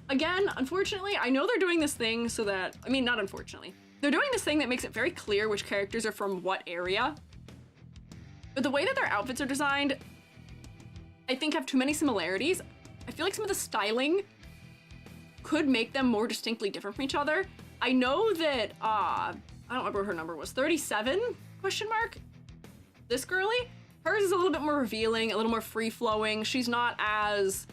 Again, unfortunately, I know they're doing this thing so that, I mean, not unfortunately. They're doing this thing that makes it very clear which characters are from what area. But the way that their outfits are designed, I think have too many similarities. I feel like some of the styling could make them more distinctly different from each other. I know that, I don't remember what her number was, 37, question mark? This girly? Hers is a little bit more revealing, a little more free-flowing. She's not as,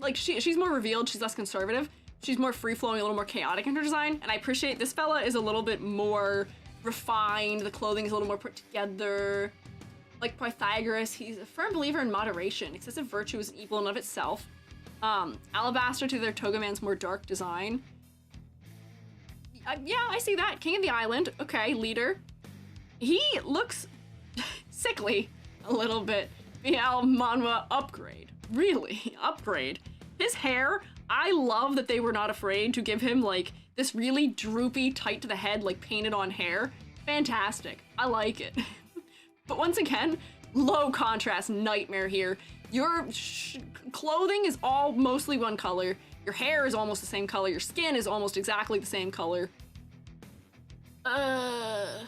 like she's more revealed, she's less conservative. She's more free-flowing, a little more chaotic in her design, and I appreciate this fella is a little bit more refined, the clothing is a little more put together. Like Pythagoras, he's a firm believer in moderation. Excessive virtue is an evil in of itself. Alabaster to their Togeman's more dark design. Yeah, I see that. King of the Island, okay, leader. He looks sickly a little bit. Miao Manwa upgrade, really, upgrade. His hair, I love that they were not afraid to give him like this really droopy, tight to the head, like painted on hair. Fantastic, I like it. But once again, low contrast nightmare here. Your clothing is all mostly one color. Your hair is almost the same color. Your skin is almost exactly the same color. The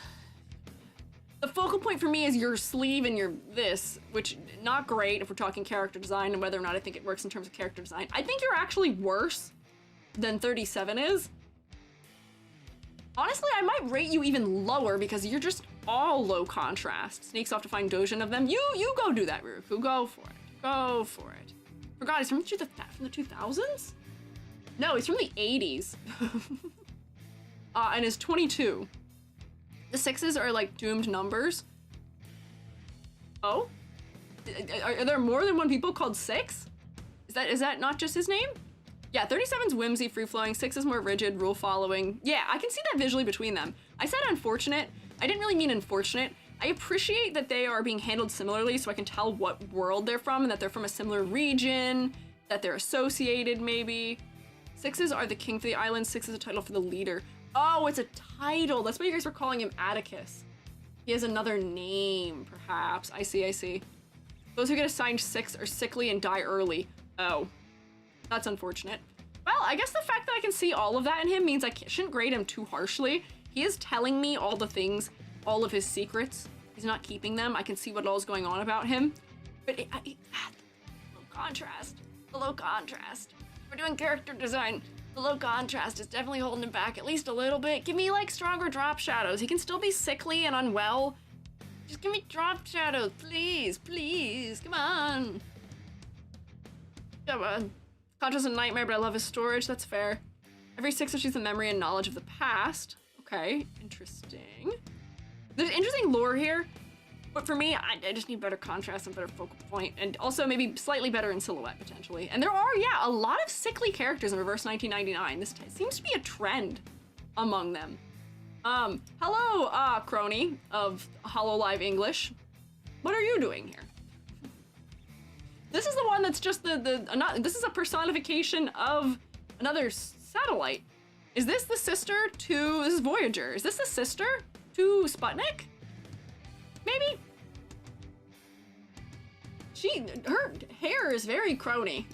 focal point for me is your sleeve and your this, which not great if we're talking character design and whether or not I think it works in terms of character design. I think you're actually worse than 37 is. Honestly, I might rate you even lower because you're just all low contrast. Sneaks off to find Dojin of them. You go do that, Ruku. Go for it. Go for it. Forgot, he's from the 2000s? No, he's from the 80s. And is 22. The 6s are like doomed numbers. Oh? Are there more than one people called 6? Is that not just his name? Yeah, 37's whimsy, free-flowing, 6 is more rigid, rule-following. Yeah, I can see that visually between them. I said unfortunate. I didn't really mean unfortunate. I appreciate that they are being handled similarly so I can tell what world they're from and that they're from a similar region, that they're associated maybe. 6s are the king for the island, 6 is a title for the leader. Oh, it's a title. That's why you guys were calling him Atticus. He has another name, perhaps. I see. Those who get assigned 6 are sickly and die early. Oh. That's unfortunate. Well, I guess the fact that I can see all of that in him means I shouldn't grade him too harshly. He is telling me all the things, all of his secrets. He's not keeping them. I can see what all is going on about him. But the low contrast. The low contrast. We're doing character design. The low contrast is definitely holding him back at least a little bit. Give me like stronger drop shadows. He can still be sickly and unwell. Just give me drop shadows, please, please. Come on. Come on. Contrast a nightmare, but I love his storage. That's fair. Every 6 achieves the memory and knowledge of the past. Okay, interesting. There's interesting lore here, but for me, I just need better contrast and better focal point, and also maybe slightly better in silhouette, potentially. And there are, yeah, a lot of sickly characters in Reverse 1999. This seems to be a trend among them. Hello, crony of HoloLive English. What are you doing here? This is the one that's just this is a personification of another satellite. Is this the sister to, this is Voyager. Is this the sister to Sputnik? Her hair is very crony.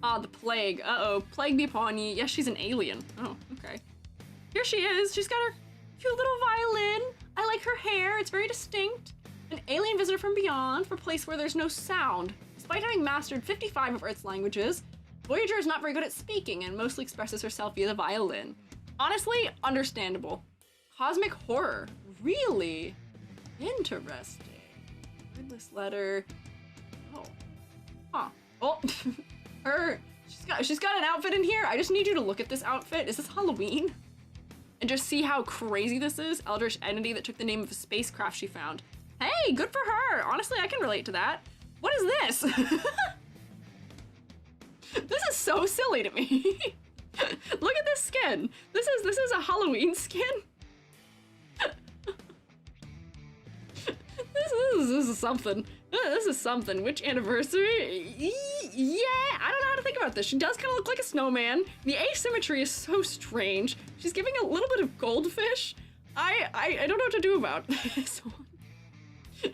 Ah, the plague. Uh-oh, plague be upon ye. Yes, she's an alien. Oh, okay. Here she is. She's got her cute little violin. I like her hair. It's very distinct. An alien visitor from beyond, from a place where there's no sound. Despite having mastered 55 of Earth's languages, Voyager is not very good at speaking and mostly expresses herself via the violin. Honestly, understandable. Cosmic horror. Really? Interesting. Wordless letter. Oh. Huh. Oh. She's got an outfit in here. I just need you to look at this outfit. Is this Halloween? And just see how crazy this is. Eldritch entity that took the name of a spacecraft she found. Hey, good for her. Honestly, I can relate to that. What is this? This is so silly to me. Look at this skin. This is a Halloween skin. This is something. This is something. Which anniversary? Yeah, I don't know how to think about this. She does kind of look like a snowman. The asymmetry is so strange. She's giving a little bit of goldfish. I don't know what to do about this one.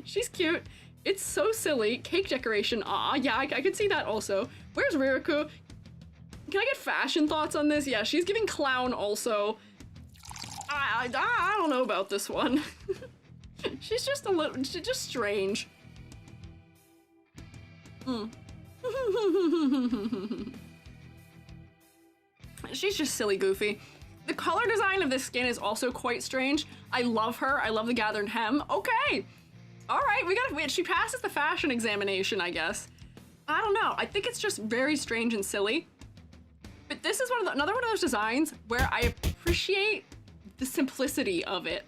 She's cute. It's so silly. Cake decoration. Aw, yeah, I could see that also. Where's Ririku? Can I get fashion thoughts on this? Yeah, she's giving clown also. I don't know about this one. She's just a little, just strange. She's just silly goofy. The color design of this skin is also quite strange. I love her. I love the gathered hem. Okay. All right, she passes the fashion examination, I guess. I don't know. I think it's just very strange and silly. But this is another one of those designs where I appreciate the simplicity of it.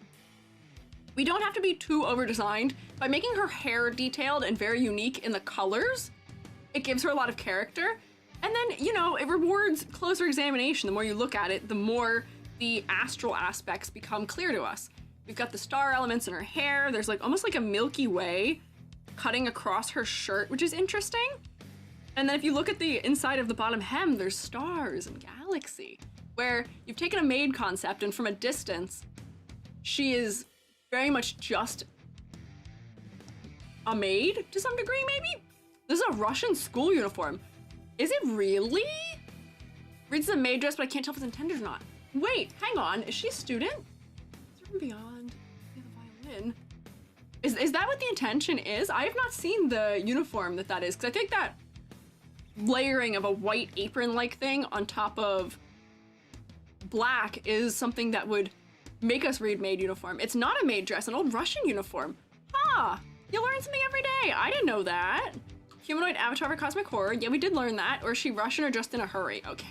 We don't have to be too over-designed. By making her hair detailed and very unique in the colors, it gives her a lot of character. And then, you know, it rewards closer examination. The more you look at it, the more the astral aspects become clear to us. We've got the star elements in her hair. There's like almost like a Milky Way cutting across her shirt, which is interesting. And then if you look at the inside of the bottom hem, there's stars and galaxy, where you've taken a maid concept and from a distance, she is very much just a maid to some degree, maybe? This is a Russian school uniform. Is it really? Reads a maid dress, but I can't tell if it's intended or not. Wait, hang on, is she a student? Is there beyond the violin? Is that what the intention is? I have not seen the uniform that is, because I think that layering of a white apron-like thing on top of black is something that would make us read maid uniform. It's not a maid dress, an old Russian uniform. Ah, you learn something every day. I didn't know that. Humanoid avatar for cosmic horror. Yeah, we did learn that. Or is she Russian or just in a hurry? Okay.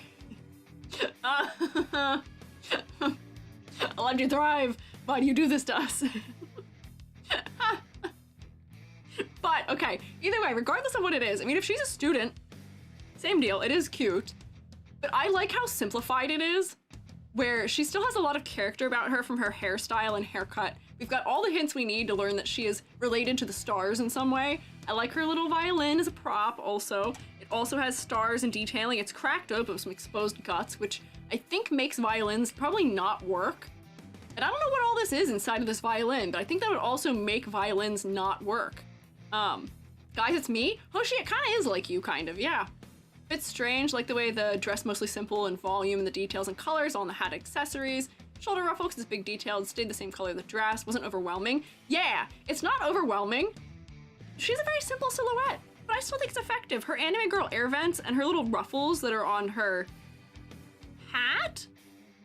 I'll let you thrive. Why do you do this to us? But, okay, either way, regardless of what it is, I mean, if she's a student, same deal, it is cute. But I like how simplified it is, where she still has a lot of character about her from her hairstyle and haircut. We've got all the hints we need to learn that she is related to the stars in some way. I like her little violin as a prop also. It also has stars and detailing. It's cracked open with some exposed guts, which I think makes violins probably not work. And I don't know what all this is inside of this violin, but I think that would also make violins not work. Guys, it's me? Hoshi, it kind of is like you, kind of, yeah. Bit strange, like the way the dress mostly simple in volume and the details and colors on the hat accessories. Shoulder ruffle, because it's big detailed, stayed the same color of the dress, wasn't overwhelming. Yeah, it's not overwhelming. She's a very simple silhouette, but I still think it's effective. Her anime girl air vents and her little ruffles that are on her hat?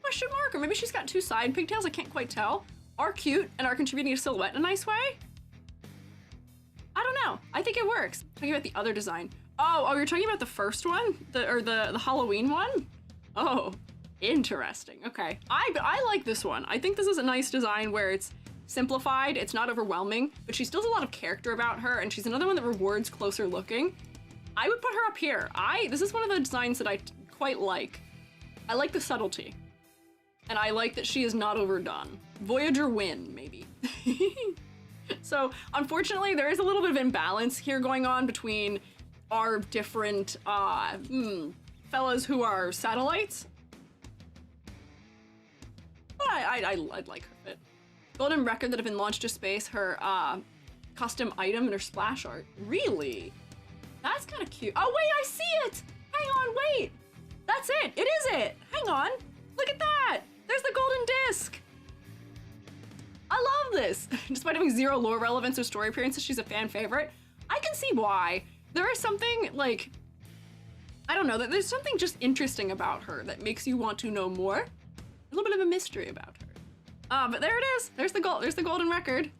Question mark? Or maybe she's got two side pigtails, I can't quite tell. Are cute and are contributing to silhouette in a nice way. I don't know. I think it works. Talking about the other design. Oh, you're talking about the first one? The Halloween one? Oh, interesting. Okay. I like this one. I think this is a nice design where it's simplified, it's not overwhelming, but she still has a lot of character about her, and she's another one that rewards closer looking. I would put her up here. This is one of the designs that I quite like. I like the subtlety. And I like that she is not overdone. Voyager win, maybe. So, unfortunately, there is a little bit of imbalance here going on between our different fellas who are satellites. But I'd like her fit. Golden record that have been launched to space. Her custom item in her splash art. Really? That's kind of cute. Oh, wait, I see it! Hang on, wait! That's it! It is it! Hang on! Look at that! There's the golden disc! I love this! Despite having zero lore relevance or story appearances, she's a fan favorite. I can see why. There is something, like... I don't know, there's something just interesting about her that makes you want to know more. A little bit of a mystery about her. But there it is! There's the golden record.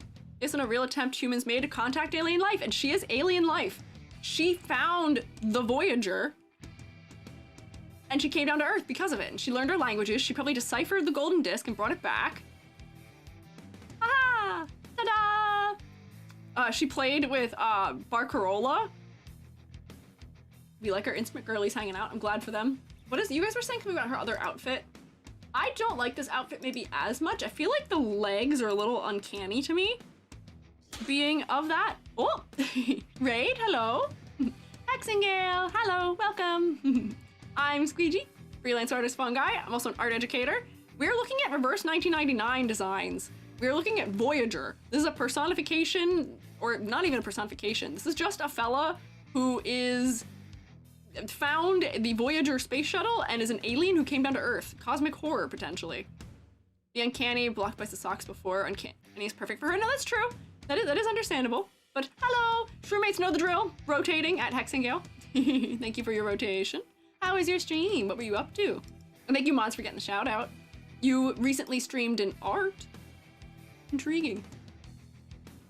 Isn't a real attempt humans made to contact alien life, and she is alien life. She found the Voyager, and she came down to Earth because of it, and she learned her languages. She probably deciphered the golden disc and brought it back. Ah! Ta-da! She played with Barcarola. We like our intimate girlies hanging out. I'm glad for them. What is, you guys were saying something about her other outfit? I don't like this outfit maybe as much. I feel like the legs are a little uncanny to me. Being of that. Oh, Raid, hello. Hexingale, hello, welcome. I'm Squiiji, freelance artist fungi. I'm also an art educator. We're looking at reverse 1999 designs. We're looking at Voyager. This is a personification, or not even a personification. This is just a fella who is found the Voyager space shuttle and is an alien who came down to Earth. Cosmic horror, potentially. The uncanny, blocked by the socks before. Uncanny is perfect for her. No, that's true. That is understandable. But hello, shroommates know the drill. Rotating at Hexingale. Thank you for your rotation. How was your stream? What were you up to? And thank you, mods, for getting the shout out. You recently streamed in art. Intriguing.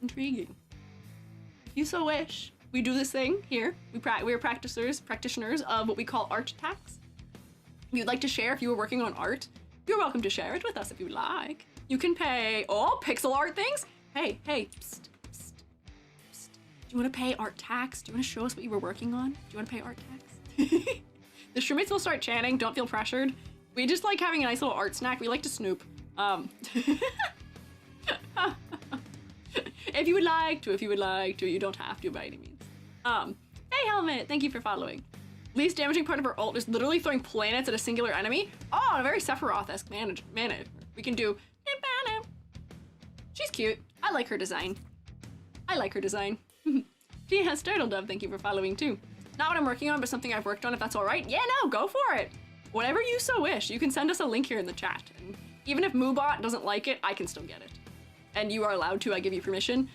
Intriguing. If you so wish, we do this thing here. We're practitioners of what we call art tax. If you'd like to share, if you were working on art, you're welcome to share it with us if you like. You can pay, oh, pixel art things? Hey, psst, psst, psst. Do you want to pay art tax? Do you want to show us what you were working on? Do you want to pay art tax? The shroommates will start chanting, don't feel pressured. We just like having a nice little art snack. We like to snoop. If you would like to, you don't have to by any means. Hey Helmet, thank you for following. Least damaging part of her ult is literally throwing planets at a singular enemy. Oh, a very Sephiroth-esque mana. We can do... She's cute. I like her design. She has Turtle Dove, thank you for following too. Not what I'm working on, but something I've worked on, if that's all right. Yeah, no, go for it. Whatever you so wish. You can send us a link here in the chat. And even if Moobot doesn't like it, I can still get it. And you are allowed to, I give you permission.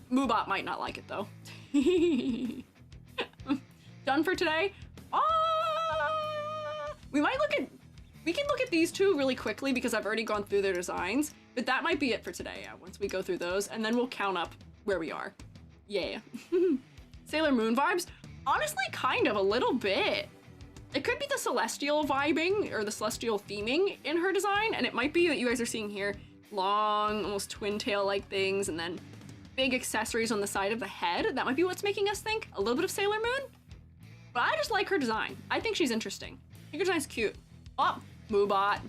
Moobot might not like it though. Done for today? We can look at these two really quickly because I've already gone through their designs, but that might be it for today, yeah, once we go through those, and then we'll count up where we are. Yeah. Sailor Moon vibes? Honestly, kind of, a little bit. It could be the celestial vibing, or the celestial theming in her design, and it might be that you guys are seeing here long, almost twin tail-like things, and then big accessories on the side of the head. That might be what's making us think a little bit of Sailor Moon. But I just like her design. I think she's interesting. I think her design's cute. Oh, Moobot.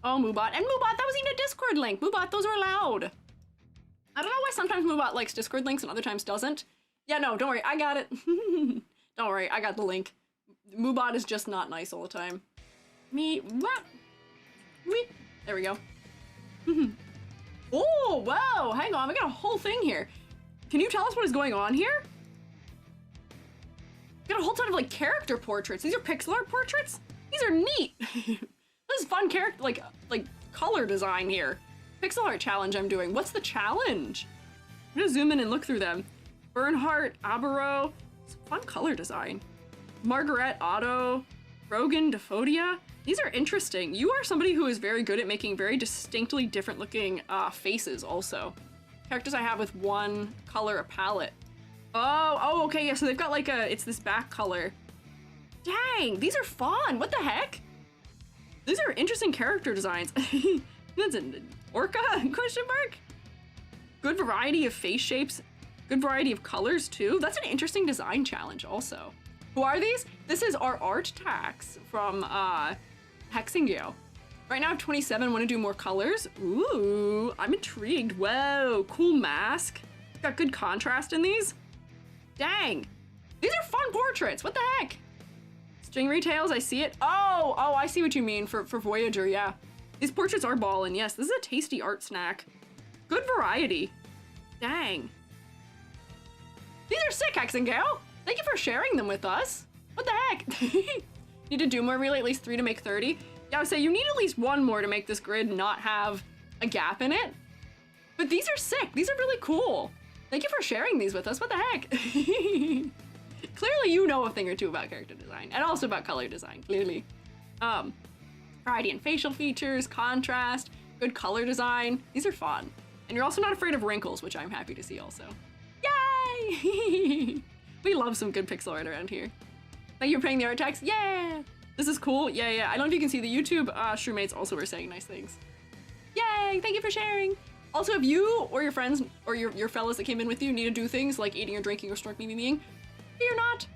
Oh, Moobot. And Moobot, that was even a Discord link. Moobot, those are allowed. I don't know why sometimes Moobot likes Discord links and other times doesn't. Yeah, no, don't worry, I got it. Don't worry, I got the link. Moobot is just not nice all the time. What? There we go. Oh, wow, hang on, we got a whole thing here. Can you tell us what is going on here? We got a whole ton of like character portraits. These are pixel art portraits? These are neat. This is fun character, like color design here. Pixel art challenge I'm doing. What's the challenge? I'm gonna zoom in and look through them. Bernhardt, Abero, it's fun color design. Margaret, Otto, Rogan, Defodia. These are interesting. You are somebody who is very good at making very distinctly different looking faces also. Characters I have with one color palette. Oh, okay, yeah, so they've got like it's this back color. Dang, these are fun. What the heck? These are interesting character designs. That's an orca? Question mark? Good variety of face shapes. Good variety of colors too. That's an interesting design challenge also. Who are these? This is our art tax from Hexingale. Right now I have 27, want to do more colors. Ooh, I'm intrigued. Whoa, cool mask. Got good contrast in these. Dang, these are fun portraits. What the heck? Stingray tails, I see it. Oh, I see what you mean for Voyager, yeah. These portraits are ballin', yes. This is a tasty art snack. Good variety. Dang. These are sick, Hex and Gale. Thank you for sharing them with us. What the heck? Need to do more, really, at least 3 to make 30. Yeah, I would say you need at least 1 more to make this grid not have a gap in it. But these are sick. These are really cool. Thank you for sharing these with us. What the heck? Clearly you know a thing or two about character design and also about color design, clearly. Variety in facial features, contrast, good color design. These are fun. And you're also not afraid of wrinkles, which I'm happy to see also. Yay! We love some good pixel art around here. Thank you for paying the art tax. Yeah! This is cool. Yeah. I don't know if you can see the YouTube Shrewmates also were saying nice things. Yay! Thank you for sharing. Also, if you or your friends or your fellas that came in with you need to do things like eating or drinking or snark memeing, fear not.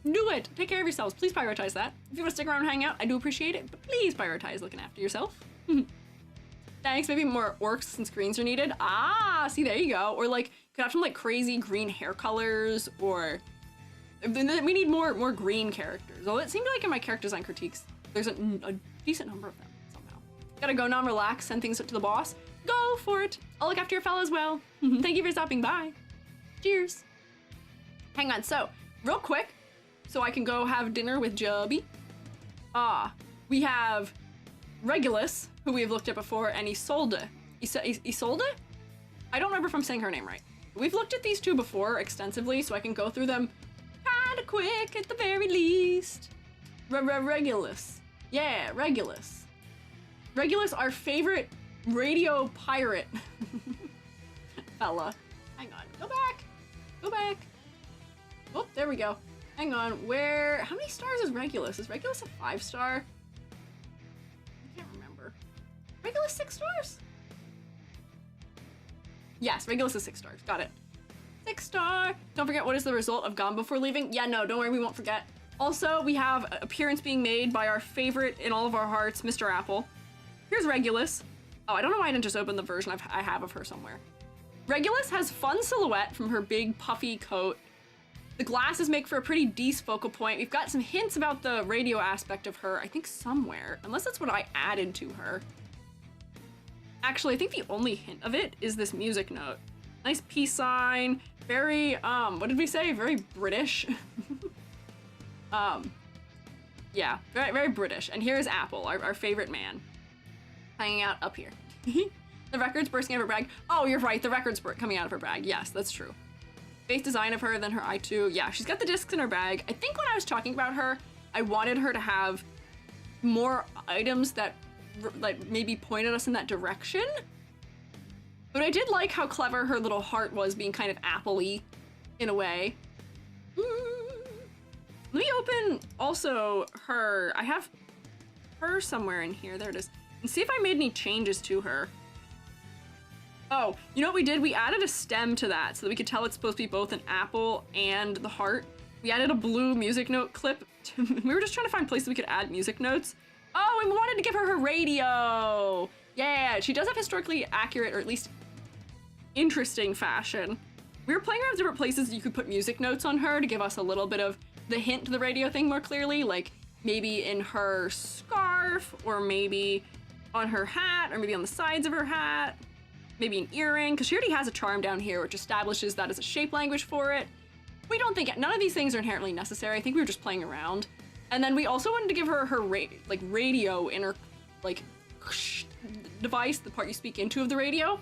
Do it. Take care of yourselves. Please prioritize that. If you want to stick around and hang out, I do appreciate it, but please prioritize looking after yourself. Thanks. Maybe more orcs and screens are needed. Ah, see, there you go. Or like, could have some like crazy green hair colors, or we need more green characters. Although it seemed like in my character design critiques, there's a decent number of them somehow. Gotta go now, relax, send things up to the boss. Go for it. I'll look after your fella as well. Thank you for stopping by. Cheers. Hang on, so real quick, so I can go have dinner with Jubby. We have Regulus, who we have looked at before, and Isolde. Isolde? I don't remember if I'm saying her name right. We've looked at these two before extensively, so I can go through them kinda quick at the very least. Regulus. Yeah, Regulus. Regulus, our favorite radio pirate fella. Hang on, go back. Oh, there we go. Hang on, how many stars is Regulus? Is Regulus a 5-star? I can't remember. Regulus 6 stars? Yes, Regulus is 6 stars, got it. 6-star. Don't forget, what is the result of gone before leaving? Yeah, no, don't worry, we won't forget. Also, we have an appearance being made by our favorite in all of our hearts, Mr. Apple. Here's Regulus. Oh, I don't know why I didn't just open the version I have of her somewhere. Regulus has fun silhouette from her big puffy coat. The glasses make for a pretty decent focal point. We've got some hints about the radio aspect of her, I think somewhere, unless that's what I added to her. Actually, I think the only hint of it is this music note. Nice peace sign, very, what did we say? Very British. Yeah, very, very British. And here's Apple, our favorite man, hanging out up here. The record's bursting out of her bag. Oh, you're right, the record's coming out of her bag. Yes, that's true. Base design of her, then her I2. Yeah, she's got the discs in her bag. I think when I was talking about her, I wanted her to have more items that like maybe pointed us in that direction. But I did like how clever her little heart was, being kind of apple-y in a way. Let me open also her. I have her somewhere in here. There it is. And see if I made any changes to her. Oh, you know what we did? We added a stem to that so that we could tell it's supposed to be both an apple and the heart. We added a blue music note clip. We were just trying to find places we could add music notes. Oh, and we wanted to give her radio. Yeah, she does have historically accurate, or at least interesting fashion. We were playing around with different places you could put music notes on her to give us a little bit of the hint to the radio thing more clearly, like maybe in her scarf, or maybe on her hat, or maybe on the sides of her hat. Maybe an earring, because she already has a charm down here, which establishes that as a shape language for it. We don't think, none of these things are inherently necessary. I think we were just playing around. And then we also wanted to give her radio in her, like, device, the part you speak into of the radio.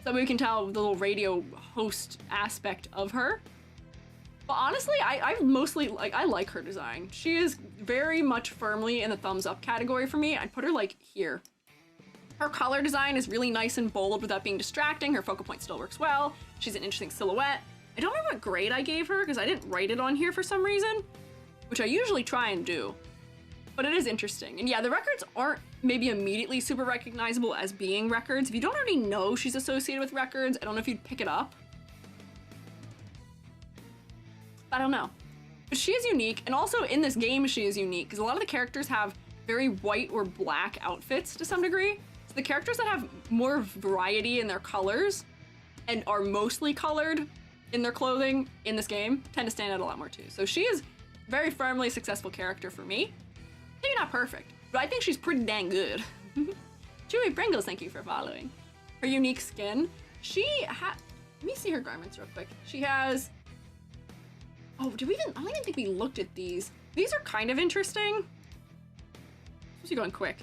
So we can tell the little radio host aspect of her. But honestly, I mostly, I like her design. She is very much firmly in the thumbs up category for me. I'd put her, like, here. Her color design is really nice and bold without being distracting. Her focal point still works well. She's an interesting silhouette. I don't remember what grade I gave her because I didn't write it on here for some reason, which I usually try and do. But it is interesting. And yeah, the records aren't maybe immediately super recognizable as being records. If you don't already know she's associated with records, I don't know if you'd pick it up. I don't know. But she is unique, and also in this game she is unique because a lot of the characters have very white or black outfits to some degree. So the characters that have more variety in their colors and are mostly colored in their clothing in this game tend to stand out a lot more too. So she is very firmly a successful character for me. Maybe not perfect, but I think she's pretty dang good. Chewy Pringles, thank you for following. Her unique skin. Let me see her garments real quick. She has Oh, I don't even think we looked at these. These are kind of interesting. She's going quick.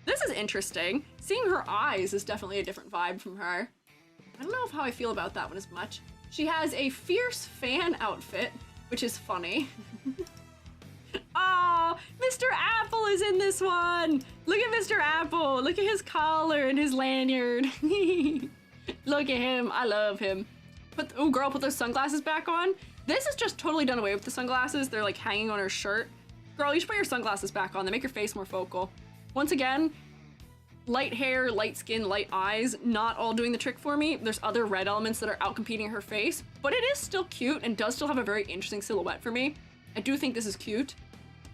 This is interesting. Seeing her eyes is definitely a different vibe from her. I don't know how I feel about that one as much. She has a fierce fan outfit, which is funny. Oh, Mr. Apple is in this one. Look at Mr. Apple. Look at his collar and his lanyard. Look at him. I love him. Oh, girl, put those sunglasses back on. This is just totally done away with the sunglasses. They're like hanging on her shirt. Girl, you should put your sunglasses back on. They make your face more focal. Once again, light hair, light skin, light eyes, not all doing the trick for me. There's other red elements that are outcompeting her face, but it is still cute and does still have a very interesting silhouette for me. I do think this is cute.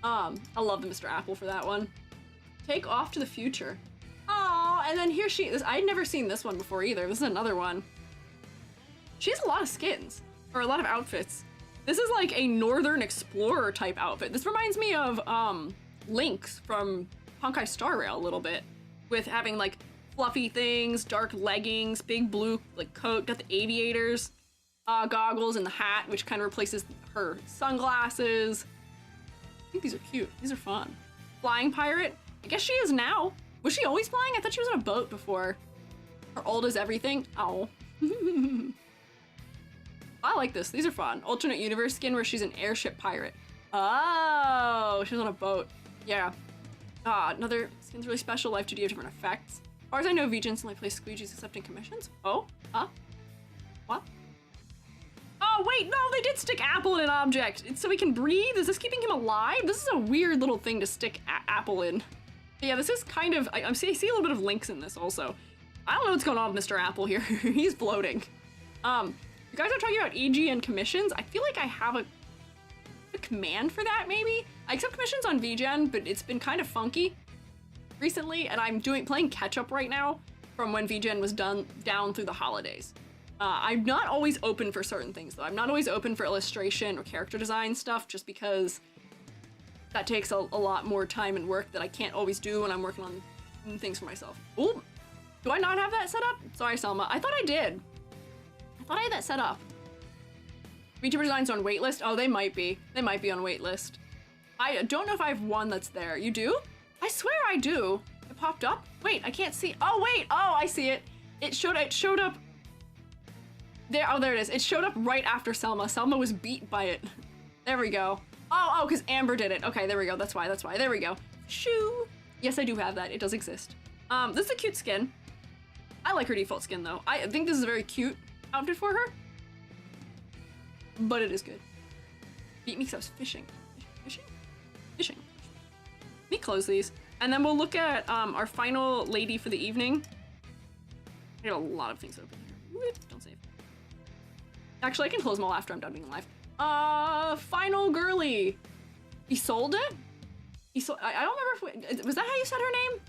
I love the Mr. Apple for that one. Take off to the future. Oh, and then here she is. I'd never seen this one before either. This is another one. She has a lot of skins, or a lot of outfits. This is like a Northern Explorer type outfit. This reminds me of Lynx from Honkai Star Rail a little bit, with having like fluffy things, dark leggings, big blue like coat, got the aviators, goggles, and the hat, which kind of replaces her sunglasses. I think these are cute. These are fun. Flying pirate. I guess she is now. Was she always flying? I thought she was on a boat before. Her old as everything. Oh. I like this. These are fun. Alternate universe skin where she's an airship pirate. Oh, she's on a boat. Yeah. Another skin's really special. Life 2D have different effects. As far as I know, VJ instantly plays Squiiji's accepting commissions. Oh? What? Oh, wait, no, they did stick Apple in an object. It's so he can breathe? Is this keeping him alive? This is a weird little thing to stick Apple in. But yeah, this is kind of, I see a little bit of Lynx in this also. I don't know what's going on with Mr. Apple here. He's bloating. You guys are talking about EG and commissions. I feel like I have a command for that, maybe? I accept commissions on VGen, but it's been kind of funky recently, and I'm playing catch-up right now from when VGen was down through the holidays. I'm not always open for certain things, though. I'm not always open for illustration or character design stuff, just because that takes a lot more time and work that I can't always do when I'm working on things for myself. Ooh, do I not have that set up? Sorry, Selma. I thought I did. I thought I had that set up. VTuber designs on waitlist? Oh, they might be. They might be on waitlist. I don't know if I have one that's there. You do? I swear I do. It popped up? Wait, I can't see. Oh, wait. Oh, I see it. It showed up. There, oh, there it is. It showed up right after Selma. Selma was beat by it. There we go. Oh, because Amber did it. Okay, there we go. That's why. There we go. Shoo. Yes, I do have that. It does exist. This is a cute skin. I like her default skin, though. I think this is a very cute outfit for her. But it is good. Beat me because I was fishing. Fishing. Let me close these. And then we'll look at our final lady for the evening. I got a lot of things open here. Whoop, don't save. Actually, I can close them all after I'm done being live. Final girly. Isolde? I don't remember if was that how you said her name?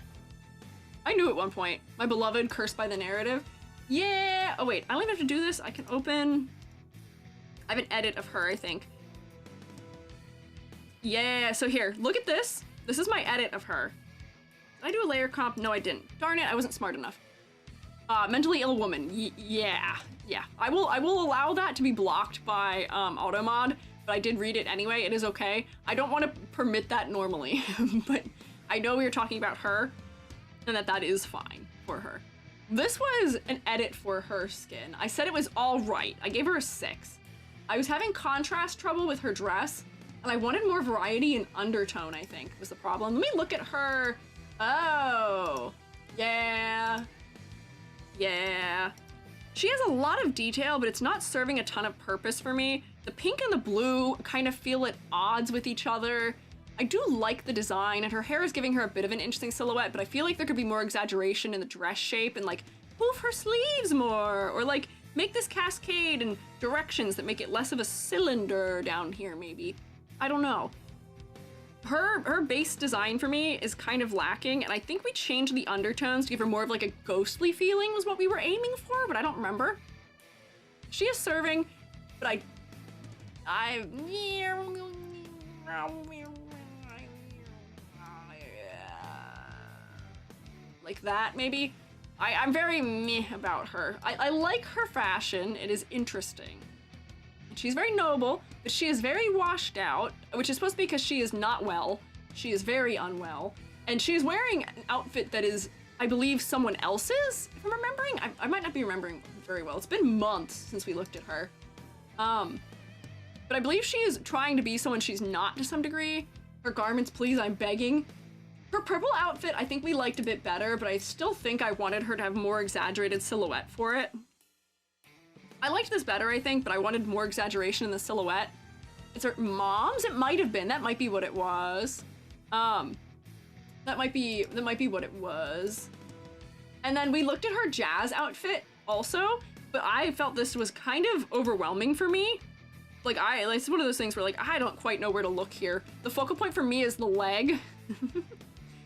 I knew at one point. My beloved, cursed by the narrative. Yeah. Oh wait, I don't even have to do this. I can open. I have an edit of her, I think. Yeah. So here, look at this. This is my edit of her. Did I do a layer comp? No, I didn't. Darn it, I wasn't smart enough. Mentally ill woman. Yeah. I will allow that to be blocked by automod, but I did read it anyway. It is okay. I don't want to permit that normally, but I know we were talking about her, and that is fine for her. This was an edit for her skin. I said it was all right. I gave her a 6. I was having contrast trouble with her dress, and I wanted more variety and undertone, I think, was the problem. Let me look at her. Oh, yeah. She has a lot of detail, but it's not serving a ton of purpose for me. The pink and the blue kind of feel at odds with each other. I do like the design, and her hair is giving her a bit of an interesting silhouette, but I feel like there could be more exaggeration in the dress shape and like move her sleeves more, or like make this cascade in directions that make it less of a cylinder down here, maybe. I don't know. Her base design for me is kind of lacking, and I think we changed the undertones to give her more of like a ghostly feeling was what we were aiming for, but I don't remember. She is serving, but like that, maybe? I'm very meh about her. I like her fashion. It is interesting. She's very noble, but she is very washed out, which is supposed to be because she is not well. She is very unwell. And she is wearing an outfit that is, I believe, someone else's, if I'm remembering. I might not be remembering very well. It's been months since we looked at her. But I believe she is trying to be someone she's not to some degree. Her garments, please, I'm begging. Her purple outfit, I think we liked a bit better, but I still think I wanted her to have more exaggerated silhouette for it. I liked this better, I think, but I wanted more exaggeration in the silhouette. It's her mom's? It might have been. That might be what it was. That might be what it was. And then we looked at her jazz outfit also, but I felt this was kind of overwhelming for me. Like, it's one of those things where, like, I don't quite know where to look here. The focal point for me is the leg.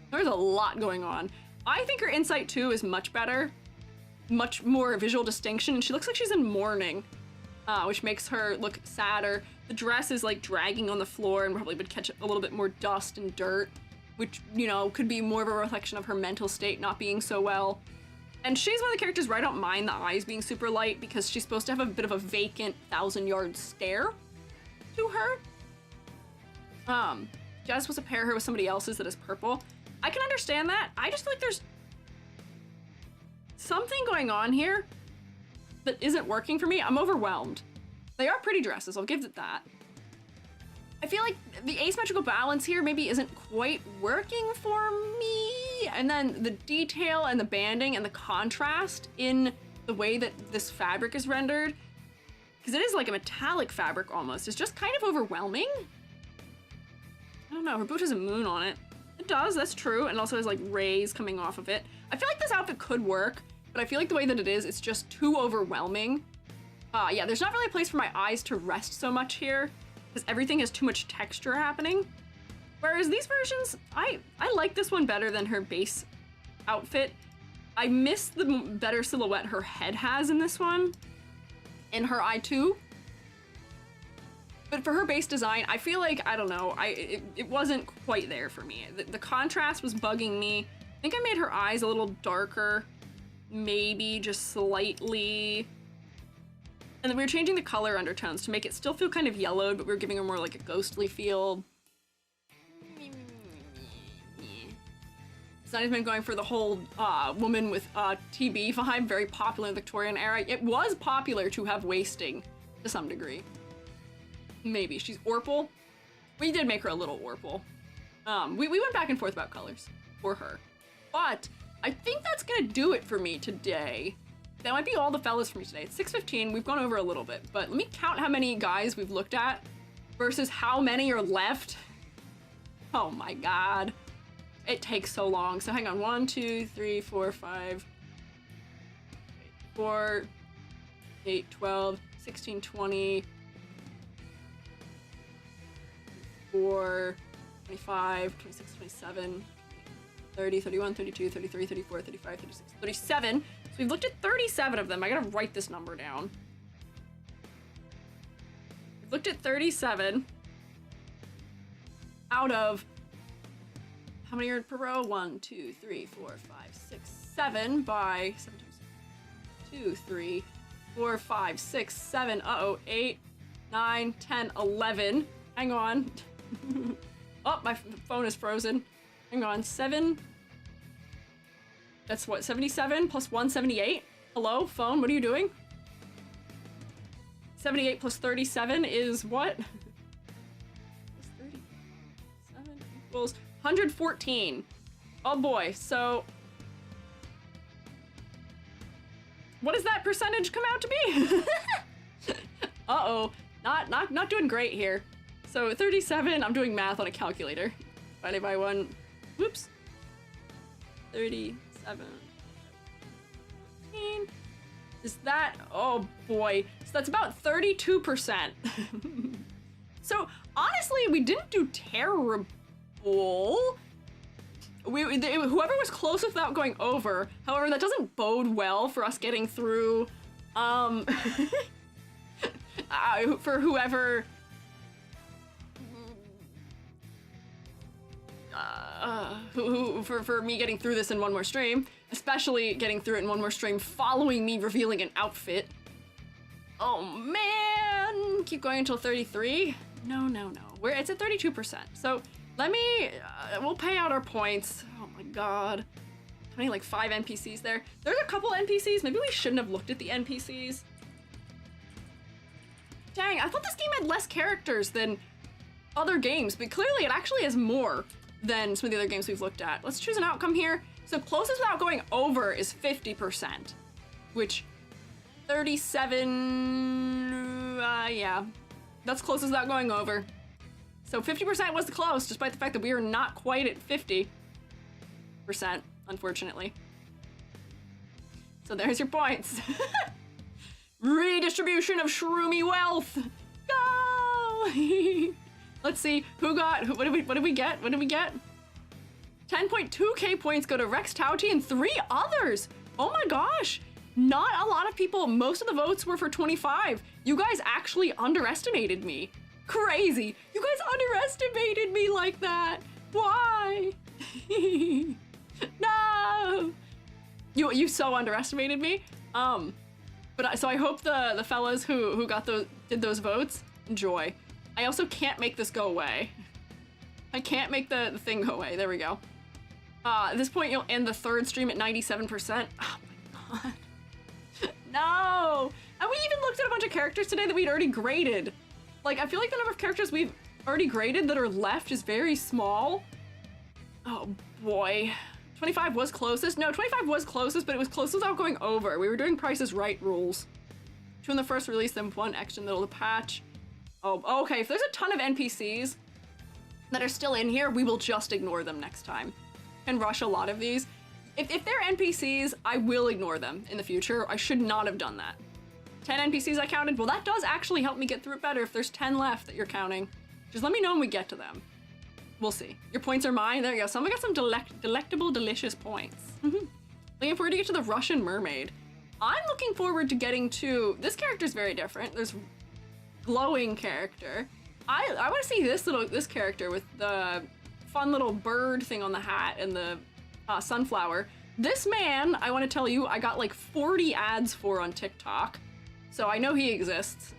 There's a lot going on. I think her insight, too, is much better. Much more visual distinction, and she looks like she's in mourning, which makes her look sadder. The dress is, like, dragging on the floor and probably would catch a little bit more dust and dirt, which, you know, could be more of a reflection of her mental state not being so well. And she's one of the characters where I don't mind the eyes being super light because she's supposed to have a bit of a vacant 1,000-yard stare to her. Jazz supposed to pair her with somebody else's that is purple. I can understand that. I just feel like there's something going on here that isn't working for me. I'm overwhelmed. They are pretty dresses, I'll give it that. I feel like the asymmetrical balance here maybe isn't quite working for me. And then the detail and the banding and the contrast in the way that this fabric is rendered, because it is like a metallic fabric almost, is just kind of overwhelming. I don't know, her boot has a moon on it. It does, that's true, and also has like rays coming off of it. I feel like this outfit could work, but I feel like the way that it is, it's just too overwhelming. Yeah, there's not really a place for my eyes to rest so much here, because everything has too much texture happening. Whereas these versions, I like this one better than her base outfit. I miss the better silhouette her head has in this one, and her eye too. But for her base design, I feel like, I don't know, it wasn't quite there for me. The contrast was bugging me. I think I made her eyes a little darker, maybe just slightly. And then we were changing the color undertones to make it still feel kind of yellowed, but we were giving her more like a ghostly feel. Sunny's been going for the whole woman with TB vibe, very popular in the Victorian era. It was popular to have wasting to some degree. Maybe. She's Orpal. We did make her a little Orpal. We went back and forth about colors for her. But I think that's gonna do it for me today. That might be all the fellas for me today. It's 6:15, we've gone over a little bit, but let me count how many guys we've looked at versus how many are left. Oh my god. It takes so long. So hang on, 1, 2, 3, 4, 5, 4, 8, 12, 16, 20, 4, 25, 26, 27, 30, 31, 32, 33, 34, 35, 36, 37. So we've looked at 37 of them. I gotta write this number down. We've looked at 37 out of, how many are per row? 1, 2, 3, 4, 5, 6, 7 by 7 times 2, 3, 4, 5, 6, 7, 8, 9, 10, 11. Hang on. Oh, my phone is frozen. Hang on, 7. That's what, 77 plus 178? Hello, phone, what are you doing? 78 plus 37 is what? Plus 37 equals 114. Oh boy, so what does that percentage come out to be? Uh-oh, not doing great here. So 37, I'm doing math on a calculator. Divided by 1, whoops. 37. 15. Is that, oh boy. So that's about 32%. So honestly, we didn't do terrible. Whoever was closest without going over. However, that doesn't bode well for us getting through, for whoever, for me getting through this in one more stream, especially getting through it in one more stream following me revealing an outfit. Oh man! keep going until 33. No. It's at 32%. So let me, we'll pay out our points. Oh my god. Only like 5 NPCs there. There's a couple NPCs. Maybe we shouldn't have looked at the NPCs. Dang, I thought this game had less characters than other games, but clearly it actually has more than some of the other games we've looked at. Let's choose an outcome here. So closest without going over is 50%, which 37, yeah, that's closest without going over. So 50% was the close, despite the fact that we are not quite at 50%, unfortunately. So there's your points. Redistribution of shroomy wealth. Go! Let's see who got. What did we get? 10.2k points go to Rex Tauti and 3 others. Oh my gosh! Not a lot of people. Most of the votes were for 25. You guys actually underestimated me. Crazy! You guys underestimated me like that. Why? No! You so underestimated me. So I hope the fellas who did those votes enjoy. I also can't make this go away. I can't make the thing go away. There we go. At this point, you'll end the 3rd stream at 97%. Oh my god. No! And we even looked at a bunch of characters today that we'd already graded. Like, I feel like the number of characters we've already graded that are left is very small. Oh boy. 25 was closest. No, 25 was closest, but it was closest without going over. We were doing Price is Right rules. 2 in the first release, then 1 extra in the middle of the patch. Oh, okay. If there's a ton of NPCs that are still in here, we will just ignore them next time and rush a lot of these. If they're NPCs, I will ignore them in the future. I should not have done that. 10 NPCs I counted. Well, that does actually help me get through it better if there's 10 left that you're counting. Just let me know when we get to them. We'll see. Your points are mine. There you go. Someone got some delectable, delicious points. Looking forward to get to the Russian mermaid. I'm looking forward to getting to... This character's very different. There's glowing character. I want to see this character with the fun little bird thing on the hat and the sunflower. This man, I want to tell you, I got like 40 ads for on TikTok. So I know he exists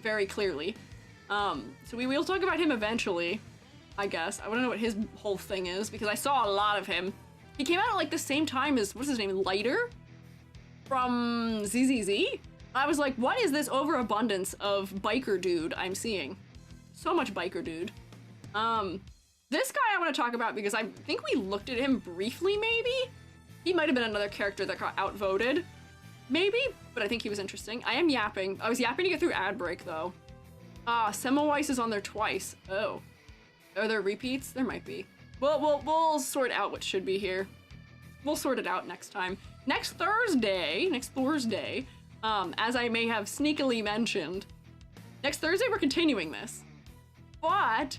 very clearly. So we will talk about him eventually. I guess. I want to know what his whole thing is because I saw a lot of him. He came out at like the same time as, what's his name, Lighter from ZZZ? I was like, what is this overabundance of biker dude I'm seeing? So much biker dude. This guy I want to talk about because I think we looked at him briefly maybe? He might have been another character that got outvoted. Maybe, but I think he was interesting. I am yapping. I was yapping to get through ad break though. Semmelweis is on there twice. Oh. Are there repeats? There might be. We'll sort out what should be here. We'll sort it out next time. Next Thursday, as I may have sneakily mentioned, next Thursday we're continuing this. But,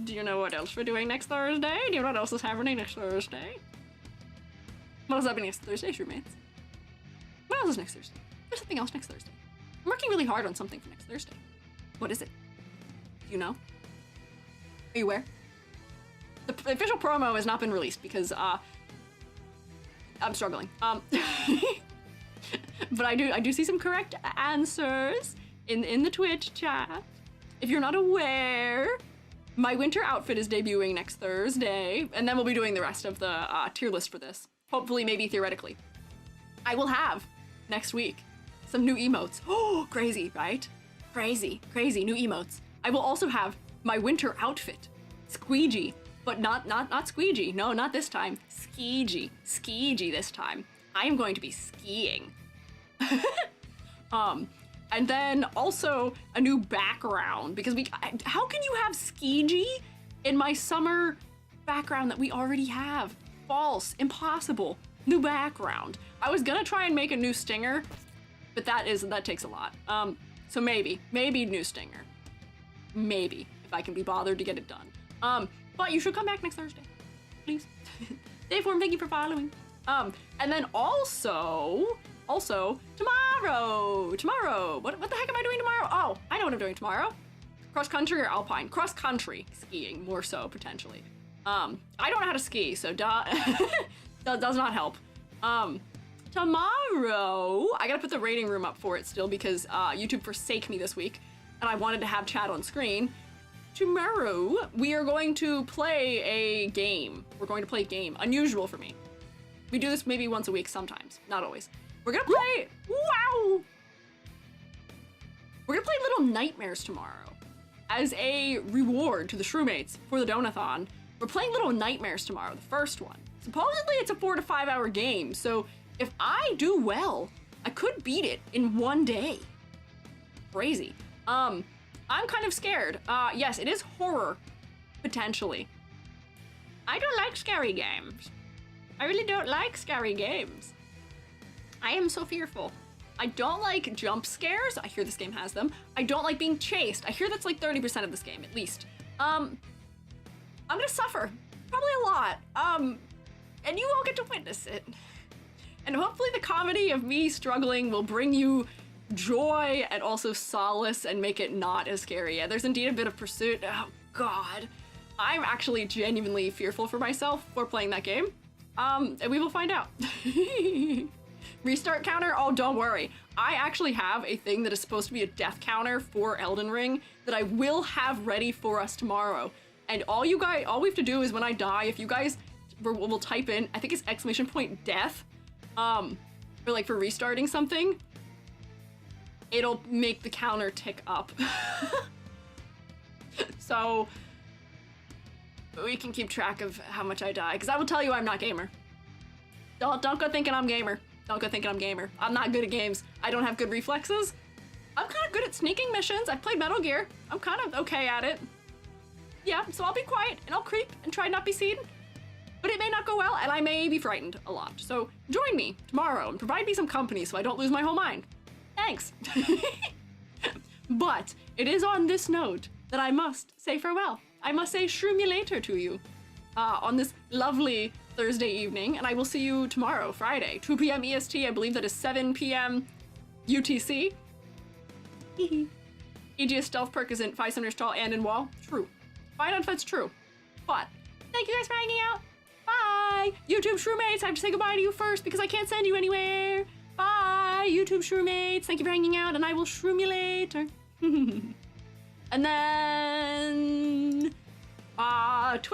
do you know what else we're doing next Thursday? Do you know what else is happening next Thursday? What else is happening next Thursday, roommates? What else is next Thursday? There's something else next Thursday. I'm working really hard on something for next Thursday. What is it? Do you know? Are you aware? The official promo has not been released because I'm struggling. But I do see some correct answers in the Twitch chat. If you're not aware, my winter outfit is debuting next Thursday, and then we'll be doing the rest of the tier list for this. Hopefully, maybe theoretically. I will have next week some new emotes. Oh, crazy, right? Crazy new emotes. I will also have my winter outfit, Squiiji, but not Squeegee. No, not this time. Squiiji this time. I am going to be skiing. And then also a new background because how can you have Squiiji in my summer background that we already have? False, impossible. New background. I was gonna try and make a new stinger, but that takes a lot. So maybe new stinger. Maybe, if I can be bothered to get it done. But you should come back next Thursday, please. Dayform, thank you for following. And then also tomorrow. What the heck am I doing tomorrow? Oh, I know what I'm doing tomorrow. Cross country or alpine? Cross country skiing, more so potentially. I don't know how to ski, so that does not help. Tomorrow, I gotta put the rating room up for it still because YouTube forsake me this week. and I wanted to have chat on screen, tomorrow we are going to play a game. We're going to play a game. Unusual for me. We do this maybe once a week sometimes, not always. We're gonna play, wow! We're gonna play Little Nightmares tomorrow. As a reward to the Shroomates for the Donathon, we're playing Little Nightmares tomorrow, the first one. Supposedly it's a 4 to 5 hour game, so if I do well, I could beat it in one day. Crazy. I'm kind of scared. Yes, it is horror, potentially. I don't like scary games. I really don't like scary games. I am so fearful. I don't like jump scares. I hear this game has them. I don't like being chased. I hear that's like 30% of this game, at least. I'm gonna suffer. Probably a lot. And you all get to witness it. And hopefully the comedy of me struggling will bring you joy and also solace and make it not as scary. Yeah, there's indeed a bit of pursuit. Oh, God. I'm actually genuinely fearful for myself for playing that game. And we will find out. Restart counter? Oh, don't worry. I actually have a thing that is supposed to be a death counter for Elden Ring that I will have ready for us tomorrow. And all we have to do is when I die, if you guys will type in, I think it's !death, or like for restarting something, it'll make the counter tick up. So we can keep track of how much I die, because I will tell you I'm not gamer. Don't go thinking I'm gamer. Don't go thinking I'm gamer. I'm not good at games. I don't have good reflexes. I'm kind of good at sneaking missions. I've played Metal Gear. I'm kind of okay at it. Yeah, so I'll be quiet and I'll creep and try not be seen. But it may not go well and I may be frightened a lot. So join me tomorrow and provide me some company so I don't lose my whole mind. Thanks. But it is on this note that I must say farewell. I must say shroomulator to you on this lovely Thursday evening, and I will see you tomorrow, Friday, 2 p.m. EST. I believe that is 7 p.m. UTC. EGS stealth perk isn't 5 centimeters tall and in wall. True. Find out if that's true. But thank you guys for hanging out. Bye! YouTube Shroomates, I have to say goodbye to you first because I can't send you anywhere. Bye, YouTube Shroomates. Thank you for hanging out, and I will shroom you later. And then... Twitch.